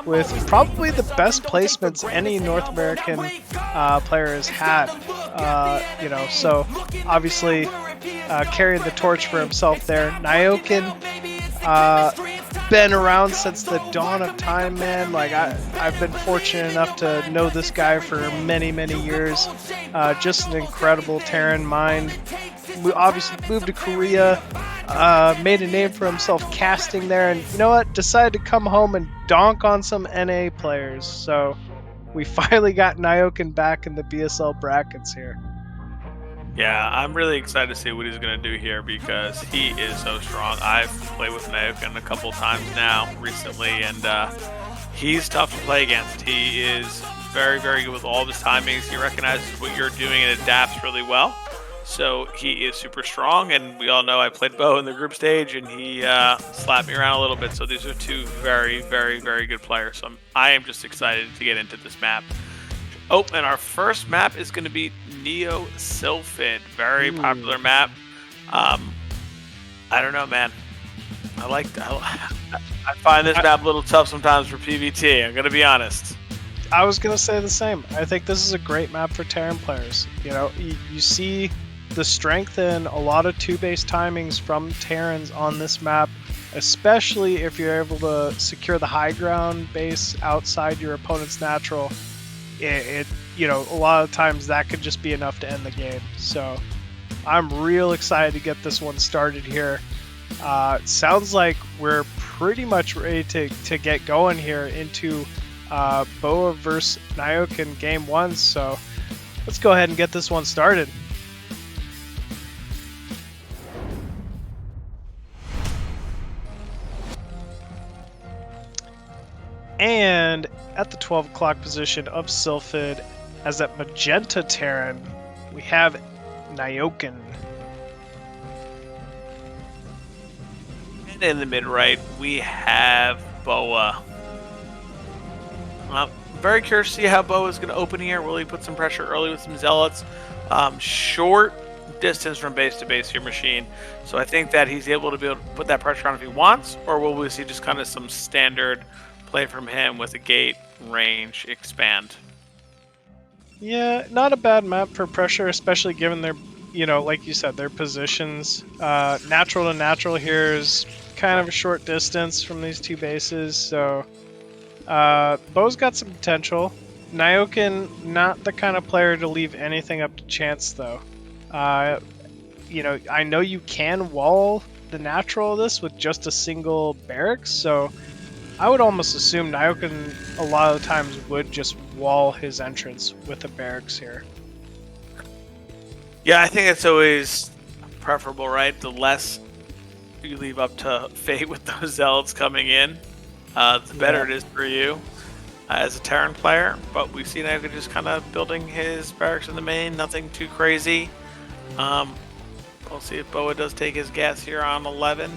with probably the best placements any North American player has had. You know, so obviously carrying the torch for himself there. Nyoken, been around since the dawn of time, man. Like I've been fortunate enough to know this guy for many, many years. Just an incredible Terran mind. We obviously moved to Korea, made a name for himself casting there, and you know what? Decided to come home and donk on some NA players. So we finally got Nyoken back in the BSL brackets here. Yeah, I'm really excited to see what he's going to do here because he is so strong. I've played with Nyoken a couple times now recently, and he's tough to play against. He is very, very good with all of his timings. He recognizes what you're doing and adapts really well. So he is super strong, and we all know I played BoA in the group stage, and he slapped me around a little bit. So these are two very, very, very good players. So I am just excited to get into this map. Oh, and our first map is going to be Neo Sylphid. Very popular map. I don't know, man. I find this map a little tough sometimes for PvT. I'm going to be honest. I was going to say the same. I think this is a great map for Terran players. You know, you see the strength in a lot of two-base timings from Terrans on this map, especially if you're able to secure the high ground base outside your opponent's natural. You know, a lot of times that could just be enough to end the game. So I'm real excited to get this one started here. It sounds like we're pretty much ready to get going here into BoA versus Nyoken game 1. So let's go ahead and get this one started. And at the 12 o'clock position of Sylphid, as that magenta Terran, we have Nyoken. And in the mid-right, we have BoA. I'm very curious to see how BoA is going to open here. Will he put some pressure early with some Zealots? Short distance from base to base here, machine. So I think that he's able to be able to put that pressure on if he wants, or will we see just kind of some standard play from him with a gate, range, expand? Yeah, not a bad map for pressure, especially given their, you know, like you said, their positions. Natural to natural here is kind of a short distance from these two bases, so BoA's got some potential. Nyoken, not the kind of player to leave anything up to chance, though. You know, I know you can wall the natural of this with just a single barracks, so I would almost assume Nyoken a lot of the times would just wall his entrance with a barracks here. Yeah, I think it's always preferable, right? The less you leave up to fate with those Zealots coming in, the better it is for you as a Terran player. But we've seen Nyoken just kind of building his barracks in the main, nothing too crazy. We'll see if BoA does take his gas here on 11.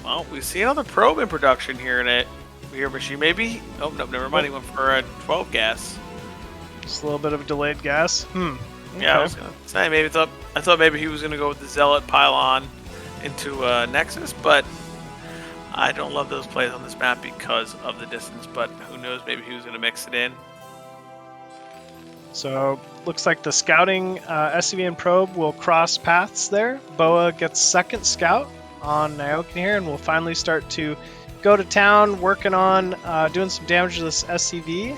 Well, we see another probe in production here in it. Machine maybe. Oh no, never mind. He went for a 12 gas. Just a little bit of a delayed gas. Okay. Yeah, I was gonna say I thought maybe he was gonna go with the Zealot pylon into Nexus, but I don't love those plays on this map because of the distance. But who knows? Maybe he was gonna mix it in. So looks like the scouting SCV and probe will cross paths there. BoA gets second scout on Nyoken here, and we'll finally start to go to town, working on doing some damage to this SCV.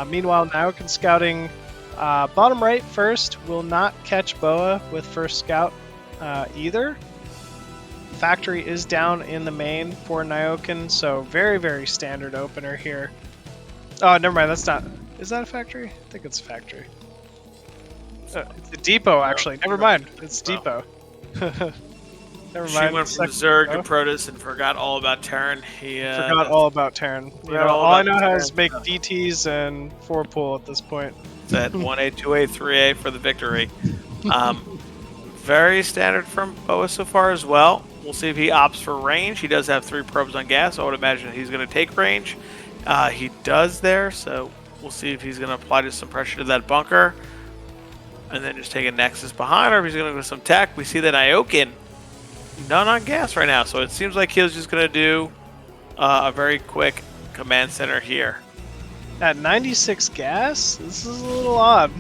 Meanwhile, Nyoken scouting bottom right first, will not catch BoA with first scout either. Factory is down in the main for Nyoken, so very, very standard opener here. Oh, never mind, that's not... Is that a factory? I think it's a factory. It's a depot, actually. Never mind. It's depot. Never She mind. went from Zerg to Protoss and forgot all about Terran. He Forgot all about Terran. You know, all I know how is make DTs and 4-pool at this point. That 1A, 2A, 3A for the victory. Very standard from BoA so far as well. We'll see if he opts for range. He does have 3 probes on gas, so I would imagine he's going to take range. He does there, so we'll see if he's going to apply just some pressure to that bunker. And then just take a Nexus behind, or if he's going to go some tech. We see that Nyoken, none on gas right now, so it seems like he was just going to do a very quick command center here. At 96 gas? This is a little odd.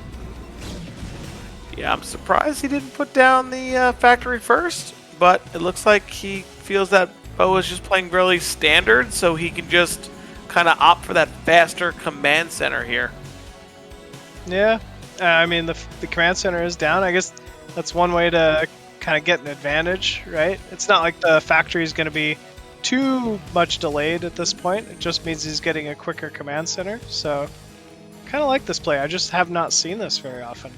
Yeah, I'm surprised he didn't put down the factory first, but it looks like he feels that BoA is just playing really standard, so he can just kind of opt for that faster command center here. Yeah, I mean, the command center is down. I guess that's one way to kind of get an advantage, right? It's not like the factory is going to be too much delayed at this point. It just means he's getting a quicker command center. So, kind of like this play. I just have not seen this very often.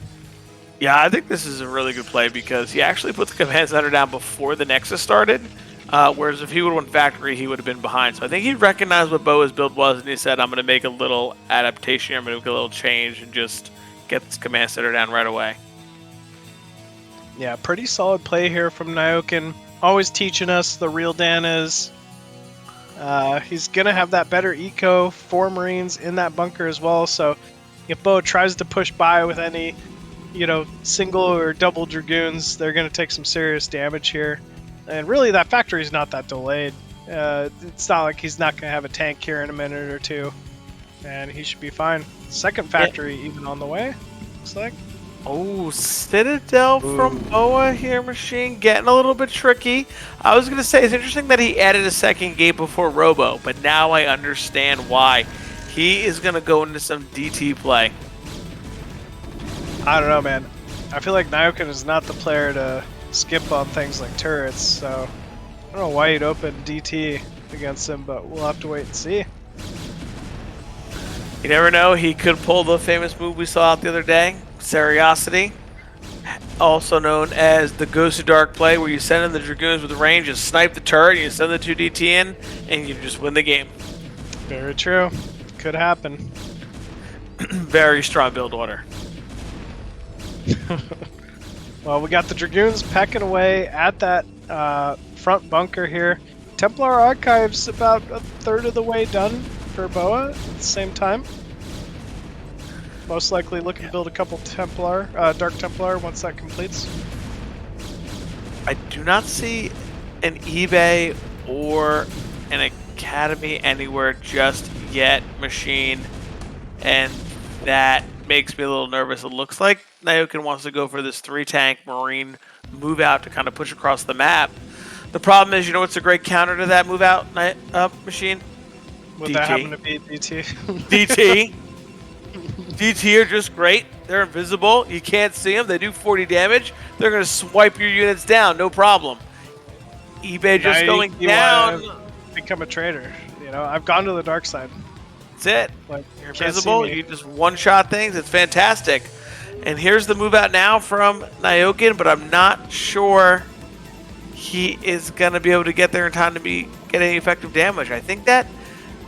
Yeah, I think this is a really good play because he actually put the command center down before the Nexus started, whereas if he would have won factory, he would have been behind. So I think he recognized what BoA's build was, and he said, I'm going to make a little adaptation, I'm going to make a little change, and just get this command center down right away. Yeah, pretty solid play here from Nyoken. Always teaching us the real Dan is. He's going to have that better eco, 4 Marines in that bunker as well, so if BoA tries to push by with any, you know, single or double Dragoons, they're going to take some serious damage here. And really, that factory is not that delayed. It's not like he's not going to have a tank here in a minute or two, and he should be fine. Second factory even on the way, looks like. Oh, Citadel from BoA here, Machine, getting a little bit tricky. I was going to say, it's interesting that he added a second gate before Robo, but now I understand why. He is going to go into some DT play. I don't know, man. I feel like Nyoken is not the player to skip on things like turrets, so I don't know why you'd open DT against him, but we'll have to wait and see. You never know, he could pull the famous move we saw out the other day, SeriOsity, also known as the Ghost of Dark play, where you send in the Dragoons with range and snipe the turret, and you send the 2 DT in, and you just win the game. Very true. Could happen. Very strong build order. Well, we got the Dragoons pecking away at that front bunker here. Templar Archive's about a third of the way done for BoA at the same time. Most likely looking to build a couple Templar, Dark Templar once that completes. I do not see an eBay or an Academy anywhere just yet, Machine, and that makes me a little nervous. It looks like Nyoken wants to go for this 3-tank Marine move out to kind of push across the map. The problem is, you know what's a great counter to that move out, Machine? Would DT. that happen to be DT? DT. DT are just great. They're invisible. You can't see them. They do 40 damage. They're going to swipe your units down. No problem. eBay just going down. Become a traitor. You know, I've gone to the dark side. That's it. Like, You're can't invisible. see me. You just one-shot things. It's fantastic. And here's the move out now from Nyoken, but I'm not sure he is going to be able to get there in time to get any effective damage. I think that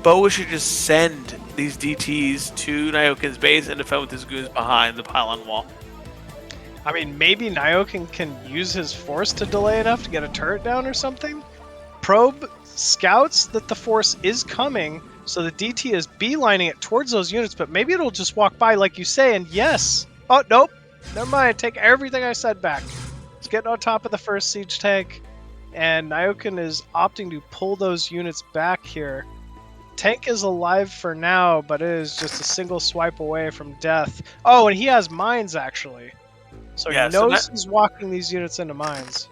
BoA should just send these DTs to Nyoken's base and defend with his goons behind the pylon wall. I mean, maybe Nyoken can use his force to delay enough to get a turret down or something? Probe scouts that the force is coming, so the DT is beelining it towards those units, but maybe it'll just walk by like you say, and yes. Oh, nope. Never mind. Take everything I said back. It's getting on top of the first siege tank, and Nyoken is opting to pull those units back here. Tank is alive for now, but it is just a single swipe away from death. Oh, and he has mines, actually. So Yeah, he so knows he's walking these units into mines.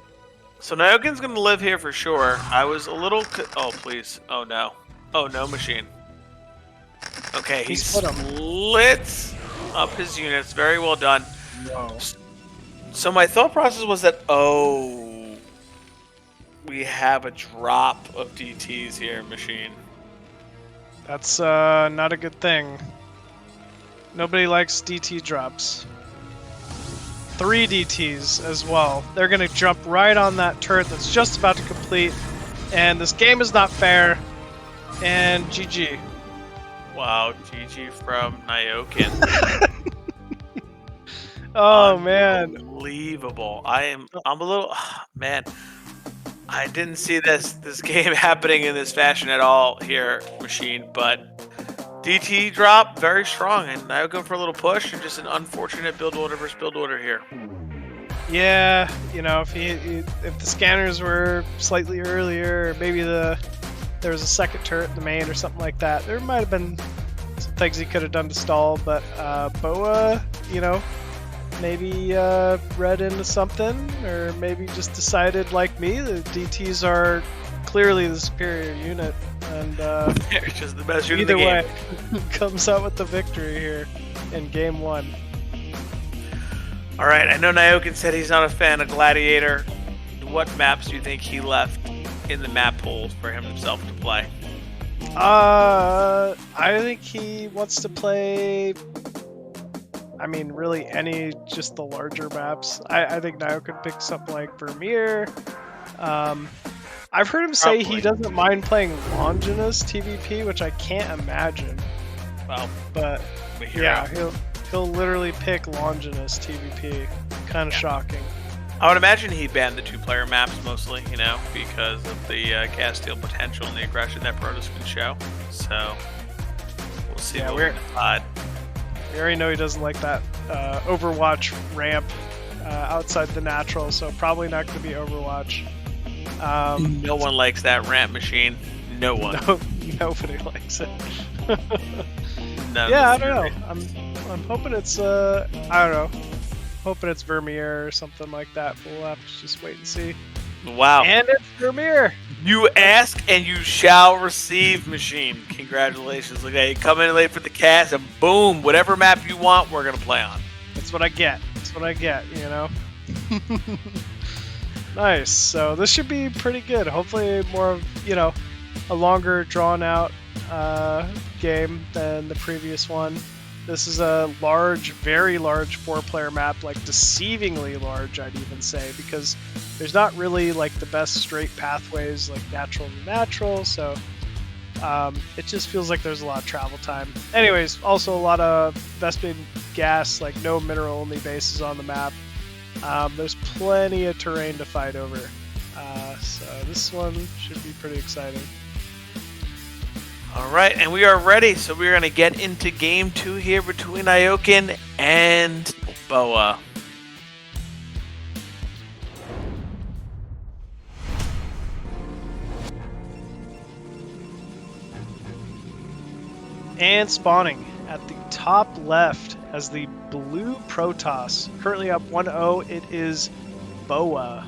So Nyoken's going to live here for sure. I was a little... Oh, please. Oh, no. Oh, no, Machine. Okay, he splits up his units. Very well done. Whoa. So my thought process was that, oh, we have a drop of DTs here, Machine. That's not a good thing. Nobody likes DT drops. 3 DTs as well. They're going to jump right on that turret that's just about to complete. And this game is not fair. And GG. Wow, GG from Nyoken. Oh, man. Unbelievable. I'm a little man. I didn't see this game happening in this fashion at all here, Machine, but DT drop very strong, and Nyoken for a little push, and just an unfortunate build order versus build order here. Yeah, you know, if the scanners were slightly earlier, or maybe there was a second turret in the main or something like that, there might have been some things he could have done to stall, but BoA, you know, maybe read into something, or maybe just decided, like me, the DTs are clearly the superior unit, and They're just the best unit in the either game. way, comes out with the victory here in game 1. All right, I know Nyoken said he's not a fan of Gladiator. What maps do you think he left in the map pool for himself to play? I think he wants to play, I mean, really just the larger maps. I think Nyoken pick something like Vermeer. I've heard him say he doesn't mind playing Longinus TVP, which I can't imagine. Well, But yeah, he'll literally pick Longinus TVP. Kind of shocking. I would imagine he banned the 2-player maps mostly, you know, because of the cast steal potential and the aggression that Protoss can show. So we'll see. Yeah, what we're decide. We already know he doesn't like that Overwatch ramp outside the natural, so probably not going to be Overwatch. No one likes that ramp Machine. No one. Nobody likes it. None Yeah, I of don't us know. I'm hoping it's I don't know. Hoping it's Vermeer or something like that. But we'll have to just wait and see. agree. Wow. And it's Vermeer. You ask and you shall receive, Machine. Congratulations. Look at you come in late for the cast and boom, whatever map you want, we're gonna play on. That's what I get. That's what I get, you know? Nice. So this should be pretty good. Hopefully more of, you know, a longer drawn out game than the previous one. This is a large, very large 4-player map, like deceivingly large, I'd even say, because there's not really like the best straight pathways like natural to natural, so it just feels like there's a lot of travel time. Anyways, also a lot of Vespid gas, like no mineral only bases on the map. There's plenty of terrain to fight over, so this one should be pretty exciting. All right, and we are ready. So we're going to get into game 2 here between Nyoken and BoA. And spawning at the top left as the blue Protoss, currently up 1-0, it is BoA.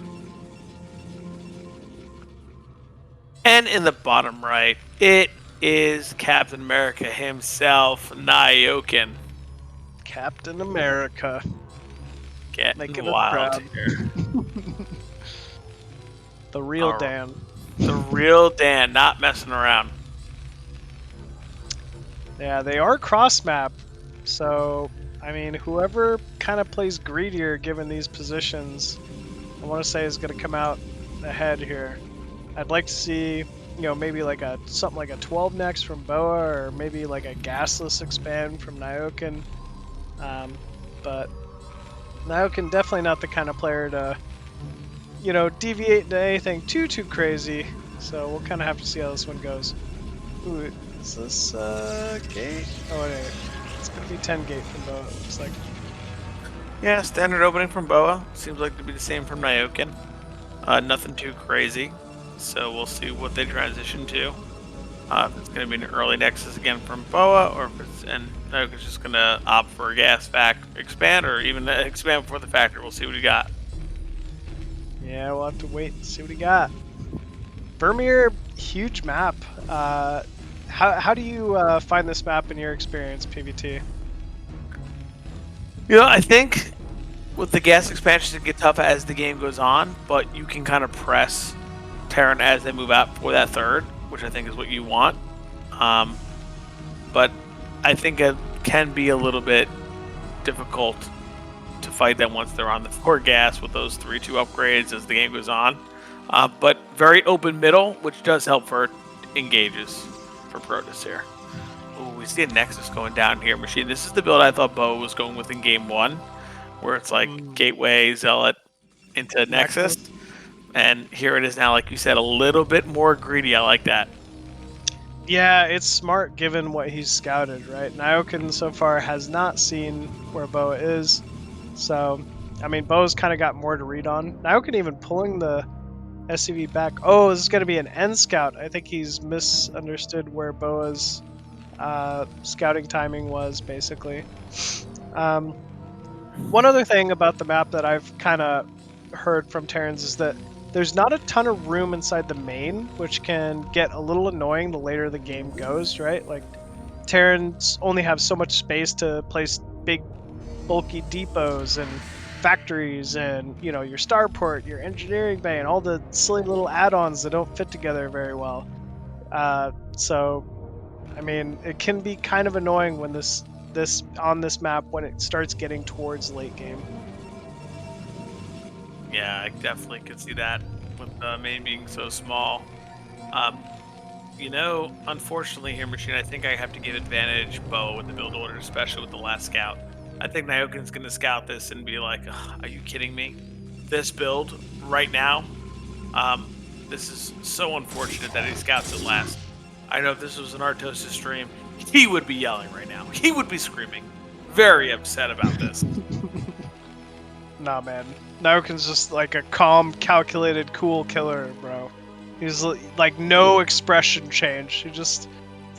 And in the bottom right, it is Captain America himself, Nyoken. Captain America. Getting Making us wild proud. here. The real All right. Dan. The real Dan, not messing around. Yeah, they are cross map, so I mean, whoever kind of plays greedier given these positions, I want to say is going to come out ahead here. I'd like to see, you know, maybe like something like a 12 next from BoA, or maybe like a gasless expand from Nyoken. But Nyoken definitely not the kind of player to, you know, deviate into anything too crazy. So we'll kind of have to see how this one goes. Ooh, is this gate? Oh, wait, it's gonna be 10 gate from BoA. It looks like. Yeah, standard opening from BoA. Seems like to be the same from Nyoken. Nothing too crazy. So we'll see what they transition to. If it's going to be an early Nexus again from BoA, or if it's Nyoken's just going to opt for a gas expand, or even expand before the factor. We'll see what he got. Yeah, we'll have to wait and see what he got. Vermeer, huge map. How do you find this map in your experience, PVT? You know, I think with the gas expansions it gets tough as the game goes on, but you can kind of press Terran as they move out for that third, which I think is what you want. But I think it can be a little bit difficult to fight them once they're on the 4 gas with those 3-2 upgrades as the game goes on. But very open middle, which does help for engages for Protoss here. Ooh, we see a Nexus going down here, Machine. This is the build I thought BoA was going with in game 1, where it's like Gateway, Zealot into Nexus. And here it is now, like you said, a little bit more greedy. I like that. Yeah, it's smart given what he's scouted, right? Nyoken so far has not seen where BoA is. So, I mean, BoA's kind of got more to read on. Nyoken even pulling the SCV back. Oh, this is going to be an end scout. I think he's misunderstood where BoA's scouting timing was, basically. One other thing about the map that I've kind of heard from Terrans is that there's not a ton of room inside the main, which can get a little annoying the later the game goes, right? Like, Terrans only have so much space to place big, bulky depots and factories and, you know, your starport, your engineering bay, and all the silly little add-ons that don't fit together very well. So, I mean, it can be kind of annoying when this on this map when it starts getting towards late game. Yeah, I definitely could see that with the main being so small. You know, unfortunately here, Machine, I think I have to give advantage BoA with the build order, especially with the last scout. I think Nyoken's going to scout this and be like, are you kidding me? This build right now, this is so unfortunate that he scouts it last. I know if this was an Artosis stream, he would be yelling right now. He would be screaming. Very upset about this. Nah, man. Nyoken's just like a calm, calculated, cool killer, bro. He's like no expression change. He just,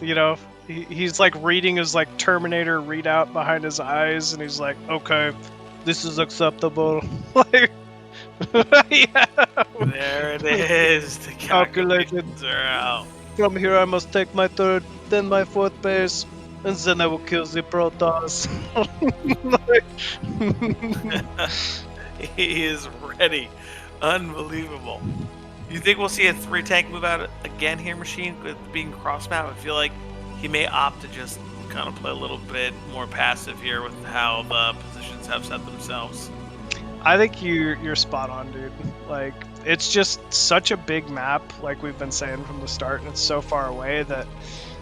you know, he's like reading his like Terminator readout behind his eyes, and he's like, okay, this is acceptable. Like, yeah. There it is. The calculations are out. From here, I must take my third, then my fourth base, and then I will kill the Protoss. He is ready. Unbelievable. You think we'll see a 3-tank move out again here, Machine, with being cross-map? I feel like he may opt to just kind of play a little bit more passive here with how the positions have set themselves. I think you're spot on, dude. Like, it's just such a big map, like we've been saying from the start, and it's so far away that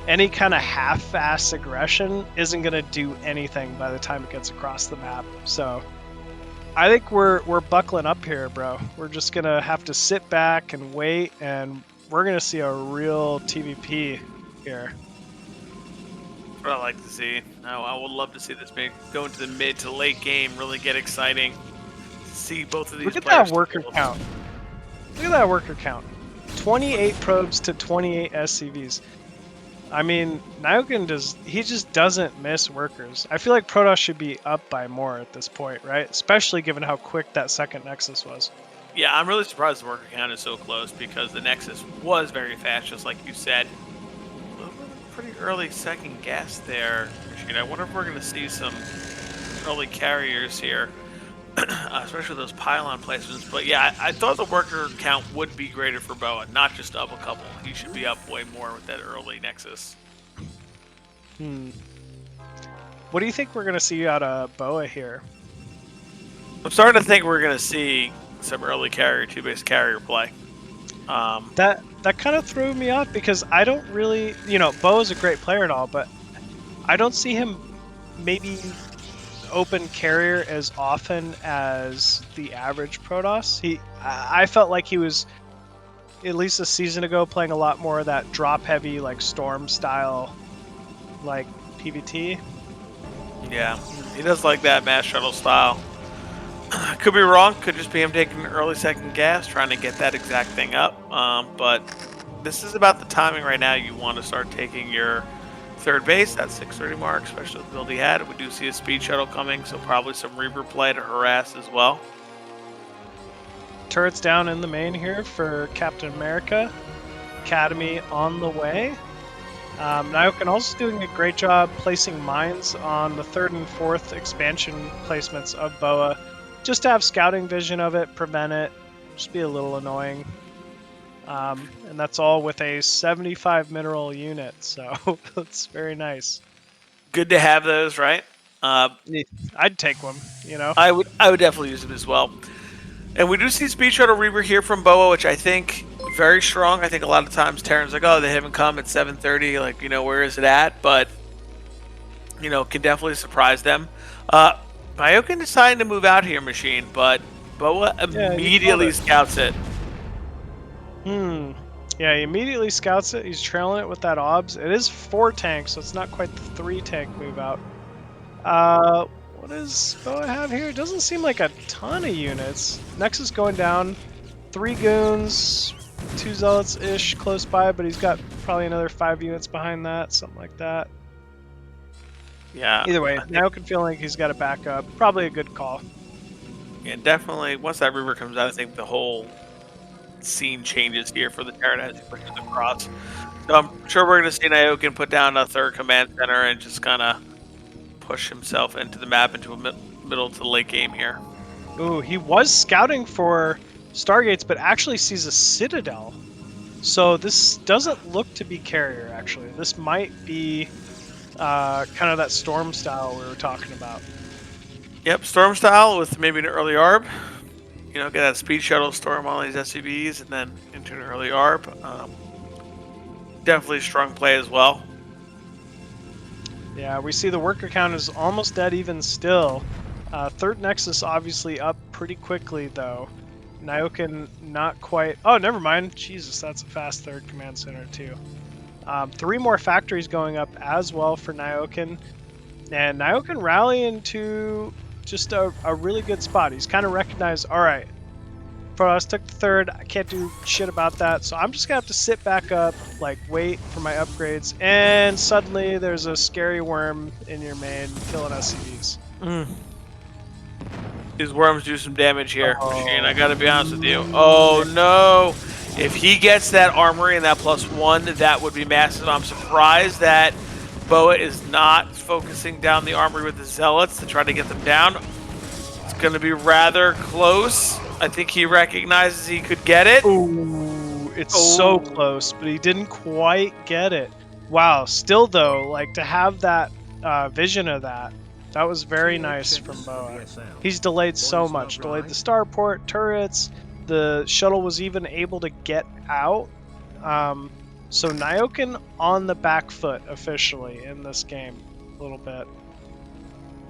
any kind of half-ass aggression isn't going to do anything by the time it gets across the map. So I think we're buckling up here, bro. We're just going to have to sit back and wait, and we're going to see a real TVP here. What I like to see. I would love to see this go into the mid to late game, really get exciting. See both of these Look at players that worker count. Look at that worker count. 28 probes to 28 SCVs. I mean, Nyoken just doesn't miss workers. I feel like Protoss should be up by more at this point, right? Especially given how quick that second Nexus was. Yeah, I'm really surprised the worker count is so close because the Nexus was very fast, just like you said. A little bit of pretty early second guess there. I wonder if we're going to see some early carriers here, especially those pylon placements. But yeah, I thought the worker count would be greater for BoA, not just up a couple. He should be up way more with that early Nexus. What do you think we're going to see out of BoA here? I'm starting to think we're going to see some early carrier, 2-base carrier play. That kind of threw me off because I don't really, you know, BoA's a great player and all, but I don't see him maybe open carrier as often as the average Protoss. I felt like he was, at least a season ago, playing a lot more of that drop heavy, like Storm style, like PvT. Yeah, he does like that mass shuttle style. Could be wrong. Could just be him taking an early second gas, trying to get that exact thing up. But this is about the timing right now. You want to start taking your third base, that 630 mark, especially with the build he had. We do see a speed shuttle coming, so probably some Reaper play to harass as well. Turrets down in the main here for Captain America. Academy on the way. Nyoken also doing a great job placing mines on the 3rd and 4th expansion placements of BoA. Just to have scouting vision of it, prevent it, just be a little annoying. And that's all with a 75 mineral unit, so that's very nice. Good to have those, right? I'd take one. You know. I would definitely use it as well. And we do see Speed Shuttle Reaver here from BoA, which I think very strong. I think a lot of times Terran's like, oh, they haven't come at 7:30. Like, where is it at? But, can definitely surprise them. Nyoken deciding to move out here, Machine, but BoA immediately scouts it. Yeah, he immediately scouts it. He's trailing it with that OBS. It is 4 tanks, so it's not quite the 3 tank move out. What does BoA have here? It doesn't seem like a ton of units. Nexus going down. 3 goons, 2 zealots-ish close by, but he's got probably another 5 units behind that, something like that. Yeah. Either way, now can feel like he's got a backup. Probably a good call. Yeah, definitely. Once that Reaver comes out, I think the whole scene changes here for the Terran as he pushes across. So I'm sure we're going to see Nyoken put down a 3rd command center and just kind of push himself into the map, into a middle to the late game here. Ooh, he was scouting for Stargates, but actually sees a Citadel. So this doesn't look to be carrier, actually. This might be kind of that Storm style we were talking about. Yep, Storm style with maybe an early ARB. Get that Speed Shuttle storm all these SCVs and then into an early ARB. Definitely strong play as well. Yeah, we see the worker count is almost dead even still. 3rd Nexus obviously up pretty quickly, though. Nyoken not quite... Oh, never mind. Jesus, that's a fast 3rd command center, too. 3 more factories going up as well for Nyoken. And Nyoken rallying to just a really good spot. He's kind of recognized, all right, for us took the 3rd, I can't do shit about that, so I'm just gonna have to sit back up, like wait for my upgrades, and suddenly there's a scary worm in your main killing SCVs. These worms do some damage here, Machine. I gotta be honest with you. Oh no! If he gets that armory and that +1, that would be massive. I'm surprised that BoA is not focusing down the armory with the zealots to try to get them down. It's gonna be rather close. I think he recognizes he could get it. Ooh, it's so close, but he didn't quite get it. Wow, still though, like to have that vision of that was very nice from BoA. He's delayed so much. Delayed the starport, turrets, the shuttle was even able to get out. So Nyoken on the back foot officially in this game a little bit.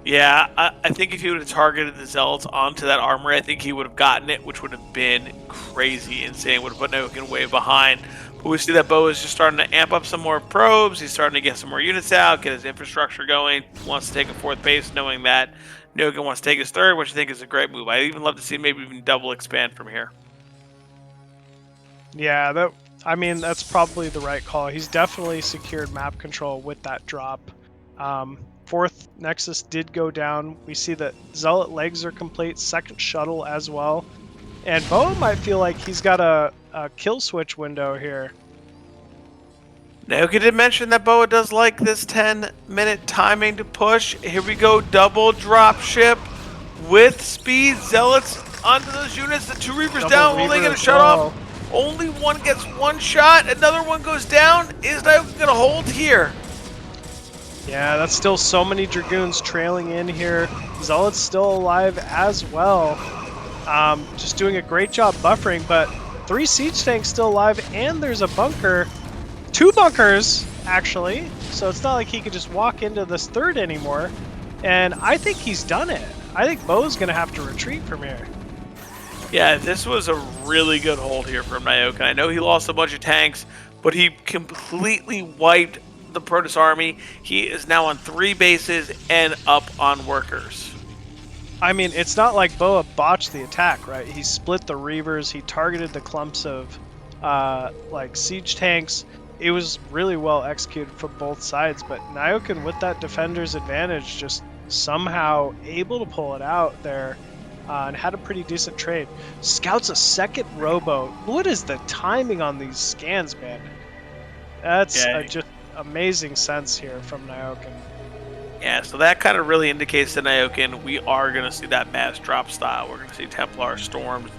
Yeah, I think if he would have targeted the zealots onto that armory, I think he would have gotten it, which would have been crazy insane. Would have put Nyoken way behind. But we see that BoA is just starting to amp up some more probes. He's starting to get some more units out, get his infrastructure going. Wants to take a 4th base, knowing that Nyoken wants to take his 3rd, which I think is a great move. I'd even love to see maybe even double expand from here. Yeah, that's probably the right call. He's definitely secured map control with that drop. 4th Nexus did go down. We see that Zealot legs are complete, 2nd shuttle as well. And BoA might feel like he's got a kill switch window here. Nyoken did mention that BoA does like this 10-minute timing to push. Here we go, double drop ship with speed. Zealots onto those units. The 2 Reapers down. Will they get a shut off? Only one gets 1 shot. Another one goes down. Is Nyoken going to hold here? Yeah, that's still so many Dragoons trailing in here. Zealot's still alive as well. Just doing a great job buffering, but 3 siege tanks still alive, and there's a bunker. 2 bunkers, actually. So it's not like he could just walk into this 3rd anymore. And I think he's done it. I think BoA's going to have to retreat from here. Yeah, this was a really good hold here from Nyoken. I know he lost a bunch of tanks, but he completely wiped the Protoss army. He is now on 3 bases and up on workers. I mean, it's not like BoA botched the attack, right? He split the Reavers, he targeted the clumps of like siege tanks. It was really well executed from both sides, but Nyoken with that defender's advantage just somehow able to pull it out there and had a pretty decent trade. Scouts a 2nd rowboat. What is the timing on these scans, man? That's just amazing sense here from Nyoken. Yeah, so that kind of really indicates to Nyoken we are going to see that mass drop style. We're going to see Templar storms,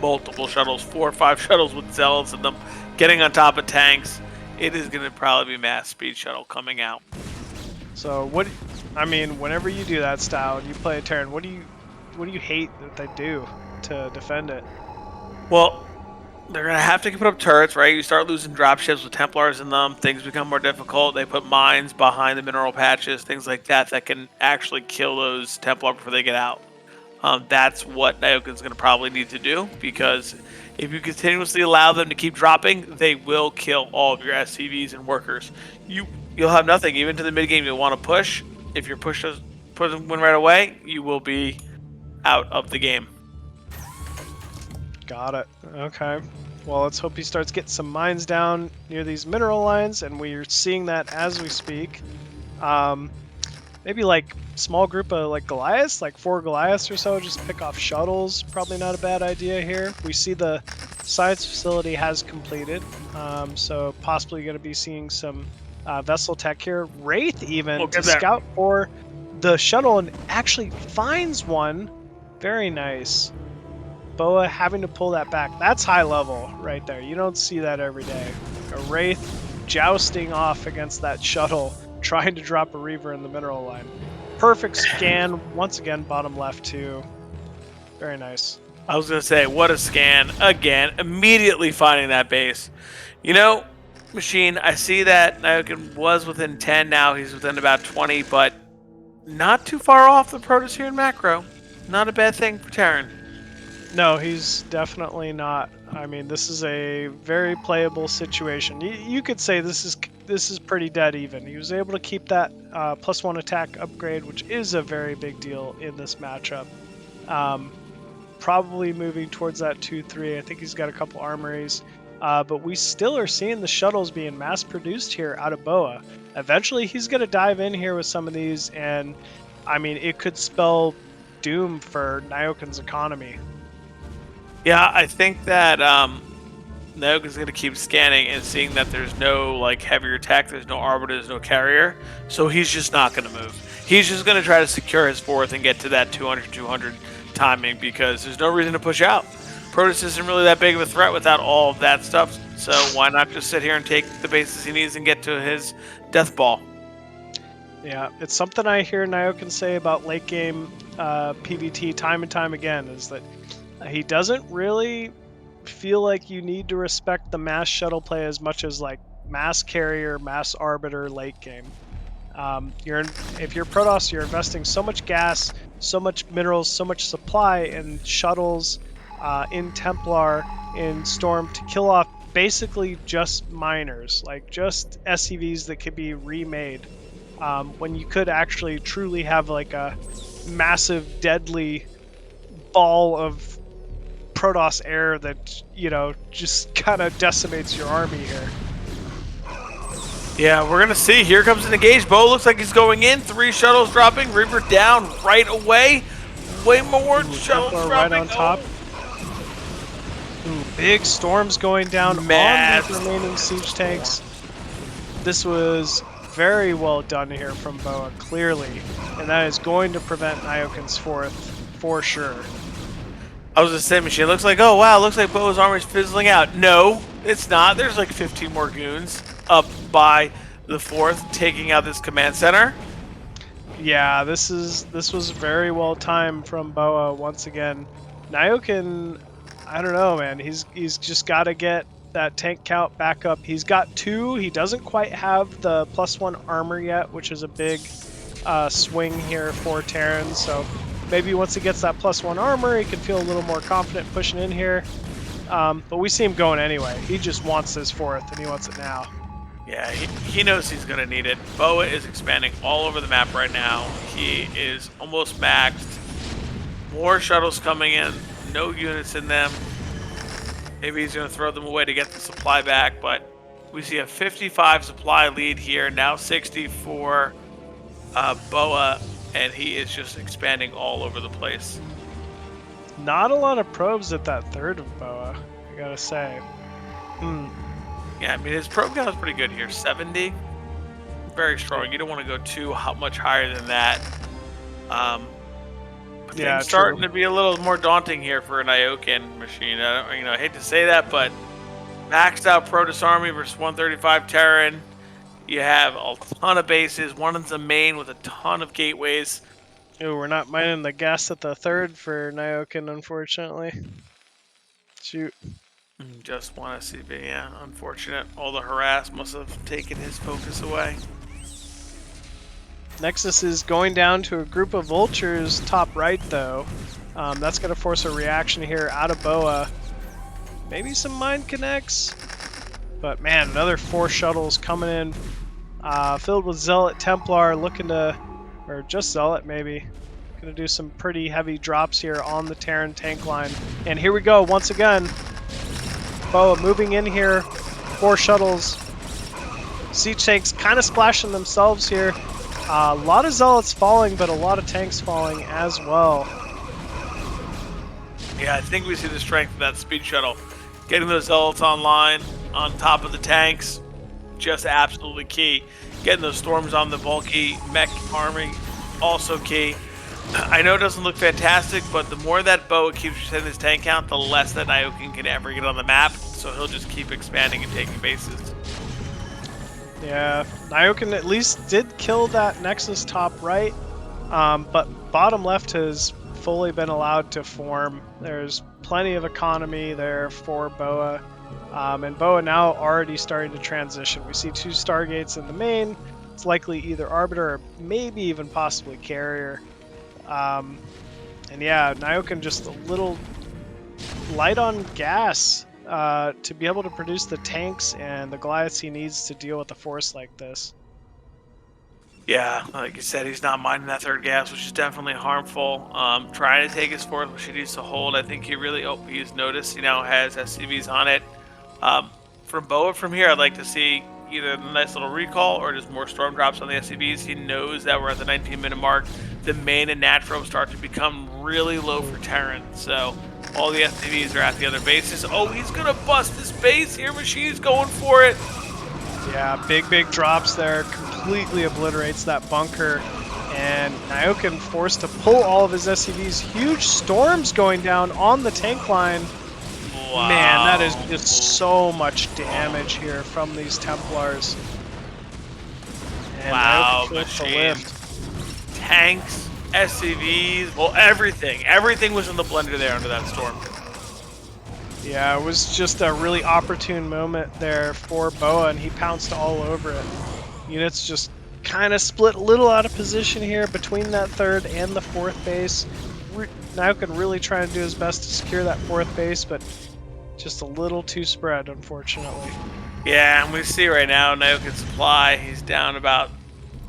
multiple shuttles, 4 or 5 shuttles with zealots in them, getting on top of tanks. It is going to probably be mass speed shuttle coming out. So what I mean, whenever you do that style and you play a Terran, what do you hate that they do to defend it? Well, they're going to have to put up turrets, right? You start losing dropships with Templars in them. Things become more difficult. They put mines behind the mineral patches, things like that can actually kill those Templar before they get out. That's what Nyoken's going to probably need to do, because if you continuously allow them to keep dropping, they will kill all of your SCVs and workers. You'll have nothing. Even to the mid game, you'll want to push. If you push them right away, you will be out of the game. Got it. Okay. Well, let's hope he starts getting some mines down near these mineral lines, and we're seeing that as we speak. Maybe like small group of like Goliaths, like 4 Goliaths or so, just pick off shuttles. Probably not a bad idea here. We see the science facility has completed, so possibly going to be seeing some vessel tech here. Wraith even to scout for the shuttle and actually finds one. Very nice. BoA having to pull that back. That's high level right there. You don't see that every day. A Wraith jousting off against that shuttle, trying to drop a Reaver in the mineral line. Perfect scan. Once again, bottom left too. Very nice. I was going to say, what a scan. Again, immediately finding that base. You know, Machine, I see that Nyoken was within 10 now. He's within about 20, but not too far off the Protoss here in macro. Not a bad thing for Terran. No, he's definitely not. I mean, this is a very playable situation. You could say this is pretty dead even. He was able to keep that +1 attack upgrade, which is a very big deal in this matchup. Probably moving towards that 2-3. I think he's got a couple armories. But we still are seeing the shuttles being mass-produced here out of BoA. Eventually, he's going to dive in here with some of these, and, I mean, it could spell doom for Nyoken's economy. Yeah, I think that Nyoken's going to keep scanning and seeing that there's no like heavier tech, there's no arbiter, there's no carrier, so he's just not going to move. He's just going to try to secure his 4th and get to that 200 timing, because there's no reason to push out. Protoss isn't really that big of a threat without all of that stuff, so why not just sit here and take the bases he needs and get to his death ball? Yeah, it's something I hear Nyoken say about late game PvT time and time again, is that he doesn't really feel like you need to respect the mass shuttle play as much as like mass carrier, mass arbiter late game. If you're Protoss, you're investing so much gas, so much minerals, so much supply in shuttles, in Templar, in Storm to kill off basically just miners, like just SCVs that could be remade. When you could actually truly have like a massive, deadly ball of Protoss air that, you know, just kind of decimates your army here. Yeah, we're going to see. Here comes an engage. BoA looks like he's going in. 3 shuttles dropping. Reaver down right away. Way more shuttles dropping. Right on top. Ooh, big storms going down on the remaining siege tanks. This was very well done here from BoA, clearly. And that is going to prevent Nyoken's 4th for sure. I was just saying, Machine, it looks like, oh wow, it looks like BoA's armor is fizzling out. No, it's not. There's like 15 more goons up by the 4th, taking out this command center. Yeah, this was very well timed from BoA once again. Nyoken, I don't know, man. He's just got to get that tank count back up. He's got 2. He doesn't quite have the +1 armor yet, which is a big swing here for Terran. So maybe once he gets that +1 armor, he can feel a little more confident pushing in here. But we see him going anyway. He just wants his 4th, and he wants it now. Yeah, he knows he's going to need it. BoA is expanding all over the map right now. He is almost maxed. More shuttles coming in. No units in them. Maybe he's going to throw them away to get the supply back, but we see a 55 supply lead here. Now 60 for BoA, and he is just expanding all over the place. Not a lot of probes at that 3rd of BoA, I gotta say. Yeah, I mean, his probe count is pretty good here. 70. Very strong. You don't want to go too much higher than that. Yeah, it's starting to be a little more daunting here for a Nyoken Machine. I hate to say that, but maxed out Protoss army versus 135 Terran. You have a ton of bases. One in the main with a ton of gateways. Ooh, we're not mining the gas at the third for Nyoken, unfortunately. Shoot. Just one SCV, yeah. Unfortunate. All the harass must have taken his focus away. Nexus is going down to a group of vultures top right, though. That's going to force a reaction here out of BoA. Maybe some mine connects. But man, another 4 shuttles coming in. Filled with Zealot Templar, looking to... or just Zealot, maybe. Gonna do some pretty heavy drops here on the Terran tank line. And here we go, once again. BoA moving in here. 4 shuttles. Siege tanks kind of splashing themselves here. A lot of Zealots falling, but a lot of tanks falling as well. Yeah, I think we see the strength of that speed shuttle. Getting those Zealots online, on top of the tanks, just absolutely key. Getting those storms on the bulky mech army, also key. I know it doesn't look fantastic, but the more that BoA keeps setting his tank count, the less that Nyoken can ever get on the map, so he'll just keep expanding and taking bases. Yeah, Nyoken at least did kill that Nexus top right, but bottom left has fully been allowed to form. There's plenty of economy there for BoA, and BoA now already starting to transition. We see 2 Stargates in the main. It's likely either Arbiter or maybe even possibly Carrier. And yeah, Nyoken just a little light on gas to be able to produce the tanks and the Goliaths he needs to deal with a force like this. Yeah, like you said, he's not minding that third gas, which is definitely harmful. Trying to take his fourth, which he needs to hold. I think he really, he's noticed, has SCVs on it. From BoA from here, I'd like to see either a nice little recall or just more storm drops on the SCVs. He knows that we're at the 19-minute mark. The main and natural start to become really low for Terran, so all the SCVs are at the other bases. Oh, he's gonna bust this base here. Machine's going for it. Yeah, big drops there. Completely obliterates that bunker. And Nyoken forced to pull all of his SCVs. Huge storms going down on the tank line. Wow. Man, that is just so much damage here from these Templars. And Wow, Nyoken killed the lift. Tanks, SCVs, well, everything. Everything was in the blender there under that storm. Yeah, it was just a really opportune moment there for BoA, and he pounced all over it. Units just kind of split a little out of position here between that third and the fourth base. Nyoken really trying to do his best to secure that fourth base, but just a little too spread, unfortunately. Yeah, and we see right now Nyoken's supply, he's down about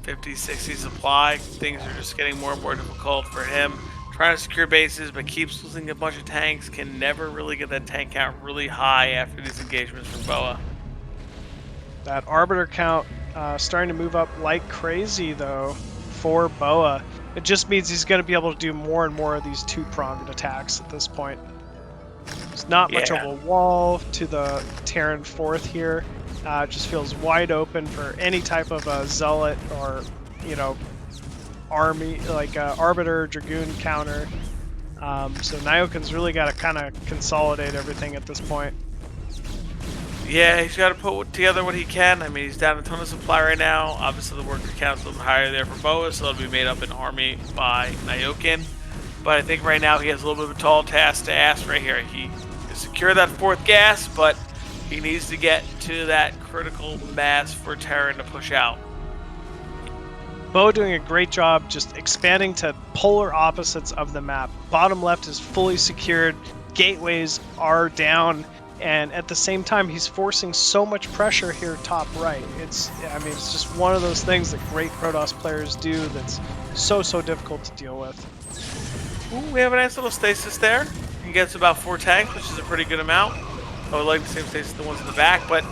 50, 60 supply. Things are just getting more and more difficult for him. Trying to secure bases, but keeps losing a bunch of tanks. Can never really get that tank count really high after these engagements from BoA. That Arbiter count starting to move up like crazy, though, for BoA. It just means he's going to be able to do more and more of these two-pronged attacks at this point. There's not much of a wall to the Terran fourth here. Just feels wide open for any type of a Zealot or, army, like Arbiter, Dragoon counter. So Nyoken's really got to kind of consolidate everything at this point. Yeah, he's got to put together what he can. I mean, he's down a ton of supply right now. Obviously, the worker count's a little higher there for BoA, so it'll be made up in army by Nyoken. But I think right now he has a little bit of a tall task to ask right here. He can secure that fourth gas, but he needs to get to that critical mass for Terran to push out. BoA doing a great job just expanding to polar opposites of the map. Bottom left is fully secured, gateways are down, and at the same time he's forcing so much pressure here top right. It's just one of those things that great Protoss players do that's so difficult to deal with. Ooh, we have a nice little stasis there. He gets about 4 tanks, which is a pretty good amount. I would like the same stasis as the ones in the back, but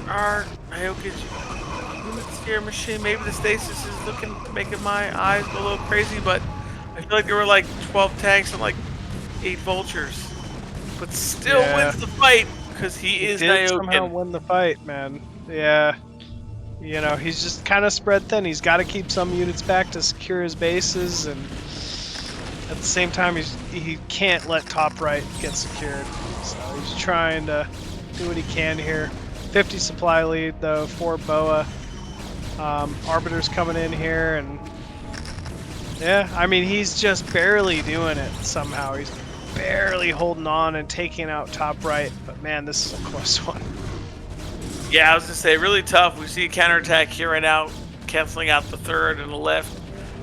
our Nyoken's units here, machine. Maybe the stasis is making my eyes go a little crazy, but I feel like there were like 12 tanks and like 8 vultures. But still wins the fight because he is did Nyoken. somehow win the fight, man. Yeah. He's just kind of spread thin. He's got to keep some units back to secure his bases, and at the same time, he can't let top right get secured. So he's trying to do what he can here. 50 supply lead though for BoA. Arbiter's coming in here, and yeah, I mean, he's just barely doing it somehow. He's barely holding on and taking out top right, but man, this is a close one. Yeah, I was gonna say, really tough. We see a counterattack here right now, canceling out the third and the left.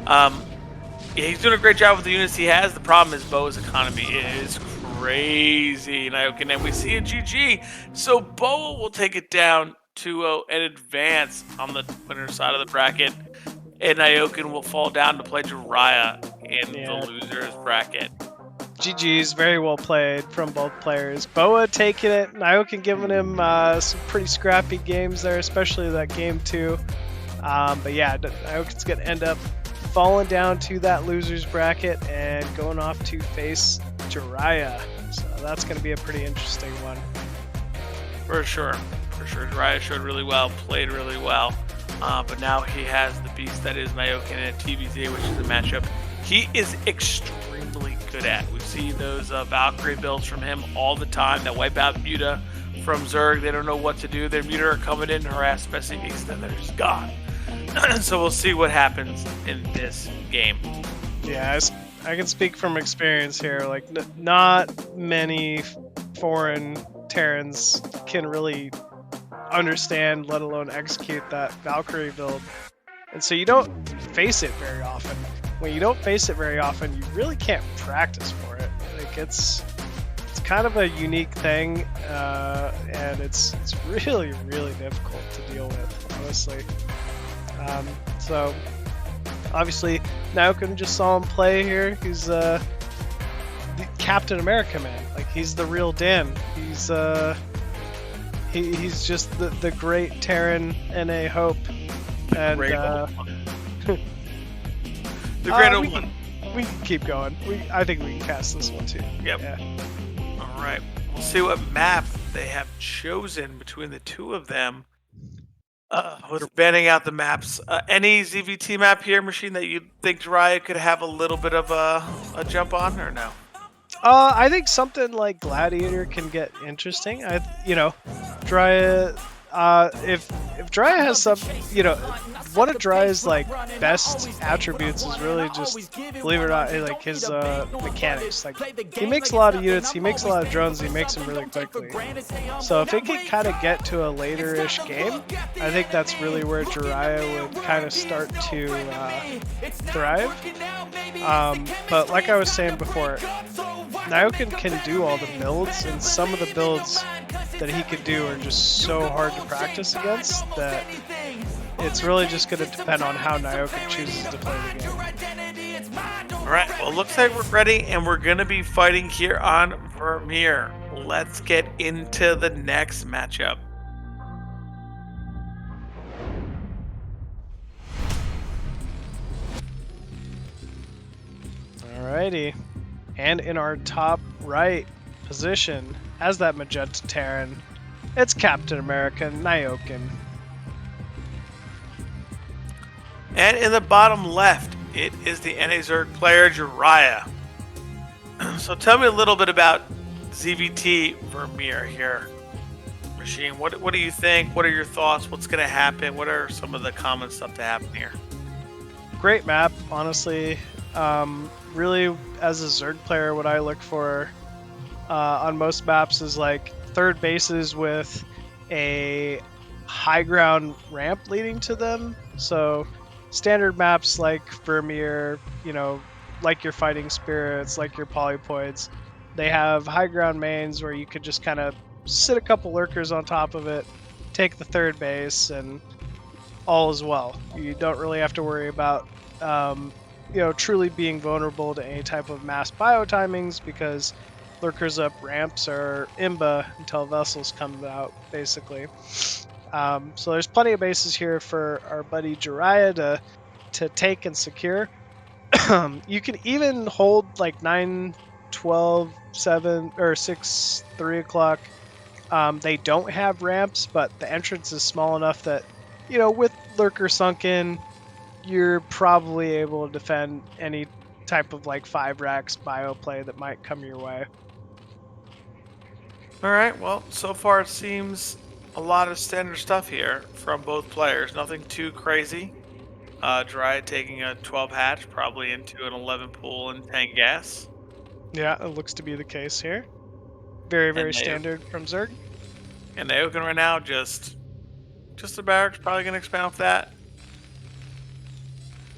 Yeah, he's doing a great job with the units he has. The problem is BoA's economy is crazy. Nyoken, and we see a GG. So BoA will take it down 2-0 and advance on the winner's side of the bracket. And Nyoken will fall down to play Jiraya in the loser's bracket. GG's, very well played from both players. BoA taking it, Nyoken giving him some pretty scrappy games there, especially that game 2. But yeah, Nyoken's going to end up falling down to that loser's bracket and going off to face Jiraya. So that's going to be a pretty interesting one. For sure. For sure. Jiraya showed really well, played really well. But now he has the beast that is Nyoken at TVZ, which is a matchup he is extremely good at. We see those Valkyrie builds from him all the time that wipe out Muta from Zerg. They don't know what to do. Their Muta are coming in, harass Messy Beast, then they're just gone. So we'll see what happens in this game. Yeah, I can speak from experience here. Like, not many foreign Terrans can really understand, let alone execute that Valkyrie build. And so you don't face it very often. When you don't face it very often, you really can't practice for it. Like, it's kind of a unique thing, and it's really, really difficult to deal with, honestly. So obviously Nyoken just saw him play here. He's the Captain America man. Like, he's the real Dan. He's just the great Terran NA hope. And the great old one. We can keep going. I think we can cast this one too. Yep. Yeah. All right. We'll see what map they have chosen between the two of them. With banning out the maps, any ZVT map here, Machine, that you think Jiraya could have a little bit of a jump on, or no? I think something like Gladiator can get interesting. Jiraya. If Jiraya has some, one of Jiraya's like best attributes is really just, believe it or not, like his mechanics. Like, he makes a lot of units, he makes a lot of drones, he makes them really quickly. So if it can kind of get to a later-ish game, I think that's really where Jiraya would kind of start to thrive. But like I was saying before, Nyoken can do all the builds, and some of the builds that he could do are just so hard to practice against that it's really just going to depend on how Nyoken chooses to play the game. Alright, well, looks like we're ready, and we're going to be fighting here on Vermeer. Let's get into the next matchup. Alrighty. And in our top right position, as that Magenta Terran, it's Captain America, Nyoken. And in the bottom left, it is the NA Zerg player, Jiraya. So tell me a little bit about ZVT Vermeer here. Machine, what do you think? What are your thoughts? What's going to happen? What are some of the common stuff to happen here? Great map, honestly. Really, as a Zerg player, what I look for on most maps is like third bases with a high ground ramp leading to them. So standard maps like Vermeer, like your Fighting Spirits, like your Polypoids, they have high ground mains where you could just kind of sit a couple lurkers on top of it, take the third base, and all is well. You don't really have to worry about truly being vulnerable to any type of mass bio timings, because lurkers up ramps are imba until vessels come out, basically. So there's plenty of bases here for our buddy Jiraya to take and secure. You can even hold like 9, 12, 7, or 6, 3 o'clock. They don't have ramps, but the entrance is small enough that, with lurker sunk in, you're probably able to defend any type of like 5 racks bio play that might come your way. All right, well, so far it seems a lot of standard stuff here from both players. Nothing too crazy. Jiraya taking a 12 hatch, probably into an 11 pool and 10 gas. Yeah, it looks to be the case here. Very, very And they- standard from Zerg. And Nyoken right now, just the barracks, probably going to expand off that.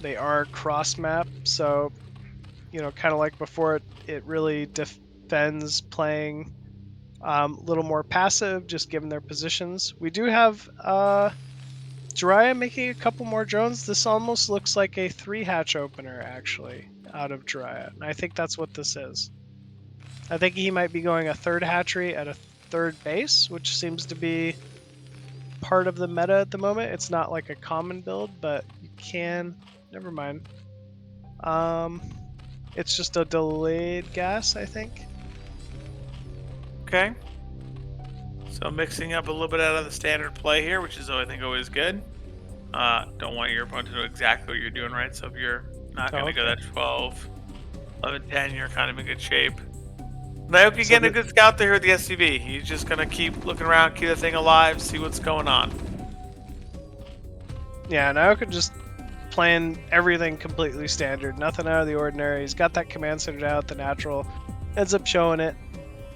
They are cross map, so kind of like before, it really defends playing a little more passive, just given their positions. We do have Jiraya making a couple more drones. This almost looks like a 3-hatch opener, actually, out of Jiraya. And I think that's what this is. I think he might be going a 3rd hatchery at a 3rd base, which seems to be part of the meta at the moment. It's not like a common build, but you can... Never mind. It's just a delayed gas, I think. Okay. So mixing up a little bit out of the standard play here, which is, I think, always good. Don't want your opponent to know exactly what you're doing, right? So if you're not going to go that 12, 11, 10, you're kind of in good shape. Nyoken getting a good scout there at the SCV. He's just going to keep looking around, keep the thing alive, see what's going on. Yeah, Nyoken just playing everything completely standard, nothing out of the ordinary. He's got that command center out, the natural, ends up showing it.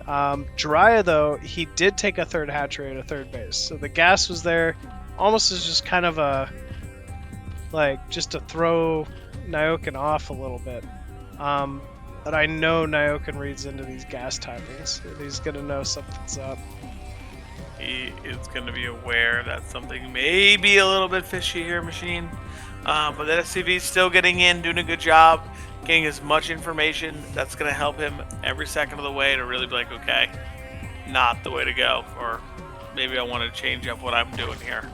Jiraya, though, he did take a 3rd hatchery at a 3rd base, so the gas was there, almost as just kind of a, just to throw Nyoken off a little bit. But I know Nyoken reads into these gas timings, and he's gonna know something's up. He is going to be aware that something may be a little bit fishy here, Machine. But that SCV is still getting in, doing a good job, getting as much information. That's going to help him every second of the way to really be like, okay, not the way to go. Or maybe I want to change up what I'm doing here.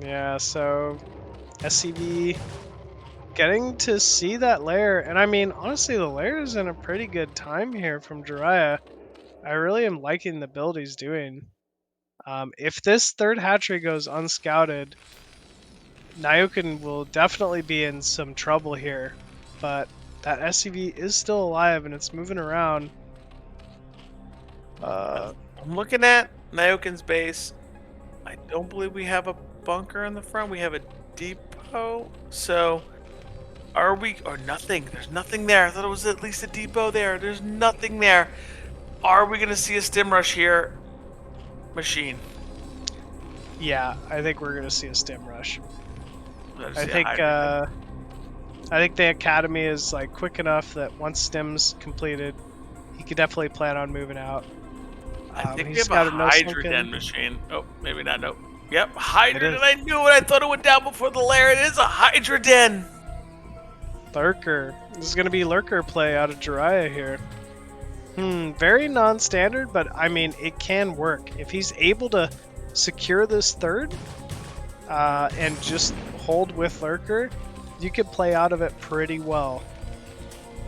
Yeah, so SCV getting to see that lair, and I mean, honestly, the lair is in a pretty good time here from Jiraya. I really am liking the build he's doing. If this 3rd hatchery goes unscouted, Nyoken will definitely be in some trouble here, but that SCV is still alive and it's moving around. I'm looking at Nyoken's base. I don't believe we have a bunker in the front. We have a depot. So, are we... Or nothing. There's nothing there. I thought it was at least a depot there. There's nothing there. Are we going to see a stim rush here? Machine. Yeah, I think we're gonna see a stim rush. I think the academy is quick enough that once stim's completed, he could definitely plan on moving out. I think we have a Hydra Den machine. Oh, maybe not. Nope. Yep, Hydra Den. I knew it. I thought it went down before the lair. It is a Hydra Den. Lurker. This is gonna be Lurker play out of Jiraya here. Very non-standard, but I mean, it can work. If he's able to secure this 3rd and just hold with Lurker, you could play out of it pretty well.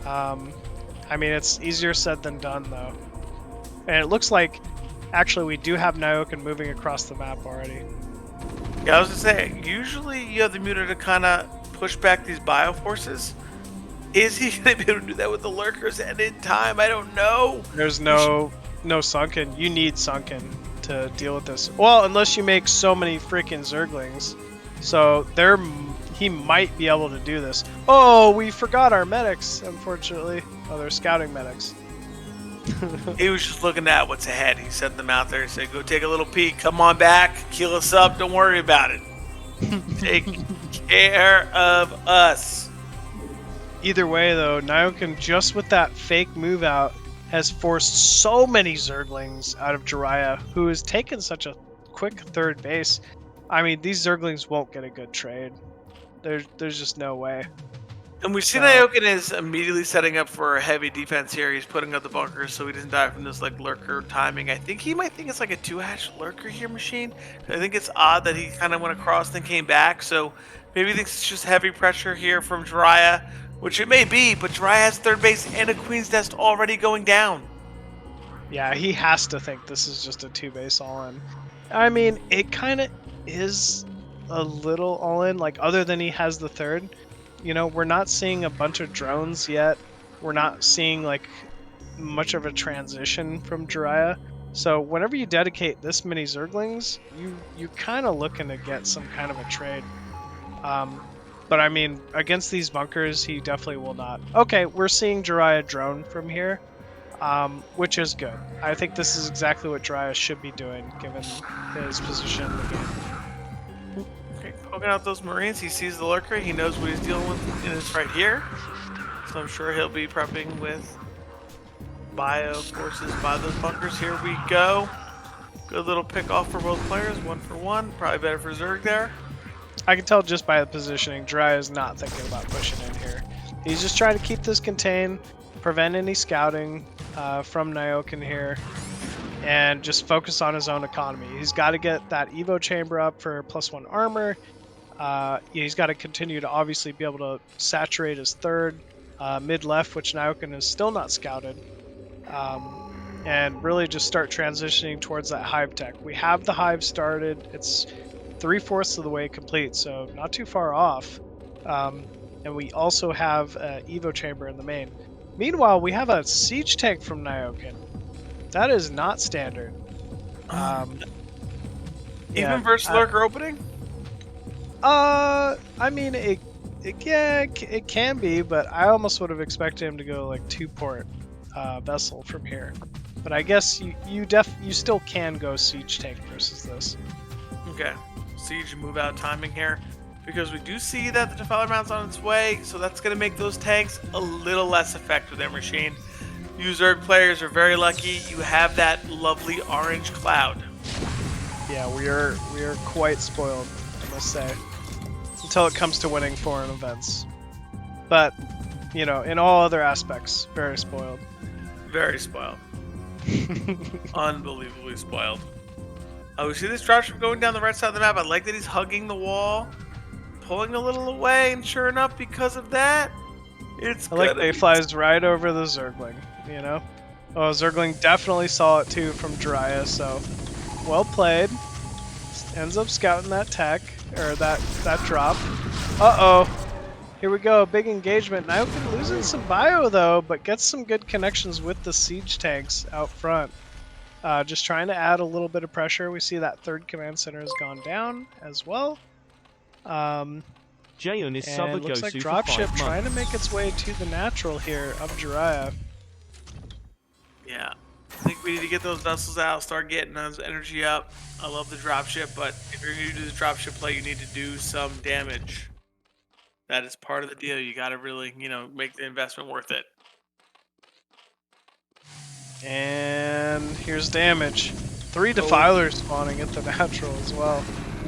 I mean, it's easier said than done, though. And it looks like, actually, we do have Nyoken moving across the map already. Yeah, I was gonna say, usually you have the muter to kind of push back these bioforces. Is he gonna be able to do that with the lurkers and in time? I don't know. There's no sunken. You need sunken to deal with this. Well, unless you make so many freaking Zerglings. So he might be able to do this. Oh, we forgot our medics, unfortunately. Oh, they're scouting medics. He was just looking at what's ahead. He sent them out there and said, go take a little peek. Come on back. Kill us up. Don't worry about it. Take care of us. Either way, though, Nyoken, just with that fake move out, has forced so many Zerglings out of Jiraya, who has taken such a quick 3rd base. I mean, these Zerglings won't get a good trade. There's just no way. And we see Nyoken is immediately setting up for a heavy defense here. He's putting up the bunkers so he doesn't die from this lurker timing. I think he might think it's like a 2-hatch lurker here machine. I think it's odd that he kind of went across and came back. So maybe he thinks it's just heavy pressure here from Jiraya, which it may be, but Jiraya has 3rd base and a Queen's Nest already going down. Yeah, he has to think this is just a 2-base all-in. I mean, it kind of is a little all-in, other than he has the 3rd. We're not seeing a bunch of drones yet. We're not seeing, much of a transition from Jiraya. So whenever you dedicate this many Zerglings, you're kind of looking to get some kind of a trade. But I mean, against these bunkers, he definitely will not. Okay, we're seeing Jiraya drone from here, which is good. I think this is exactly what Jiraya should be doing, given his position in the game. Okay, poking out those Marines, he sees the lurker, he knows what he's dealing with, and it's right here. So I'm sure he'll be prepping with bio forces by those bunkers. Here we go. Good little pick off for both players, 1 for 1. Probably better for Zerg there. I can tell just by the positioning, Jiraya is not thinking about pushing in here. He's just trying to keep this contained, prevent any scouting from Nyoken here, and just focus on his own economy. He's got to get that Evo chamber up for +1 armor. He's got to continue to obviously be able to saturate his third mid-left, which Nyoken is still not scouted. And really just start transitioning towards that hive tech. We have the hive started. It's 3/4 of the way complete, so not too far off. And we also have an Evo chamber in the main. Meanwhile, we have a siege tank from Nyoken. That is not standard. Even versus lurker opening? I mean, it can be, but I almost would have expected him to go like 2-port vessel from here. But I guess you still can go siege tank versus this. Okay. Siege move out timing here. Because we do see that the Defiler Mount's on its way, so that's going to make those tanks a little less effective with their machine. You Zerg players are very lucky. You have that lovely orange cloud. Yeah, we are quite spoiled, I must say. Until it comes to winning foreign events. But, you know, in all other aspects, very spoiled. Very spoiled. Unbelievably spoiled. Oh, we see this dropship going down the right side of the map. I like that he's hugging the wall, pulling a little away, and sure enough, because of that, it's I like that he flies right over the Zergling, you know? Oh, Zergling definitely saw it too from Jiraya, so well played. Ends up scouting that tech, or that drop. Uh-oh. Here we go, big engagement. Nyoken losing some bio though, but gets some good connections with the siege tanks out front. Just trying to add a little bit of pressure. We see that third command center has gone down as well. Jaeyun is And looks like dropship trying to make its way to the natural here of Jiraya. Yeah. I think we need to get those vessels out, start getting those energy up. I love the dropship, but if you're going to do this dropship play, you need to do some damage. That is part of the deal. You got to really, you know, make the investment worth it. And here's damage. 3 defilers spawning at the natural as well.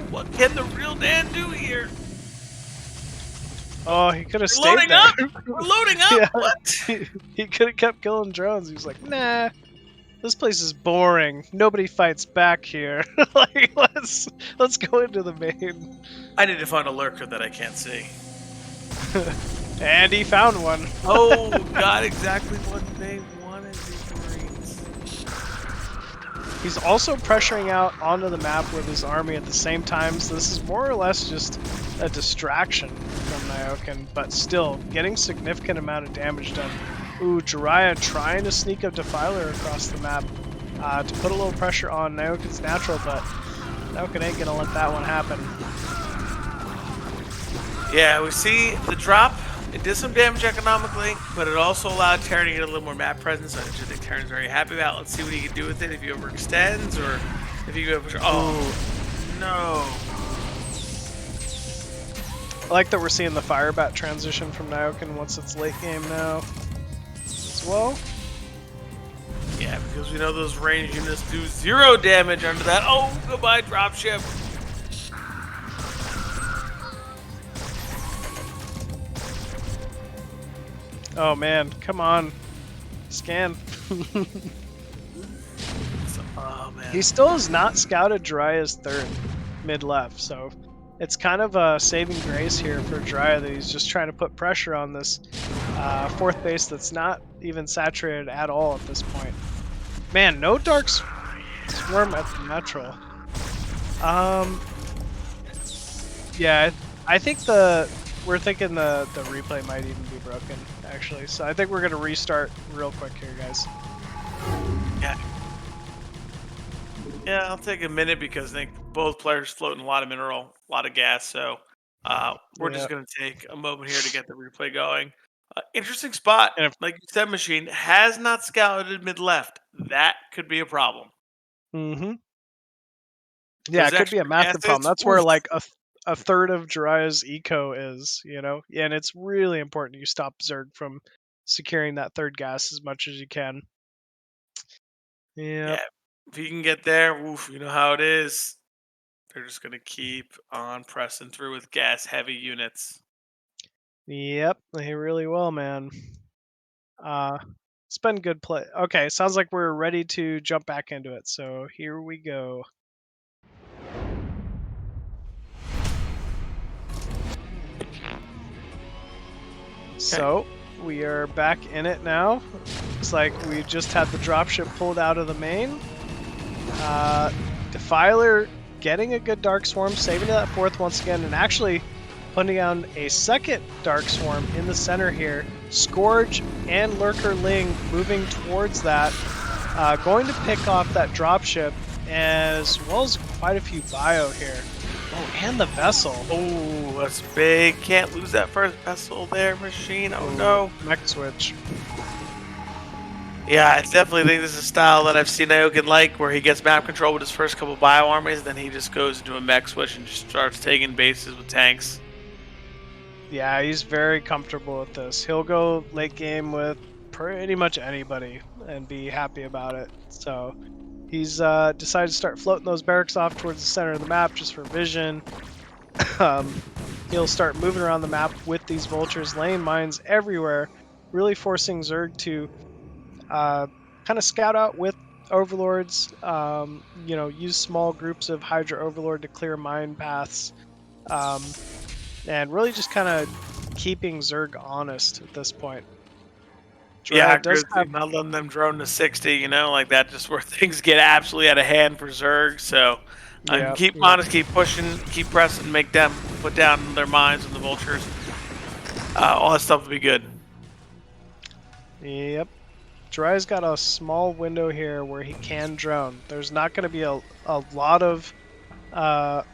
What can the real Dan do here? Oh, he could have We're stayed loading there. up! We're loading up! Yeah. What? He could have kept killing drones. He was like, nah, this place is boring. Nobody fights back here. Like, let's go into the main. I need to find a lurker that I can't see. And he found one. Oh, got exactly what they wanted, these Marines. He's also pressuring out onto the map with his army at the same time, so this is more or less just a distraction from Nyoken, but still getting significant amount of damage done. Ooh, Jiraya trying to sneak a Defiler across the map to put a little pressure on Nyoken's natural, but Nyoken ain't gonna let that one happen. Yeah, we see the drop. It did some damage economically, but it also allowed Terran to get a little more map presence, which I think Terran's very happy about. Let's see what he can do with it, if he overextends or if he can push. Oh, no. I like that we're seeing the Firebat transition from Nyoken once it's late game now as well. Yeah, because we know those range units do 0 damage under that. Oh, goodbye, dropship. Oh man, come on. Scan. Oh, man. He still has not scouted Jiraya's third mid-left, so it's kind of a saving grace here for Jiraya that he's just trying to put pressure on this fourth base that's not even saturated at all at this point. Man, no Dark Swarm at the natural. Yeah, I think we're thinking the replay might even be broken actually. So I think we're gonna restart real quick here, guys. Yeah, I'll take a minute because I think both players floating a lot of mineral, a lot of gas. So we're just going to take a moment here to get the replay going. Interesting spot. And if, Like you said, Machine has not scouted mid left. That could be a problem. yeah, Those it could be a extra massive problem. gases, That's where oof. like a third of Jiraya's eco is, you know, and it's really important you stop Zerg from securing that third gas as much as you can. Yeah, if he can get there, oof, you know how it is. They're just going to keep on pressing through with gas heavy units. Yep, he really will, man. It's been good play. Okay, sounds like we're ready to jump back into it. So here we go. So we are back in it now. Looks like we just had the dropship pulled out of the main. Defiler getting a good Dark Swarm, saving that fourth once again, and actually putting down a second Dark Swarm in the center here. Scourge and Lurker Ling moving towards that, going to pick off that dropship, as well as quite a few bio here. Oh, and the vessel. Oh, that's big. Can't lose that first vessel there, Machine. Oh, no. Mech switch. Yeah, I definitely think this is a style that I've seen Nyoken like, where he gets map control with his first couple bio armies, then he just goes into a mech switch and just starts taking bases with tanks. Yeah, he's very comfortable with this. He'll go late game with pretty much anybody and be happy about it. So he's decided to start floating those barracks off towards the center of the map just for vision. He'll start moving around the map with these vultures, laying mines everywhere, really forcing Zerg to kind of scout out with overlords, you know, use small groups of Hydra Overlord to clear mine paths, and really just kind of keeping Zerg honest at this point. Yeah, does have, not letting them drone to 60, you know, like that, just where things get absolutely out of hand for Zerg. So keep honest, keep pushing, keep pressing, make them put down their mines and the vultures. All that stuff will be good. Yep. Jiraya's got a small window here where he can drone. There's not going to be a lot of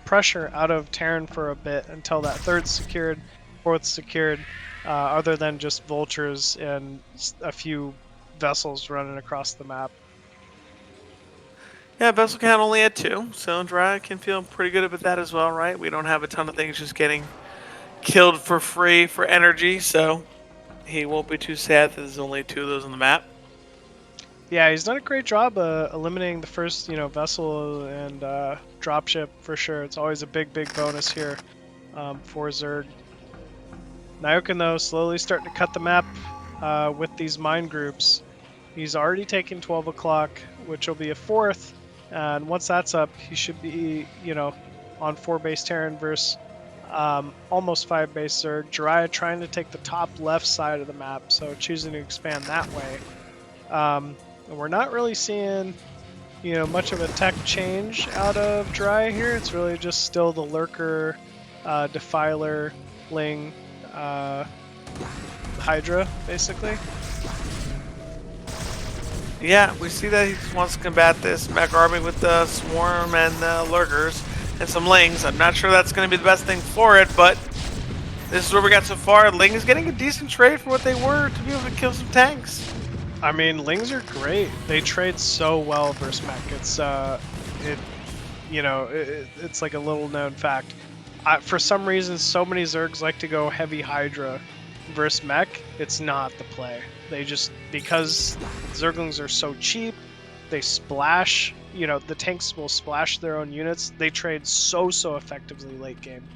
pressure out of Terran for a bit until that third's secured, fourth's secured, other than just vultures and a few vessels running across the map. Yeah, vessel count only at 2, so Jiraya can feel pretty good about that as well, right? We don't have a ton of things just getting killed for free for energy, so he won't be too sad that there's only 2 of those on the map. Yeah, he's done a great job eliminating the first, vessel and dropship for sure. It's always a big bonus here for Zerg. Nyoken, though, slowly starting to cut the map with these mine groups. He's already taken 12 o'clock, which will be a 4th, and once that's up, he should be, on 4 base Terran versus almost 5 base Zerg. Jiraya trying to take the top left side of the map, so choosing to expand that way. And we're not really seeing, much of a tech change out of Jiraya here. It's really just still the Lurker, Defiler, Ling, Hydra, basically. Yeah, we see that he just wants to combat this mech army with the Swarm and Lurkers and some Lings. I'm not sure that's going to be the best thing for it, but this is where we got so far. Ling is getting a decent trade for what they were to be able to kill some tanks. I mean, Lings are great. They trade so well versus mech. It's it's like a little known fact. For some reason, so many Zergs like to go heavy Hydra versus mech. It's not the play. They just, because Zerglings are so cheap, they splash, the tanks will splash their own units. They trade so effectively late game.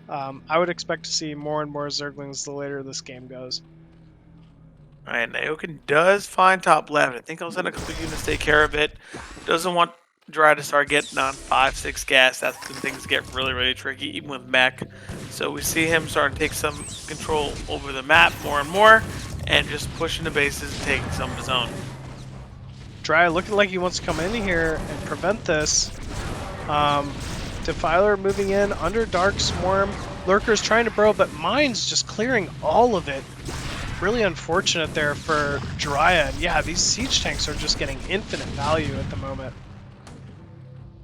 I would expect to see more and more Zerglings the later this game goes. Alright, Nyoken does find top left. I think I'll send a couple units to take care of it. Doesn't want Jiraya to start getting on 5-6 gas. That's when things get really tricky, even with mech. So we see him starting to take some control over the map more and more, and just pushing the bases and taking some of his own. Jiraya looking like he wants to come in here and prevent this. Defiler moving in under Dark Swarm. Lurker's trying to burrow, but Mine's just clearing all of it. really unfortunate there for Jiraya. And yeah, these siege tanks are just getting infinite value at the moment.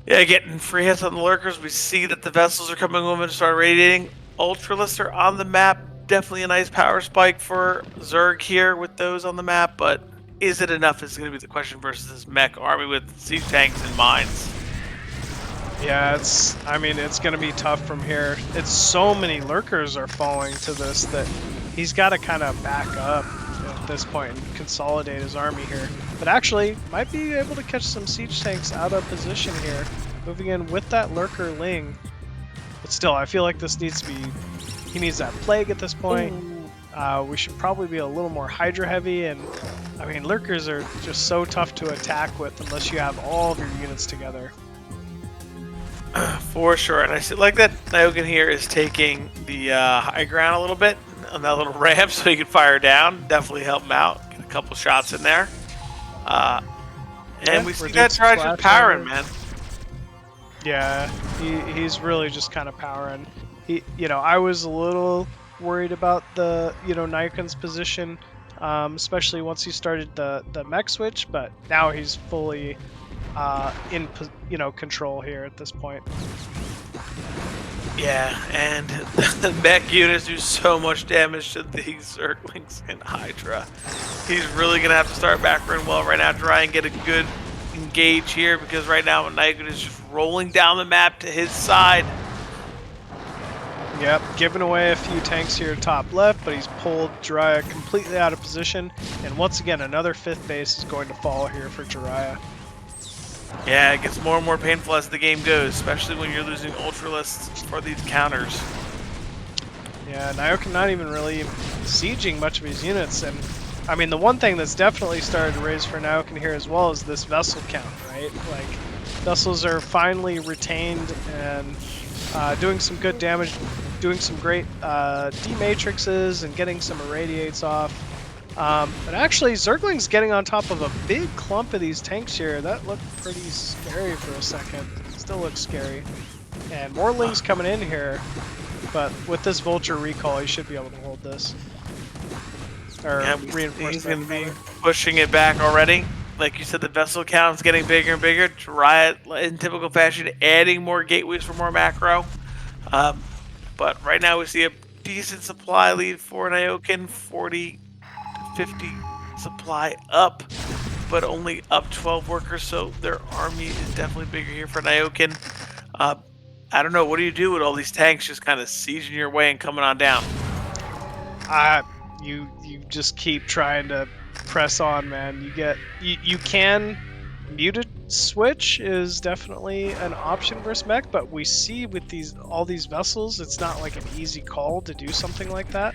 Yeah, getting free hits on the lurkers. We see that the vessels are coming over and start radiating. Ultralists are on the map. Definitely a nice power spike for Zerg here with those on the map, but is it enough is going to be the question versus this mech army with siege tanks and mines. Yeah, I mean, it's going to be tough from here. It's so many lurkers are falling to this that he's got to kind of back up at this point and consolidate his army here. But actually, might be able to catch some siege tanks out of position here, moving in with that lurker Ling. But still, I feel like this needs to be... He needs that plague at this point. We should probably be a little more Hydra heavy, and I mean, lurkers are just so tough to attack with unless you have all of your units together. For sure, and I see like that Nyoken here is taking the high ground a little bit on that little ramp so he can fire down. Definitely help him out, get a couple shots in there. And we see that Tri's just powering, man. Yeah, he's really just kind of powering. I was a little worried about the, Nyoken's position, especially once he started the mech switch, but now he's fully in control here at this point. Yeah, and the mech units do so much damage to these Zerglings and Hydra. He's really gonna have to start backroom well right now, try and get a good engage here, because right now Nyoken is just rolling down the map to his side. Yep, giving away a few tanks here top left, but he's pulled Jiraya completely out of position, and once again another 5th base is going to fall here for Jiraya. Yeah, it gets more and more painful as the game goes, especially when you're losing Ultralists for these counters. Yeah, Nyoken not even really sieging much of his units, and I mean the one thing that's definitely started to raise for Nyoken here as well is this vessel count, right? Like, vessels are finally retained and doing some good damage, doing some great D-matrixes and getting some irradiates off. But actually, Zergling's getting on top of a big clump of these tanks here. That looked pretty scary for a second. Still looks scary. And more Lings coming in here, but with this Vulture recall, he should be able to hold this. Or Yeah, reinforce he's that. going to be pushing it back already. Like you said, the vessel count's getting bigger and bigger. Jiraya, in typical fashion, adding more gateways for more macro. But right now we see a decent supply lead for Nyoken, 40 to 50 supply up, but only up 12 workers, so their army is definitely bigger here for Nyoken. I don't know, what do you do with all these tanks just kind of sieging your way and coming on down? You just keep trying to press on, man. You can muted switch is definitely an option versus mech, but we see with all these vessels, it's not like an easy call to do something like that.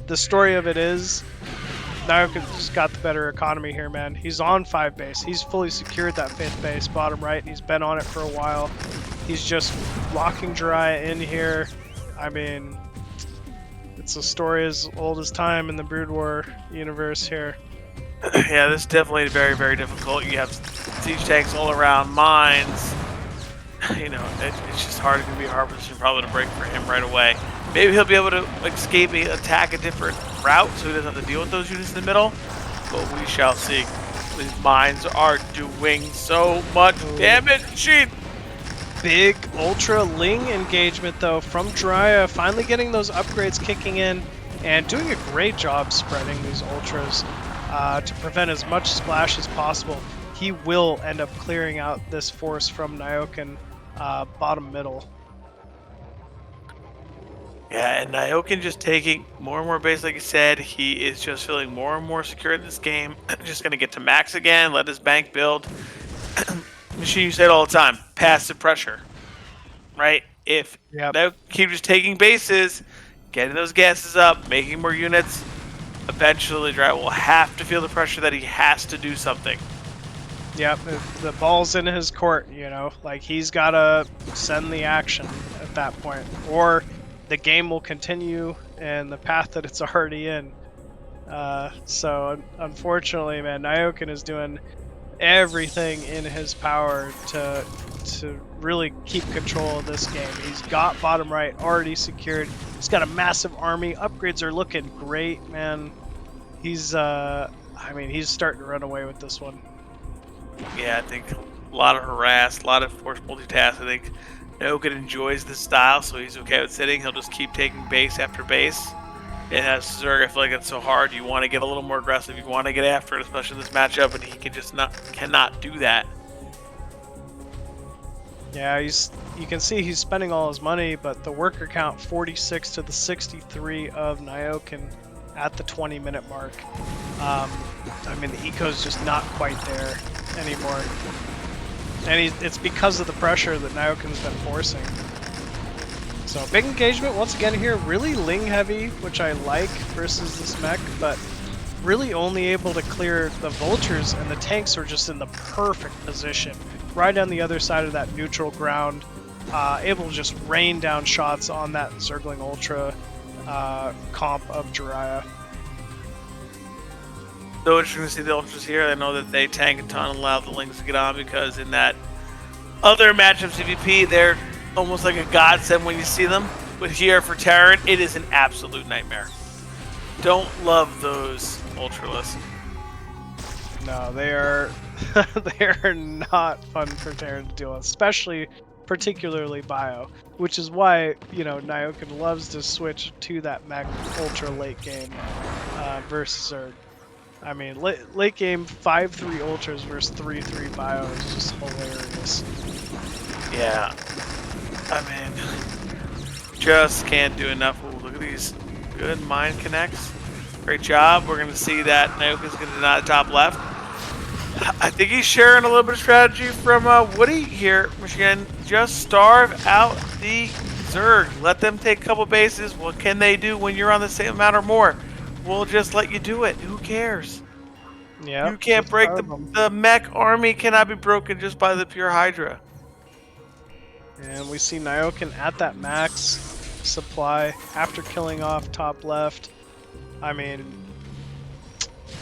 The story of it is Nyoken just got the better economy here, man. He's on 5 base. He's fully secured that 5th base, bottom right, and he's been on it for a while. He's just locking Jiraya in here. I mean, it's a story as old as time in the Brood War universe here. Yeah, this is definitely very, very difficult. You have siege tanks all around, mines. It's just hard. It's going to be a hard position probably to break for him right away. Maybe he'll be able to escape and attack a different route so he doesn't have to deal with those units in the middle. But we shall see. These mines are doing so much damage. Big Ultra Ling engagement, though, from Jiraya. Finally getting those upgrades kicking in and doing a great job spreading these Ultras to prevent as much splash as possible. He will end up clearing out this force from Nyoken bottom middle. Yeah, and Nyoken just taking more and more base, like you said. He is just feeling more and more secure in this game. Just going to get to max again, let his bank build. Machine, you say it all the time, passive pressure, right? If they keep just taking bases, getting those gases up, making more units, eventually Dry will have to feel the pressure that he has to do something. Yep, the ball's in his court, like he's got to send the action at that point, or the game will continue in the path that it's already in. So unfortunately, man, Nyoken is doing everything in his power to to really keep control of this game. He's got bottom right already secured. He's got a massive army. Upgrades are looking great, man. He's he's starting to run away with this one. Yeah, I think a lot of harass, a lot of forced multitask. I think Nyoken enjoys this style, so he's okay with sitting. He'll just keep taking base after base. And as Zerg, I feel like it's so hard. You want to get a little more aggressive. You want to get after it, especially in this matchup, and he can just cannot do that. Yeah, you can see he's spending all his money, but the worker count 46 to the 63 of Nyoken at the 20-minute mark. The eco's just not quite there anymore. And it's because of the pressure that Nyoken's been forcing. So big engagement once again here, really Ling heavy, which I like versus this mech, but really only able to clear the vultures, and the tanks are just in the perfect position. Right on the other side of that neutral ground, able to just rain down shots on that Zergling Ultra comp of Jiraya. So interesting to see the Ultras here. I know that they tank a ton and allow the Lings to get on, because in that other matchup CVP, they're almost like a godsend when you see them. But here for Terran, it is an absolute nightmare. Don't love those Ultralists. No, they are they are not fun for Terran to deal with, particularly Bio, which is why, Nyoken loves to switch to that mech ultra late game versus Zerg. I mean, late game 5-3 ultras versus 3-3 Bio is just hilarious. Yeah. I mean, just can't do enough. Ooh, look at these good mind connects. Great job. We're going to see that Nyoken's going to deny the top left. I think he's sharing a little bit of strategy from Woody here, Michigan. Just starve out the Zerg. Let them take a couple bases. What can they do when you're on the same amount or more? We'll just let you do it. Who cares? Yeah. You can't break the mech army cannot be broken just by the pure Hydra. And we see Nyoken at that max supply after killing off top left. I mean,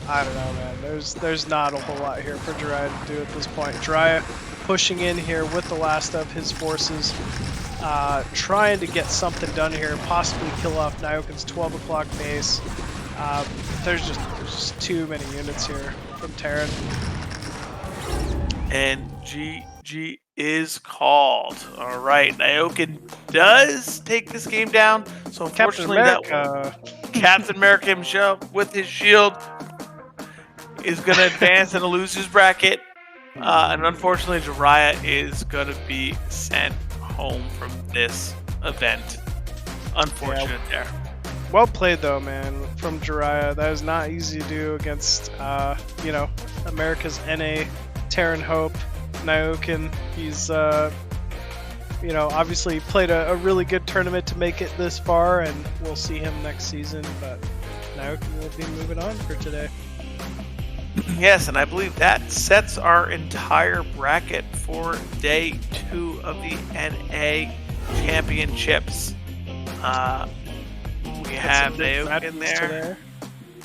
I don't know, man. There's not a whole lot here for Jiraya to do at this point. Jiraya pushing in here with the last of his forces, trying to get something done here, possibly kill off Nyoken's 12 o'clock base. There's just too many units here from Terran. And GG is called. All right, Nyoken does take this game down. So unfortunately, Captain America himself with his shield is going to advance in a loser's bracket. And unfortunately, Jiraya is going to be sent home from this event. Unfortunate there. Well played though, man, from Jiraya. That is not easy to do against, America's NA Terran Hope, Nyoken. He's, obviously played a really good tournament to make it this far, and we'll see him next season, but Nyoken will be moving on for today. Yes, and I believe that sets our entire bracket for day 2 of the NA Championships. We have Nyoken there.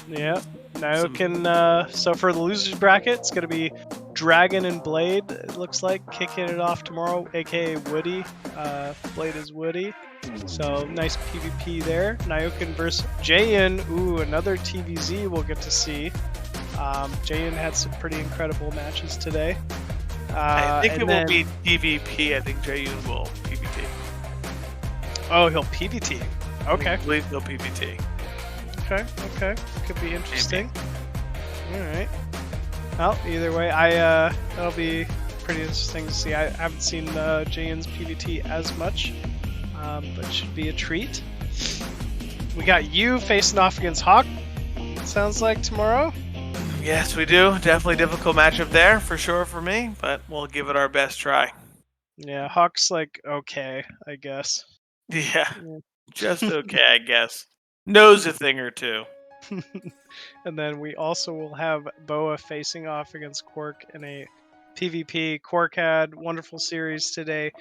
Yeah, Nyoken. So for the losers bracket, it's going to be DragOn and Blade, it looks like, kicking it off tomorrow, aka Woody. Blade is Woody. So nice PvP there. Nyoken versus Jaeyun. Ooh, another TVZ we'll get to see. Jaeyun had some pretty incredible matches today. I think it will be PvP. I think Jaeyun will PvT. Oh, he'll PvT. Okay. I believe he'll PvT. Okay. Could be interesting. Alright. Well, either way, that'll be pretty interesting to see. I haven't seen Jaeyun's PvT as much, but should be a treat. We got you facing off against Hawk, sounds like, tomorrow. Yes, we do. Definitely difficult matchup there, for sure, for me, but we'll give it our best try. Yeah, Hawk's like, okay, I guess. Yeah. Just okay, I guess. Knows a thing or two. And then we also will have BoA facing off against KwarK in a PvP. KwarK had wonderful series today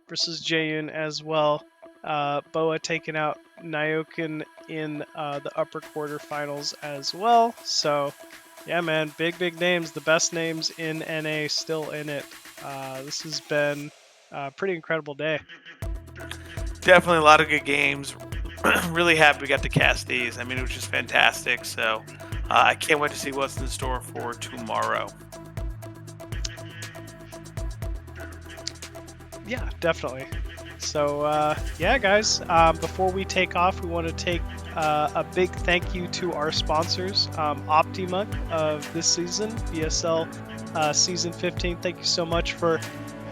versus Jaeyun as well. BoA taking out Nyoken in the upper quarterfinals as well. So, yeah, man, big names. The best names in NA still in it. This has been Pretty incredible day. Definitely a lot of good games. Really happy we got to cast these. I mean, it was just fantastic. So I can't wait to see what's in store for tomorrow. Yeah, definitely. So, yeah, guys, before we take off, we want to take a big thank you to our sponsors, Optima of this season, BSL Season 15. Thank you so much for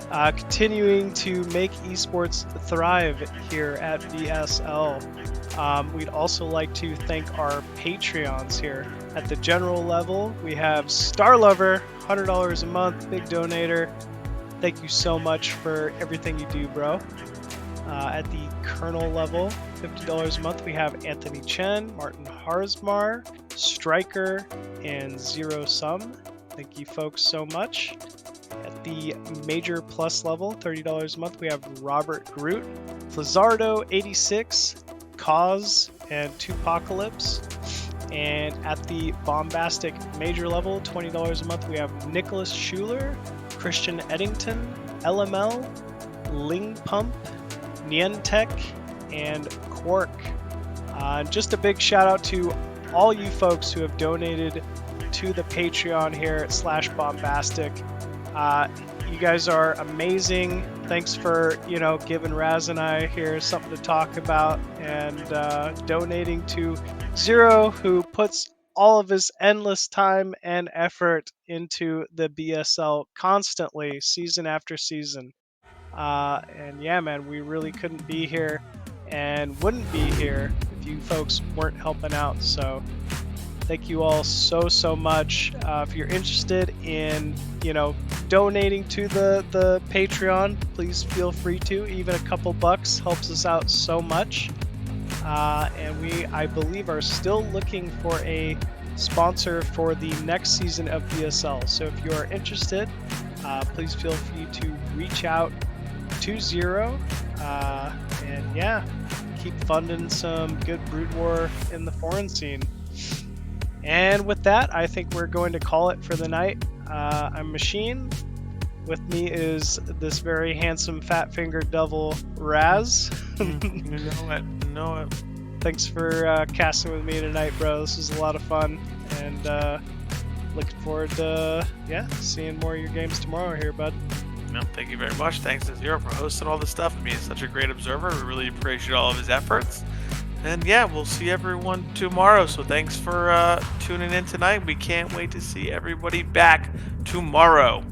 continuing to make esports thrive here at BSL. We'd also like to thank our Patreons here. At the general level, we have Starlover, $100 a month, big donator. Thank you so much for everything you do, bro. At the Colonel level, $50 a month, we have Anthony Chen, Martin Harzmar, Striker, and Zero Sum. Thank you folks so much. At the Major Plus level, $30 a month, we have Robert Groot, Flazardo86, Cause, and Tupacalypse. And at the Bombastic Major level, $20 a month, we have Nicholas Schuler, Christian Eddington, LML, Ling Pump, Nientech, and KwarK. Just a big shout out to all you folks who have donated to the Patreon here at /Bombastic. You guys are amazing. Thanks for, giving Razz and I here something to talk about, and donating to Zero, who puts all of his endless time and effort into the BSL constantly, season after season. And yeah, man, we really couldn't be here and wouldn't be here if you folks weren't helping out. So thank you all so much. If you're interested in, donating to the Patreon, please feel free to. Even a couple bucks helps us out so much. And we, I believe, are still looking for a sponsor for the next season of BSL. So if you are interested, please feel free to reach out to Zero. And yeah, keep funding some good Brood War in the foreign scene. And with that, I think we're going to call it for the night. I'm Machine. With me is this very handsome fat-fingered devil, Razz. know it. Thanks for casting with me tonight, bro. This was a lot of fun, and looking forward to seeing more of your games tomorrow here, bud. No, thank you very much. Thanks to Zero for hosting all this stuff and being such a great observer. We really appreciate all of his efforts. And yeah, we'll see everyone tomorrow. So thanks for tuning in tonight. We can't wait to see everybody back tomorrow.